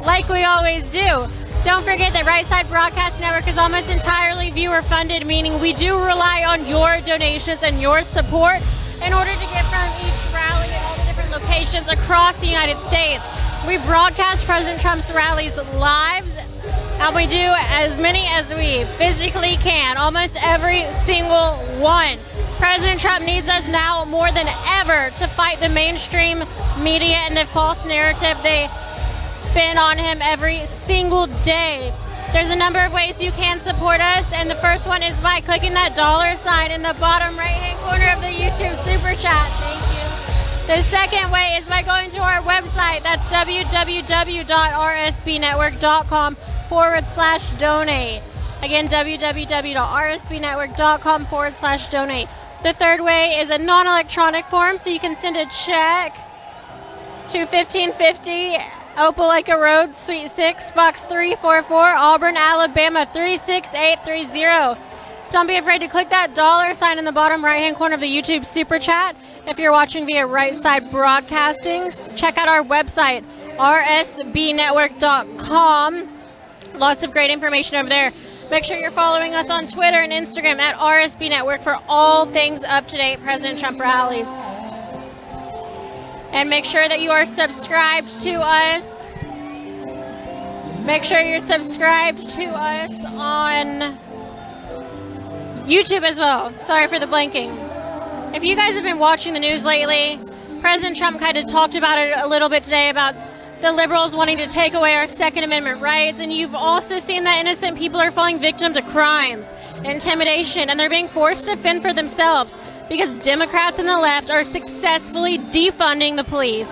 like we always do. Don't forget that Right Side Broadcast Network is almost entirely viewer funded, meaning we do rely on your donations and your support in order to get from each rally and all the different locations across the United States. We broadcast President Trump's rallies live, and we do as many as we physically can, almost every single one. President Trump needs us now more than ever to fight the mainstream media and the false narrative they spin on him every single day. There's a number of ways you can support us, and the first one is by clicking that $sign in the bottom right-hand corner of the YouTube Super Chat. Thank you. The second way is by going to our website. That's www.rsbnetwork.com/donate. Again, www.rsbnetwork.com/donate. The third way is a non-electronic form, so you can send a check to 1550 Opelika Road, Suite 6, Box 344, Auburn, Alabama 36830. So don't be afraid to click that $sign in the bottom right-hand corner of the YouTube Super Chat. If you're watching via Right Side Broadcasting, check out our website, rsbnetwork.com. Lots of great information over there. Make sure you're following us on Twitter and Instagram at RSB Network for all things up-to-date President Trump rallies. And make sure that you are subscribed to us. Make sure you're subscribed to us on YouTube as well. Sorry for the blanking. If you guys have been watching the news lately, President Trump kind of talked about it a little bit today about the liberals wanting to take away our Second Amendment rights, and you've also seen that innocent people are falling victim to crimes, intimidation, and they're being forced to fend for themselves because Democrats and the left are successfully defunding the police.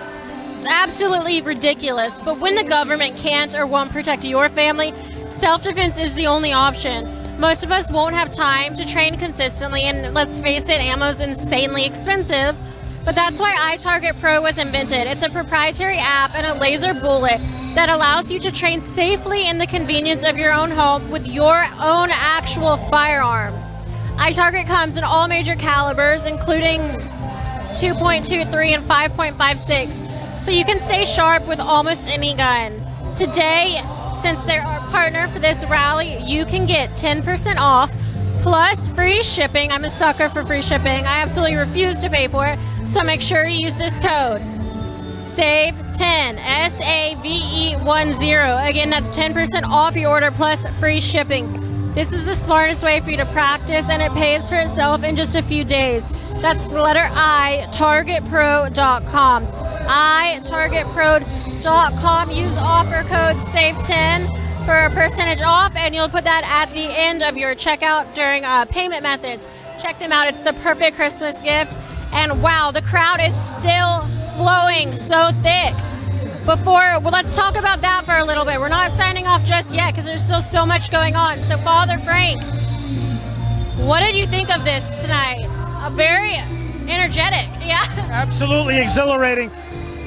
It's absolutely ridiculous, but when the government can't or won't protect your family, self-defense is the only option. Most of us won't have time to train consistently, and let's face it, ammo is insanely expensive. But that's why iTarget Pro was invented. It's a proprietary app and a laser bullet that allows you to train safely in the convenience of your own home with your own actual firearm. iTarget comes in all major calibers, including 2.23 and 5.56, so you can stay sharp with almost any gun. Today, since they're our partner for this rally, you can get 10% off plus free shipping. I'm a sucker for free shipping. I absolutely refuse to pay for it. So make sure you use this code, SAVE10, SAVE10. Again, that's 10% off your order plus free shipping. This is the smartest way for you to practice, and it pays for itself in just a few days. That's the letter I, targetpro.com. itargetpro.com. Use offer code SAVE10 for a percentage off, and you'll put that at the end of your checkout during payment methods. Check them out. It's the perfect Christmas gift. And wow, the crowd is still flowing so thick. Let's talk about that for a little bit. We're not signing off just yet because there's still so much going on. So Father Frank, what did you think of this tonight? Very energetic, yeah? Absolutely exhilarating.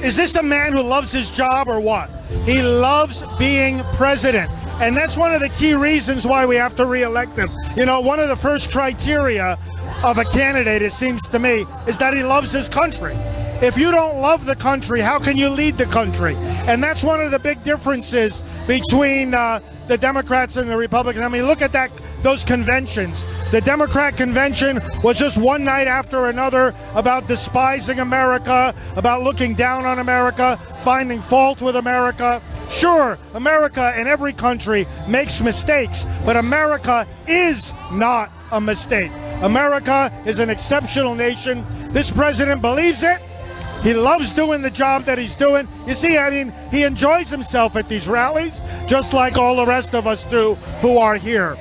Is this a man who loves his job or what? He loves being president. And that's one of the key reasons why we have to re-elect him. You know, one of the first criteria of a candidate, it seems to me, is that he loves his country. If you don't love the country, how can you lead the country? And that's one of the big differences between the Democrats and the Republicans. I mean, look at those conventions. The Democrat convention was just one night after another about despising America, about looking down on America, finding fault with America. Sure, America and every country makes mistakes, but America is not a mistake. America is an exceptional nation. This president believes it. He loves doing the job that he's doing. You see, I mean, he enjoys himself at these rallies, just like all the rest of us do who are here.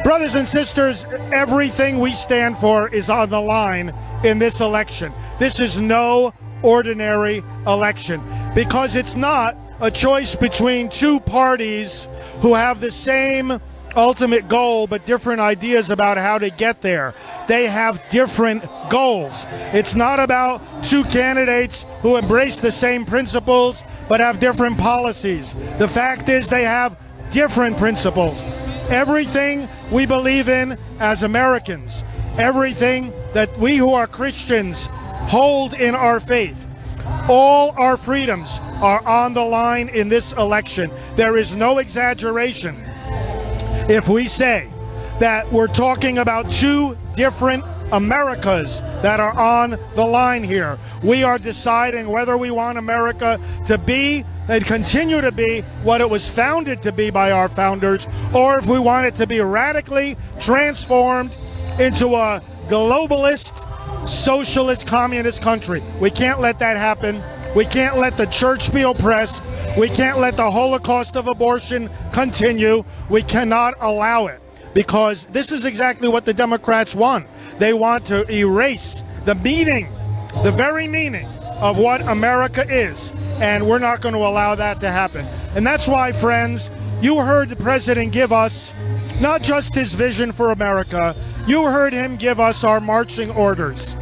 Brothers and sisters, everything we stand for is on the line in this election. This is no ordinary election because it's not a choice between two parties who have the same ultimate goal, but different ideas about how to get there. They have different goals. It's not about two candidates who embrace the same principles but have different policies. The fact is they have different principles. Everything we believe in as Americans, everything that we who are Christians hold in our faith, all our freedoms are on the line in this election. There is no exaggeration if we say that we're talking about two different Americas that are on the line here. We are deciding whether we want America to be and continue to be what it was founded to be by our founders, or if we want it to be radically transformed into a globalist, socialist, communist country. We can't let that happen. We can't let the church be oppressed. We can't let the Holocaust of abortion continue. We cannot allow it, because this is exactly what the Democrats want. They want to erase the meaning, the very meaning of what America is, and we're not going to allow that to happen. And that's why, friends, you heard the president give us not just his vision for America, you heard him give us our marching orders.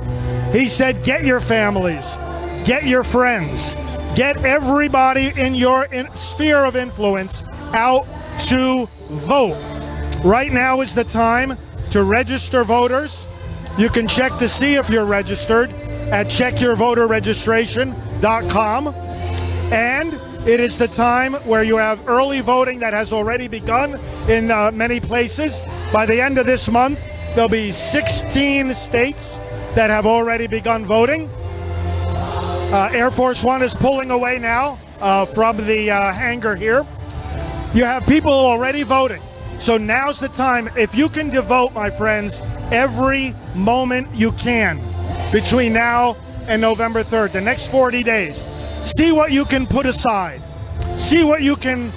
He said, get your families, get your friends, get everybody in your sphere of influence out to vote. Right now is the time to register voters. You can check to see if you're registered at checkyourvoterregistration.com. And it is the time where you have early voting that has already begun in many places. By the end of this month, there'll be 16 states that have already begun voting. Air Force One is pulling away now from the hangar here. You have people already voting. So now's the time. If you can devote, my friends, every moment you can between now and November 3rd, the next 40 days, see what you can put aside. See what you can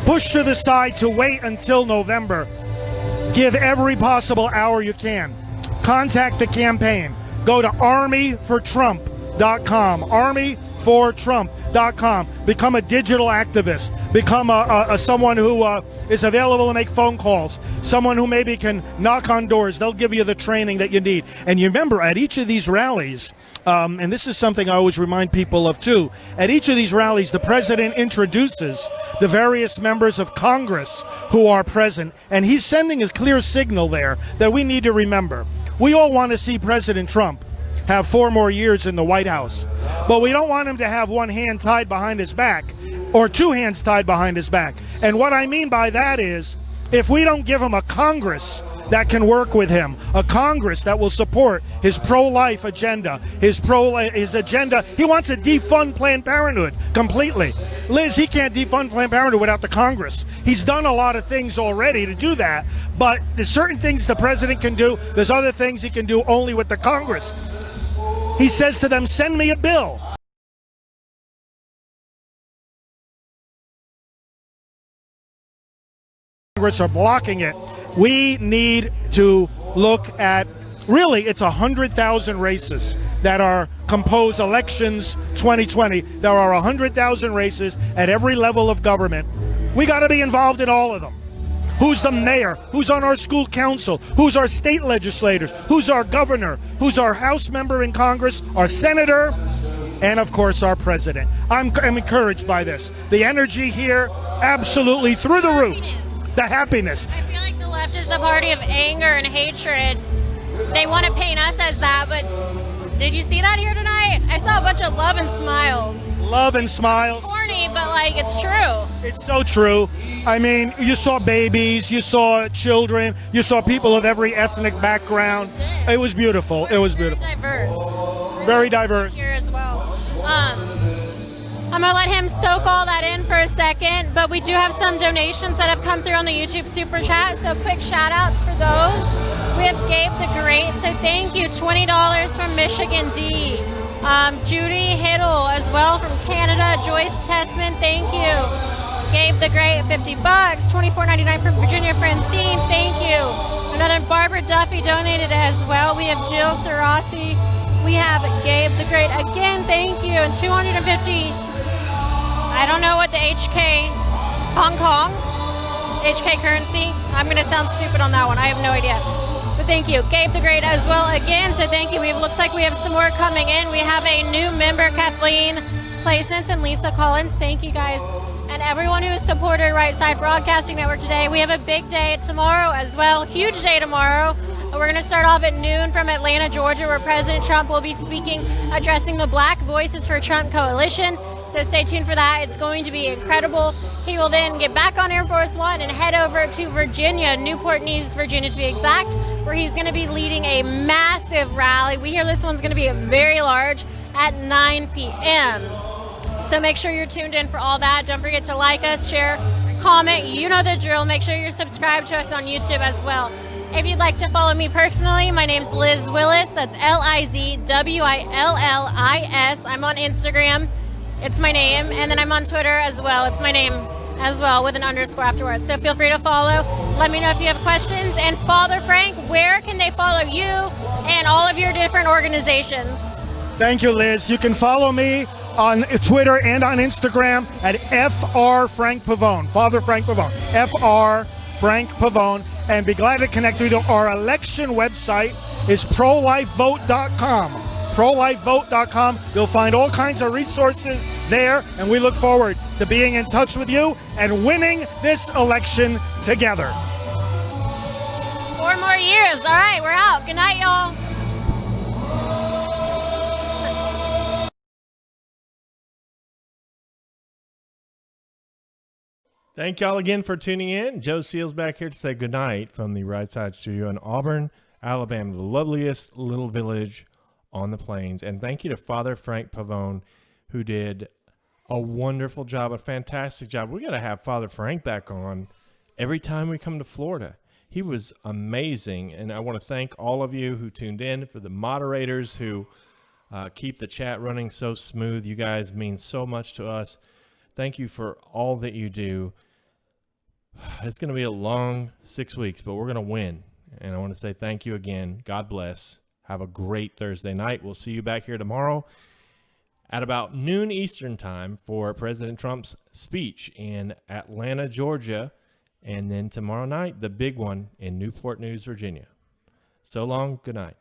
push to the side to wait until November. Give every possible hour you can. Contact the campaign. Go to armyfortrump.com. armyfortrump.com. Become a digital activist. Become someone who is available to make phone calls. Someone who maybe can knock on doors. They'll give you the training that you need. And you remember, at each of these rallies, and this is something I always remind people of too, at each of these rallies, the president introduces the various members of Congress who are present, and he's sending a clear signal there that we need to remember. We all want to see President Trump have 4 more years in the White House, but we don't want him to have one hand tied behind his back or 2 hands tied behind his back. And what I mean by that is, if we don't give him a Congress that can work with him, a Congress that will support his pro-life agenda, his agenda. He wants to defund Planned Parenthood completely. Liz, he can't defund Planned Parenthood without the Congress. He's done a lot of things already to do that, but there's certain things the president can do. There's other things he can do only with the Congress. He says to them, send me a bill. Congress are blocking it. We need to look at, really, it's 100,000 races that are composed elections 2020. There are 100,000 races at every level of government. We got to be involved in all of them. Who's the mayor? Who's on our school council? Who's our state legislators? Who's our governor? Who's our House member in Congress? Our senator? And of course, our president. I'm encouraged by this. The energy here, absolutely through the roof. The happiness. I feel like the left is the party of anger and hatred. They want to paint us as that, but did you see that here tonight? I saw a bunch of love and smiles. Love and smiles. Corny, but like, it's true. It's so true. I mean, you saw babies, you saw children, you saw people of every ethnic background. It was beautiful. It was beautiful. Very diverse. Very diverse. Here as well. I'm going to let him soak all that in for a second, but we do have some donations that have come through on the YouTube Super Chat, so quick shout-outs for those. We have Gabe the Great, so thank you, $20 from Michigan D. Judy Hiddle as well from Canada. Joyce Tessman, thank you. Gabe the Great, $50. $24.99 from Virginia Francine, thank you. Another Barbara Duffy donated as well. We have Jill Sarasi. We have Gabe the Great again, thank you. And 250. I don't know what the HK Hong Kong HK Currency. I'm going to sound stupid on that one. I have no idea. But thank you. Gabe the Great as well again. So thank you. It looks like we have some more coming in. We have a new member, Kathleen Plaisance and Lisa Collins. Thank you guys. And everyone who has supported Right Side Broadcasting Network today. We have a big day tomorrow as well. Huge day tomorrow. We're going to start off at noon from Atlanta, Georgia, where President Trump will be speaking, addressing the Black Voices for Trump Coalition. So stay tuned for that. It's going to be incredible. He will then get back on Air Force One and head over to Virginia, Newport News, Virginia to be exact, where he's going to be leading a massive rally. We hear this one's going to be very large at 9 p.m. So make sure you're tuned in for all that. Don't forget to like us, share, comment. You know the drill. Make sure you're subscribed to us on YouTube as well. If you'd like to follow me personally, my name's Liz Willis. That's Lizwillis. I'm on Instagram. It's my name. And then I'm on Twitter as well. It's my name as well with an underscore afterwards. So feel free to follow. Let me know if you have questions. And Father Frank, where can they follow you and all of your different organizations? Thank you, Liz. You can follow me on Twitter and on Instagram at FR Frank Pavone, Father Frank Pavone, FR Frank Pavone, and be glad to connect you to our election website. Is prolifevote.com. Prolifevote.com. You'll find all kinds of resources there, and we look forward to being in touch with you and winning this election together. 4 more years. All right, we're out. Good night, y'all. Thank y'all again for tuning in. Joe Seals back here to say goodnight from the Right Side Studio in Auburn, Alabama, the loveliest little village on the plains. And thank you to Father Frank Pavone, who did a wonderful job, a fantastic job. We got to have Father Frank back on every time we come to Florida. He was amazing. And I want to thank all of you who tuned in, for the moderators who keep the chat running so smooth. You guys mean so much to us. Thank you for all that you do. It's going to be a long 6 weeks, but we're going to win. And I want to say thank you again. God bless. Have a great Thursday night. We'll see you back here tomorrow at about noon Eastern time for President Trump's speech in Atlanta, Georgia. And then tomorrow night, the big one in Newport News, Virginia. So long. Good night.